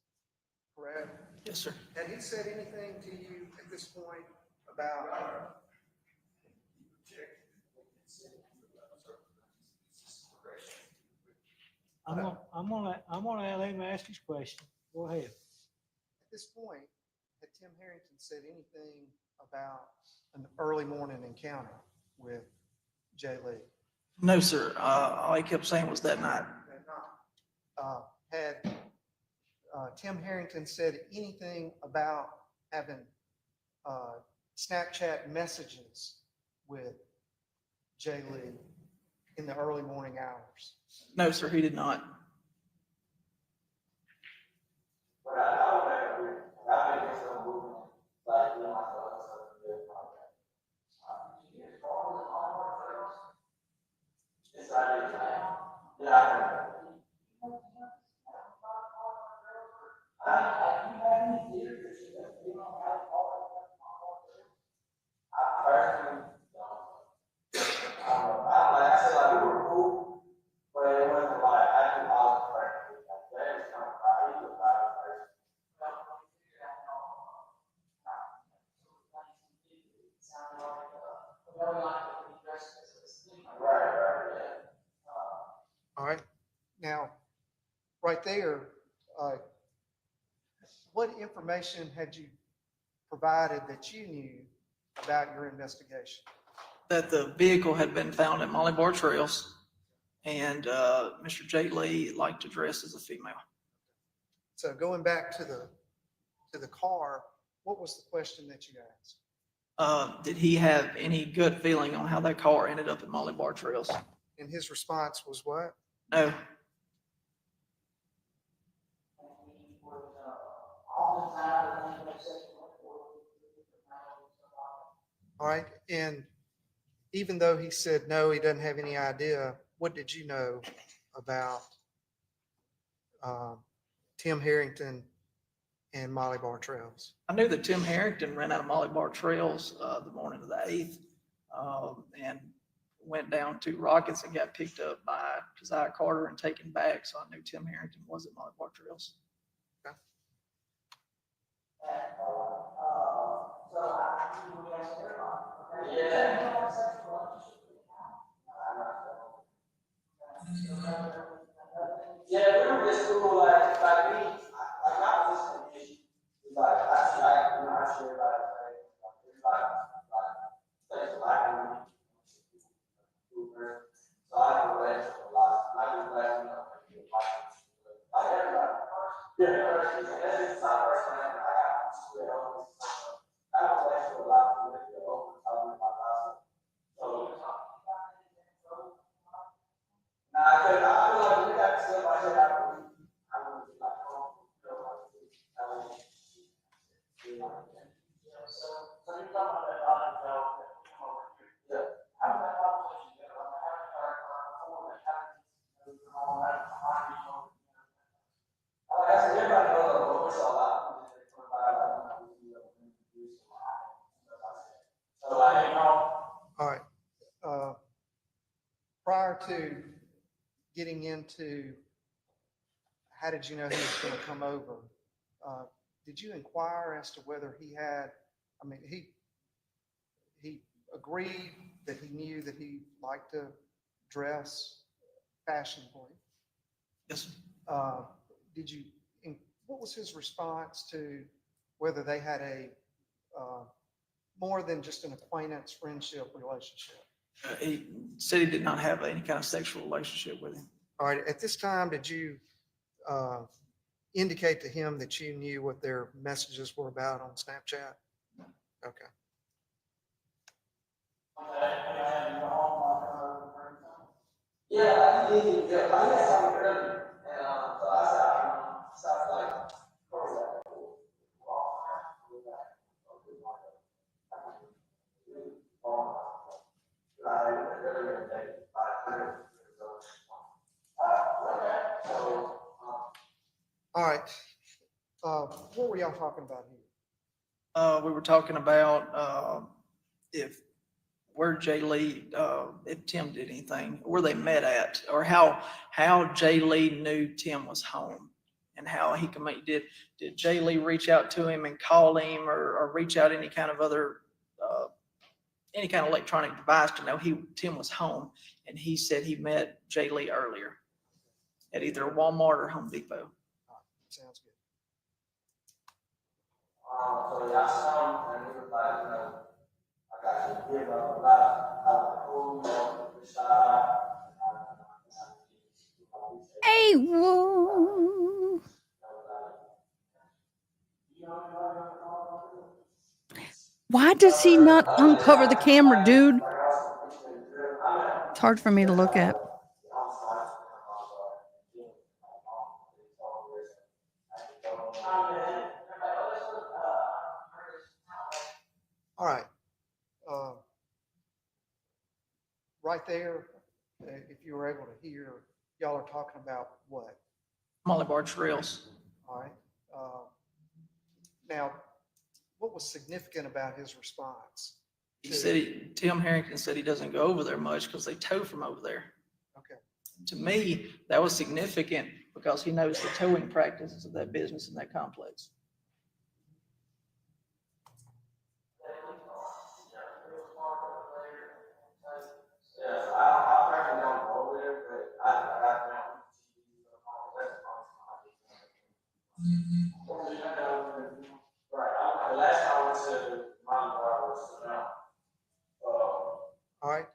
correct? Yes, sir. Had he said anything to you at this point about I'm gonna let him ask his question. Go ahead. at this point, had Tim Herrington said anything about an early morning encounter with Jay Lee? No, sir. All he kept saying was that night. Had Tim Herrington said anything about having Snapchat messages with Jay Lee in the early morning hours? No, sir, he did not. there, what information had you provided that you knew about your investigation? That the vehicle had been found at Molly Bar Trails, and Mr. J. Lee liked to dress as a female. So going back to the car, what was the question that you asked? Did he have any gut feeling on how that car ended up at Molly Bar Trails? And his response was what? No. All right. And even though he said no, he doesn't have any idea, what did you know about Tim Herrington and Molly Bar Trails? I knew that Tim Herrington ran out of Molly Bar Trails the morning of the 8th and went down to Rockets and got picked up by Josiah Carter and taken back. So I knew Tim Herrington was at Molly Bar Trails. Okay. Yeah, we were just cool, like me, like my position is like, I share about it, things like so I can relate to a lot. I can relate to like everybody. Yeah, it's not first time I got to I relate to a lot of people that over talking about life. So now I feel like we got to stuff like that. All right. Prior to getting into how did you know he was going to come over, did you inquire as to whether he had, I mean, he agreed that he knew that he liked to dress fashionably. Yes. Did you, what was his response to whether they had a more than just an acquaintance, friendship relationship? He said he did not have any kind of sexual relationship with him. All right. At this time, did you indicate to him that you knew what their messages were about on Snapchat? Okay. Yeah, I think I had something earlier, and so I started like, All right. What were y'all talking about here? We were talking about where Jay Lee, if Tim did anything, where they met at, or how Jay Lee knew Tim was home, and how he could make. Did Jay Lee reach out to him and call him, or reach out any kind of other any kind of electronic device to know Tim was home? And he said he met Jay Lee earlier at either Walmart or Home Depot. Sounds good. so yeah, I saw him, and he was like, you know, I got you give up a lot of food, Hey, whoa. Why does he not uncover the camera, dude? It's hard for me to look at. All right. Right there, if you were able to hear, y'all are talking about what? Molly Bar Trails. All right. Now, what was significant about his response? He said Tim Herrington said he doesn't go over there much because they tow from over there. Okay. To me, that was significant because he knows the towing practices of that business and that complex. I personally don't go over there, but I Right. The last time I went to my bar was around. All right.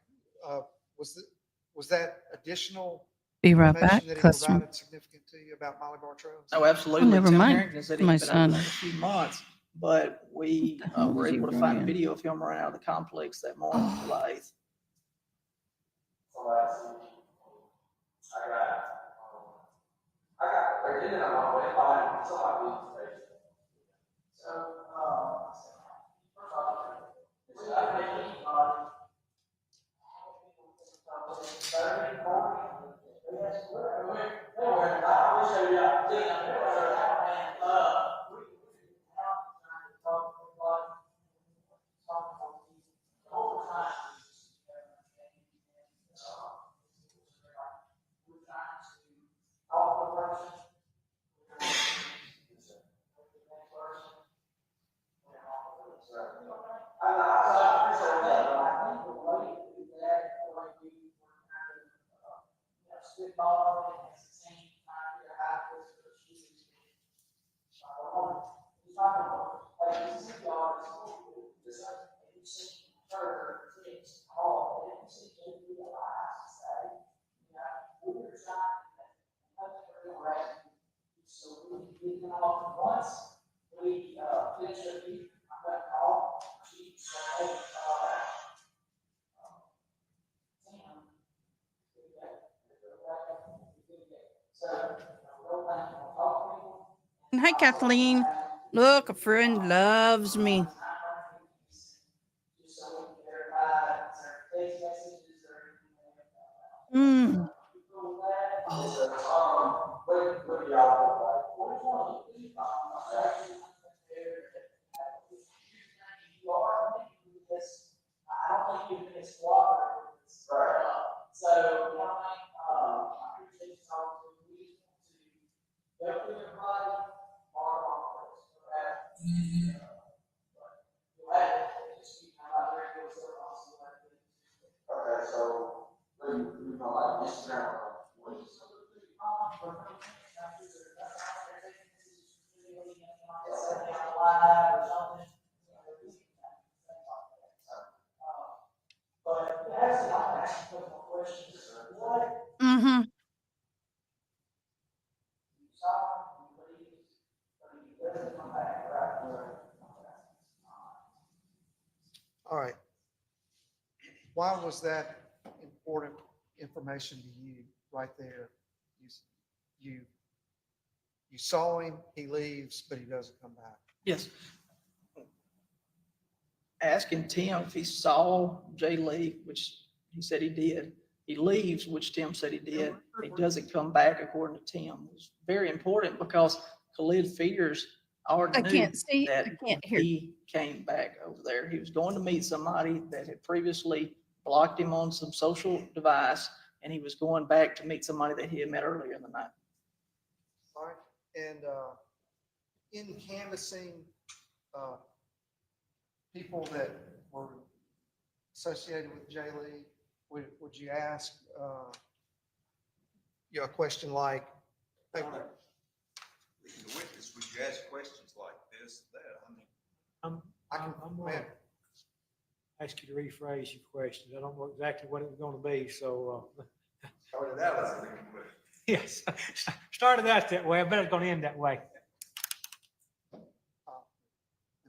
Was that additional Be right back. information that he Customer. provided significant to you about Molly Bar Trails? Oh, absolutely. Oh, never Tim mind. Harrington said My he's been son. over there a few months, but we hell were is he able to find running? video of him running out of the complex that morning, July 8th. Hi, Kathleen. Look, a friend loves me. Mm. Okay, so you know, like Instagram. Mm-hmm. All right. Why was that important information to you right there? You saw him, he leaves, but he doesn't come back. Yes. Asking Tim if he saw Jay leave, which he said he did. He leaves, which Tim said he did. He doesn't come back, according to Tim. It was very important because Khalid Feeders already I knew can't see. that I can't hear. he came back over there. He was going to meet somebody that had previously blocked him on some social device, and he was going back to meet somebody that he had met earlier in the night. All right. And in canvassing people that were associated with Jay Lee, would you ask a question like, hey, The witness, would you ask questions like this, that? I mean, I'm going to ask you to rephrase your questions. I don't know exactly what it was going to be, so. started out as a leading question. Yes, started out that way. I bet it's going to end that way. the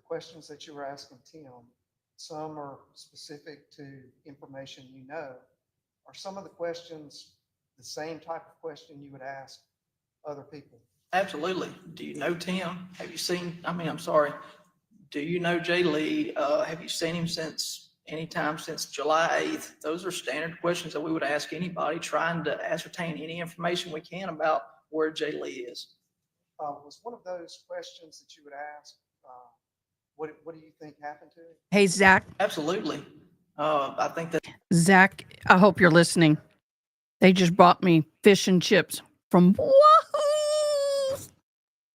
questions that you were asking Tim, some are specific to information you know. Are some of the questions the same type of question you would ask other people? Absolutely. Do you know Tim? Have you seen, I'm sorry. Do you know Jay Lee? Have you seen him anytime since July 8th? Those are standard questions that we would ask anybody trying to ascertain any information we can about where Jay Lee is. Was one of those questions that you would ask, what do you think happened to him? Hey, Zach. Absolutely. I think that. Zach, I hope you're listening. They just brought me fish and chips from Wahoo's.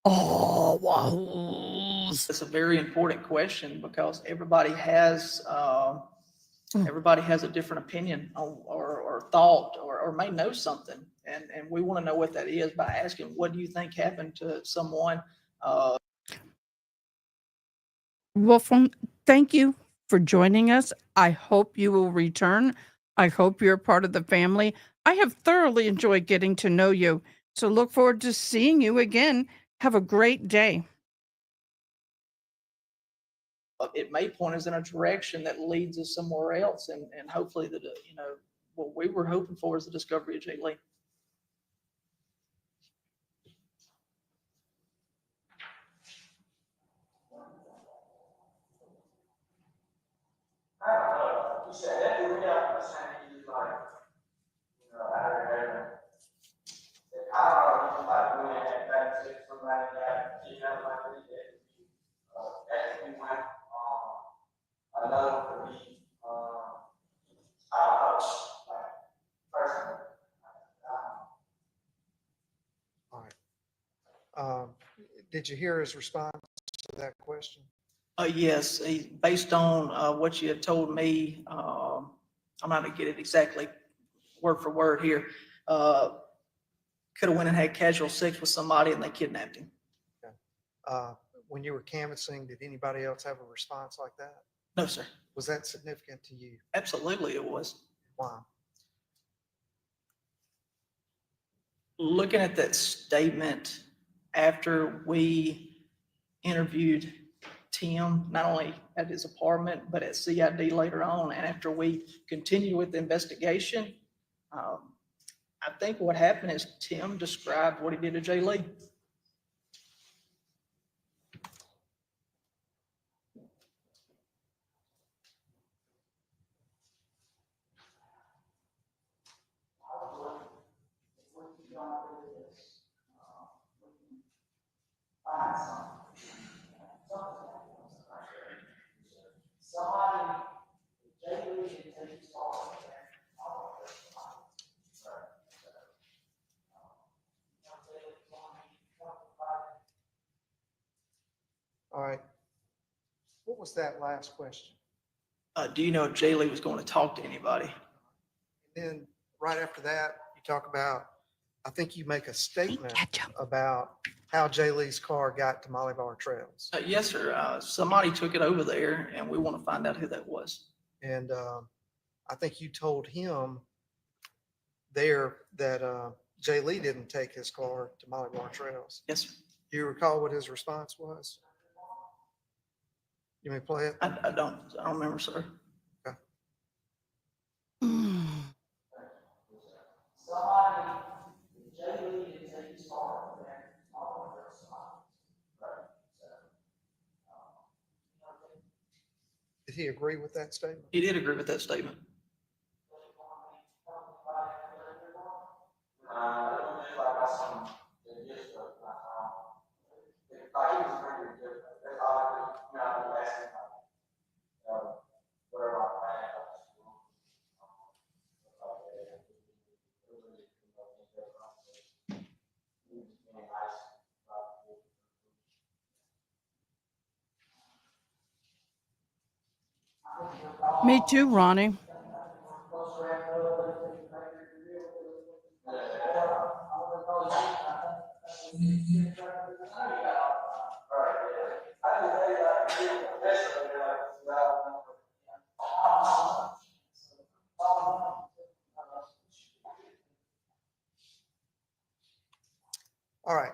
Oh, Wahoo's. It's a very important question because everybody has Everybody has a different opinion on, or thought or may know something. And we want to know what that is by asking, what do you think happened to someone? Well, thank you for joining us. I hope you will return. I hope you're part of the family. I have thoroughly enjoyed getting to know you. So look forward to seeing you again. Have a great day. It may point us in a direction that leads us somewhere else. And hopefully that, what we were hoping for is the discovery of Jay Lee. You said that we have to say you like, I don't know, just like doing that, like somebody that you know, like we did, actually went another for me, I don't know, like personally. All right. Did you hear his response to that question? Yes, based on what you had told me, I'm not gonna get it exactly word for word here. Could have went and had casual sex with somebody and they kidnapped him. Okay. When you were canvassing, did anybody else have a response like that? No, sir. Was that significant to you? Absolutely, it was. Why? Looking at that statement after we interviewed Tim, not only at his apartment, but at CID later on, and after we continued with the investigation, I think what happened is Tim described what he did to Jay Lee. All right. What was that last question? Do you know if Jay Lee was going to talk to anybody? And then right after that, you talk about, I think you make a statement about how Jay Lee's car got to Molly Bar Trails. Yes, sir. Somebody took it over there and we want to find out who that was. And I think you told him there that Jay Lee didn't take his car to Molly Bar Trails. Yes, sir. Do you recall what his response was? You may play it. I don't remember, sir. Okay. Did he agree with that statement? He did agree with that statement. Me too, Ronnie. All right.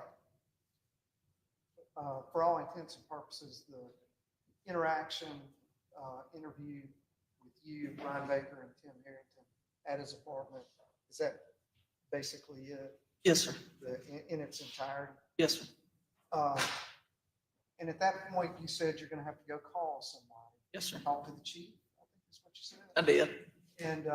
For all intents and purposes, the interaction interview with you, Ryan Baker, and Tim Herrington at his apartment, is that basically it? Yes, sir. In its entirety? Yes, sir. And at that point, you said you're going to have to go call somebody. Yes, sir. Talk to the chief, I think is what you said. I did. And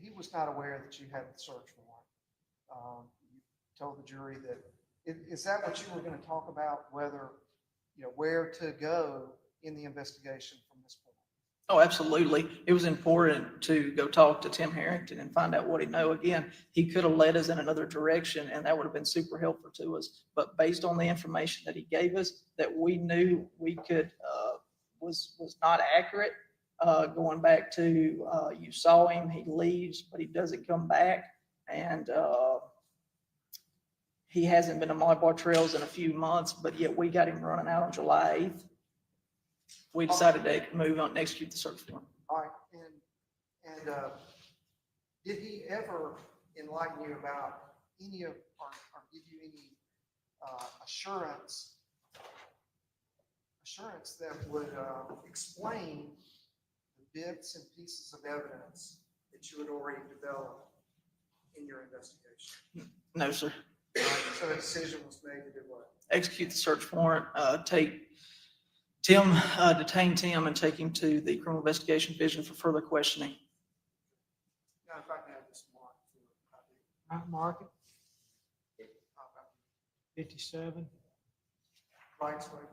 he was not aware that you had the search warrant. You told the jury that, is that what you were going to talk about, whether, where to go in the investigation from this point? Oh, absolutely. It was important to go talk to Tim Herrington and find out what he knew. Again, he could have led us in another direction and that would have been super helpful to us. But based on the information that he gave us, that we knew we could was not accurate. Going back to, you saw him, he leaves, but he doesn't come back. And he hasn't been to Molly Bar Trails in a few months, but yet we got him running out on July 8th. We decided to move on and execute the search warrant. All right, and did he ever enlighten you about any of, or give you any assurance that would explain the bits and pieces of evidence that you had already developed in your investigation? No, sir. All right, so a decision was made to do what? Execute the search warrant, detain Tim and take him to the criminal investigation division for further questioning. Now, if I can have this mark. Mark it. 57. Rights waiver.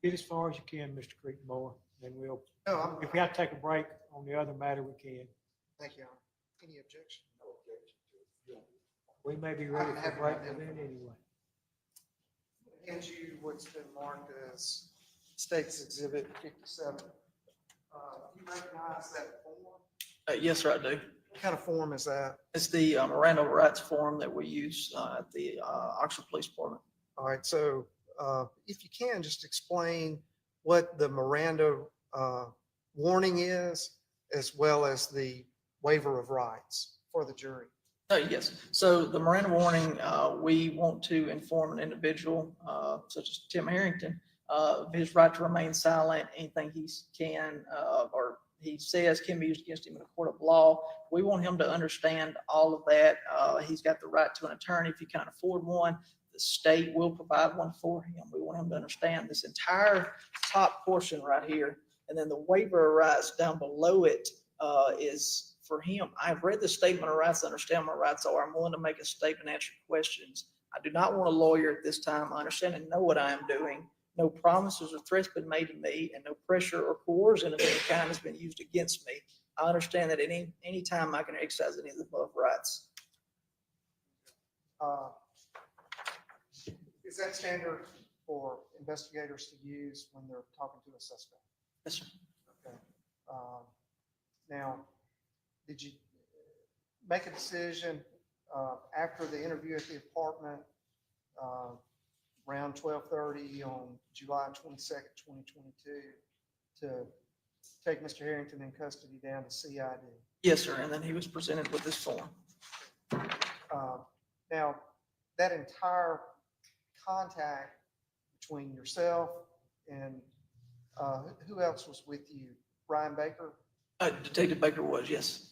Get as far as you can, Mr. Creekmore, then we'll, No, if we have to take a break on the other matter, we can. Thank you, Your Honor. Any objection? No objection. We may be ready for a break then anyway. And you, what's been marked as State's Exhibit 57. You recognize that form? Yes, sir, I do. What kind of form is that? It's the Miranda rights form that we use at the Oxford Police Department. All right, so if you can, just explain what the Miranda warning is, as well as the waiver of rights for the jury. Yes. So the Miranda warning, we want to inform an individual, such as Tim Herrington, of his right to remain silent. Anything he can or he says can be used against him in a court of law. We want him to understand all of that. He's got the right to an attorney if he can't afford one. The state will provide one for him. We want him to understand this entire top portion right here. And then the waiver of rights down below it is for him. I've read the statement of rights, I understand what my rights are. I'm willing to make a statement, answer questions. I do not want a lawyer at this time. I understand and know what I am doing. No promises or threats been made to me, and no pressure or coercion of any kind has been used against me. I understand that any time I can exercise any of the above rights. Is that standard for investigators to use when they're talking to a suspect? Yes, sir. Okay. Now, did you make a decision after the interview at the apartment around 12:30 on July 22nd, 2022, to take Mr. Herrington in custody down to CID? Yes, sir. And then he was presented with this form. Now, that entire contact between yourself and who else was with you? Brian Baker? Detective Baker was, yes.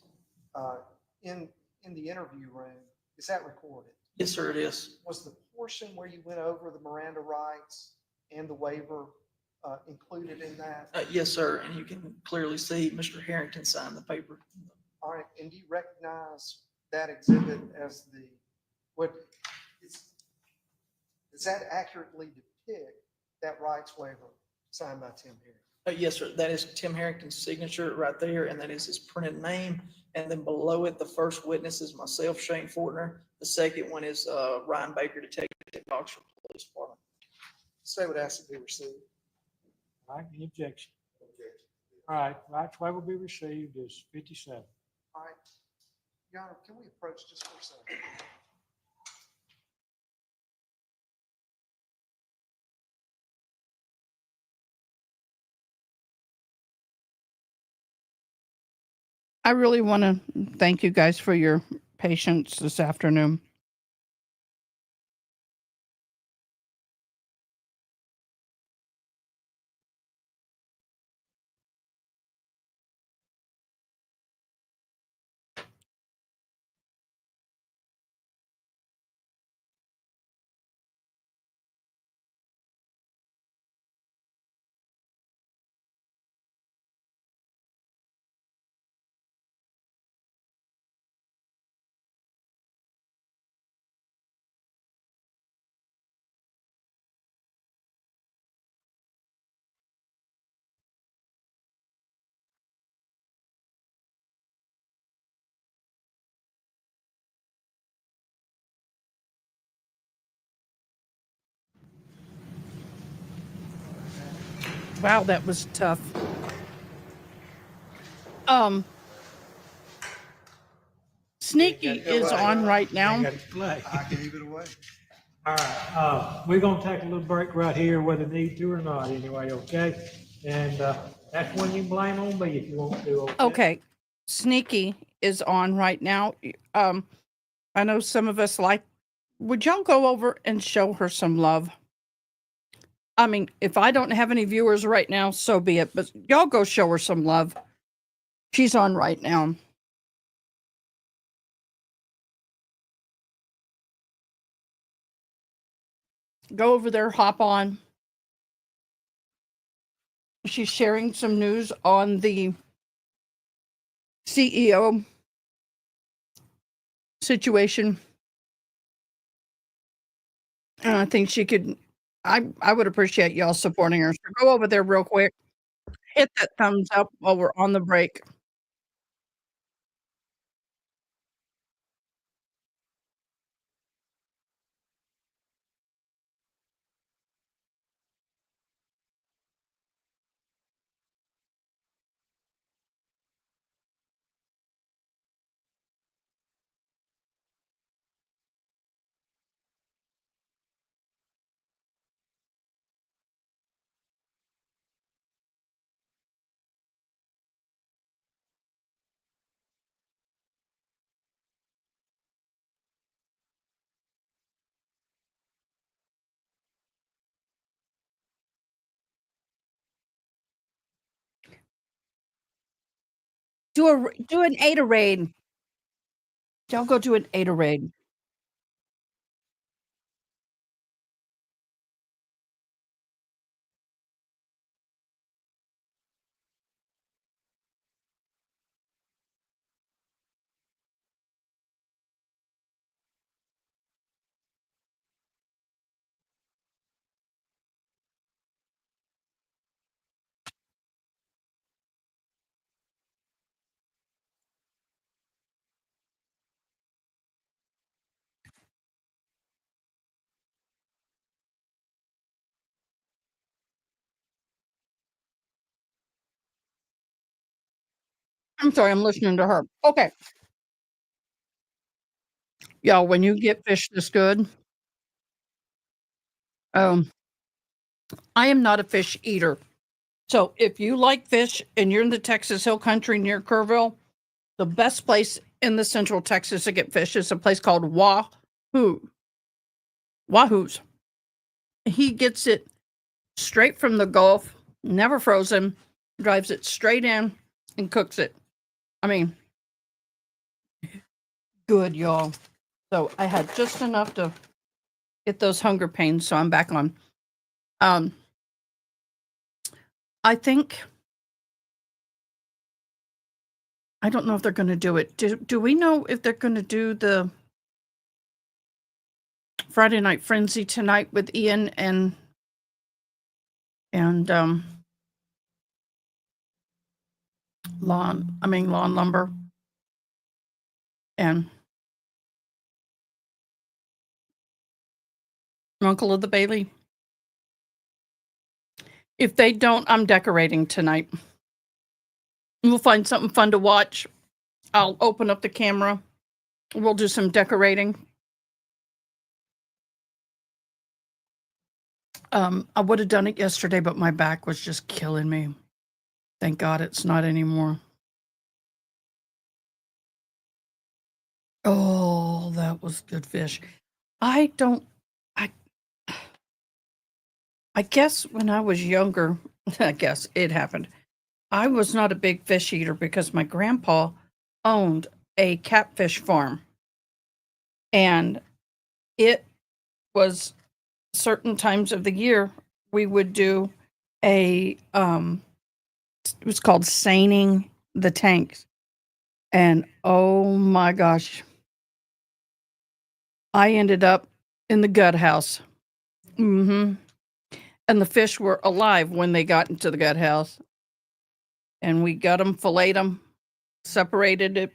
In the interview room, is that recorded? Yes, sir, it is. Was the portion where you went over the Miranda rights and the waiver included in that? Yes, sir. And you can clearly see Mr. Herrington signed the paper. All right. And do you recognize that exhibit as does that accurately depict that rights waiver signed by Tim Herrington? Yes, sir. That is Tim Harrington's signature right there, and that is his printed name. And then below it, the first witness is myself, Shane Fortner. The second one is Ryan Baker, Detective Oxford Police Department. State would ask to be received. All right, any objection? All right, rights waiver will be received is 57. All right. Your Honor, can we approach just for a second? I really want to thank you guys for your patience this afternoon. Wow, that was tough. Sneaky is on right now. I gave it away. All right, we're gonna take a little break right here, whether need to or not, anyway, okay? And that's when you blame on me if you want to. Okay, Sneaky is on right now. I know some of us like. Would y'all go over and show her some love? I mean, if I don't have any viewers right now, so be it. But y'all go show her some love. She's on right now. Go over there, hop on. She's sharing some news on the CEO situation. And I think she could, I would appreciate y'all supporting her. So go over there real quick. Hit that thumbs up while we're on the break. Do an Ada raid. Y'all go do an Ada raid. I'm sorry, I'm listening to her. Okay. Y'all, when you get fish this good, I am not a fish eater. So if you like fish and you're in the Texas Hill Country near Kerrville, the best place in the Central Texas to get fish is a place called Wahoo's. He gets it straight from the Gulf, never frozen, drives it straight in and cooks it. I mean, good, y'all. So I had just enough to get those hunger pains, so I'm back on. I think, I don't know if they're going to do it. Do we know if they're going to do the Friday Night Frenzy tonight with Ian and Lawn Lumber and Uncle of the Bailey? If they don't, I'm decorating tonight. We'll find something fun to watch. I'll open up the camera. We'll do some decorating. I would have done it yesterday, but my back was just killing me. Thank God it's not anymore. Oh, that was good fish. I guess when I was younger, I guess it happened. I was not a big fish eater because my grandpa owned a catfish farm. And it was certain times of the year we would do it was called seining the tanks. And oh my gosh, I ended up in the gut house. And the fish were alive when they got into the gut house. And we got them, filleted them, separated it.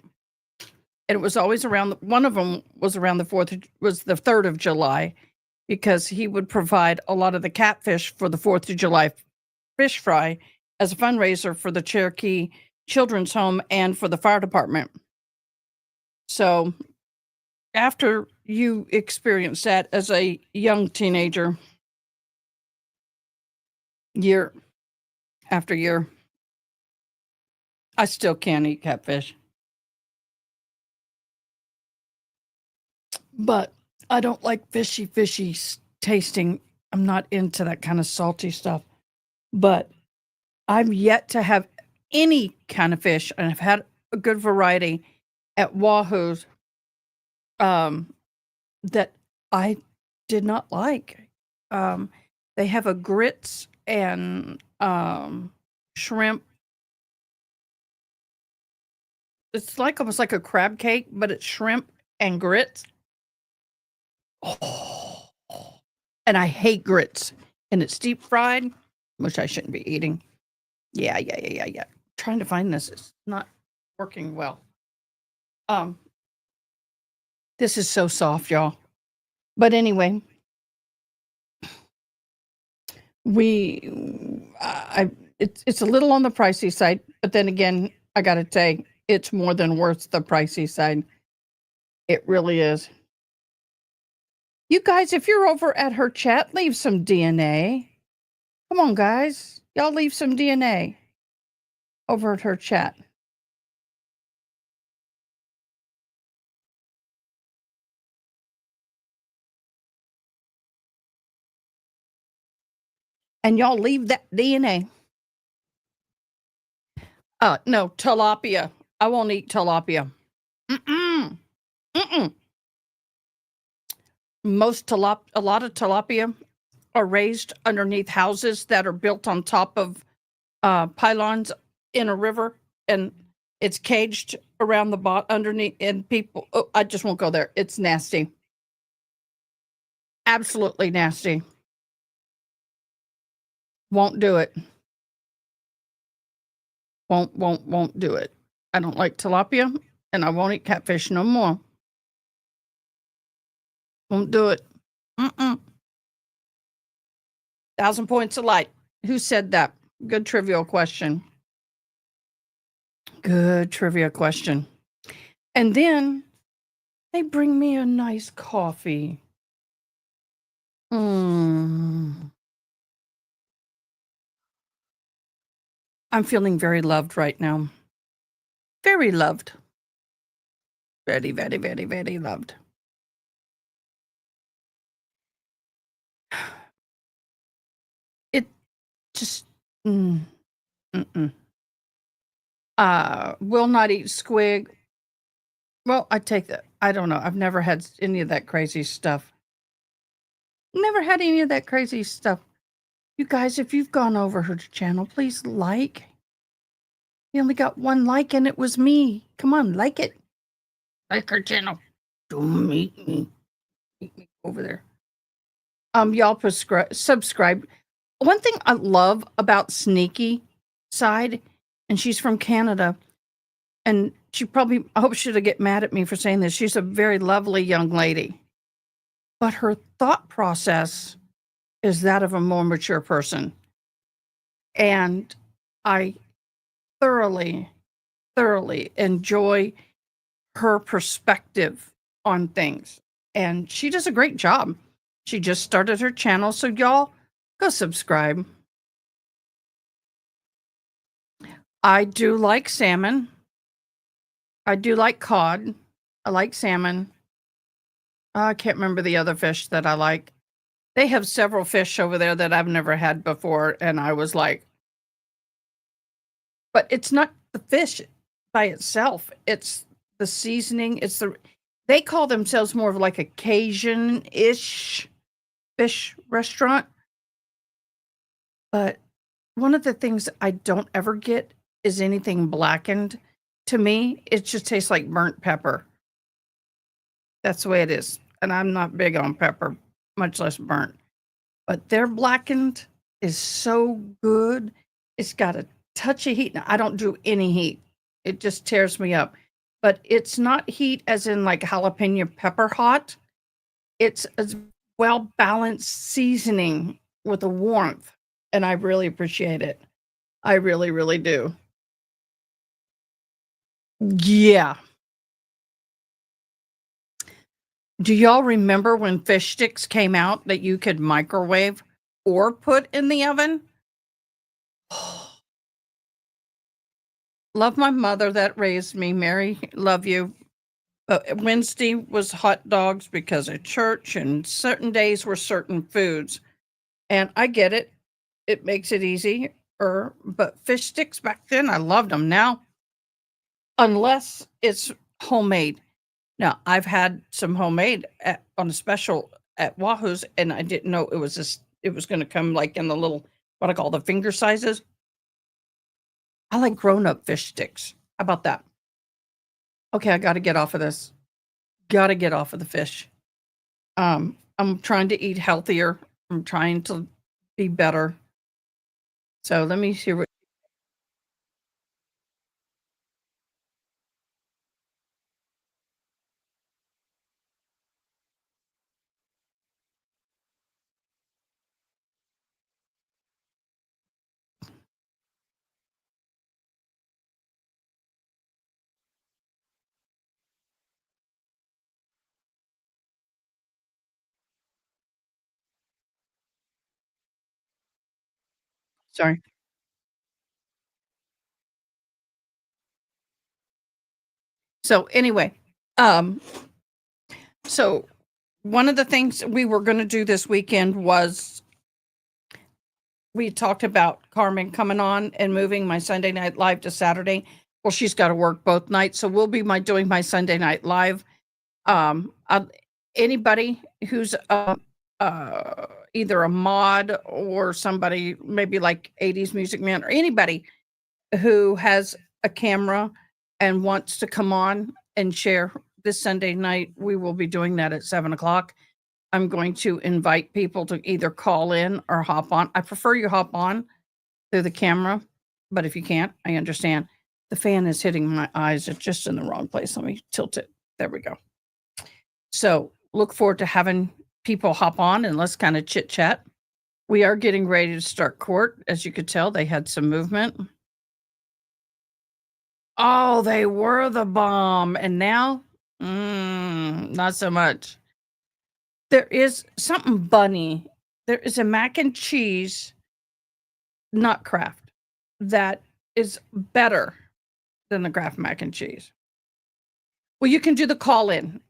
And it was always one of them was around the 3rd of July, because he would provide a lot of the catfish for the 4th of July fish fry as a fundraiser for the Cherokee Children's Home and for the fire department. So after you experience that as a young teenager, year after year, I still can't eat catfish. But I don't like fishy tasting. I'm not into that kind of salty stuff. But I've yet to have any kind of fish, and I've had a good variety at Wahoo's that I did not like. They have a grits and shrimp. It's like almost like a crab cake, but it's shrimp and grits. Oh, and I hate grits. And it's deep fried, which I shouldn't be eating. Yeah. Trying to find this. It's not working well. This is so soft, y'all. But anyway, it's a little on the pricey side, but then again, I got to say, it's more than worth the pricey side. It really is. You guys, if you're over at her chat, leave some DNA. Come on, guys. Y'all leave some DNA over at her chat. And y'all leave that DNA. No, tilapia. I won't eat tilapia. Mm-mm. A lot of tilapia are raised underneath houses that are built on top of pylons in a river, and it's caged around the bottom underneath, and people, I just won't go there. It's nasty. Absolutely nasty. Won't do it. Won't do it. I don't like tilapia, and I won't eat catfish no more. Won't do it. 1,000 points of light. Who said that? Good trivial question. Good trivia question. And then they bring me a nice coffee. I'm feeling very loved right now. Very loved. Very, very, very, very loved. It just will not eat squig. Well, I take that. I don't know. I've never had any of that crazy stuff. Never had any of that crazy stuff. You guys, if you've gone over her channel, please like. You only got one like, and it was me. Come on, like it. Like her channel. Don't make me. Meet me over there. Y'all subscribe. One thing I love about Sneaky Side, and she's from Canada, and she probably, I hope she'll get mad at me for saying this. She's a very lovely young lady, but her thought process is that of a more mature person. And I thoroughly enjoy her perspective on things. And she does a great job. She just started her channel, so y'all go subscribe. I do like salmon. I do like cod. I like salmon. I can't remember the other fish that I like. They have several fish over there that I've never had before, and I was like, but it's not the fish by itself. It's the seasoning. They call themselves more of like a Cajun-ish fish restaurant. But one of the things I don't ever get is anything blackened. To me, it just tastes like burnt pepper. That's the way it is. And I'm not big on pepper, much less burnt. But their blackened is so good. It's got a touch of heat. Now, I don't do any heat. It just tears me up. But it's not heat as in like jalapeno pepper hot. It's a well-balanced seasoning with a warmth. and I really appreciate it. I really, really do. Yeah. Do y'all remember when fish sticks came out that you could microwave or put in the oven? Love my mother that raised me. Mary, love you. But Wednesday was hot dogs because of church, and certain days were certain foods. And I get it. It makes it easy. But fish sticks back then, I loved them. Now, unless it's homemade. Now, I've had some homemade on a special at Wahoo's, and I didn't know it was going to come like in the little, what I call the finger sizes. I like grown-up fish sticks. How about that? Okay, I got to get off of this. Got to get off of the fish. I'm trying to eat healthier. I'm trying to be better. So let me see what. Sorry. So anyway, so one of the things we were going to do this weekend was we talked about Carmen coming on and moving my Sunday Night Live to Saturday. Well, she's got to work both nights, so we'll be doing my Sunday Night Live. Anybody who's either a mod or somebody maybe like 80s Music Man or anybody who has a camera and wants to come on and share this Sunday night, we will be doing that at 7:00. I'm going to invite people to either call in or hop on. I prefer you hop on through the camera, but if you can't, I understand. The fan is hitting my eyes. It's just in the wrong place. Let me tilt it. There we go. So look forward to having people hop on and let's kind of chit chat. We are getting ready to start court. As you could tell, they had some movement. Oh, they were the bomb. And now, not so much. There is something bunny. There is a mac and cheese, not Kraft, that is better than the Kraft mac and cheese. Well, you can do the call in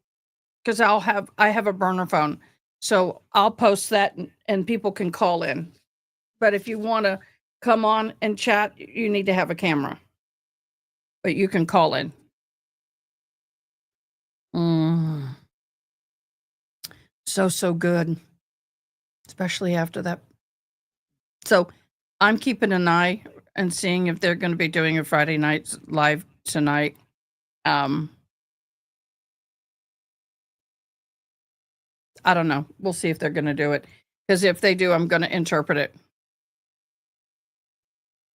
because I have a burner phone. So I'll post that and people can call in. But if you want to come on and chat, you need to have a camera. But you can call in. So good. Especially after that. So I'm keeping an eye and seeing if they're going to be doing a Friday night live tonight. I don't know. We'll see if they're going to do it. Because if they do, I'm going to interpret it.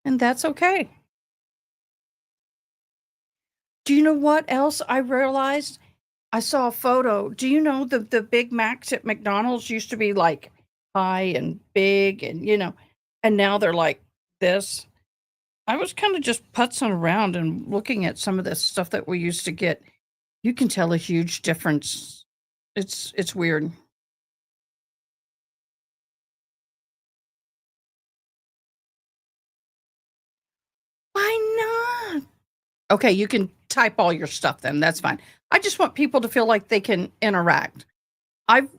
And that's okay. Do you know what else I realized? I saw a photo. Do you know the Big Macs at McDonald's used to be like high and big and, and now they're like this? I was kind of just putzing around and looking at some of the stuff that we used to get. You can tell a huge difference. It's weird. Why not? Okay, you can type all your stuff then. That's fine. I just want people to feel like they can interact. I've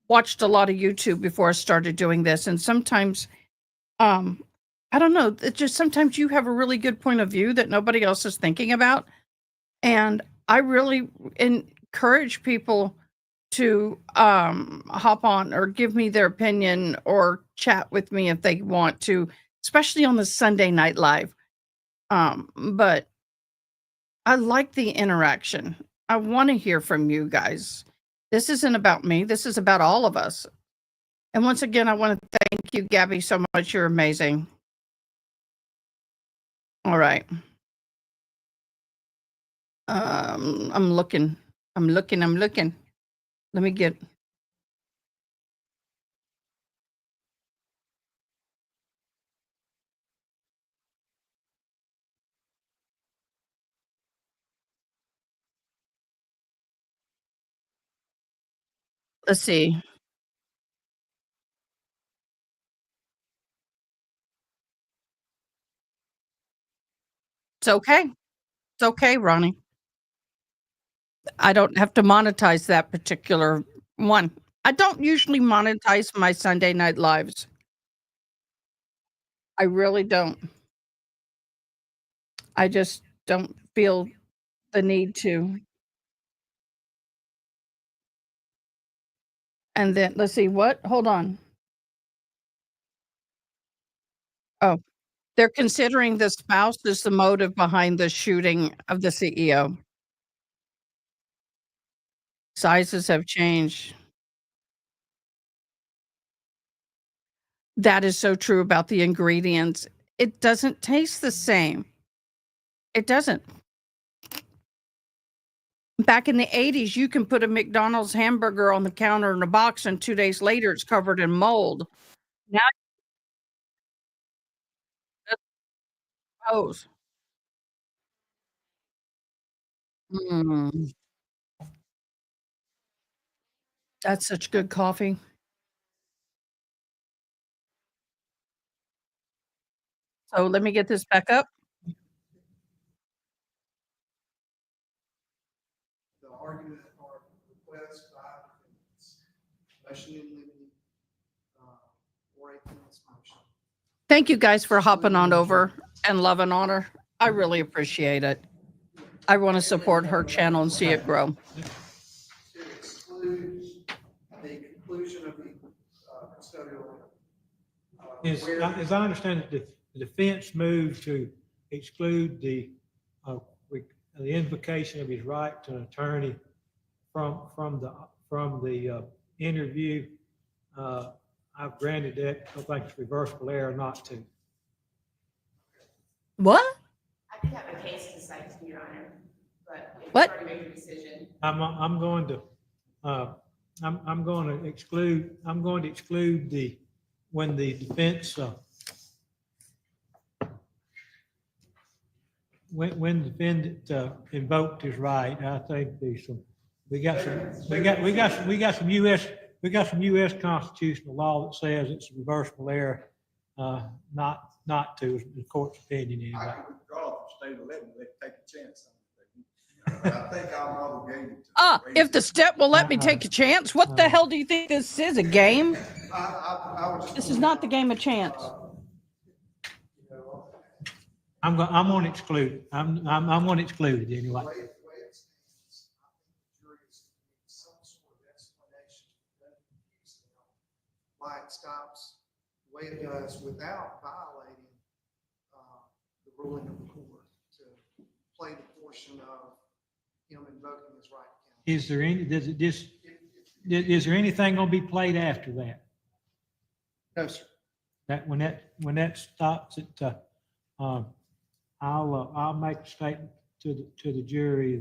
watched a lot of YouTube before I started doing this, and sometimes, I don't know, it just sometimes you have a really good point of view that nobody else is thinking about. And I really encourage people to hop on or give me their opinion or chat with me if they want to, especially on the Sunday Night Live. But I like the interaction. I want to hear from you guys. This isn't about me. This is about all of us. And once again, I want to thank you, Gabby, so much. You're amazing. All right. I'm looking. Let me get. Let's see. It's okay. It's okay, Ronnie. I don't have to monetize that particular one. I don't usually monetize my Sunday night lives. I really don't. I just don't feel the need to. And then let's see what? Hold on. Oh, they're considering the spouse as the motive behind the shooting of the CEO. Sizes have changed. That is so true about the ingredients. It doesn't taste the same. It doesn't. Back in the 80s, you can put a McDonald's hamburger on the counter in a box, and 2 days later, it's covered in mold. Now O's. Mm. That's such good coffee. So let me get this back up. The argument or request by defendants, motion in limine, or a defense motion. Thank you guys for hopping on over and loving on her. I really appreciate it. I want to support her channel and see it grow. To exclude the conclusion of the custodial. As I understand it, the defense moved to exclude the invocation of his right to an attorney from the interview. I've granted that. I think it's reversible error not to. What? I could have a case to cite to Your Honor, but if What? you already made your decision. I'm going to exclude the when the defense when the defendant invoked his right. I think we got some U.S. constitutional law that says it's a reversible error, not to, in the court's opinion I anyway. can withdraw from state 11, let take a chance on it. But I think I'm obligated to. If the step will let me take a chance, what the hell do you think this is? A game? This is not the game of chance. I'm going to exclude. I'm going to exclude it anyway. The way it stands, I think the jury is going to need some sort of explanation why it stops the way it does without violating the ruling of the court to play the portion of him invoking his right to counsel. Is there anything going to be played after that? No, sir. That when that stops it, I'll make a statement to the jury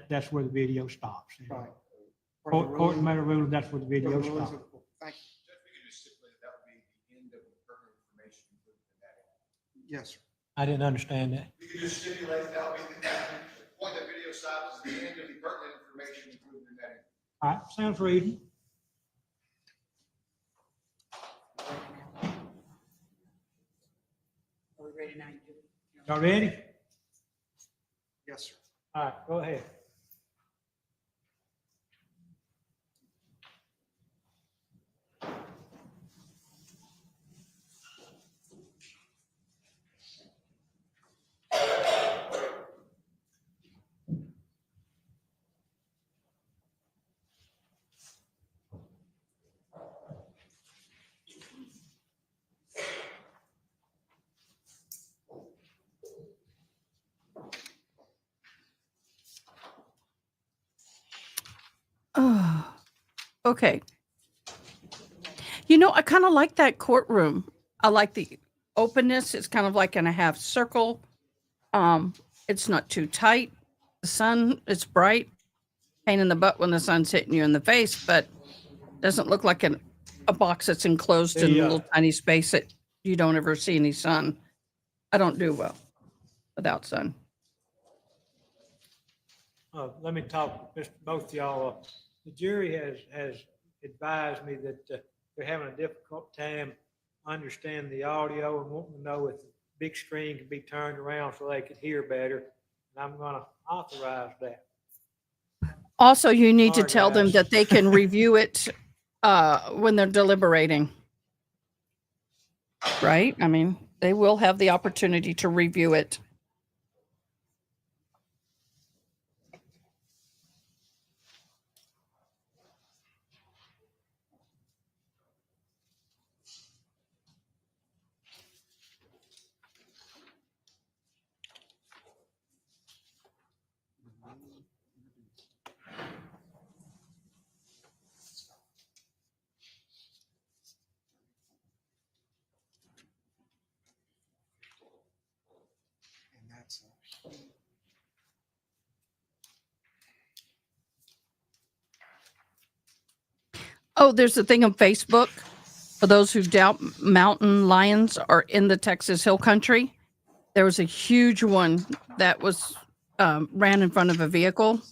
that's where the video stops. Right. Court made a ruling, that's where the video stops. Thank you. Yes, sir. I didn't understand that. You can just stipulate that'll be the point that video stops is the end of the pertinent information included in that. All right, sounds reasonable. Are we ready now? Y'all ready? Yes, sir. All right, go ahead. Oh, okay. You know, I kind of like that courtroom. I like the openness. It's kind of like in a half circle. It's not too tight. The sun, it's bright. Pain in the butt when the sun's hitting you in the face, but doesn't look like a box that's enclosed in a little tiny space that you don't ever see any sun. I don't do well without sun. Let me talk, both y'all. The jury has advised me that they're having a difficult time understanding the audio and wanting to know if the big screen can be turned around so they can hear better. And I'm going to authorize that. Also, you need to Sorry, tell them guys. that they can review it when they're deliberating. Right? I mean, they will have the opportunity to review it. And that's Oh, there's a thing on Facebook for those who doubt mountain lions are in the Texas Hill Country. There was a huge one that was ran in front of a vehicle.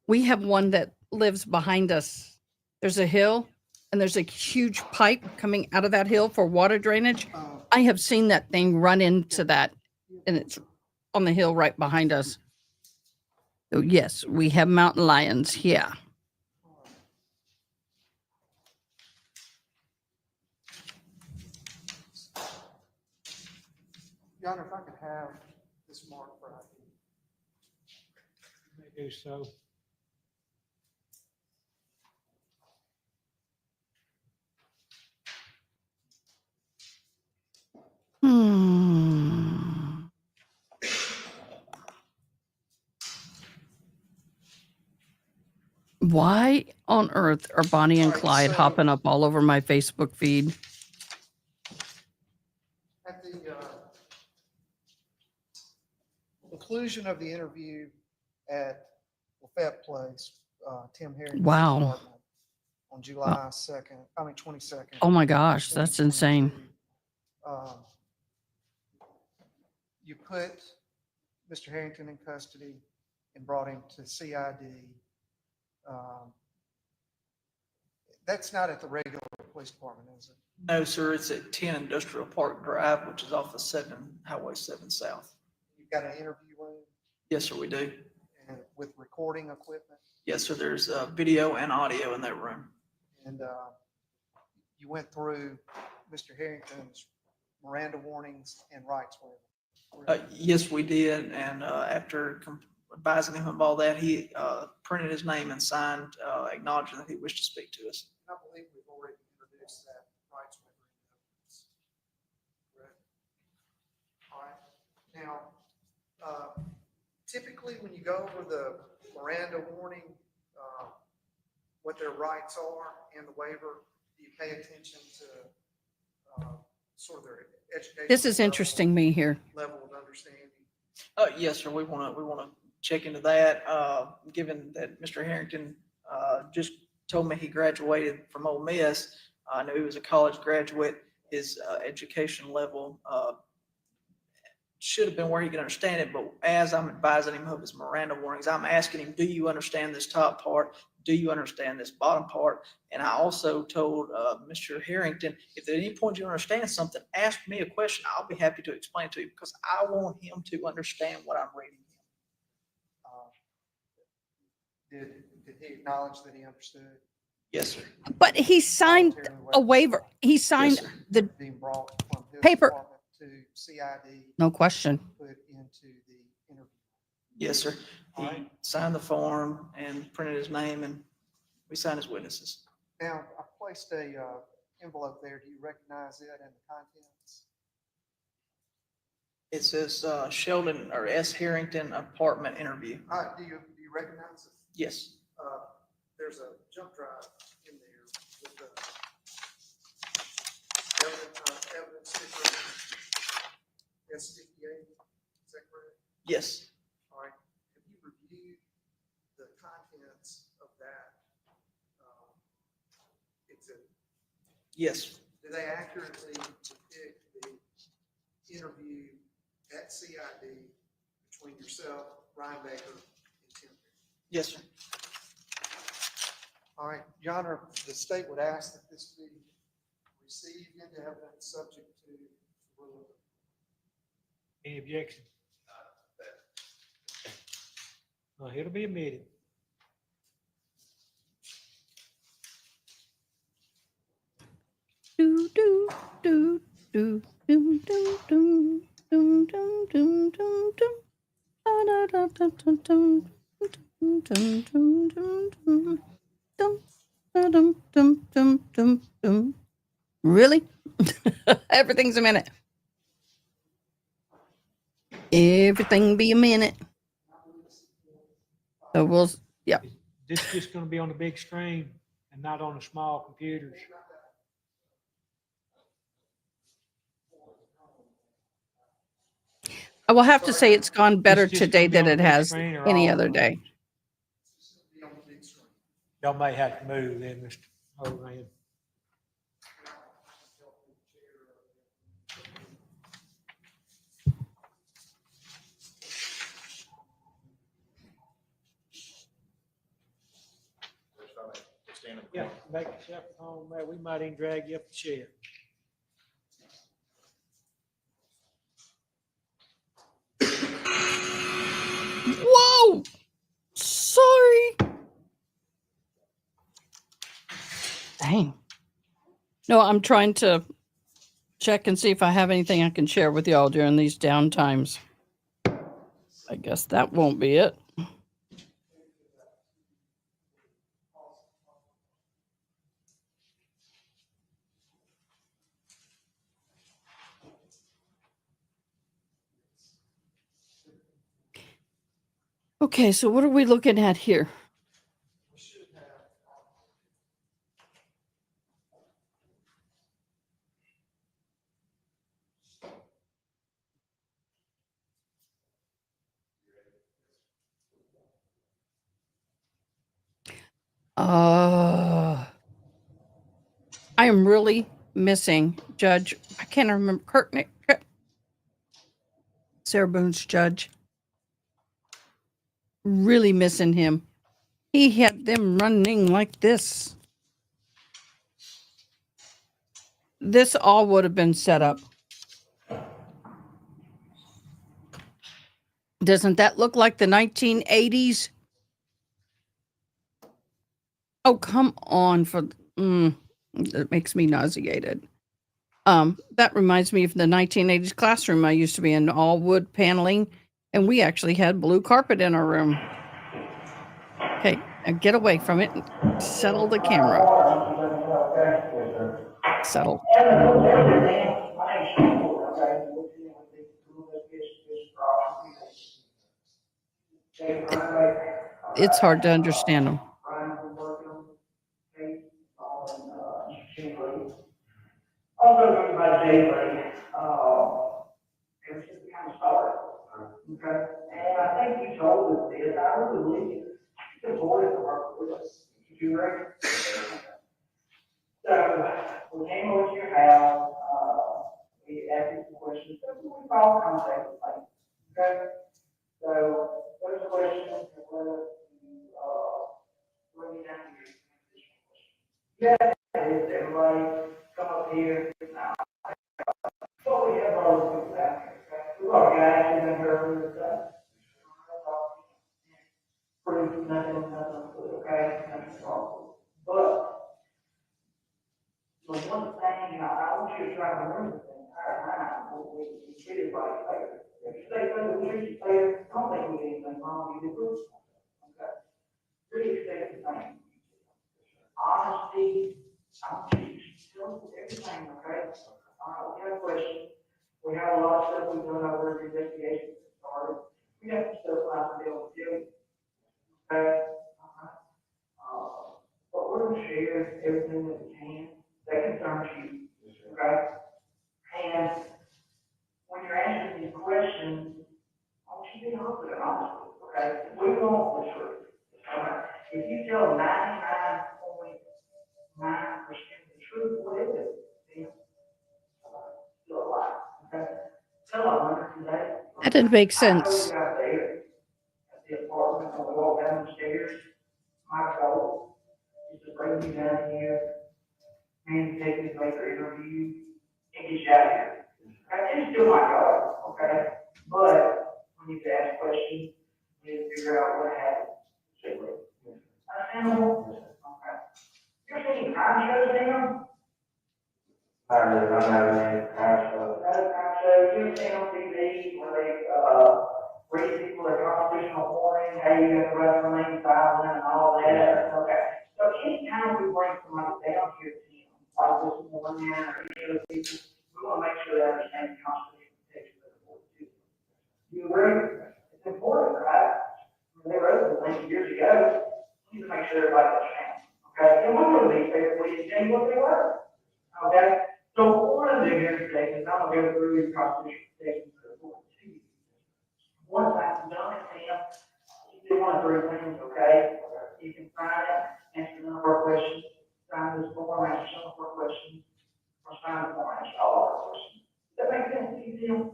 We have one that lives behind us. There's a hill and there's a huge pipe coming out of that hill for water drainage. I have seen that thing run into that, and it's on the hill right behind us. So yes, we have mountain lions here. Your Honor, if I could have this mark for ID. May do so. Why on earth are Bonnie and Clyde hopping up all over my Facebook feed? At the conclusion of the interview at Lafayette Place, Tim Herrington's Wow. apartment on July 22nd. Oh my gosh, that's insane. You put Mr. Herrington in custody and brought him to CID. That's not at the regular police department, is it? No, sir, it's at 10 Industrial Park Drive, which is off of Highway 7 South. You've got an interview room Yes, sir, we do. and with recording equipment, Yes, sir, there's video and audio in that room. and you went through Mr. Harrington's Miranda warnings and rights waiver. Yes, we did, and after advising him of all that, he printed his name and signed acknowledging that he wished to speak to us. I believe we've already introduced that rights waiver. Correct. All right. Now, typically when you go over the Miranda warning, what their rights are and the waiver, do you pay attention to sort of their education? This is interesting me here. Level of understanding. Yes, sir, we want to check into that, given that Mr. Herrington just told me he graduated from Ole Miss. I knew he was a college graduate. His education level should have been where he could understand it, but as I'm advising him of his Miranda warnings, I'm asking him, do you understand this top part? Do you understand this bottom part? And I also told Mr. Herrington, if at any point you understand something, ask me a question. I'll be happy to explain to you because I want him to understand what I'm reading him. Did he acknowledge that he understood? Yes, sir. But he signed a waiver. He signed the Being brought from his paper. department to CID. No question. Put into the interview. Yes, sir. He signed the form and printed his name, and we signed as witnesses. Now, I placed a envelope there. Do you recognize it and the contents? It says Sheldon or S. Harrington apartment interview. Do you recognize it? Yes. There's a jump drive in there with the evidence sticker, S58. Is that correct? Yes. All right. Have you reviewed the contents of that exhibit? Yes. Do they accurately depict the interview at CID between yourself, Ryan Baker, and Tim? Yes, sir. All right, Your Honor, the state would ask that this be received into evidence subject to ruling. Any objection? It'll be admitted. Do do do do do do do do do do do do. Da da da da da dum dum dum dum dum dum dum dum dum dum dum dum. Really? Everything's a minute. Everything be a minute. So we'll, yeah. This is just going to be on the big screen and not on the small computers. I will have to say it's gone better It's just today gonna be on than the it big has screen or any all other of them? day. Y'all may have to move then, Mr. O'Ryan. Yeah, make yourself at home there. We might even drag you up the shed. Whoa! Sorry. Dang. No, I'm trying to check and see if I have anything I can share with y'all during these down times. I guess that won't be it. Okay, so what are we looking at here? I am really missing Judge. I can't remember Sarah Boone's judge. Really missing him. He had them running like this. This all would have been set up. Doesn't that look like the 1980s? Oh, come on. It makes me nauseated. That reminds me of the 1980s classroom I used to be in, all wood paneling, and we actually had blue carpet in our room. Okay, now get away from it and settle the camera. Settle. It's hard to understand them. Also, goes by Jimmie, it's just kind of started. Okay, and I think you told us this. I really believe you. It's important to work with us. Did you agree? So we came over to your house. We asked you some questions. So we follow contact with things. Okay. So those questions let us bring you down here. Yeah, everybody come up here. So we have all the people out here. We've got guys who've been here with us. Proof, nothing, okay, nothing wrong. But the one thing, I want you to try to remember the entire time, we treat everybody fair. If you say that we treat you fair, don't think we did anything wrong, you did good. Okay? Really expect the same. Honesty, I want you to tell everything, okay? We have a question. We have a lot of stuff we've done over the investigation started. We have some stuff I can be able to tell you. Okay? But we're going to share everything that we can that concerns you. Okay? And when you're answering these questions, I want you to be open and honest. Okay? We want the truth. Alright? If you tell 99.9% of the truth, what is it? Still a lie. Okay? Tell 100 today. That didn't make I know sense. you out there at the apartment, and we walk down the stairs. bring you down here, maybe take this later interview, and get you out of here. Okay, it's still my job, okay? But we need to ask questions, we need to figure out what happened. Understandable? Okay. You're seeing crime shows now? Not really, I'm not really crime shows. Another crime show, you're seeing on TV where they, read people their constitutional warning, how you have to remain silent and all that. Okay. So anytime we bring somebody down here to him, like this morning or any other people, we want to make sure they understand the constitutional protection of the board too. You agree? It's important, right? They wrote the things years ago. We need to make sure everybody understands. Okay? And we wouldn't be fair if we didn't tell you what they were. Okay? So what we're going to do here today is I'm going to go through the constitutional protection of the board too. Once I'm done with him, you do one of three things, okay? You can sign it, answer none of our questions, sign this form, answer some of our questions, or sign the form, answer all of our questions. Does that make sense to you, Tim?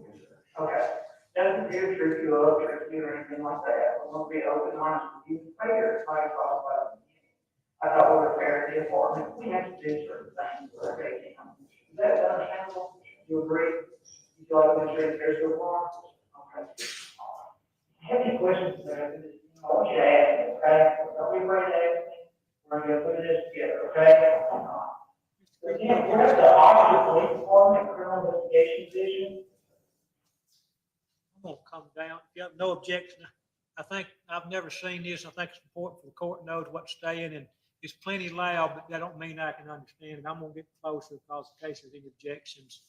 Okay. Nothing to trip you up, trick you, or anything like that. We're going to be open, honest with you, fair, like I talked about in the beginning. I thought we were fair at the apartment. We have to do certain things for every account. Is that understandable? You agree? You feel like we're sure there's good one? Okay. Have any questions there? I want you to ask me, okay? Don't be afraid to ask me. We're going to put this together, okay? Again, we're at the Oxford Police Department Criminal Investigation Division. I'm gonna come down. If you have no objection, I think I've never seen this. I think it's important for the court knows what's staying, and it's plenty loud, but that don't mean I can understand. And I'm gonna get closer because in case there's any objections.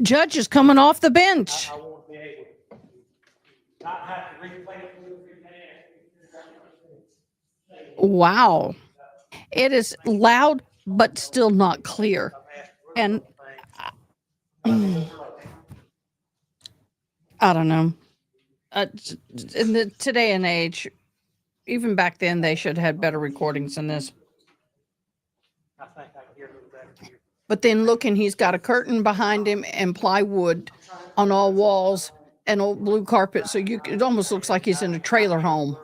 Judge is coming off the bench. I won't be able to not have to replay it through every man. Wow. It is loud, but still not clear. And I don't know. In the today and age, even back then, they should have had better recordings than this. I think I can hear a little better here. But then looking, he's got a curtain behind him and plywood on all walls and old blue carpet. So it almost looks like he's in a trailer home.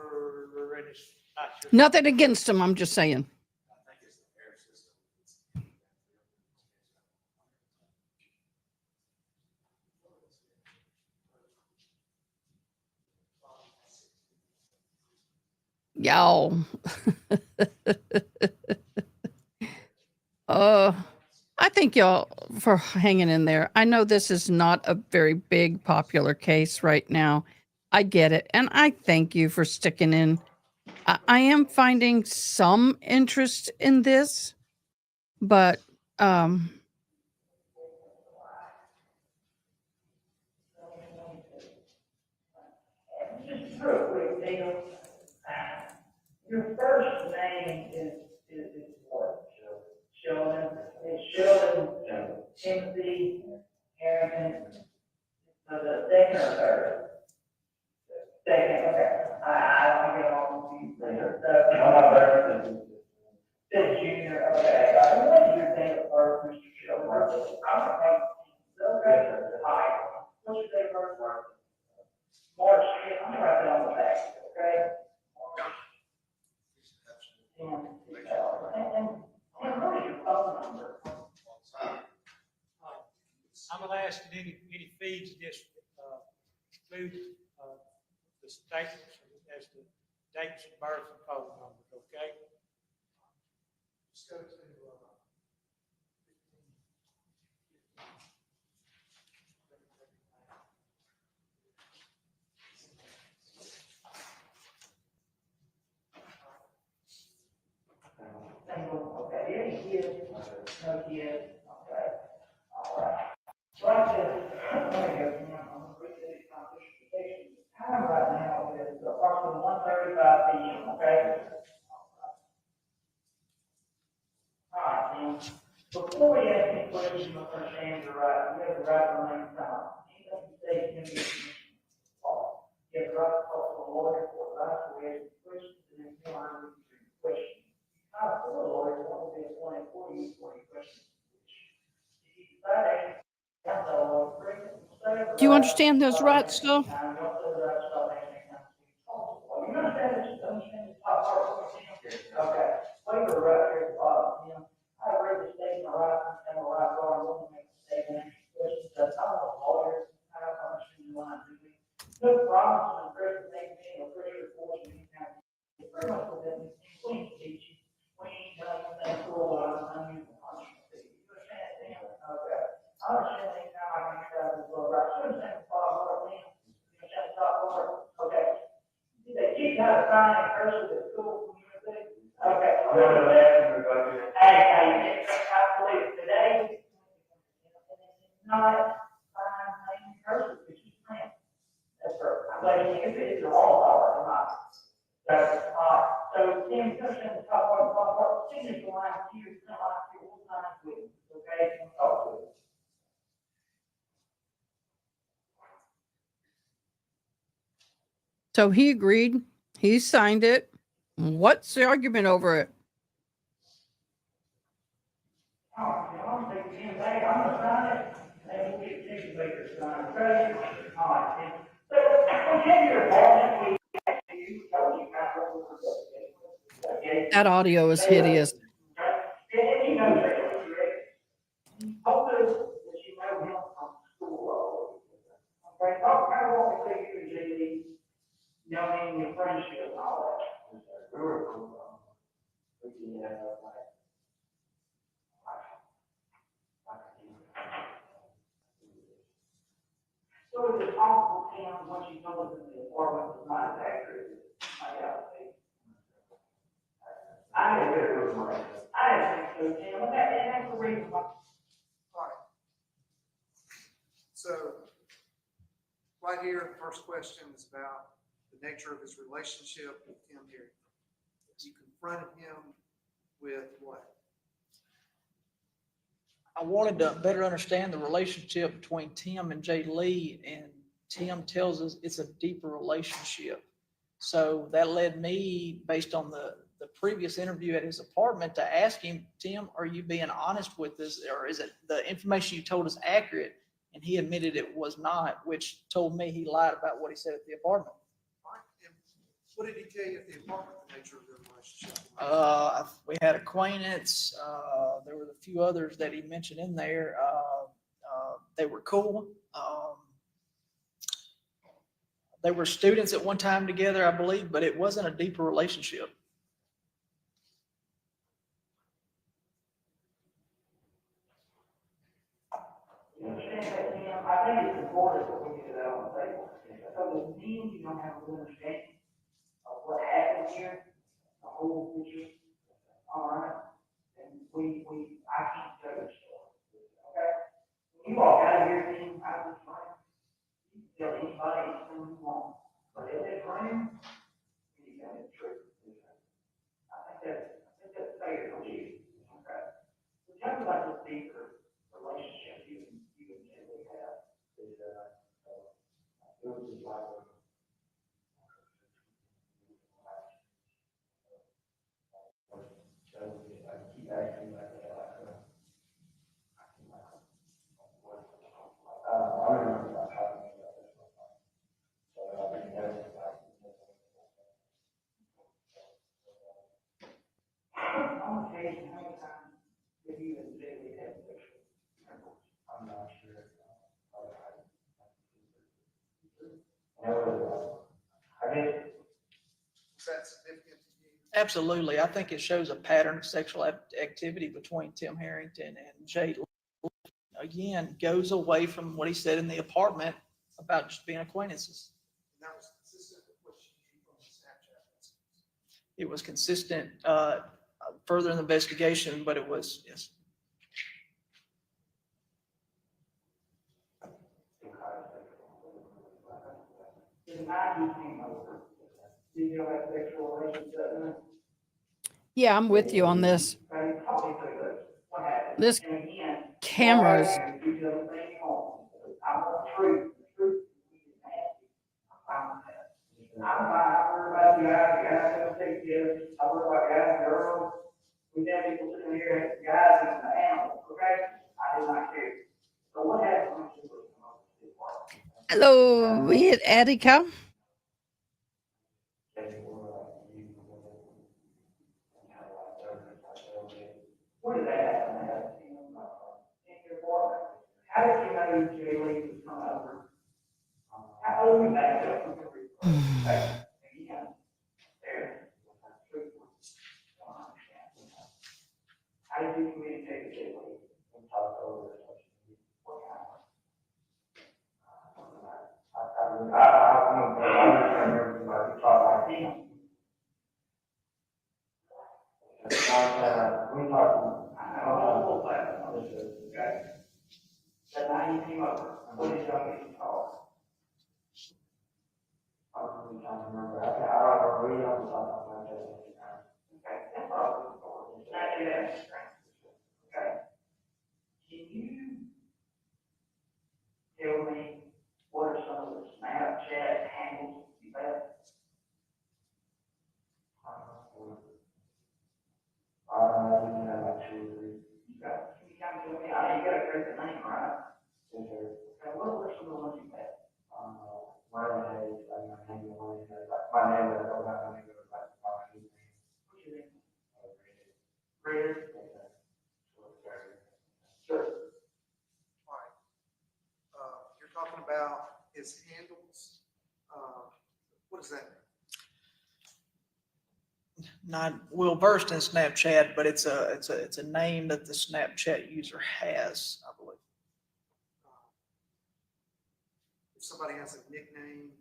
Nothing against him. I'm just saying. Y'all. I thank y'all for hanging in there. I know this is not a very big popular case right now. I get it. And I thank you for sticking in. I am finding some interest in this, but Just real quick, Dale. Your first name is what? Sheldon. It's Sheldon Timothy Herrington. So the second or third? Second, okay. I don't get all confused later. So, Jr, okay. What is your date of birth, Mr. Sheldon? I'm going to make okay. All right. What's your date of birth? March 5th. I'm going to write that on the back, okay? And what is your phone number? I'm gonna ask that any feeds just include the statements as the dates of birth and phone numbers, okay? Just go to Okay, any kids? No kids? Okay. All right. So I said, I'm going to go from I'm going to read these constitutional time right now is approximately 1:35 p.m. Okay. All right, then. Before we ask any questions, you must understand your right. You have the right to remain silent. Anything you say can be false. You have the right to talk to a lawyer for the right to ask questions, and then you want to answer your questions. I for a lawyer want to be appointed for you for your questions. If you decide do you understand those rights, though? you understand this stuff? understand the top part. Okay. Waiver right here at the bottom, Tim. I read the statement right and the right bar, I'm looking at the statement. Questions that I'm a lawyer, I don't understand why I'm doing. No problem, I'm very thinking, or pretty reports, and kind of, very much what that means, clean teaching. We ain't done anything for a while, I'm using punishment. You understand, Tim? Okay. I understand anytime I can try this little right. You understand the bottom part, Tim? You understand the top part? Okay. Did they teach how to sign in cursive at school? Okay. I'm going to ask you about this. Hey, I believe today, it's not sign in cursive, it's just print. That's correct. But if it's all power, not. That's so Tim, you understand the top part, the bottom part, signature line here, print line here, we'll sign it with, okay? We'll talk to it. So he agreed. He signed it. What's the argument over it? That audio is hideous. Knowing your friendship and all that. So is it possible, Tim, once you know that the apartment is not accurate? I think so, Tim, and that's the reason why. So, right here, the first question is about the nature of his relationship with Tim Herrington. You confronted him with what? I wanted to better understand the relationship between Tim and Jay Lee, and Tim tells us it's a deeper relationship. So that led me, based on the previous interview at his apartment, to ask him, Tim, are you being honest with this, or is it the information you told us accurate? And he admitted it was not, which told me he lied about what he said at the apartment. What did he tell you at the apartment, the nature of their relationship? We had acquaintance. There were a few others that he mentioned in there. They were cool. They were students at one time together, I believe, but it wasn't a deeper relationship. You understand that, Tim? I think it's important that we get that on the table. Because it means you don't have a good understanding of what happened here, the whole picture. All right? And I can't tell you story. Okay? When you walk out of here, Tim, out of this room, you can tell anybody anything you want. But in this room, you tell the truth. I think that's fair to you. Okay? So tell me about this deeper relationship you and Jimmy have. I'm not sure. I guess. Is that significant to you? Absolutely. I think it shows a pattern of sexual activity between Tim Herrington and Jay Lee. Again, goes away from what he said in the apartment about just being acquaintances. And that was consistent with what you knew from the Snapchat. It was consistent, further in the investigation, but it was, yes. Yeah, I'm with you on this. This camera's We have people sitting here, guys and the animals, okay? I do not care. So what happened? hello, we at AdaKay. How did you communicate with Jimmie and talk over the social media? What kind of? I remember like we talked like him. We talked. I don't know what okay. That night you came over. What did y'all get to talk? I'm trying to remember. I don't remember. We don't talk about that. Okay, that's probably important. Okay. Can you tell me what are some of the Snapchat handles you have? You have like 2 or 3. Can you come to me? I know you got a great name, right? Yes, sir. Okay, what are some of the ones you have? My name is like my name, my name is like my name is like my name. What's your name? Red. Sure. All right. You're talking about his handles. What is that? Not well versed in Snapchat, but it's a name that the Snapchat user has, I believe. If somebody has a nickname,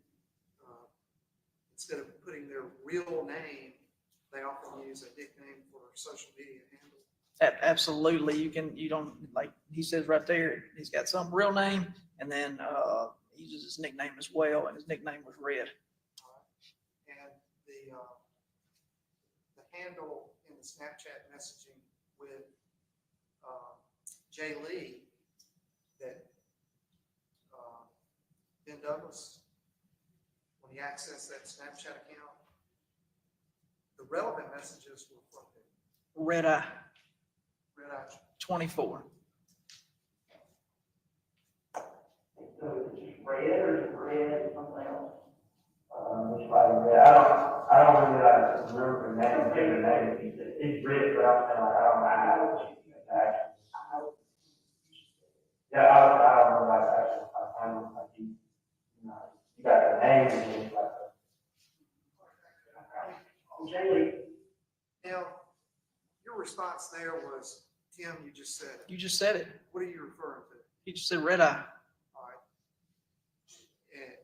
instead of putting their real name, they often use a nickname for social media handle. Absolutely, you don't like he says right there. He's got some real name, and then he uses his nickname as well, and his nickname was Red. And the handle in the Snapchat messaging with Jay Lee that Ben Douglas, when he accessed that Snapchat account, the relevant messages were from him. Red Eye Red Eye 24. So it's just red or something else? It's like red. I don't really like remember the name, the name. It's red, but I'm saying like I don't know what you actually. Yeah, I don't know like actually I know like you got the name and things like that. Jay, now your response there was, Tim, you just said it. You just said it. What are you referring to? He just said Red Eye. All right. And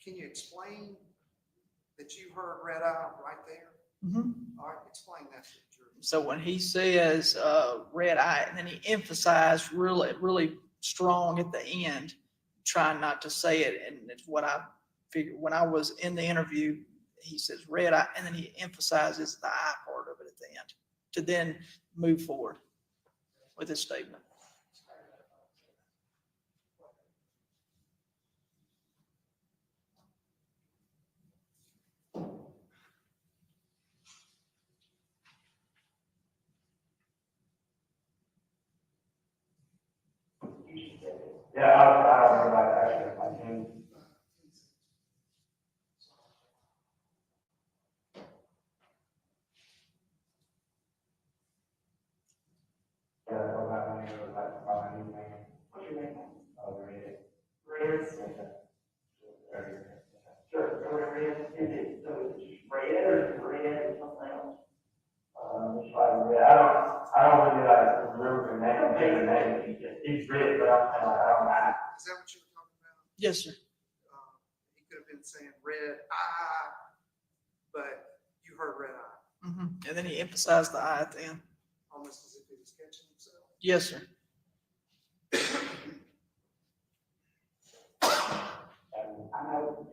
can you explain that you heard red eye right there? Mm-hmm. All right, explain that to the jury. So when he says Red Eye, and then he emphasized really strong at the end, trying not to say it, and it's what I figured when I was in the interview. He says Red Eye, and then he emphasizes the eye part of it at the end to then move forward with his statement. Yeah, I don't know like actually like him. Yeah, I don't know my name is like my name. What's your name? Red. Red. Sure. So red. Is it so it's just red or something else? It's like red. I don't really like remember the name. It's red, but I'm saying like I don't know. Is that what you were talking about? Yes, sir. He could have been saying red eye, but you heard red eye. Mm-hmm. And then he emphasized the eye at the end. Almost as if he was catching himself. Yes, sir. I know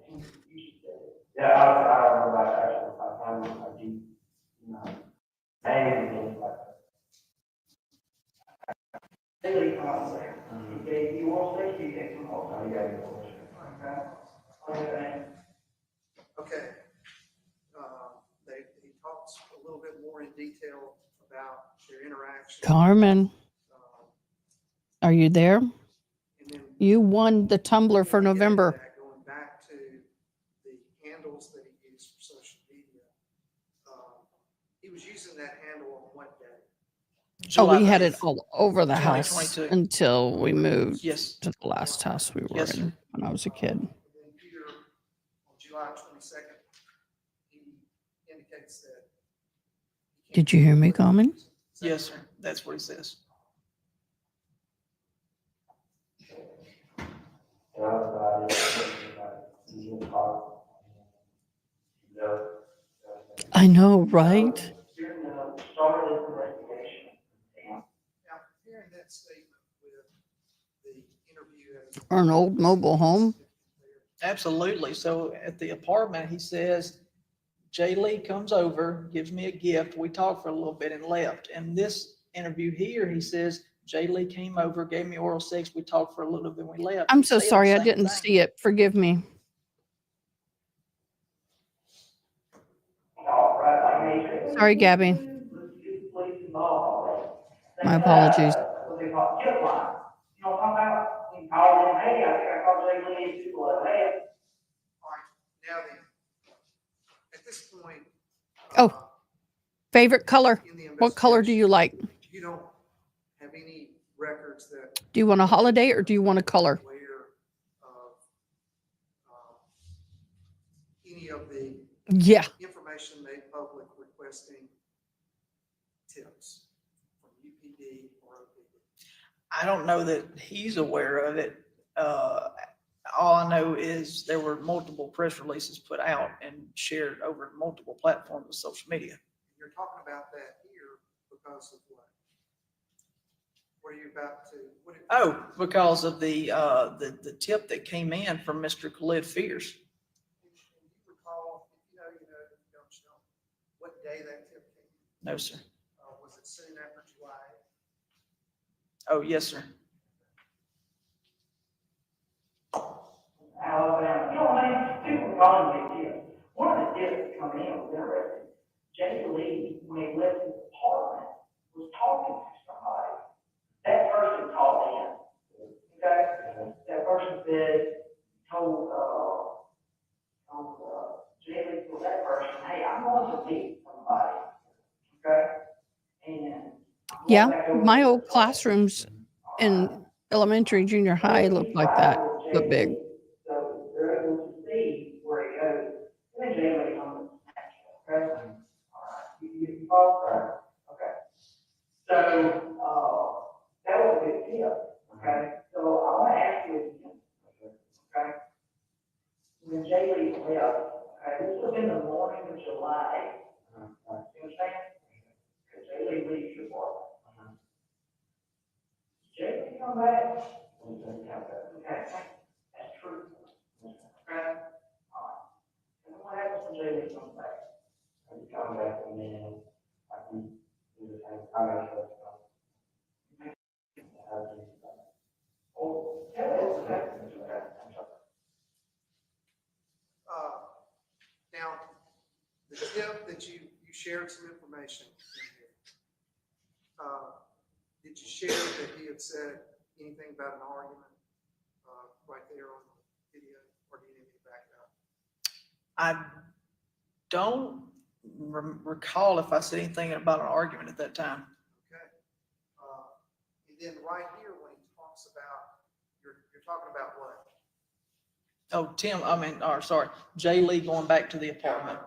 you should say it. Yeah, I don't know like actually I don't know like you know name and things like that. Really there. You won't say you get some more. Oh, yeah. Okay. Okay. He talks a little bit more in detail about their interaction. Carmen, are you there? And then You won the tumbler for November. going back to the handles that he used for social media, he was using that handle on what day? Oh, we had it 9th, all over the house 2022. until we moved Yes. to the last house we were Yes, in sir. when I was a kid. And then Peter, on July 22nd, he indicates that. Did you hear me, Carmen? Yes, sir. That's what he says. I know, right? Now, hearing that statement with the interview as Or an old mobile home. Absolutely. So at the apartment, he says, Jay Lee comes over, gives me a gift. We talked for a little bit and left. And this interview here, he says, Jay Lee came over, gave me oral sex. We talked for a little bit and we left. I'm He's so saying the sorry. I same didn't thing. see it. Forgive me. Sorry, Gabby. My apologies. now then, at this point, Oh, favorite color. in the What color do you like? you don't have any records that Do you want a holiday or do you want a color? aware of any of the Yeah. information made public requesting tips from UPD or OPD? I don't know that he's aware of it. All I know is there were multiple press releases put out and shared over multiple platforms of social media. You're talking about that here because of what? What are you about to? Oh, because of the tip that came in from Mr. Khalid Fierce. You recall, if you know, you don't know what day that tip came in? No, sir. Was it soon after July? Oh, yes, sir. Alabama. You know, man, people calling me tips. One of the tips that come in was interesting. Jay Lee, when he left his apartment, was talking to somebody. That person called in. Okay? That person said, told Jay Lee told that person, hey, I'm going to meet somebody. Okay? And Yeah. My old classrooms in elementary, junior high looked like that, but big. so they're able to see where it goes. And then Jay Lee on the snapshot, okay? All right. You follow that? Okay. So, that was a good tip, okay? So I want to ask you again, okay? When Jay Lee left, okay, this was in the morning of July. You understand? Because Jay Lee leaves your apartment. Jay Lee come back? Okay, that's true. Okay? All right. And then what happens when Jay Lee comes back? He comes back and then I can do the same. I make sure it's done. Oh, yeah, it's okay. It's okay. I'm sorry. Now, the tip that you shared some information in here. Did you share that he had said anything about an argument right there on the video, or do you need to back it up? I don't recall if I said anything about an argument at that time. Okay. And then right here, when he talks about, you're talking about what? Oh, Jay Lee going back to the apartment.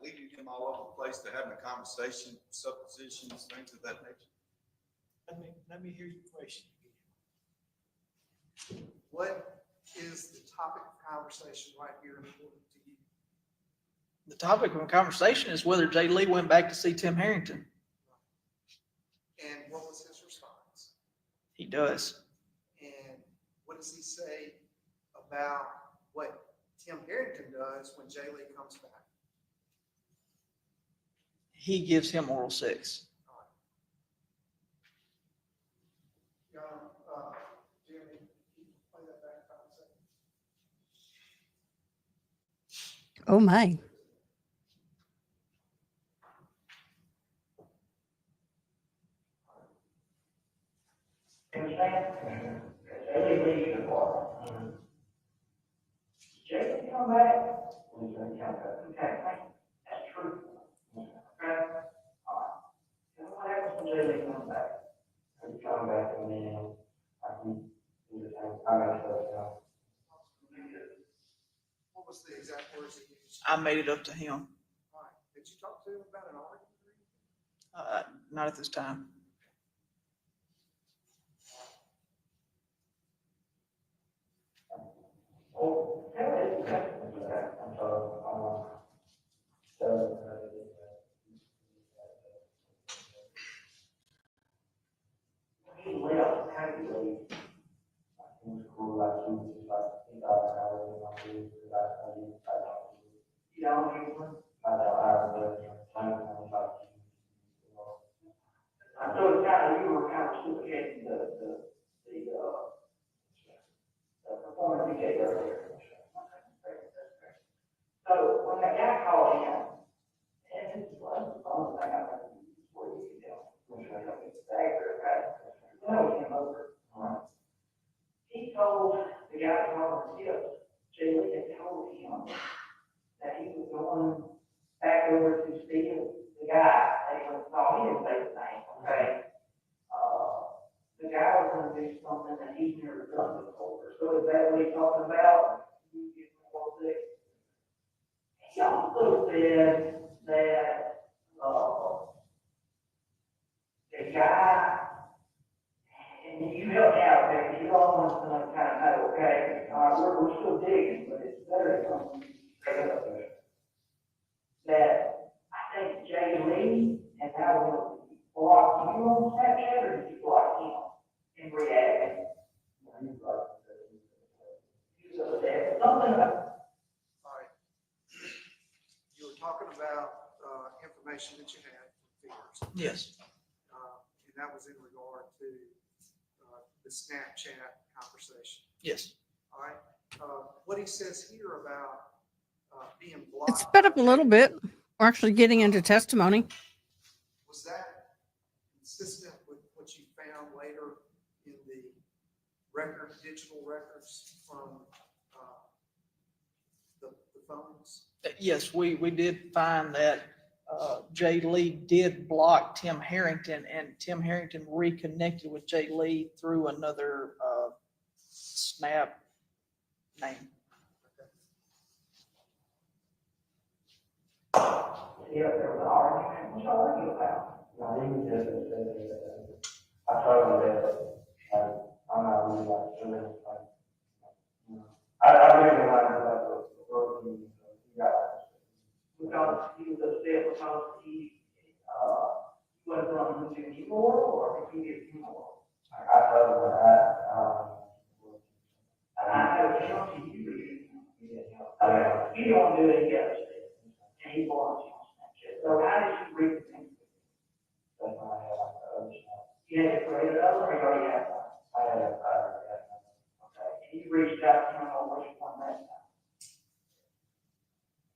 Leading him all over the place to having a conversation, suppositions, things of that nature. Let me hear your question again. What is the topic of conversation right here important to you? The topic of conversation is whether Jay Lee went back to see Tim Herrington. And what was his response? He does. And what does he say about what Tim Herrington does when Jay Lee comes back? He gives him oral sex. Jimmie, can you play that back conversation? Oh my. Jay Lee leaves your apartment. Jay Lee come back? Okay, that's true. Okay? All right. And what happens when Jay Lee comes back? He comes back and then I can do the same. I make sure it's done. What was the exact words he used? I made it up to him. All right. Did you talk to him about an argument? Not at this time. He left, how did he leave? He was cool, like he was just like, he thought I was in my food, you don't even, I don't, so it's kind of, you were kind of reciprocating the performance he gave earlier. So when that guy called in, and this is one of the phone thing I think before you can tell, which I think it's accurate, right? When we came over, he told the guy calling the tips, Jay Lee had told him that he was going back over to see the guy. They went, no, he didn't say his name, okay? The guy was going to do something that he's never done before. So is that what he's talking about? You get more sick. He also said that the guy, and you help me out there, you all want to kind of know, okay, we're still digging, but it's better to come straight up there. That I think Jay Lee and that was blocked you on Snapchat, or did you block him in reality? Something about. All right. You were talking about information that you had from fears. Yes. And that was in regard to the Snapchat conversation. Yes. All right. What he says here about being blocked. It's sped up a little bit. We're actually getting into testimony. Was that consistent with what you found later in the digital records from the phones? Yes, we did find that Jay Lee did block Tim Herrington, and Tim Herrington reconnected with Jay Lee through another Snap name. Yeah, there was an argument. What's y'all arguing about? No, he was just, I told him that, I'm not really like doing it, I really like the road he got. Because he was upset because he wasn't going to do anymore, or if he did anymore. I told him that, and I know him, he really, he don't do any other stuff, and he belongs on Snapchat. So how did you read the thing? That's why I had like the other stuff. You had to create another, or you already had one? I had a okay. And you reached out to him on which one that time?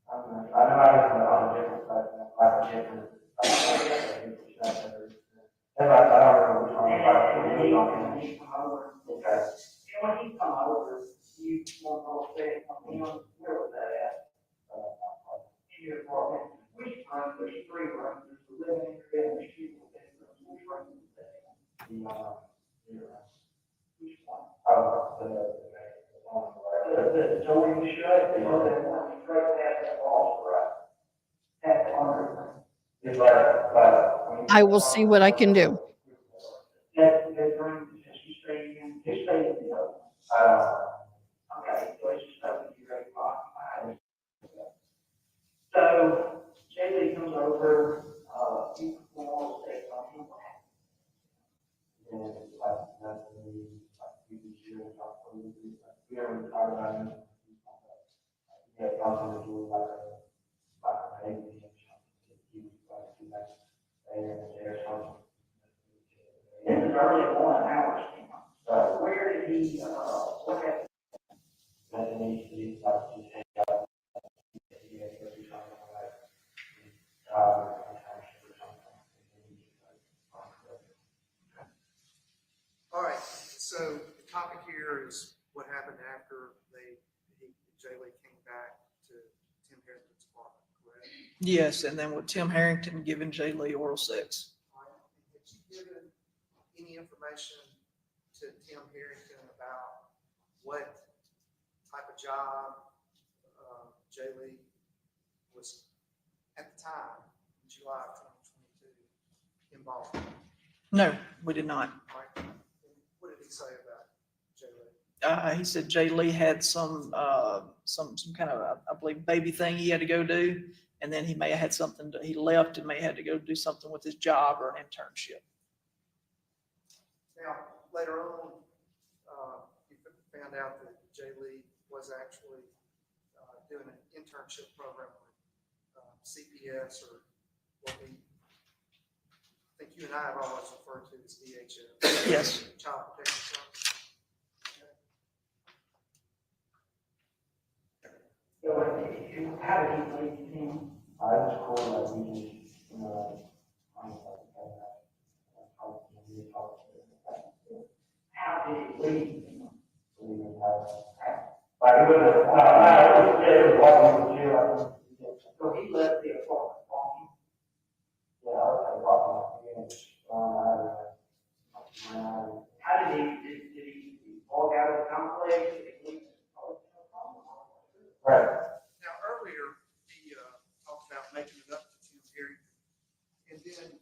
I know I was on a different platform, like a different, I don't remember which one. And he come over. Okay. And when he come over, you want to say something, where was that at? In your apartment. Which room? There's 3 rooms. There's the living area and there's 2 bedrooms. Which room is that? Which one? Oh, the door you shut, the one straight past that wall, right? At the under. It's like, I will see what I can do. That's the bedroom that you stay in. You stay in the other. Okay, so it's just open to your occupied. So, Jay Lee comes over, you perform all the steps on him. And like, that's really, like, you can share and talk to you. We already talked about him. Yeah, something to do like a baby. This is early 1 hour. So where did he, what happened? Nothing he like just hang out. He had to go do something like or something. All right. So the topic here is what happened after Jay Lee came back to Tim Harrington's apartment, correct? Yes, and then with Tim Harrington giving Jay Lee oral sex. All right. Had you given any information to Tim Harrington about what type of job Jay Lee was at the time, in July of 2022, involved? No, we did not. All right. What did he say about Jay Lee? He said Jay Lee had some kind of, I believe, baby thing he had to go do. And then he may have had something, he left and may have had to go do something with his job or an internship. Now, later on, you found out that Jay Lee was actually doing an internship program with CPS, or what we, I think you and I have always referred to as DHS. Yes. Child Protection Service. So how did he leave the team? I was cool, like we just, how did he leave? Like it was, so he left the apartment walking. Yeah, I was walking. How did he walk out of the complex? Right. Now, earlier, he talked about making it up to Tim Herrington. And then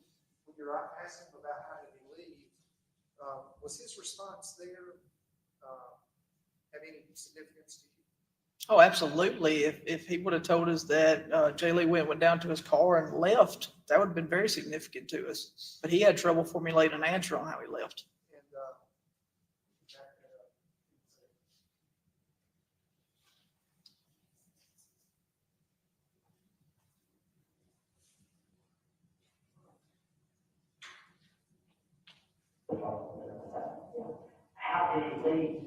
when you're asking him about how did he leave, was his response there have any significance to you? Oh, absolutely. If he would have told us that Jay Lee went down to his car and left, that would have been very significant to us. But he had trouble formulating an answer on how he left. And how did he leave?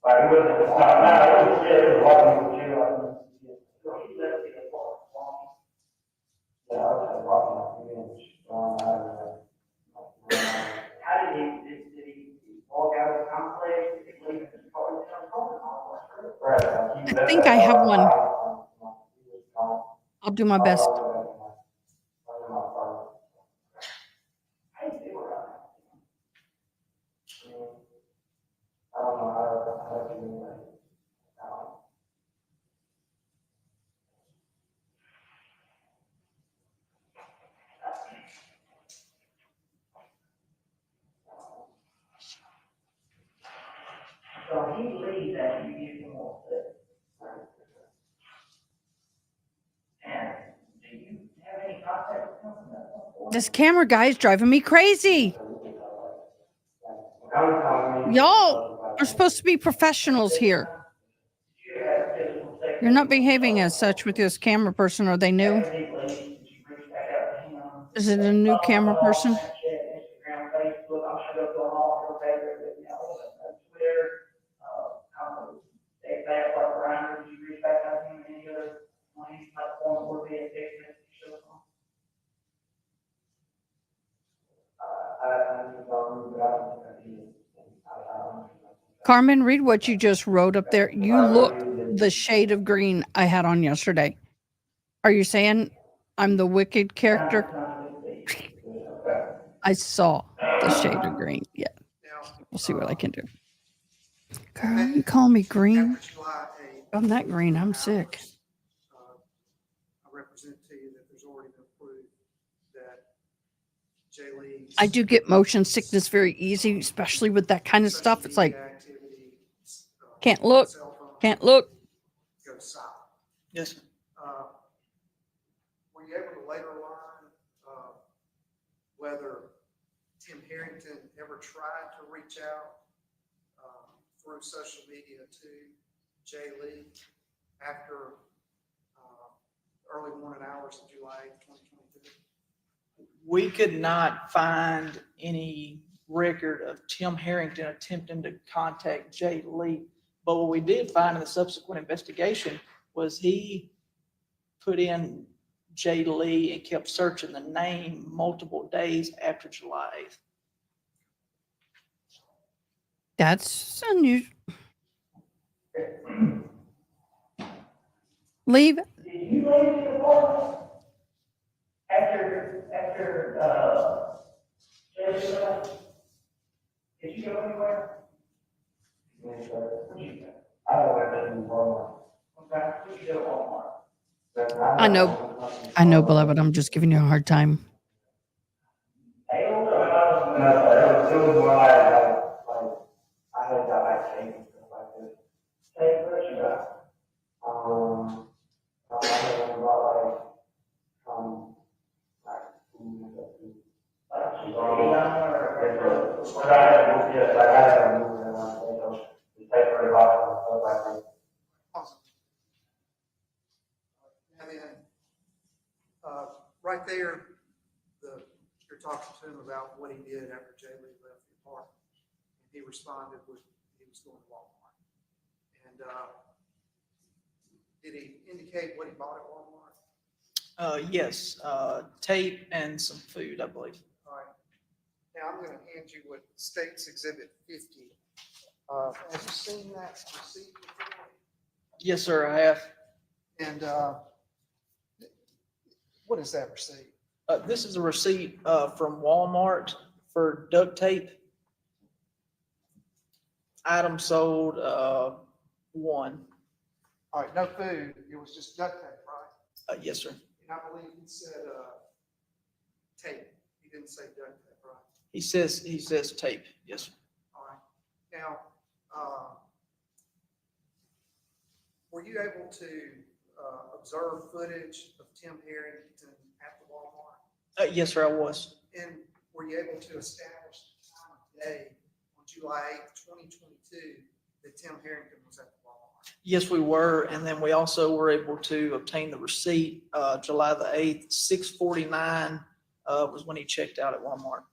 Like it was, it was walking with you. So he left the apartment walking. Yeah, I was walking. How did he walk out of the complex? Did he leave his car? Right. I think I have one. I'll do my best. So he leaves after you give him all this. And do you have any contact with him? This camera guy is driving me crazy. Y'all are supposed to be professionals here. You're not behaving as such with this camera person. Are they new? Is it a new camera person? Carmen, read what you just wrote up there. You look the shade of green I had on yesterday. Are you saying I'm the wicked character? I saw the shade of green. Yeah. We'll see what I can do. Girl, you call me green? I'm not green. I'm sick. I represent to you that there's already been proof that Jay Lee. I do get motion sickness very easy, especially with that kind of stuff. It's like, can't look, can't look. Go south. Yes. Were you able to later learn whether Tim Herrington ever tried to reach out through social media to Jay Lee after early morning hours of July 2022? We could not find any record of Tim Herrington attempting to contact Jay Lee. But what we did find in the subsequent investigation was he put in Jay Lee and kept searching the name multiple days after July 8th. That's unusual. Leave. Did you leave the apartment after Jay left? Did you go anywhere? I don't know if it's in Walmart. Okay, what did you do at Walmart? I know, beloved. I'm just giving you a hard time. It was more like I had got like tape and stuff like this. Tape, what you got? I had about like what I had to move, yes, like I had to move and the tape for the hospital and stuff like that. Awesome. And then, right there, you're talking to him about what he did after Jay Lee left the apartment. And he responded with, he was going to Walmart. And, did he indicate what he bought at Walmart? Yes, tape and some food, I believe. All right. Now I'm going to hand you what State's Exhibit 50. Have you seen that receipt before? Yes, sir, I have. And what is that receipt? This is a receipt from Walmart for duct tape. Item sold, one. All right, no food. It was just duct tape, right? Yes, sir. And I believe he said tape. He didn't say duct tape, right? He says tape. Yes, sir. All right. Now, were you able to observe footage of Tim Herrington at the Walmart? Yes, sir, I was. And were you able to establish the time of day on July 8th, 2022 that Tim Herrington was at the Walmart? Yes, we were. And then we also were able to obtain the receipt, July the 8th, 6:49 was when he checked out at Walmart.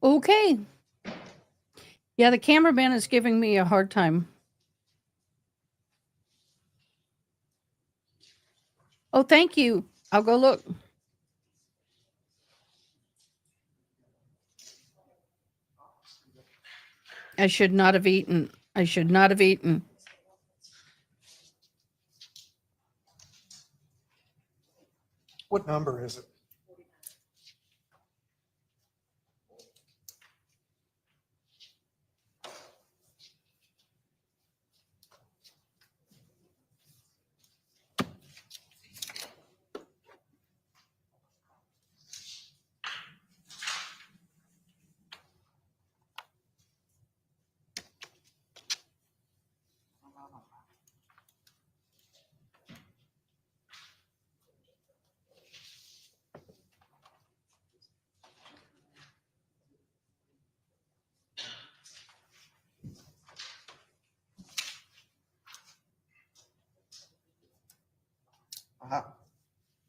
Okay. Yeah, the cameraman is giving me a hard time. Oh, thank you. I'll go look. I should not have eaten. I should not have eaten. What number is it?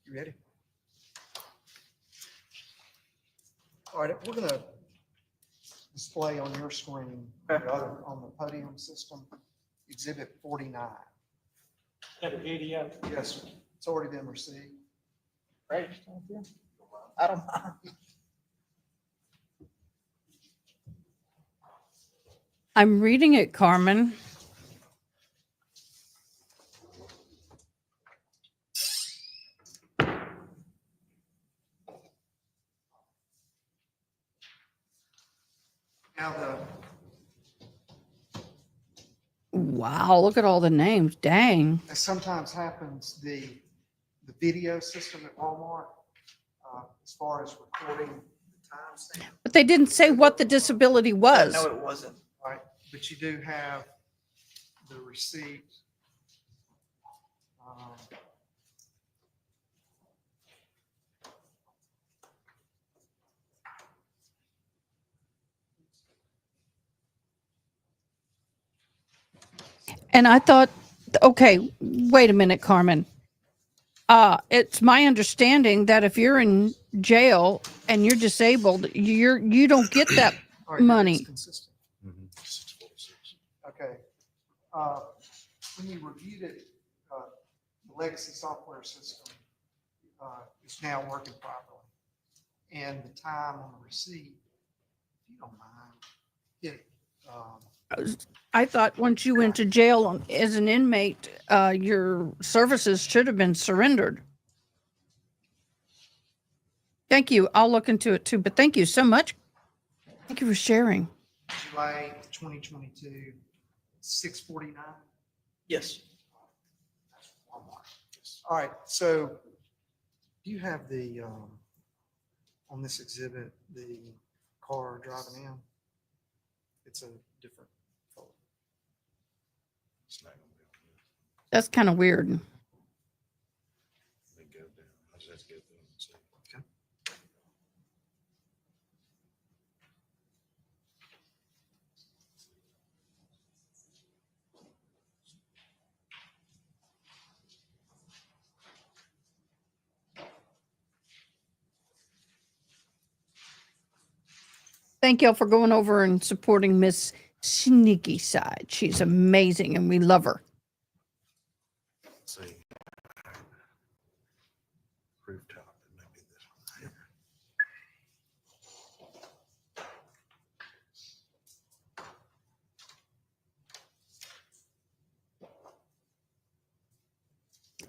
You ready? All right, we're going to display on your screen, on the podium system, Exhibit 49. Have a video. Yes, sir. It's already been received. Right. I don't. I'm reading it, Carmen. Now Wow, look at all the names. Dang. as sometimes happens, the video system at Walmart, as far as recording the timestamp. But they didn't say what the disability was. No, it wasn't. Right, but you do have the receipt. And I thought, okay, wait a minute, Carmen. It's my understanding that if you're in jail and you're disabled, you don't get that All right, money. it's consistent. Okay. When you reviewed it, the legacy software system is now working properly. And the time on the receipt, if you don't mind, I thought once you went to jail as an inmate, your services should have been surrendered. Thank you. I'll look into it too, but thank you so much. Thank you for sharing. July 2022, 6:49. Yes. All right, so do you have the, on this exhibit, the car driving in? It's a different photo. That's kind of weird. Okay. Thank y'all for going over and supporting Miss Sneaky Side. She's amazing and we love her. Let's see. Rooftop, it might be this one here.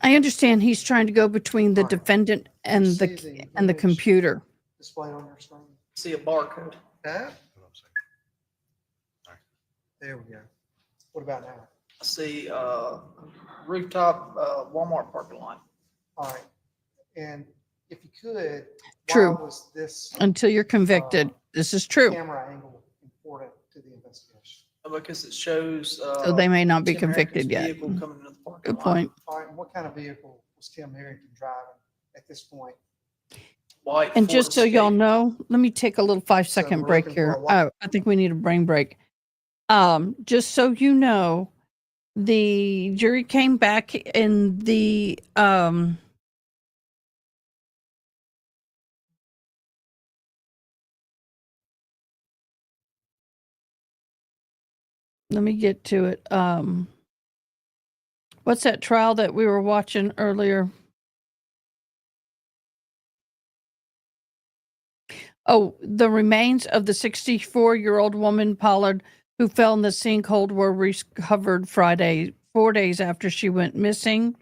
I understand he's trying to go between the defendant and the computer. Displayed on your screen. See a barcode. That? There we go. What about now? I see rooftop Walmart parking lot. All right. And if you could, True. why was this Until you're convicted. This is true. camera angle important to the investigation? Because it shows. So they may not be Tim Harrington's convicted yet. vehicle coming into the parking Good lot. point. All right, and what kind of vehicle was Tim Harrington driving at this point? White And Ford just so y'all Escape. know, let me take a little 5-second we're break looking for here. a what? Oh, I think we need a brain break. Just so you know, the jury came back in the let me get to it. What's that trial that we were watching earlier? Oh, the remains of the 64-year-old woman, Pollard, who fell in the sinkhole, were recovered Friday, 4 days after she went missing.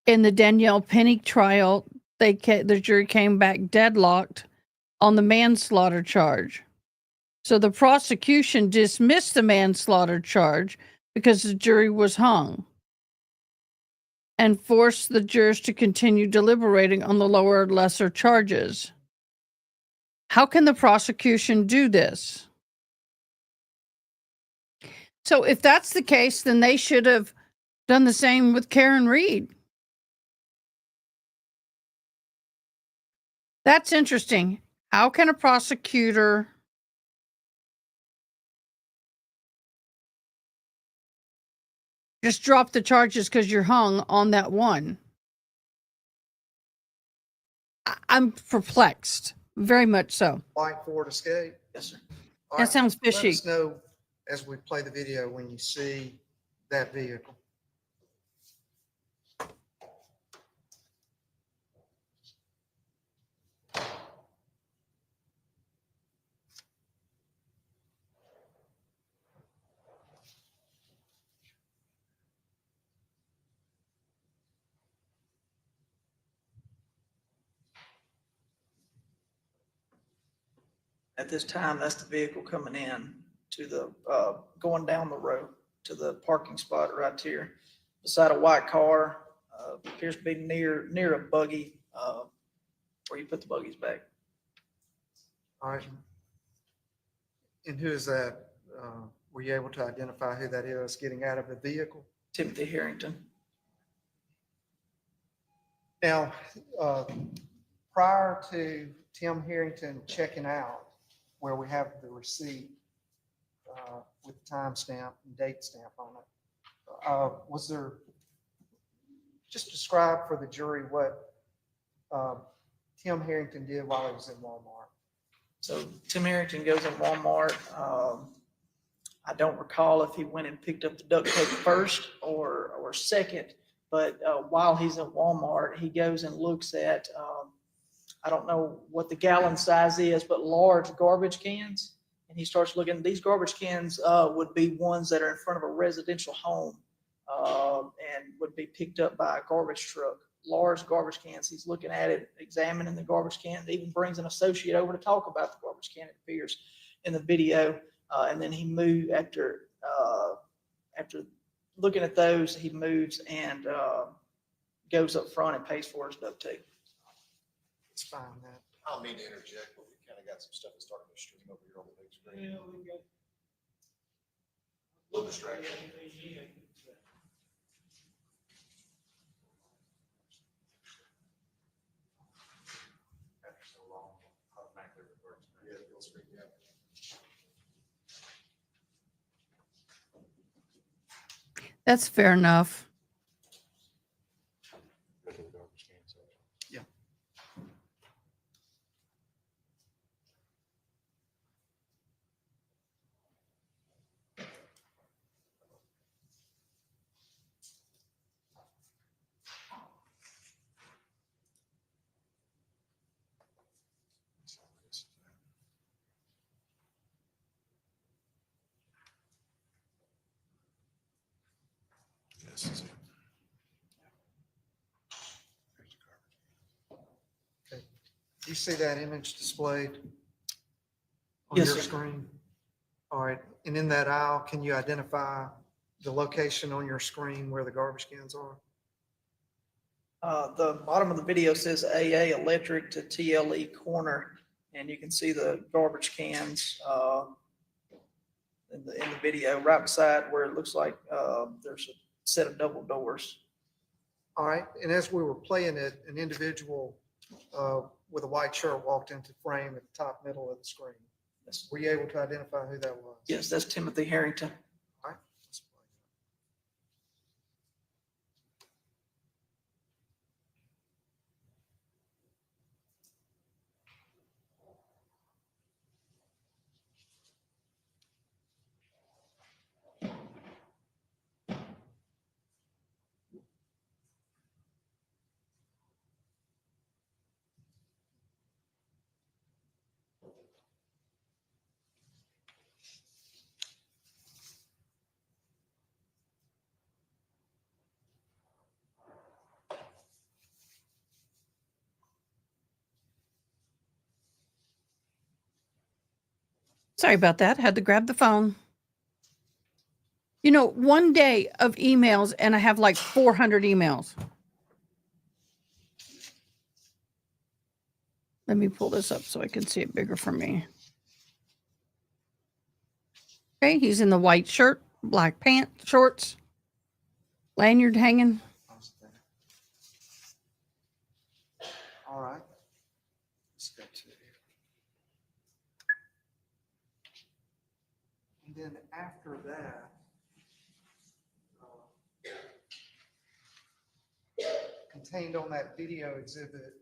In the Danielle Penny trial, the jury came back deadlocked on the manslaughter charge. So the prosecution dismissed the manslaughter charge because the jury was hung and forced the jurors to continue deliberating on the lower lesser charges. How can the prosecution do this? So if that's the case, then they should have done the same with Karen Reed. That's interesting. How can a prosecutor just drop the charges because you're hung on that one? I'm perplexed, very much so. White Ford Escape? Yes, sir. All That sounds fishy. Let us know as we play the video when you see that vehicle. At this time, that's the vehicle coming in to the, going down the road to the parking spot right here. Beside a white car, appears to be near a buggy, where you put the buggies back. All right. And who is that? Were you able to identify who that is getting out of the vehicle? Timothy Herrington. Now, prior to Tim Harrington checking out, where we have the receipt with the timestamp and date stamp on it, was there, just describe for the jury what Tim Harrington did while he was in Walmart. So Tim Harrington goes in Walmart, I don't recall if he went and picked up the duct tape first or second, but while he's at Walmart, he goes and looks at, I don't know what the gallon size is, but large garbage cans. And he starts looking, these garbage cans would be ones that are in front of a residential home and would be picked up by a garbage truck. Large garbage cans. He's looking at it, examining the garbage can, even brings an associate over to talk about the garbage can, it appears in the video. And then he moved after looking at those, he moves and goes up front and pays for his duct tape. It's fine, man. I don't mean to interject, but we kind of got some stuff that's starting to stream over here on the big screen. Yeah, we got. A little distraction. After so long, automatically reverts. Yeah, full screen, yeah. That's fair enough. Yeah. This is it. Okay. Do you see that image displayed on Yes, your sir. screen? All right. And in that aisle, can you identify the location on your screen where the garbage cans are? The bottom of the video says AA Electric to TLE corner, and you can see the garbage cans in the video right beside where it looks like there's a set of double doors. All right. And as we were playing it, an individual with a white shirt walked into frame at the top middle of the screen. Yes. Were you able to identify who that was? Yes, that's Timothy Herrington. All right. Let's play Sorry about that. Had to grab the phone. You know, one day of emails and I have like 400 emails. Let me pull this up so I can see it bigger for me. Okay, he's in the white shirt, black pants, shorts, lanyard hanging. All right. Let's go to. And then after that, contained on that video exhibit,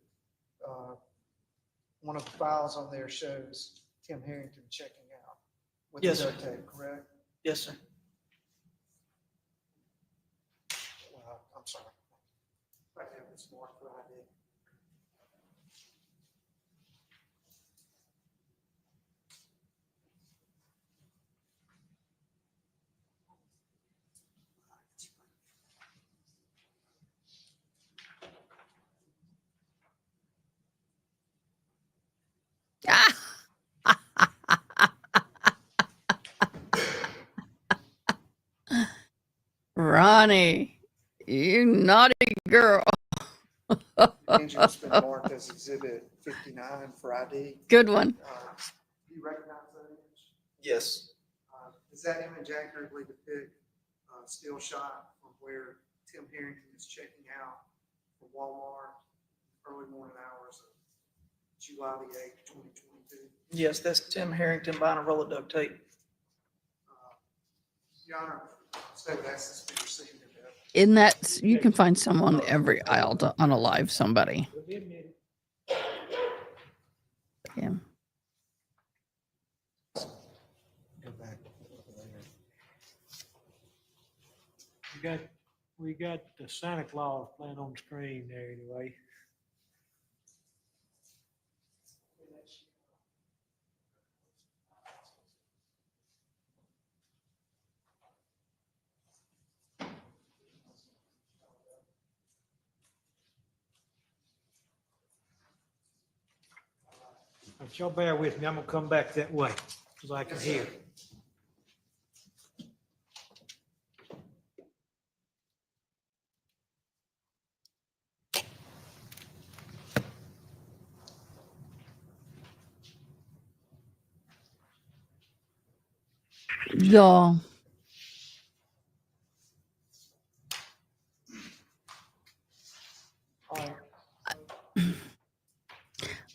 one of the files on there shows Tim Herrington checking out with Yes, the sir. duct tape, correct? Yes, sir. I'm sorry. Right there, it's marked for ID. Ronnie, you naughty girl. Angel's been marked as exhibit 59 for ID. Good one. Do you recognize that image? Yes. Does that image accurately depict a still shot from where Tim Herrington is checking out from Walmart early morning hours of July the 8th, 2022? Yes, that's Tim Herrington buying a roll of duct tape. Your Honor, state would ask this to be received in depth. In that, you can find someone every aisle to unalive somebody. Yeah. Go back over there. We got the Santa Claus playing on the screen there anyway. If y'all bear with me, I'm gonna come back that way because I can hear. Y'all.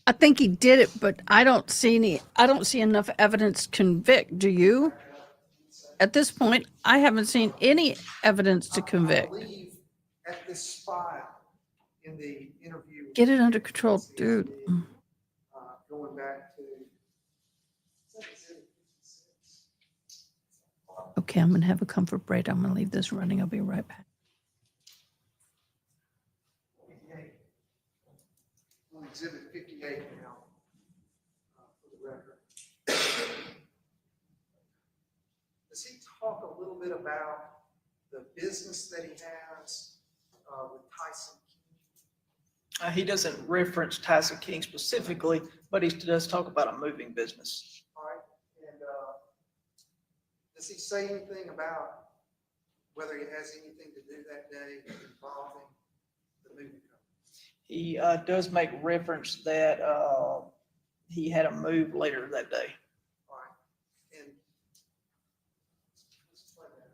I think he did it, but I don't see enough evidence to convict. Do you? At this point, I haven't seen any evidence to I convict. believe at this spot in the interview. Get it under control, dude. Going back to. Okay, I'm going to have a comfort break. I'm going to leave this running. I'll be right back. On exhibit 58 now, for the record. Does he talk a little bit about the business that he has with Tyson King? He doesn't reference Tyson King specifically, but he does talk about a moving business. All right, and does he say anything about whether he has anything to do that day involving the moving company? He does make reference that he had a move later that day. All right, and let's play that.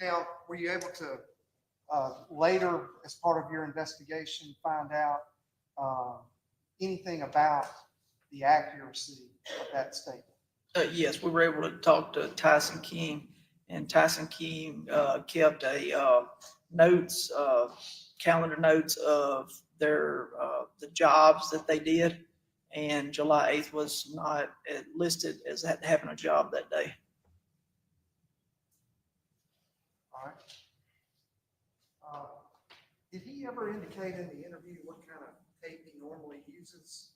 Now, were you able to later, as part of your investigation, find out anything about the accuracy of that statement? Yes, we were able to talk to Tyson King, and Tyson King kept a calendar notes of their the jobs that they did, and July 8th was not listed as having a job that day. All right. Did he ever indicate in the interview what kind of tape he normally uses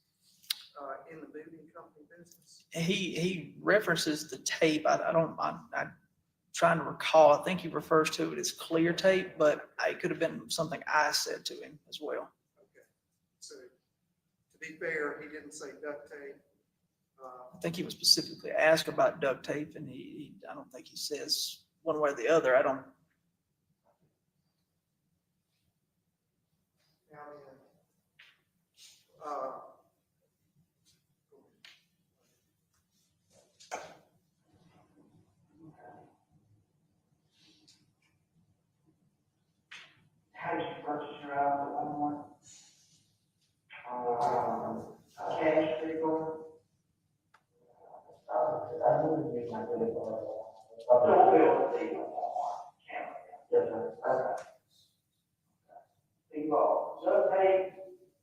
in the moving company business? He references the tape. I'm trying to recall. I think he refers to it as clear tape, but it could have been something I said to him as well. Okay. So to be fair, he didn't say duct tape. I think he was specifically asked about duct tape, and I don't think he says one way or the other. I don't. How did you purchase your house at Walmart? Cash, legal? I knew you might be able to. Yes, sir. Okay. Legal, so tape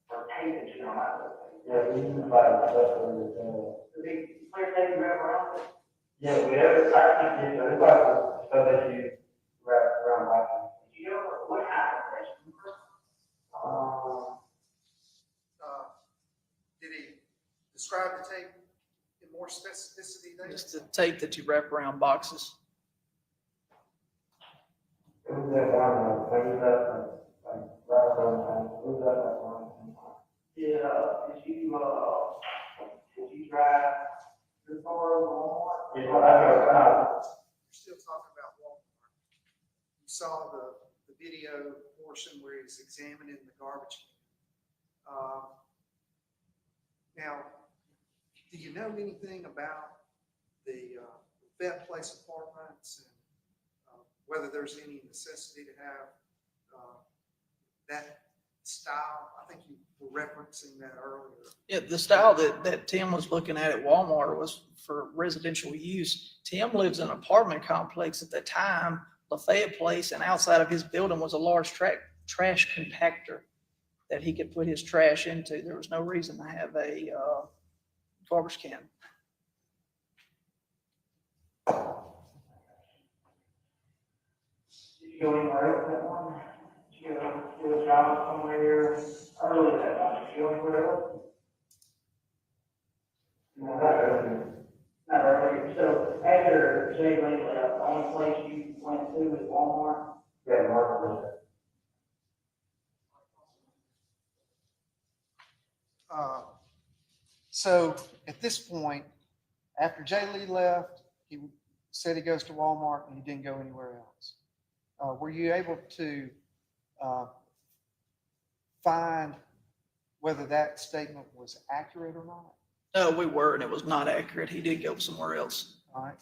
or tape that you don't have to pay? Yeah, we use like the big clear tape you wrap around it? Yeah, we have, I think it's like stuff that you wrap around like. You know what happened? Did he describe the tape in more specificity there? Just the tape that you wrap around boxes. It was that one, like wrap around, it was that one. Yeah, did you drive your car over Walmart? Yeah, You're still talking about Walmart. You saw the video portion where he's examining the garbage can. Now, do you know anything about the Vet Place apartments and whether there's any necessity to have that style? I think you were referencing that earlier. Yeah, the style that Tim was looking at Walmart was for residential use. Tim lives in an apartment complex at the time, Lafayette Place, and outside of his building was a large trash compactor. that he could put his trash into. There was no reason to have a garbage can. Did you go anywhere else that morning? Did you go do a job somewhere early that night? Did you go anywhere else? No, not early. Not early. So after Jay Lee left, the only place you went to was Walmart? Yeah, Mark. So at this point, after Jay Lee left, he said he goes to Walmart and he didn't go anywhere else. Were you able to find whether that statement was accurate or not? No, we were, and it was not accurate. He did go somewhere else. All right.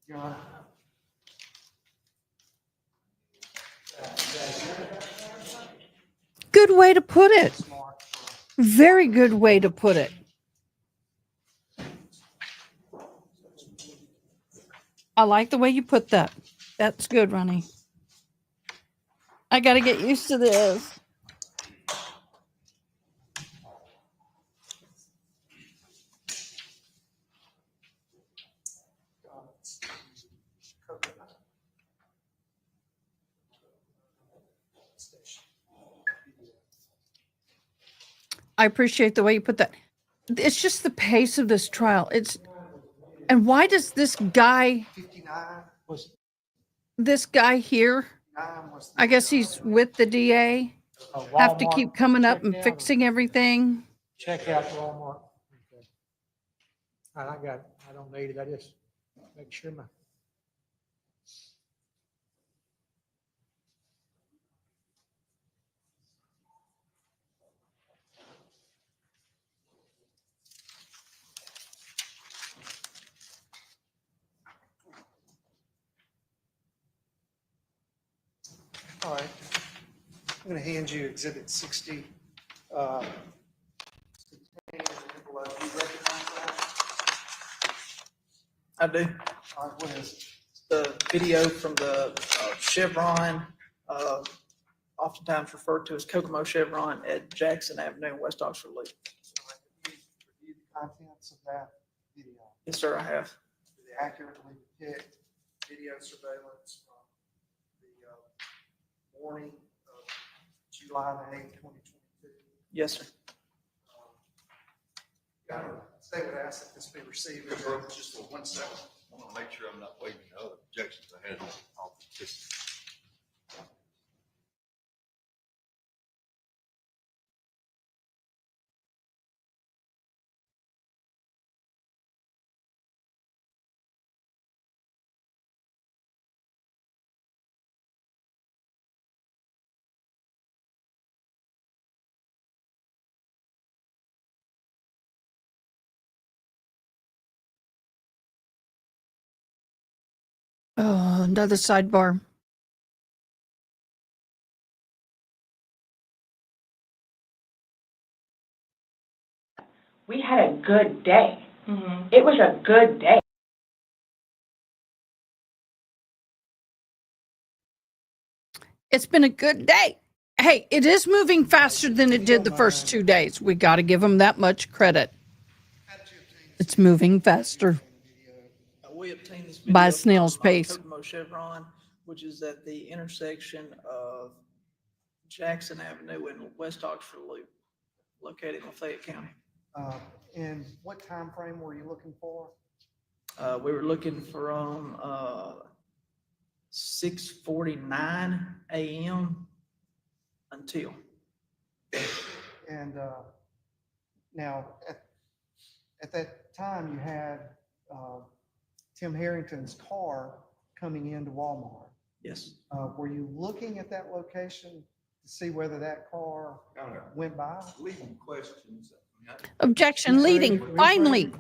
Your Honor. Good way to put it. Very good way to put it. I like the way you put that. That's good, Ronnie. I got to get used to this. I appreciate the way you put that. It's just the pace of this trial. And why does this guy here, I guess he's with the DA, have to keep coming up and fixing everything? Check out Walmart. Okay. All right, I got it. I don't need it. I just make sure my. All right. I'm going to hand you Exhibit 60. I do. All right, what is it? The video from the Chevron, oftentimes referred to as Kokomo Chevron at Jackson Avenue in West Oxford Loop. Review the contents of that video. Yes, sir, I have. Do they accurately depict video surveillance from the morning of July the 8th, 2022? Yes, sir. They would ask that this be received. Just for 1 second. I want to make sure I'm not waiving the other objections I had off this. Oh, another sidebar. We had a good day. It was a good day. It's been a good day. Hey, it is moving faster than it did the first 2 days. We got to give them that much credit. It's moving faster We obtained this by a video snail's from, pace. Kokomo Chevron, which is at the intersection of Jackson Avenue and West Oxford Loop, located in Fayette County. And what time frame were you looking for? We were looking from 6:49 a.m. until. And now, at that time, you had Tim Herrington's car coming into Walmart. Yes. Were you looking at that location to see whether that car went by? Leading questions. Objection leading, finally.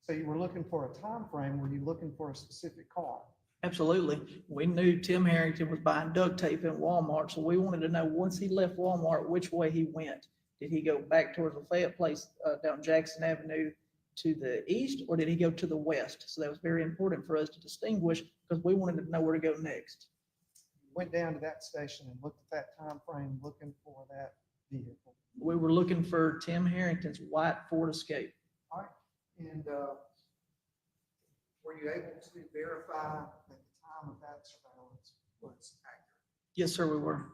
So you were looking for a time frame. Were you looking for a specific car? Absolutely. We knew Tim Herrington was buying duct tape in Walmart, so we wanted to know once he left Walmart, which way he went. Did he go back towards the Fayette place down Jackson Avenue to the east or did he go to the west? So that was very important for us to distinguish because we wanted to know where to go next. Went down to that station and looked at that time frame, looking for that vehicle. We were looking for Tim Herrington's white Ford Escape. All right, and were you able to verify that the time of that surveillance was accurate? Yes, sir, we were.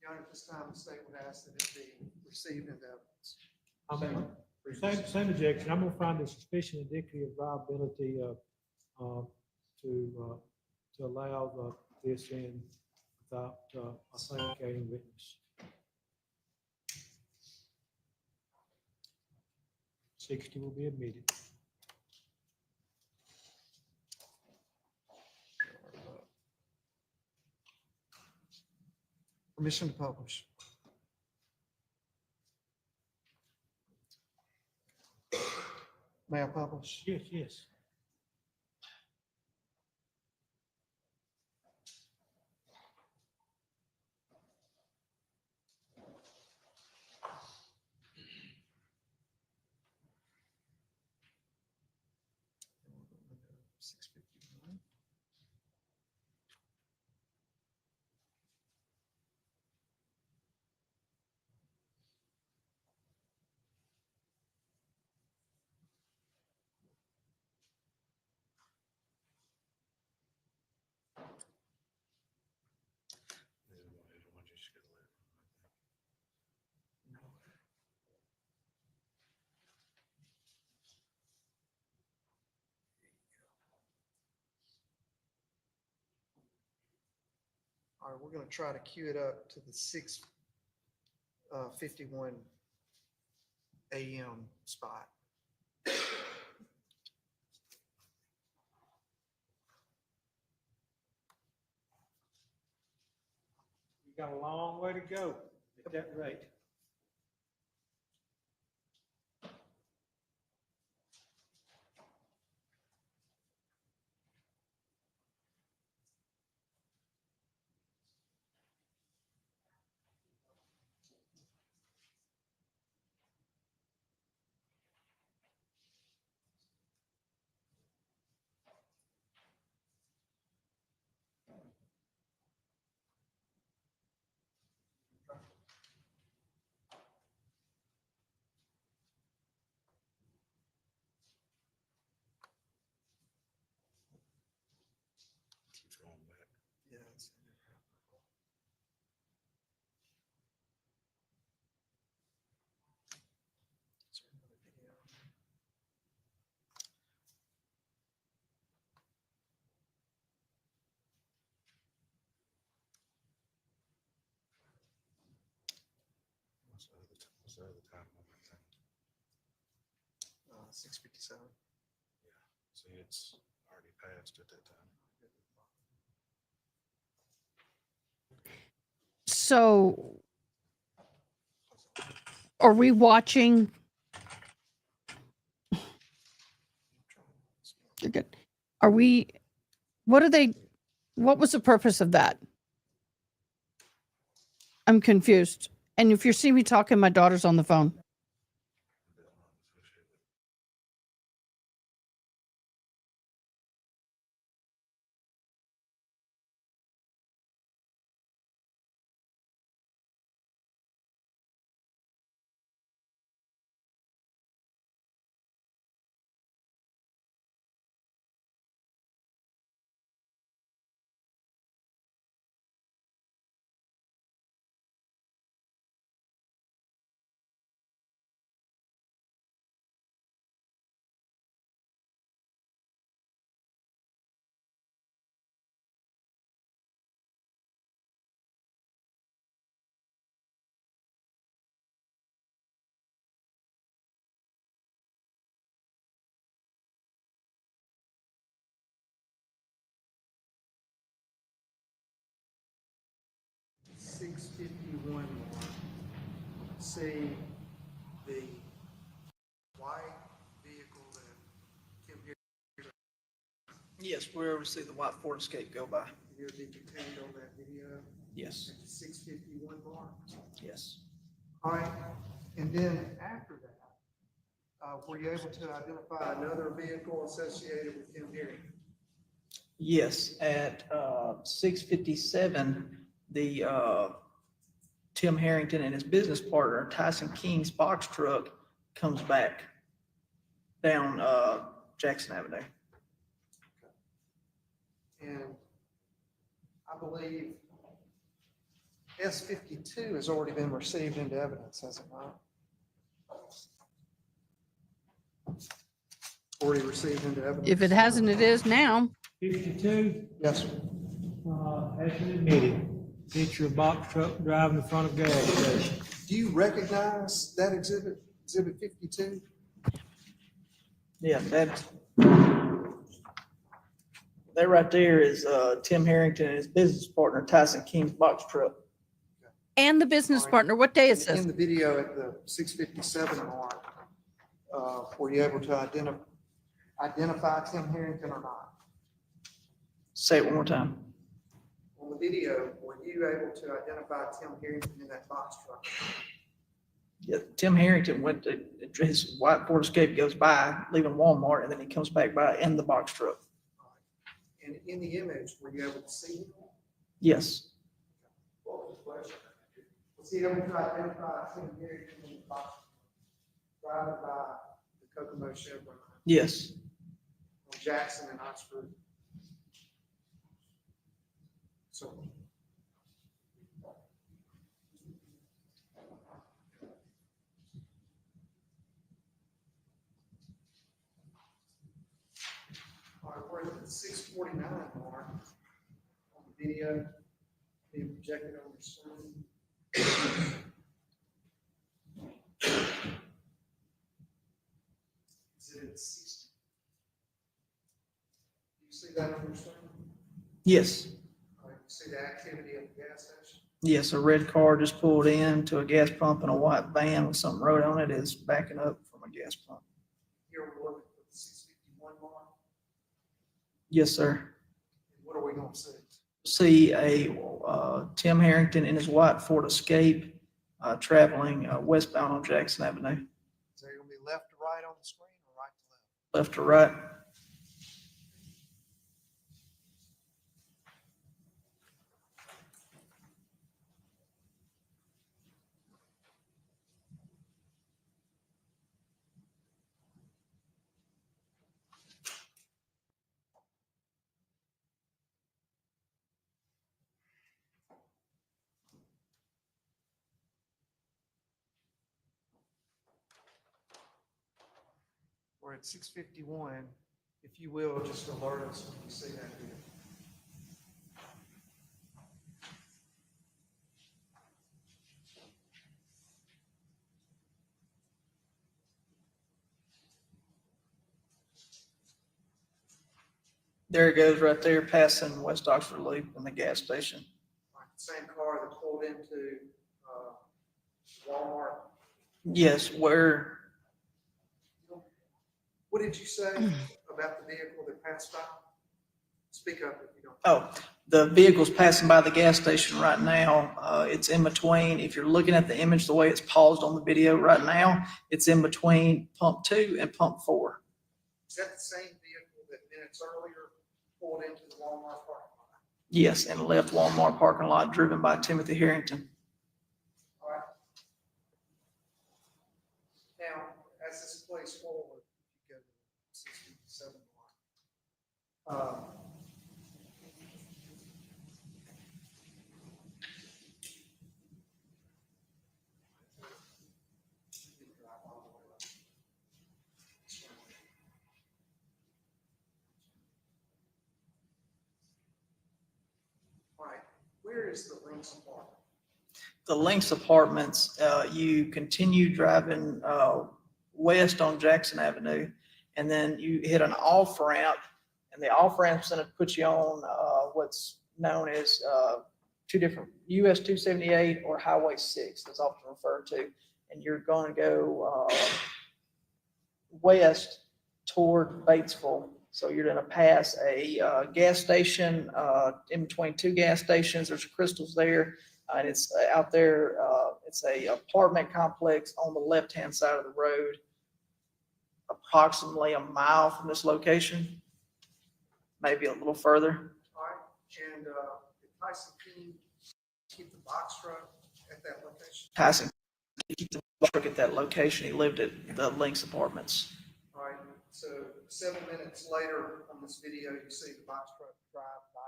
Your Honor, at this time, the state would ask that it be received as evidence. Same objection. I'm gonna find the suspicion indicative of liability to allow this in without authenticating witness. 60 will be admitted. Permission to publish. May I publish? Yes, yes. All right, we're going to try to cue it up to the 6:51 a.m. spot. You got a long way to go at that rate. Yes. What's the other time on that thing? 6:57. See, it's already passed at that time. So are we watching? You're good. Are we, what was the purpose of that? I'm confused. And if you see me talking, my daughter's on the phone. .651 mark. See the white vehicle that Tim here. Yes, we ever see the white Ford Escape go by. You'll be contained on that video. Yes. At the 6:51 mark. Yes. All right, and then after Were you able to identify another vehicle associated with Tim Herrington? Yes, at 6:57, the Tim Herrington and his business partner, Tyson King's box truck, comes back down Jackson Avenue. And I believe S52 has already been received into evidence, has it not? Already received into evidence. If it hasn't, it is now. 52, Yes, sir. has been admitted. Picture of box truck driving in front of gas station. Do you recognize that exhibit, exhibit 52? Yeah, that right there is Tim Herrington and his business partner, Tyson King's box truck. And the business partner. What day is this? In the video at the 6:57 mark, were you able to identify Tim Herrington or not? Say it one more time. On the video, were you able to identify Tim Herrington in that box truck? Yeah, Tim Harrington went to, his white Ford Escape goes by, leaving Walmart, and then he comes back by in the box truck. And in the image, were you able to see him? Yes. What was the question? Was he able to identify Tim Herrington in the box truck driving by the Kokomo Chevron Yes. on Jackson and Oxford? So. All right, we're at the 6:49 mark on the video being projected on the screen. Exhibit 60. Do you see that on your screen? Yes. All right, you see the activity at the gas station? Yes, a red car just pulled in to a gas pump, and a white van with something wrote on it is backing up from a gas pump. Here we're looking for the 6:51 mark. Yes, sir. And what are we going to see? See a Tim Harrington in his white Ford Escape traveling westbound on Jackson Avenue. Is there going to be left to right on the screen or right to left? Left to right. We're at 6:51. If you will, just alert us when you see that here. There it goes right there, passing West Oxford Loop in the gas station. All right, same car that pulled into Walmart. Yes, where? What did you say about the vehicle that passed by? Speak up if you don't. Oh, the vehicle's passing by the gas station right now. It's in between, if you're looking at the image, the way it's paused on the video right now, it's in between pump 2 and pump 4. Is that the same vehicle that minutes earlier pulled into the Walmart parking lot? Yes, and left Walmart parking lot driven by Timothy Harrington. All right. Now, as this plays forward, you go to 67 mark. All right, where is the Lynx apartment? The Lynx Apartments, you continue driving west on Jackson Avenue, and then you hit an off ramp, and the off ramp's going to put you on what's known as two different US 278 or Highway 6, that's often referred to, and you're going to go west toward Batesville. So you're going to pass a gas station in between two gas stations. There's Crystals there. And it's out there, it's a apartment complex on the left-hand side of the road. approximately a mile from this location, maybe a little further. All right, and did Tyson King keep the box truck at that location? Tyson keep the box truck at that location. He lived at the Links Apartments. All right, so 7 minutes later on this video, you see the box truck drive by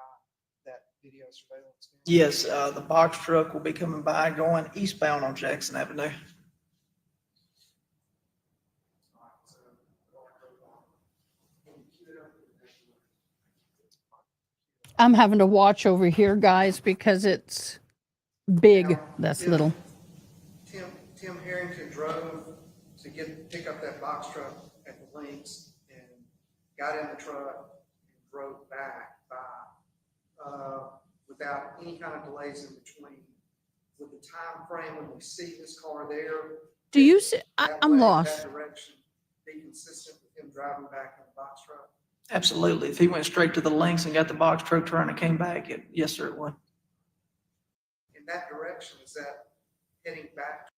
that video surveillance camera? Yes, the box truck will be coming by going eastbound on Jackson Avenue. I'm having to watch over here, guys, because it's big. That's If little. Tim Herrington drove to pick up that box truck at the Links and got in the truck and drove back by without any kind of delays in between. With the time frame when we see this car there, Do you see? I'm that lost. direction be consistent with him driving back in the box truck? Absolutely. If he went straight to the Links and got the box truck turn and came back, yes, sir, it would. In that direction, is that heading back?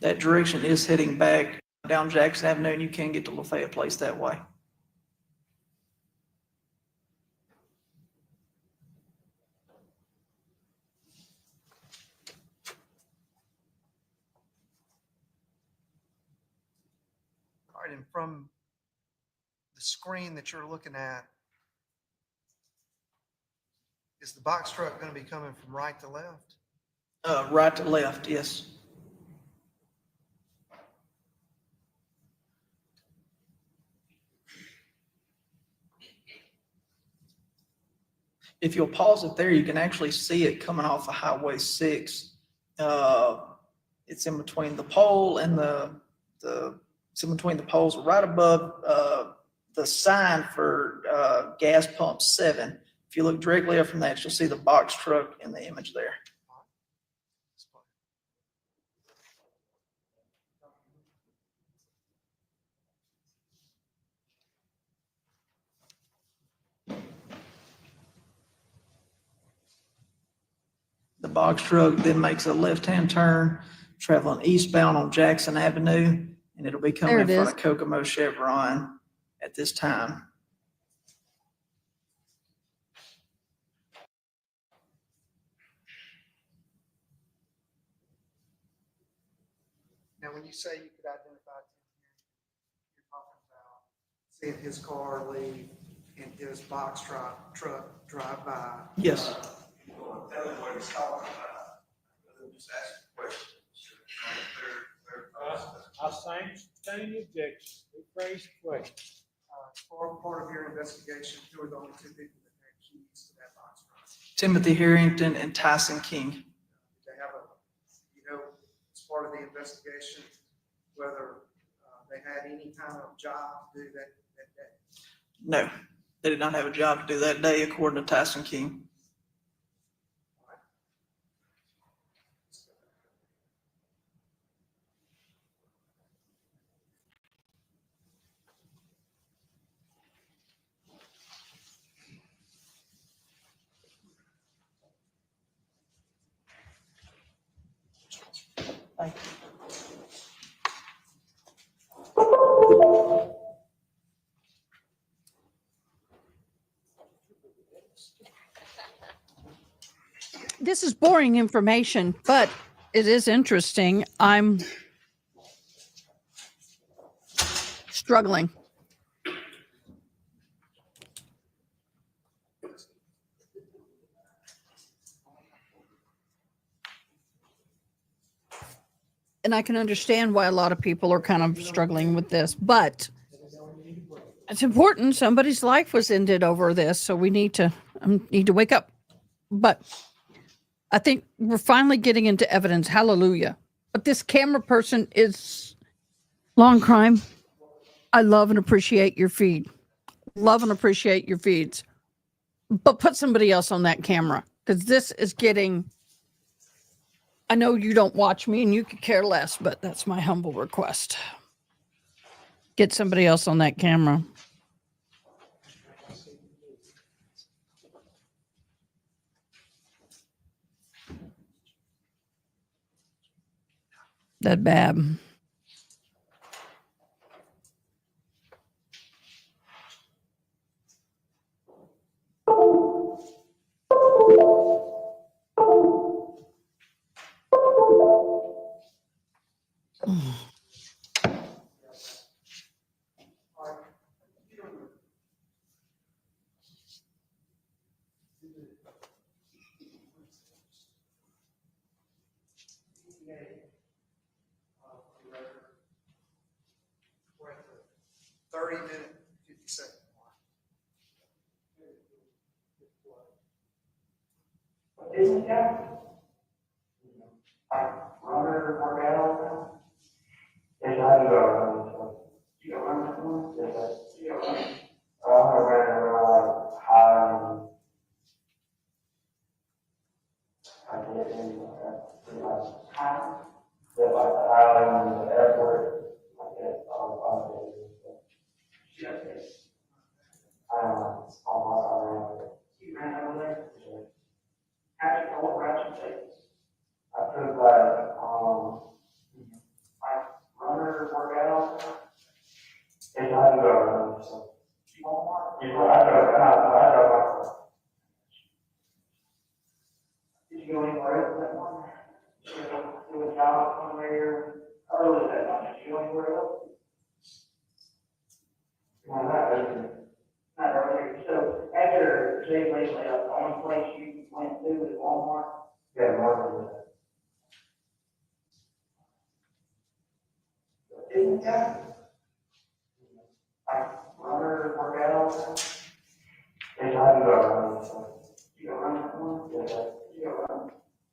That direction is heading back down Jackson Avenue, and you can get to Lafayette Place that way. All right, and from the screen that you're looking at, is the box truck going to be coming from right to left? Right to left, yes. If you'll pause it there, you can actually see it coming off of Highway 6. It's in between the pole and it's in between the poles right above the sign for gas pump 7. If you look directly up from that, you'll see the box truck in the image there. The box truck then makes a left-hand turn, traveling eastbound on Jackson Avenue, and it'll be coming in front of Kokomo Chevron at this time. Now, when you say you could identify Tim, you're talking about seeing his car leave and his box truck drive by. Yes. Tell him what he's talking about. Just ask a question. I sustain the objection. Rephrase the question. Part of your investigation, who are the only two people that had keys to that box truck? Timothy Herrington and Tyson King. They have as part of the investigation, whether they had any kind of job to do that day? No, they did not have a job to do that day, according to Tyson King. Thank you. This is boring information, but it is interesting. I'm struggling. And I can understand why a lot of people are kind of struggling with this, but it's important. Somebody's life was ended over this, so we need to wake up. But I think we're finally getting into evidence. Hallelujah. But this camera person is long crime. I love and appreciate your feed. Love and appreciate your feeds. But put somebody else on that camera, because this is getting... I know you don't watch me and you could care less, but that's my humble request. Get somebody else on that camera. That bad. Didn't you? Runner work out? Yes, I do go run. You go run that one? Yes, you go run. I'm gonna run around high. I get in high. Yeah, like the island, the airport. I get I'll get it. On my you ran over there? How did you go over at your face? I took like runner workout. And I do go run. So you want more? Yeah, I go. Did you go anywhere else that morning? Did you go do a job somewhere early that night? Did you go anywhere else? No, not earlier. Not earlier. So after Jay Lee left, the only place you went to was Walmart? Yeah, Walmart. Didn't you? Runner workout? And I do go. You go run that one? Yeah, you go run.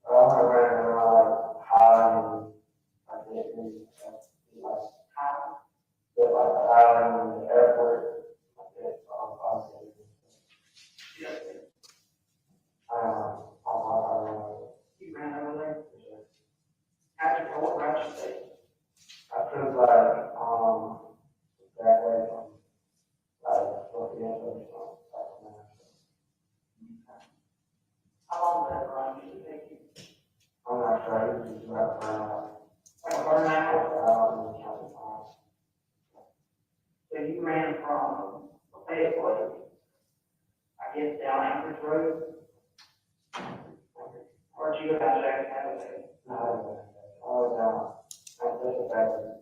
I'm gonna run around high. I get in like high. Yeah, like the island, the airport. You ran over there? How did you go around your face? I took like, that way from, like, how long did that run usually take you? I'm not sure, it's just about around. Like an hour? So you ran from Fayetteville, I guess, down Anchorage Road? Or did you go down Jackson Avenue? No, I was down.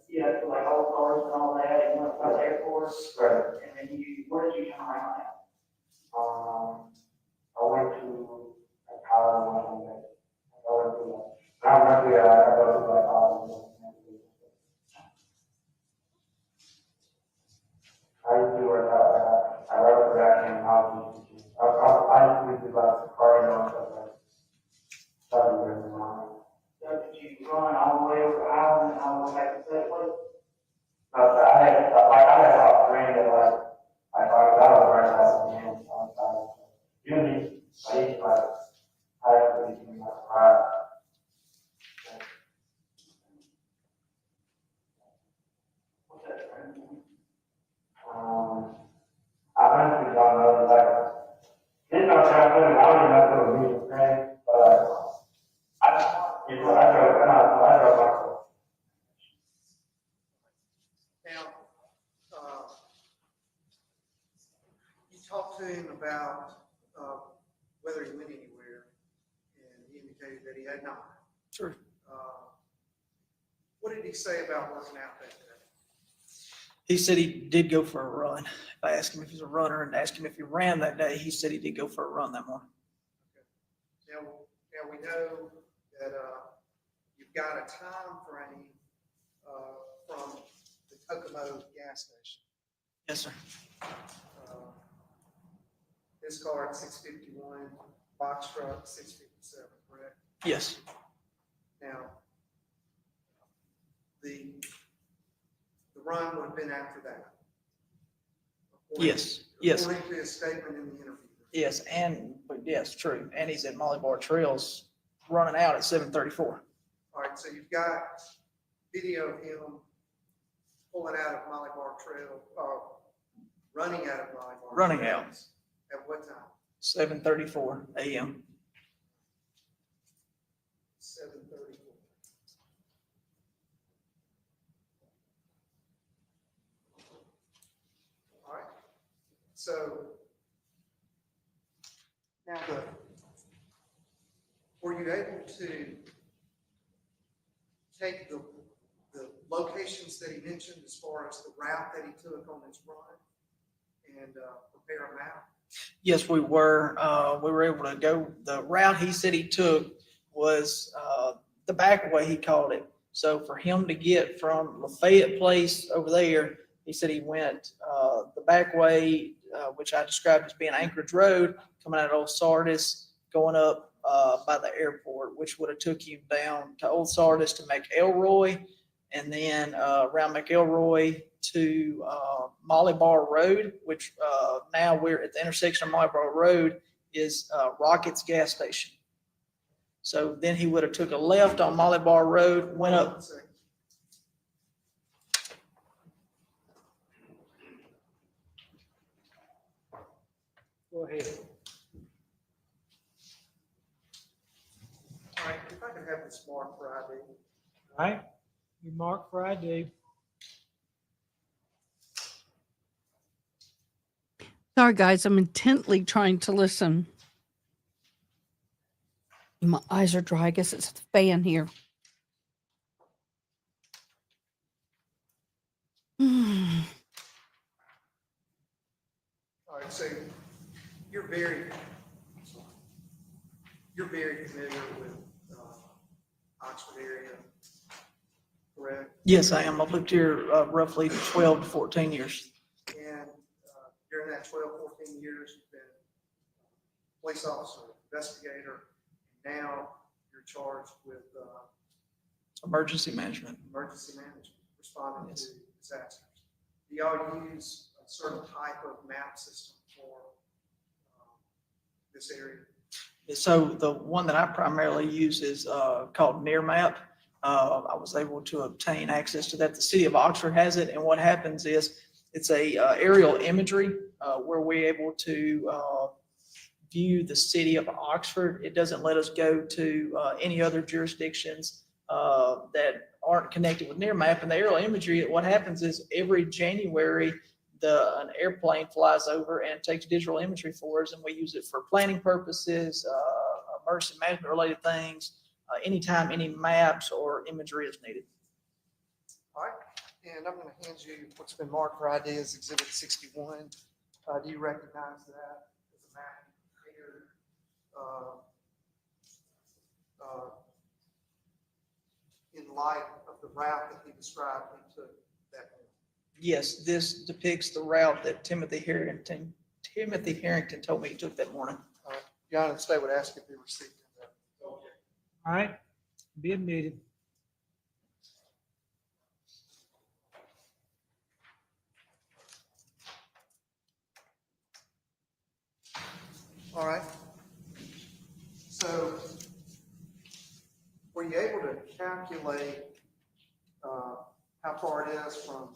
Yeah, so like old cars and all that, and went by the airport. Right. And then where did you turn around at? I went to a college one day. I went to like college. I used to work out, I wrote production and hobbies. I used to do like cardio and stuff like that. Study with my mom. So did you run all the way over the island and all the way back to Fayetteville? No, so I had a friend that I was running out again on the side. Usually, I used to I actually do my ride. What's that friend? I honestly don't know, this don't sound funny, I don't even know if it was me or friend, but I drove myself. Now, you talked to him about whether he went anywhere, and he indicated that he had not. Sure. What did he say about working out that day? He said he did go for a run. I asked him if he's a runner and asked him if he ran that day. He said he did go for a run that morning. Okay. Now we know that you've got a time frame from the Kokomo gas station. Yes, sir. This car at 6:51, box truck 6:57, correct? Yes. Now, the run would have been after that. Yes. Yes. According to his statement in the interview. Yes, yes, true. And he's at Molly Bar Trails running out at 7:34. All right, so you've got video of him pulling out of Molly Bar Trail, running out of Molly Bar. Running Trails. At what time? 7:34 a.m. 7:34. All right. So now were you able to take the locations that he mentioned as far as the route that he took on his run and prepare a map? Yes, we were. We were able to go. The route he said he took was the back way, he called it. So for him to get from Lafayette Place over there, he said he went the back way which I described as being Anchorage Road, coming out of Old Sardis, going up by the airport, which would have took him down to Old Sardis to McElroy, and then around McElroy to Molly Bar Road, which now we're at the intersection of Molly Bar Road is Rockets gas station. So then he would have took a left on Molly Bar Road, went up. Go ahead. All right, if I can have this marked for ID. All right, you mark for ID. Sorry, guys, I'm intently trying to listen. My eyes are dry. I guess it's the fan here. All right, so you're very familiar with Oxford area, correct? Yes, I am. I've lived here roughly 12 to 14 years. And during that 12, 14 years, you've been a police officer, investigator, and now you're charged with Emergency management. Responding to disasters. Do y'all use a certain type of map system for this area? So the one that I primarily use is called NearMap. I was able to obtain access to that. The city of Oxford has it, and what happens is it's a aerial imagery where we're able to view the city of Oxford. It doesn't let us go to any other jurisdictions that aren't connected with NearMap. And the aerial imagery, what happens is every January, an airplane flies over and takes digital imagery for us, and we use it for planning purposes, emergency management related things, anytime any maps or imagery is needed. All right, and I'm going to hand you what's been marked for ID as Exhibit 61. Do you recognize that as a map here? In light of the route that he described he took that morning. Yes, this depicts the route that Timothy Herrington told me he took that morning. All right, Your Honor, the state would ask if he received it. All right, be admitted. All right. So, were you able to calculate how far it is from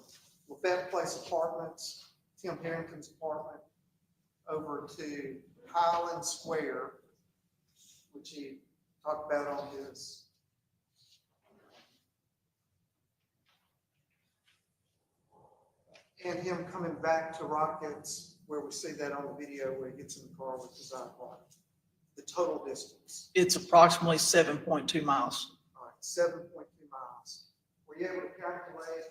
Lafayette Place Apartments, Tim Harrington's apartment, over to Highland Square, which he talked about on his and him coming back to Rockets, where we see that on the video where he gets in the car with his iPod. The total distance. It's approximately 7.2 miles. All right, 7.2 miles. Were you able to calculate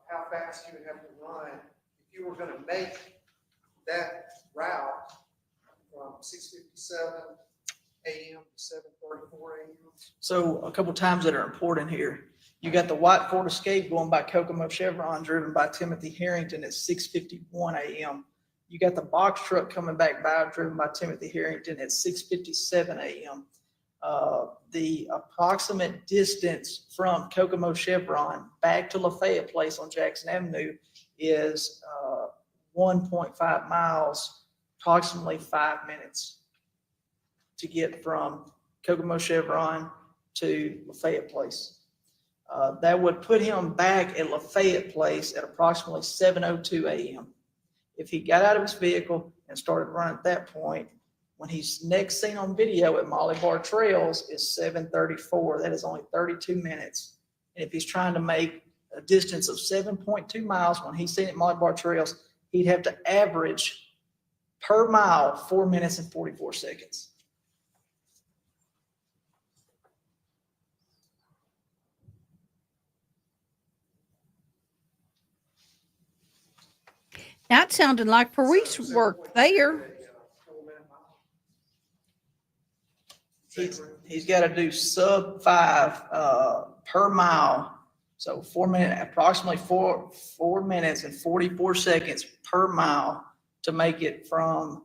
how fast you would have to run if you were going to make that route from 6:57 a.m. to 7:34 a.m.? So a couple times that are important here. You got the white Ford Escape going by Kokomo Chevron, driven by Timothy Harrington at 6:51 a.m. You got the box truck coming back by, driven by Timothy Harrington at 6:57 a.m. The approximate distance from Kokomo Chevron back to Lafayette Place on Jackson Avenue is 1.5 miles, approximately 5 minutes to get from Kokomo Chevron to Lafayette Place. That would put him back at Lafayette Place at approximately 7:02 a.m. If he got out of his vehicle and started running at that point, when he's next seen on video at Molly Bar Trails is 7:34. That is only 32 minutes. And if he's trying to make a distance of 7.2 miles when he's seen at Molly Bar Trails, he'd have to average per mile 4 minutes and 44 seconds. That sounded like police work there. He's got to do sub 5 per mile. So 4 minutes, approximately 4 minutes and 44 seconds per mile to make it from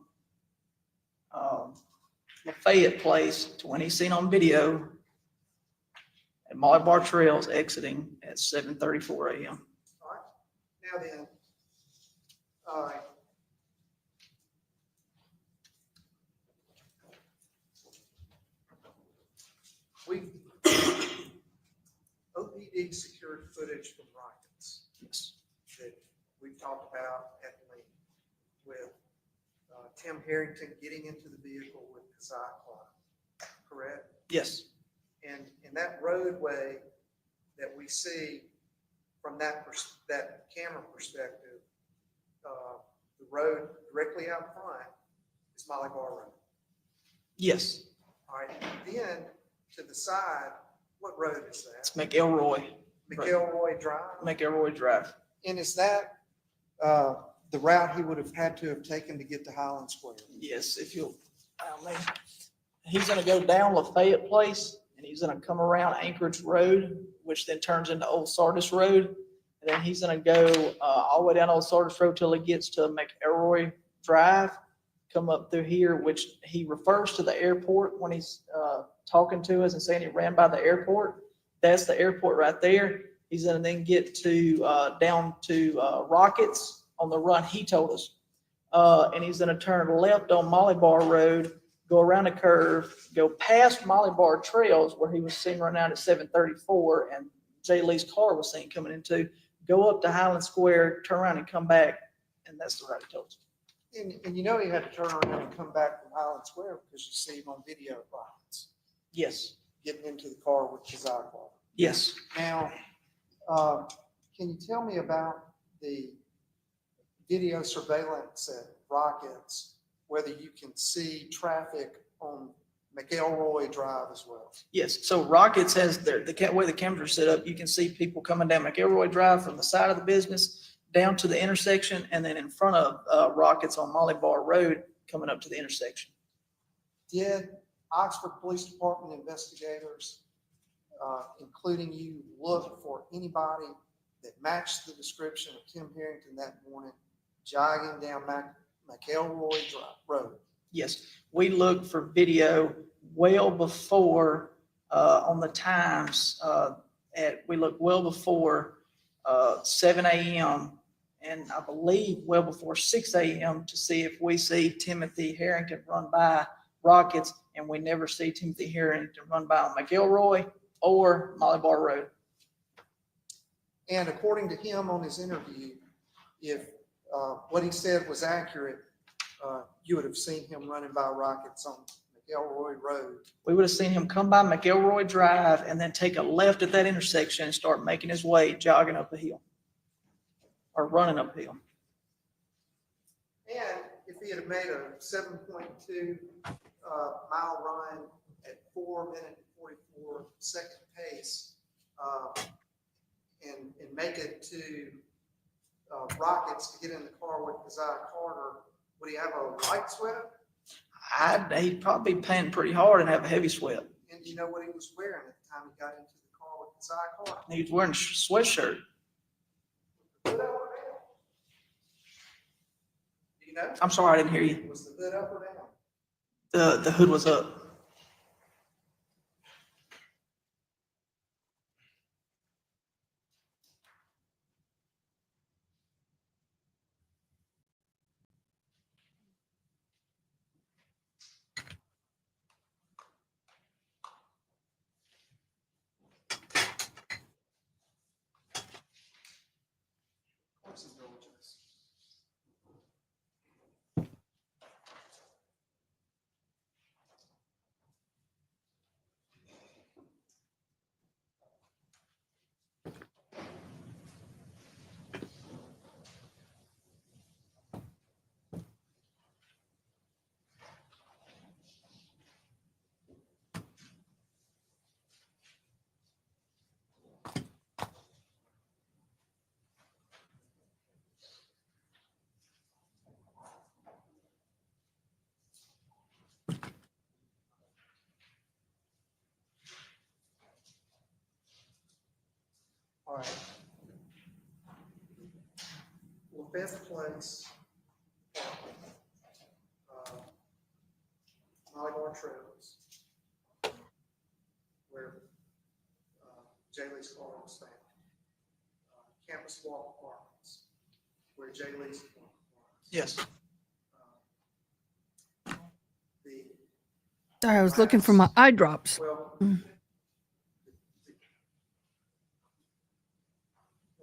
Lafayette Place to when he's seen on video at Molly Bar Trails exiting at 7:34 a.m. All right. Now then, we OPD secured footage from rockets. Yes. That we've talked about at length with Tim Herrington getting into the vehicle with Kazakh Klein, correct? Yes. And in that roadway that we see from that camera perspective, the road directly out front is Molly Bar Road. Yes. All right. Then to the side, what road is that? It's McElroy. McElroy Drive. McElroy Drive. And is that the route he would have had to have taken to get to Highland Square? Yes, if you'll allow me. He's gonna go down Lafayette Place and he's gonna come around Anchorage Road, which then turns into Old Sardis Road. And then he's gonna go all the way down Old Sardis Road till he gets to McElroy Drive, come up through here, which he refers to the airport when he's talking to us and saying he ran by the airport. That's the airport right there. He's gonna then get to down to Rockets on the run he told us. And he's gonna turn left on Molly Bar Road, go around a curve, go past Molly Bar Trails where he was seen running out at 7:34 and Jay Lee's car was seen coming into, go up to Highland Square, turn around and come back. And that's the route he told us. And you know he had to turn around and come back from Highland Square because you see him on video at Rockets. Yes. Getting into the car with Kazakh Klein. Yes. Now, can you tell me about the video surveillance at Rockets, whether you can see traffic on McElroy Drive as well? Yes, so Rockets has the way the cameras are set up, you can see people coming down McElroy Drive from the side of the business down to the intersection and then in front of Rockets on Molly Bar Road coming up to the intersection. Did Oxford Police Department investigators, including you, look for anybody that matched the description of Tim Herrington that morning jogging down McElroy Road? Yes, we looked for video well before on the times we looked well before 7 a.m. and I believe well before 6 a.m. to see if we see Timothy Herrington run by Rockets, and we never see Timothy Herrington run by on McElroy or Molly Bar Road. And according to him on his interview, if what he said was accurate, you would have seen him running by Rockets on McElroy Road. We would have seen him come by McElroy Drive and then take a left at that intersection and start making his way jogging up the hill or running uphill. And if he had made a 7.2 mile run at 4 minute and 44 second pace and make it to Rockets to get in the car with Kazakh Carter, would he have a light sweat? He'd probably be panting pretty hard and have a heavy sweat. And do you know what he was wearing at the time he got into the car with Kazakh Carter? He was wearing a sweatshirt. Hood up or down? Do you know? I'm sorry, I didn't hear you. Was the hood up or down? The hood was up. All right. Well, Beth Place, Trails, where Jay Lee's car was found. Campus Walk Apartments, where Jay Lee's car was. Yes. Sorry, I was looking for my eye drops. Well, on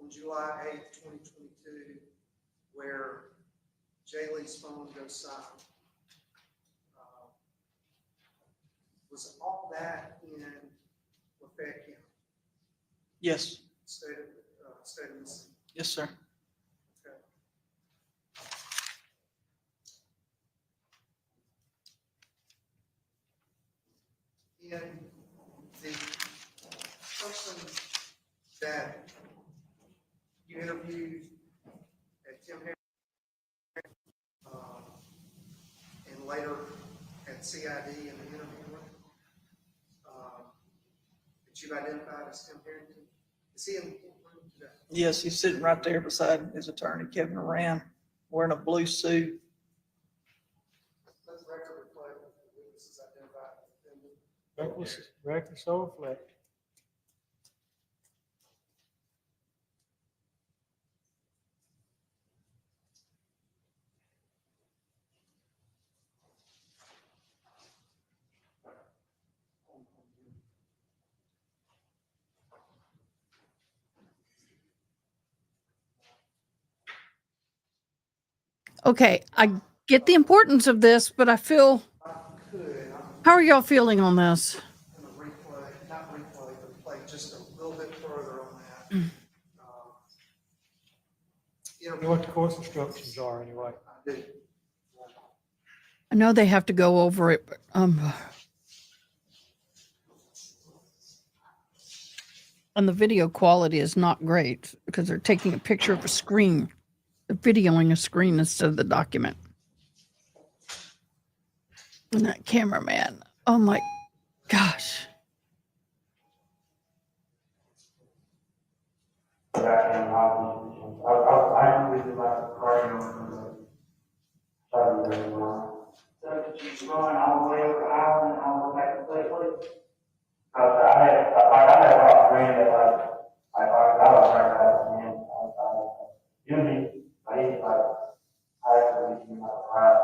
July 8th, 2022, where Jay Lee's phone goes silent. Was all that in Lafayette County? Yes. State of Mississippi? Yes, sir. Okay. In the person that you interviewed at Tim Harris, and later at CID in the interview room, that you've identified as Tim Harrington, is he in the courtroom today? Yes, he's sitting right there beside his attorney, Kevin Moran, wearing a blue suit. Let the record reflect that the witnesses identified as Tim. Record so reflect. Okay, I get the importance of this, but I feel. How are y'all feeling on this? I'm going to replay, not replay, but play just a little bit further on that. You know what the course instructions are anyway. I do. I know they have to go over it, but and the video quality is not great because they're taking a picture of a screen. They're videoing a screen instead of the document. And that cameraman, oh my gosh. She's going all the way over the aisle and all the way back to the place, please. I had a friend that I was right out and Jimmie, but he's I actually he's right.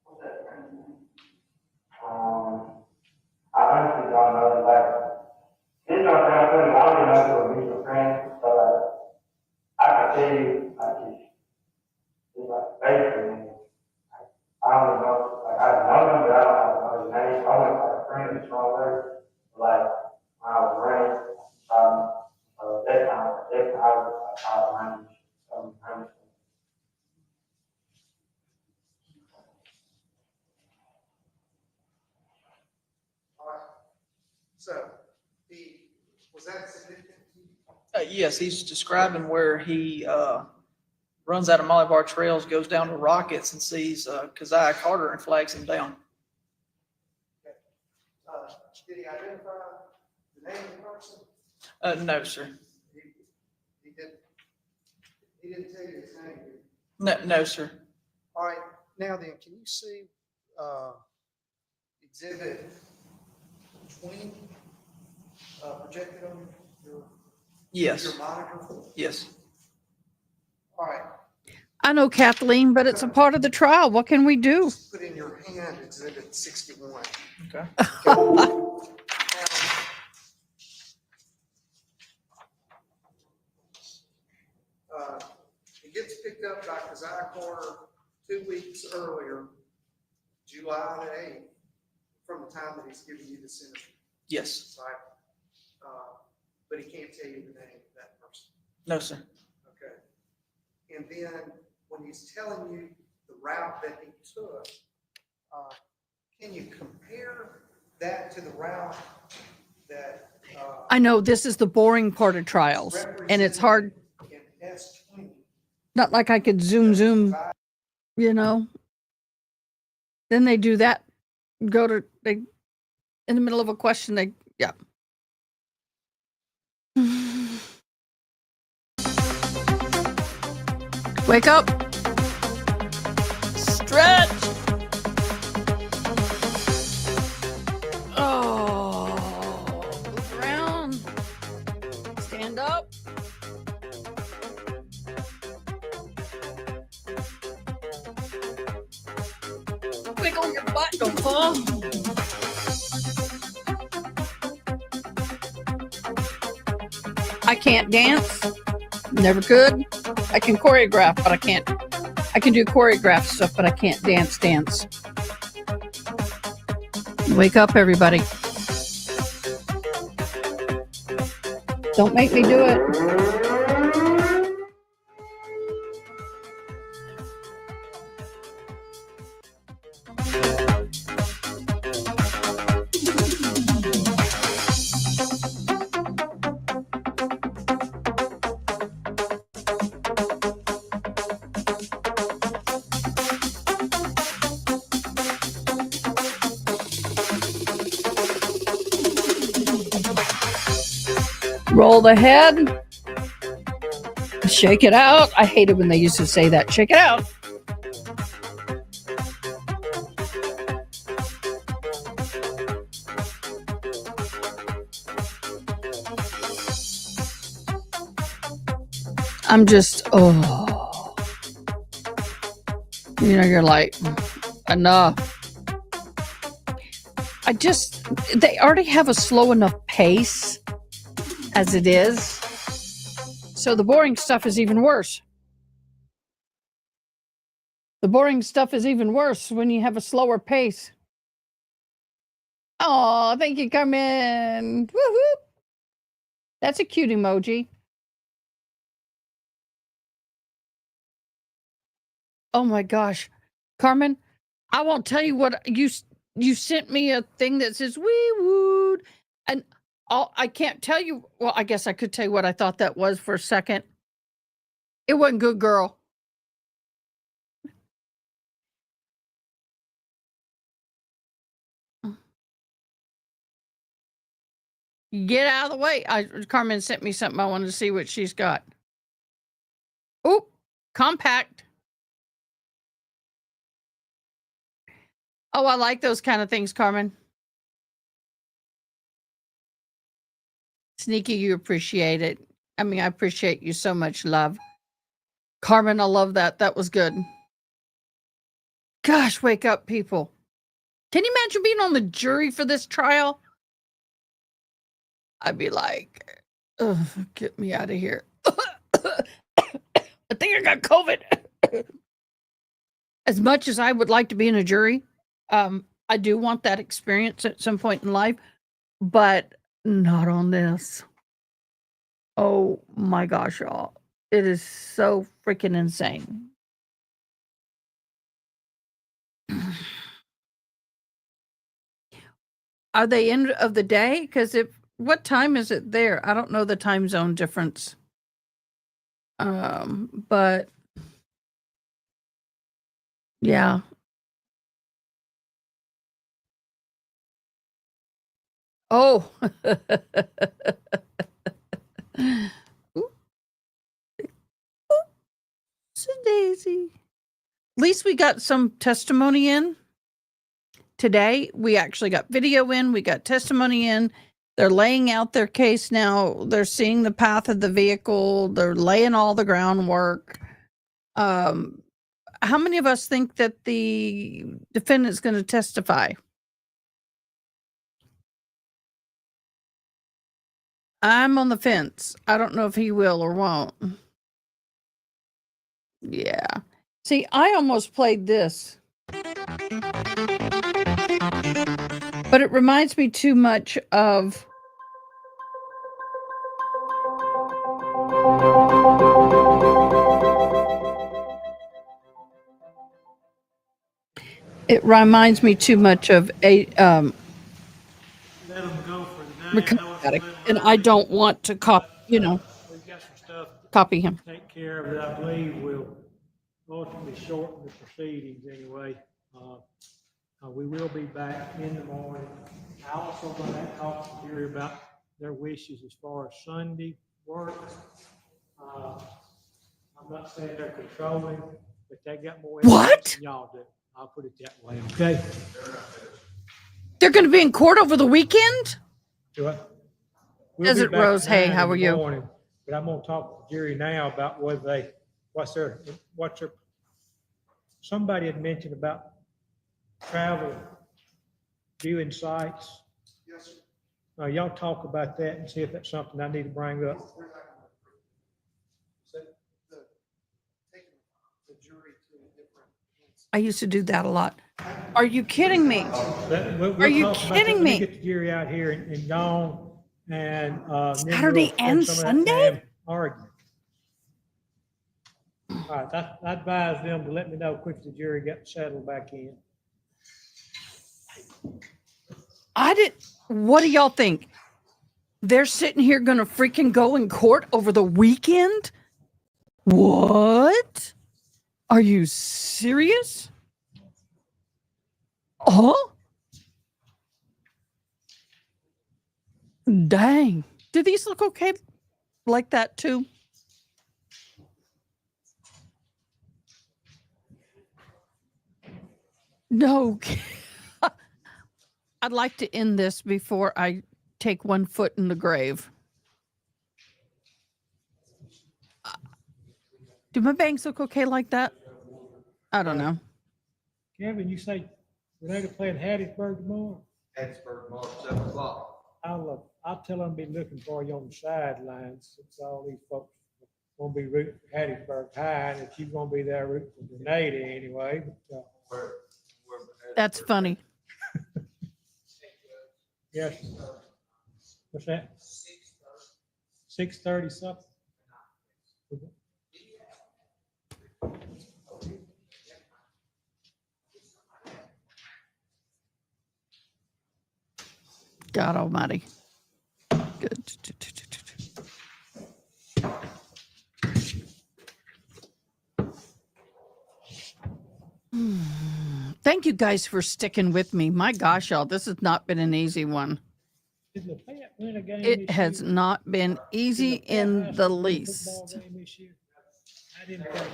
What's that friend's name? I honestly don't know. He's not trying to put it, I don't even know if it was mutual friends, but I can tell you, he's basically, I don't know, I know him, but I don't know his name. I went to a friend that's wrong there, when I was raised, that time I was range. All right. So, was that significant? Yes, he's describing where he runs out of Molly Bar Trails, goes down to Rockets and sees Keziah Carter and flags him down. Did he identify the name of the person? No, sir. He didn't tell you his name. No, sir. All right. Now then, can you see Exhibit 20 projected on your Yes. monitor? Yes. All right. I know, Kathleen, but it's a part of the trial. What can we do? Put in your hand Exhibit 61. Okay. It gets picked up by Keziah Carter 2 weeks earlier, July the 8th, from the time that he's giving you the sentence. Yes. Right? But he can't tell you the name of that person. No, sir. Okay. And then when he's telling you the route that he took, can you compare that to the route that I know this is the boring part of trials, and it's hard. in S20? Not like I could zoom, you know. Then they do that, they in the middle of a question, yeah. Wake up. wiggle your butt, don't fall. I can't dance. Never could. I can choreograph, but I can't. I can do choreograph stuff, but I can't dance. Wake up, everybody. Don't make me do it. Roll the head. Shake it out. I hate it when they used to say that. Shake it out. I'm just, oh. You know, you're like, enough. They already have a slow enough pace as it is. So the boring stuff is even worse. The boring stuff is even worse when you have a slower pace. Oh, thank you, Carmen. Woo-hoo. That's a cute emoji. Oh my gosh. Carmen, I won't tell you what you sent me a thing that says wee wood, and I can't tell you. Well, I guess I could tell you what I thought that was for a second. It wasn't good, girl. Get out of the way. Carmen sent me something. I wanted to see what she's got. Oh, compact. Oh, I like those kind of things, Carmen. Sneaky, you appreciate it. I mean, I appreciate you so much, love. Carmen, I love that. That was good. Gosh, wake up, people. Can you imagine being on the jury for this trial? I'd be like, oh, get me out of here. I think I got COVID. As much as I would like to be in a jury, I do want that experience at some point in life, but not on this. Oh my gosh, y'all. It is so freaking insane. Are they end of the day? Because what time is it there? I don't know the time zone difference. But yeah. Oh. Daisy. At least we got some testimony in today. We actually got video in. We got testimony in. They're laying out their case now. They're seeing the path of the vehicle. They're laying all the groundwork. How many of us think that the defendant's going to testify? I'm on the fence. I don't know if he will or won't. Yeah. See, I almost played this. But it reminds me too much of a Let them go for the day. addict, and I don't want to copy, We've got some stuff copy him. to take care of that I believe will ultimately shorten the proceedings anyway. We will be back in the morning. I also going to talk to Jerry about their wishes as far as Sunday work. I'm not saying they're controlling, but they got more What? than y'all do. I'll put it that way, okay? They're going to be in court over the weekend? We'll Desert be back Rose, at hey, 9 how in are the you? morning, but I'm going to talk to Jerry now about whether somebody had mentioned about travel viewing sites. Yes, sir. Y'all talk about that and see if that's something I need to bring up. Taking the jury to a different. I used to do that a lot. Are you kidding me? We'll Are you talk about that. kidding Let me? Get the jury out here and gone, and then Saturday we'll and spend some of that Sunday? time arguing. All right, I advise them to let me know quick the jury got settled back in. What do y'all think? They're sitting here gonna freaking go in court over the weekend? What? Are you serious? Oh? Dang. Do these look okay like that too? No. I'd like to end this before I take one foot in the grave. Do my bangs look okay like that? I don't know. Kevin, you say Renata playing Hattiesburg tomorrow? Hattiesburg tomorrow, 7 o'clock. I'll tell them to be looking for you on the sidelines, since all these folks gonna be rooting for Hattiesburg High, and if you're gonna be there rooting for Renata anyway. But, That's funny. yes. What's that? 6:30 something? God almighty. Good. Thank you guys for sticking with me. My gosh, y'all, this has not been an easy one. Did Lafayette win a game It this has year? not been easy in the least. Football game this year? I didn't think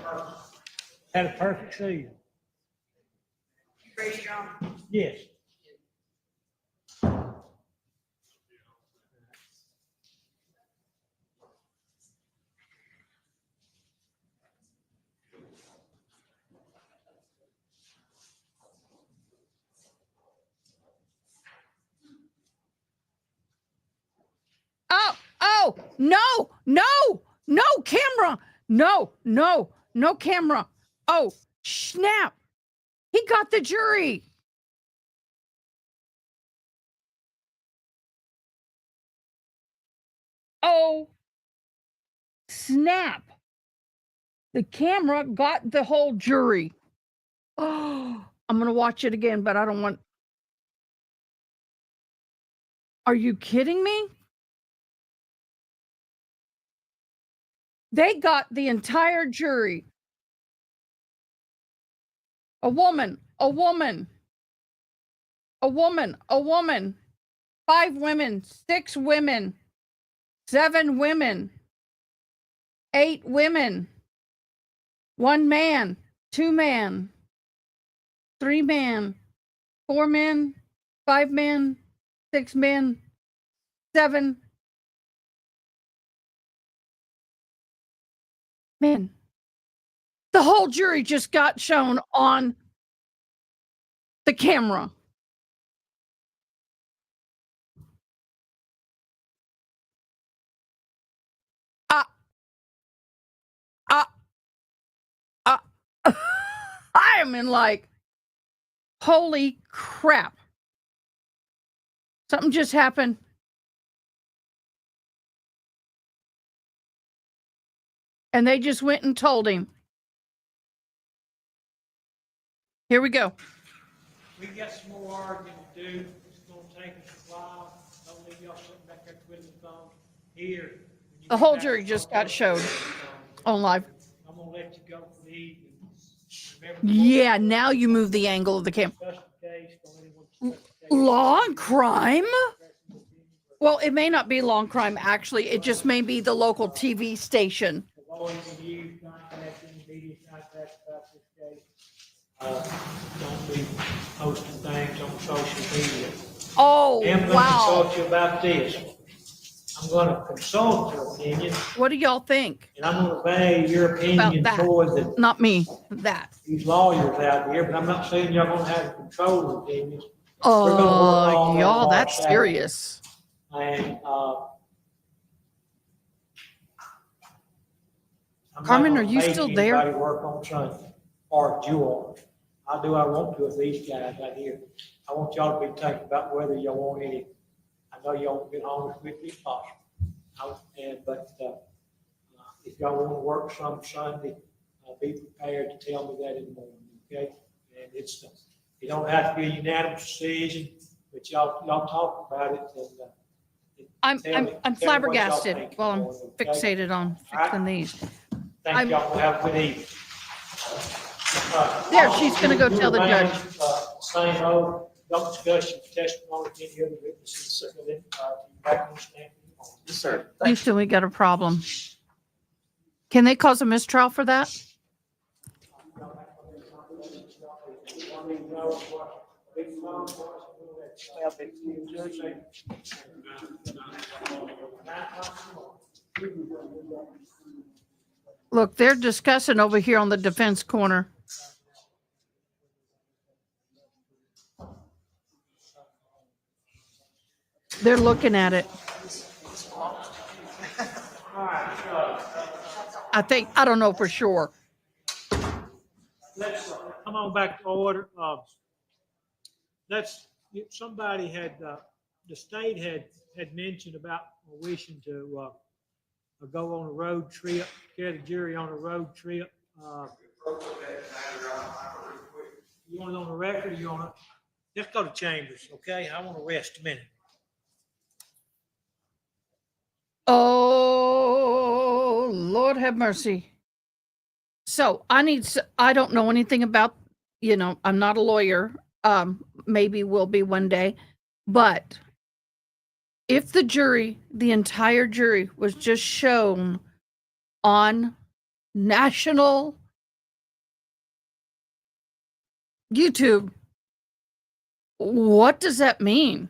had a perfect season. Yes. Oh, no, camera. No camera. Oh, snap. He got the jury. Oh, snap. The camera got the whole jury. Oh, I'm going to watch it again, but I don't want. Are you kidding me? They got the entire jury. A woman. 5 women, 6 women, 7 women, 8 women, 1 man, 2 man, 3 man, 4 men, 5 men, 6 men, 7 men. The whole jury just got shown on the camera. I am in like, holy crap. Something just happened. And they just went and told him. Here we go. We got some more arguing to do. It's gonna take us a while. Don't leave y'all sitting back there twiddling thumbs. Here. The whole jury just got showed on live. I'm gonna let you go for the evening. Yeah, now you move the angle of the camera. Law and crime? Well, it may not be law and crime, actually. It just may be the local TV station. Don't be posting things on social media. Oh, I'm going to wow. talk to you about this. I'm going to consult your opinion, What do y'all think and I'm going to value your about opinion that? more than Not me, that. these lawyers out here, but I'm not saying y'all going to have control of opinions. We're gonna work Oh, on that y'all, tomorrow, that's Saturday. serious. And, I'm not Carmen, gonna are you make still there? anybody work on Sunday, or Juror. I'll do what I want to with these guys out here. I want y'all to be thinking about whether y'all want any. I know y'all want to get home as quickly as possible. If y'all want to work some Sunday, be prepared to tell me that in the morning, okay? And you don't have to be a unanimous decision, but y'all talk about it and I'm tell me what y'all flabbergasted think while I'm in the morning, okay? fixated on fixing these. Thank y'all for having a good evening. There, she's gonna go You tell the remain, judge. Same oath, don't discuss your testimony with any other witnesses, so that, you back on stand. Yes, sir. Houston, we got a problem. Can they cause a mistrial for that? Look, they're discussing over here on the defense corner. They're looking at it. I don't know for sure. Let's come on back to order. Somebody had, the state had mentioned about wishing to go on a road trip, carry the jury on a road trip. You want it on the record, or you want to? Let's go to chambers, okay? I want to rest a minute. Oh, Lord have mercy. So I don't know anything about, I'm not a lawyer. Maybe will be one day. But if the entire jury was just shown on national YouTube, what does that mean?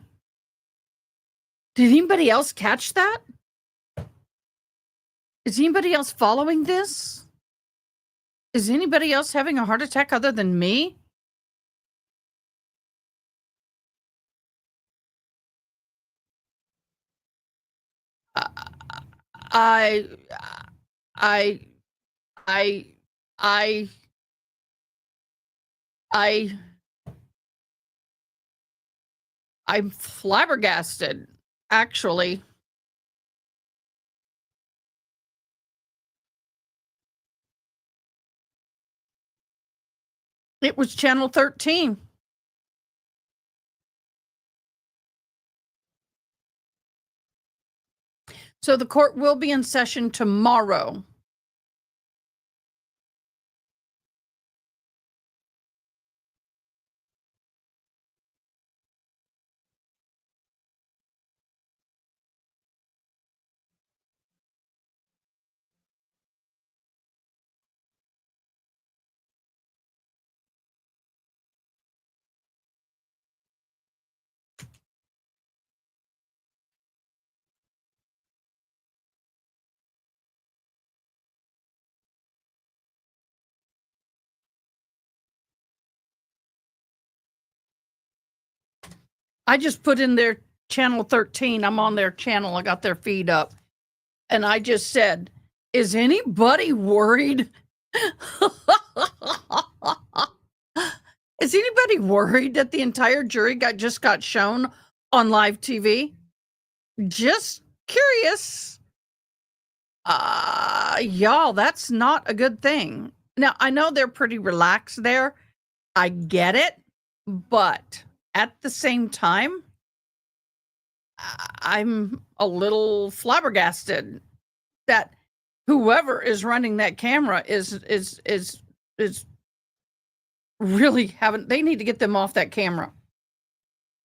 Did anybody else catch that? Is anybody else following this? Is anybody else having a heart attack other than me? I'm flabbergasted, actually. It was Channel 13. So the court will be in session tomorrow. I just put in their Channel 13. I'm on their channel. I got their feed up. And I just said, is anybody worried? Is anybody worried that the entire jury just got shown on live TV? Just curious. Y'all, that's not a good thing. Now, I know they're pretty relaxed there. I get it. But at the same time, I'm a little flabbergasted that whoever is running that camera is really they need to get them off that camera.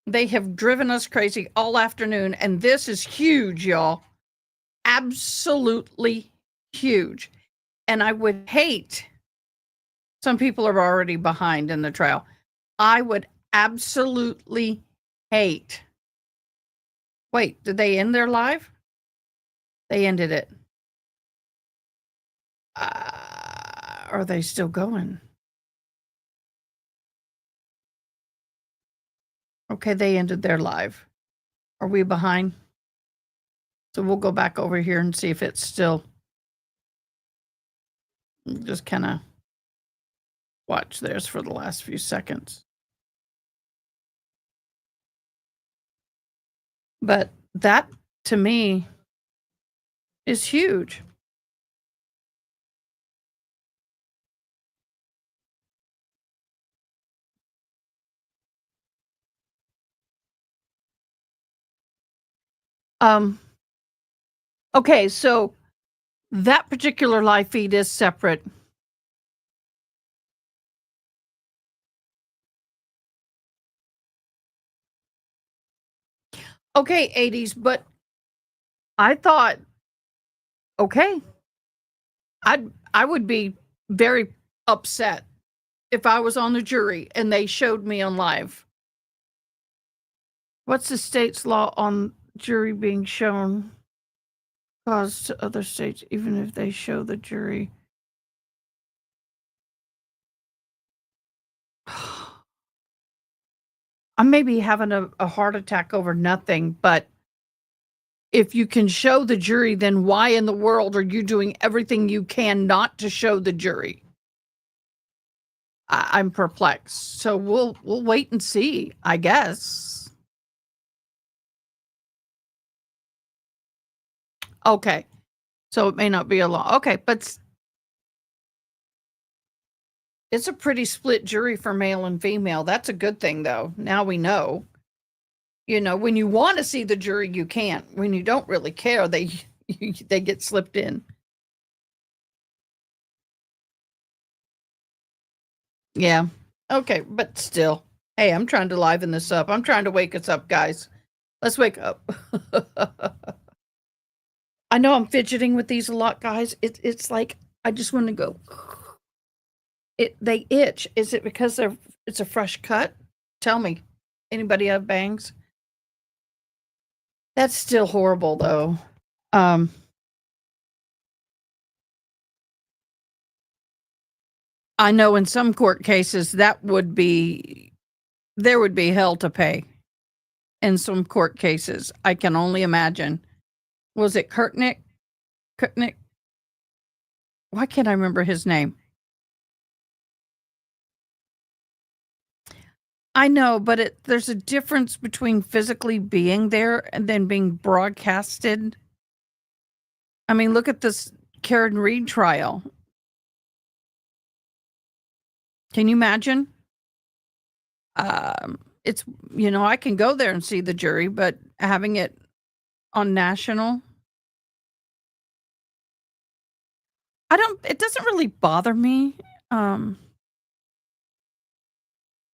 They have driven us crazy all afternoon, and this is huge, y'all. Absolutely huge. And I would hate, some people are already behind in the trial. I would absolutely hate. Wait, did they end their live? They ended it. Are they still going? Okay, they ended their live. Are we behind? So we'll go back over here and see if it's still. Just kind of watch theirs for the last few seconds. But that, to me, is huge. Okay, so that particular live feed is separate. Okay, 80s, but I thought, okay, I would be very upset if I was on the jury and they showed me on live. What's the state's law on jury being shown cause to other states, even if they show the jury? I may be having a heart attack over nothing, but if you can show the jury, then why in the world are you doing everything you can not to show the jury? I'm perplexed. So we'll wait and see, I guess. Okay. So it may not be a law. Okay, but it's a pretty split jury for male and female. That's a good thing, though. Now we know. You know, when you want to see the jury, you can't. When you don't really care, they get slipped in. Yeah. Okay, but still. Hey, I'm trying to liven this up. I'm trying to wake us up, guys. Let's wake up. I know I'm fidgeting with these a lot, guys. It's like I just want to go. They itch. Is it because it's a fresh cut? Tell me. Anybody have bangs? That's still horrible, though. I know in some court cases there would be hell to pay. In some court cases, I can only imagine. Was it Kurtnick? Why can't I remember his name? I know, but there's a difference between physically being there and then being broadcasted. I mean, look at this Karen Reed trial. Can you imagine? It's, I can go there and see the jury, but having it on national, it doesn't really bother me.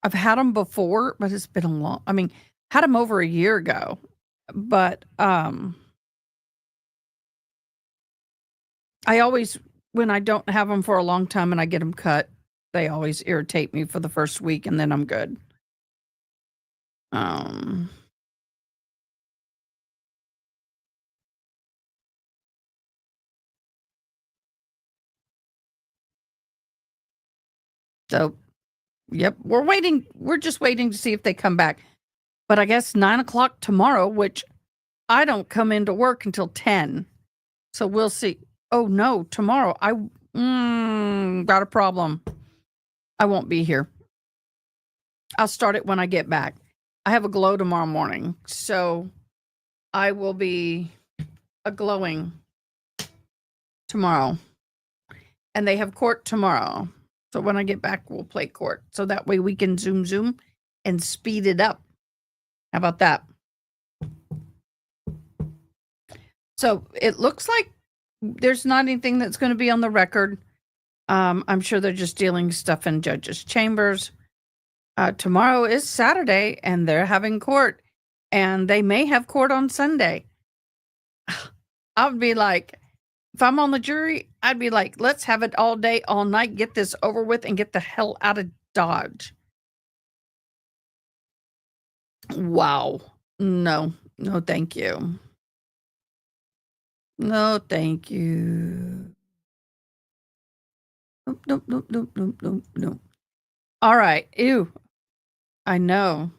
I've had them before, but it's been had them over a year ago, but, I always, when I don't have them for a long time and I get them cut, they always irritate me for the first week and then I'm good. So, yep, we're just waiting to see if they come back. But I guess 9:00 tomorrow, which I don't come into work until 10. So we'll see. Oh no, tomorrow I got a problem. I won't be here. I'll start it when I get back. I have a glow tomorrow morning, so I will be a glowing tomorrow. And they have court tomorrow. So when I get back, we'll play court. So that way we can zoom and speed it up. How about that? So it looks like there's not anything that's going to be on the record. I'm sure they're just dealing stuff in judges' chambers. Tomorrow is Saturday and they're having court, and they may have court on Sunday. I would be like, if I'm on the jury, I'd be like, let's have it all day, all night, get this over with and get the hell out of Dodge. Wow. No, thank you. No, thank you. Nope, nope, nope, nope, nope, nope, nope. All right. Ew. I know.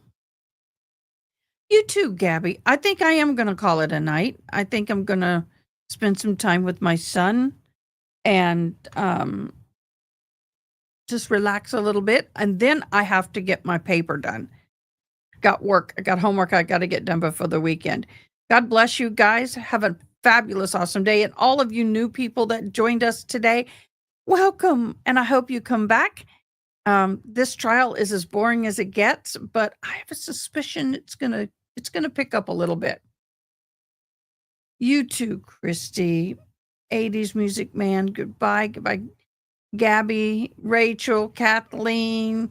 You too, Gabby. I think I am going to call it a night. I think I'm going to spend some time with my son and just relax a little bit. And then I have to get my paper done. Got work. I got homework I got to get done before the weekend. God bless you guys. Have a fabulous, awesome day. And all of you new people that joined us today, welcome. And I hope you come back. This trial is as boring as it gets, but I have a suspicion it's gonna pick up a little bit. You too, Christy. 80s Music Man. Goodbye. Goodbye. Gabby, Rachel, Kathleen.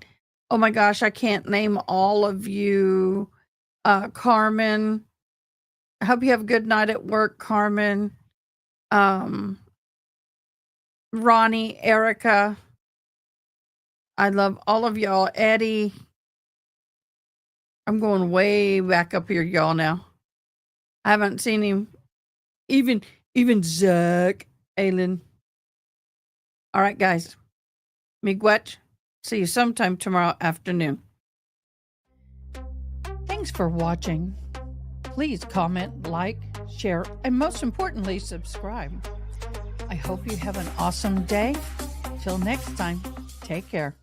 Oh my gosh, I can't name all of you. Carmen. I hope you have a good night at work, Carmen. Ronnie, Erica. I love all of y'all. Eddie. I'm going way back up here, y'all, now. I haven't seen him. Even Zach. Aylin. All right, guys. Miigwech. See you sometime tomorrow afternoon. Thanks for watching. Please comment, like, share, and most importantly, subscribe. I hope you have an awesome day. Till next time, take care.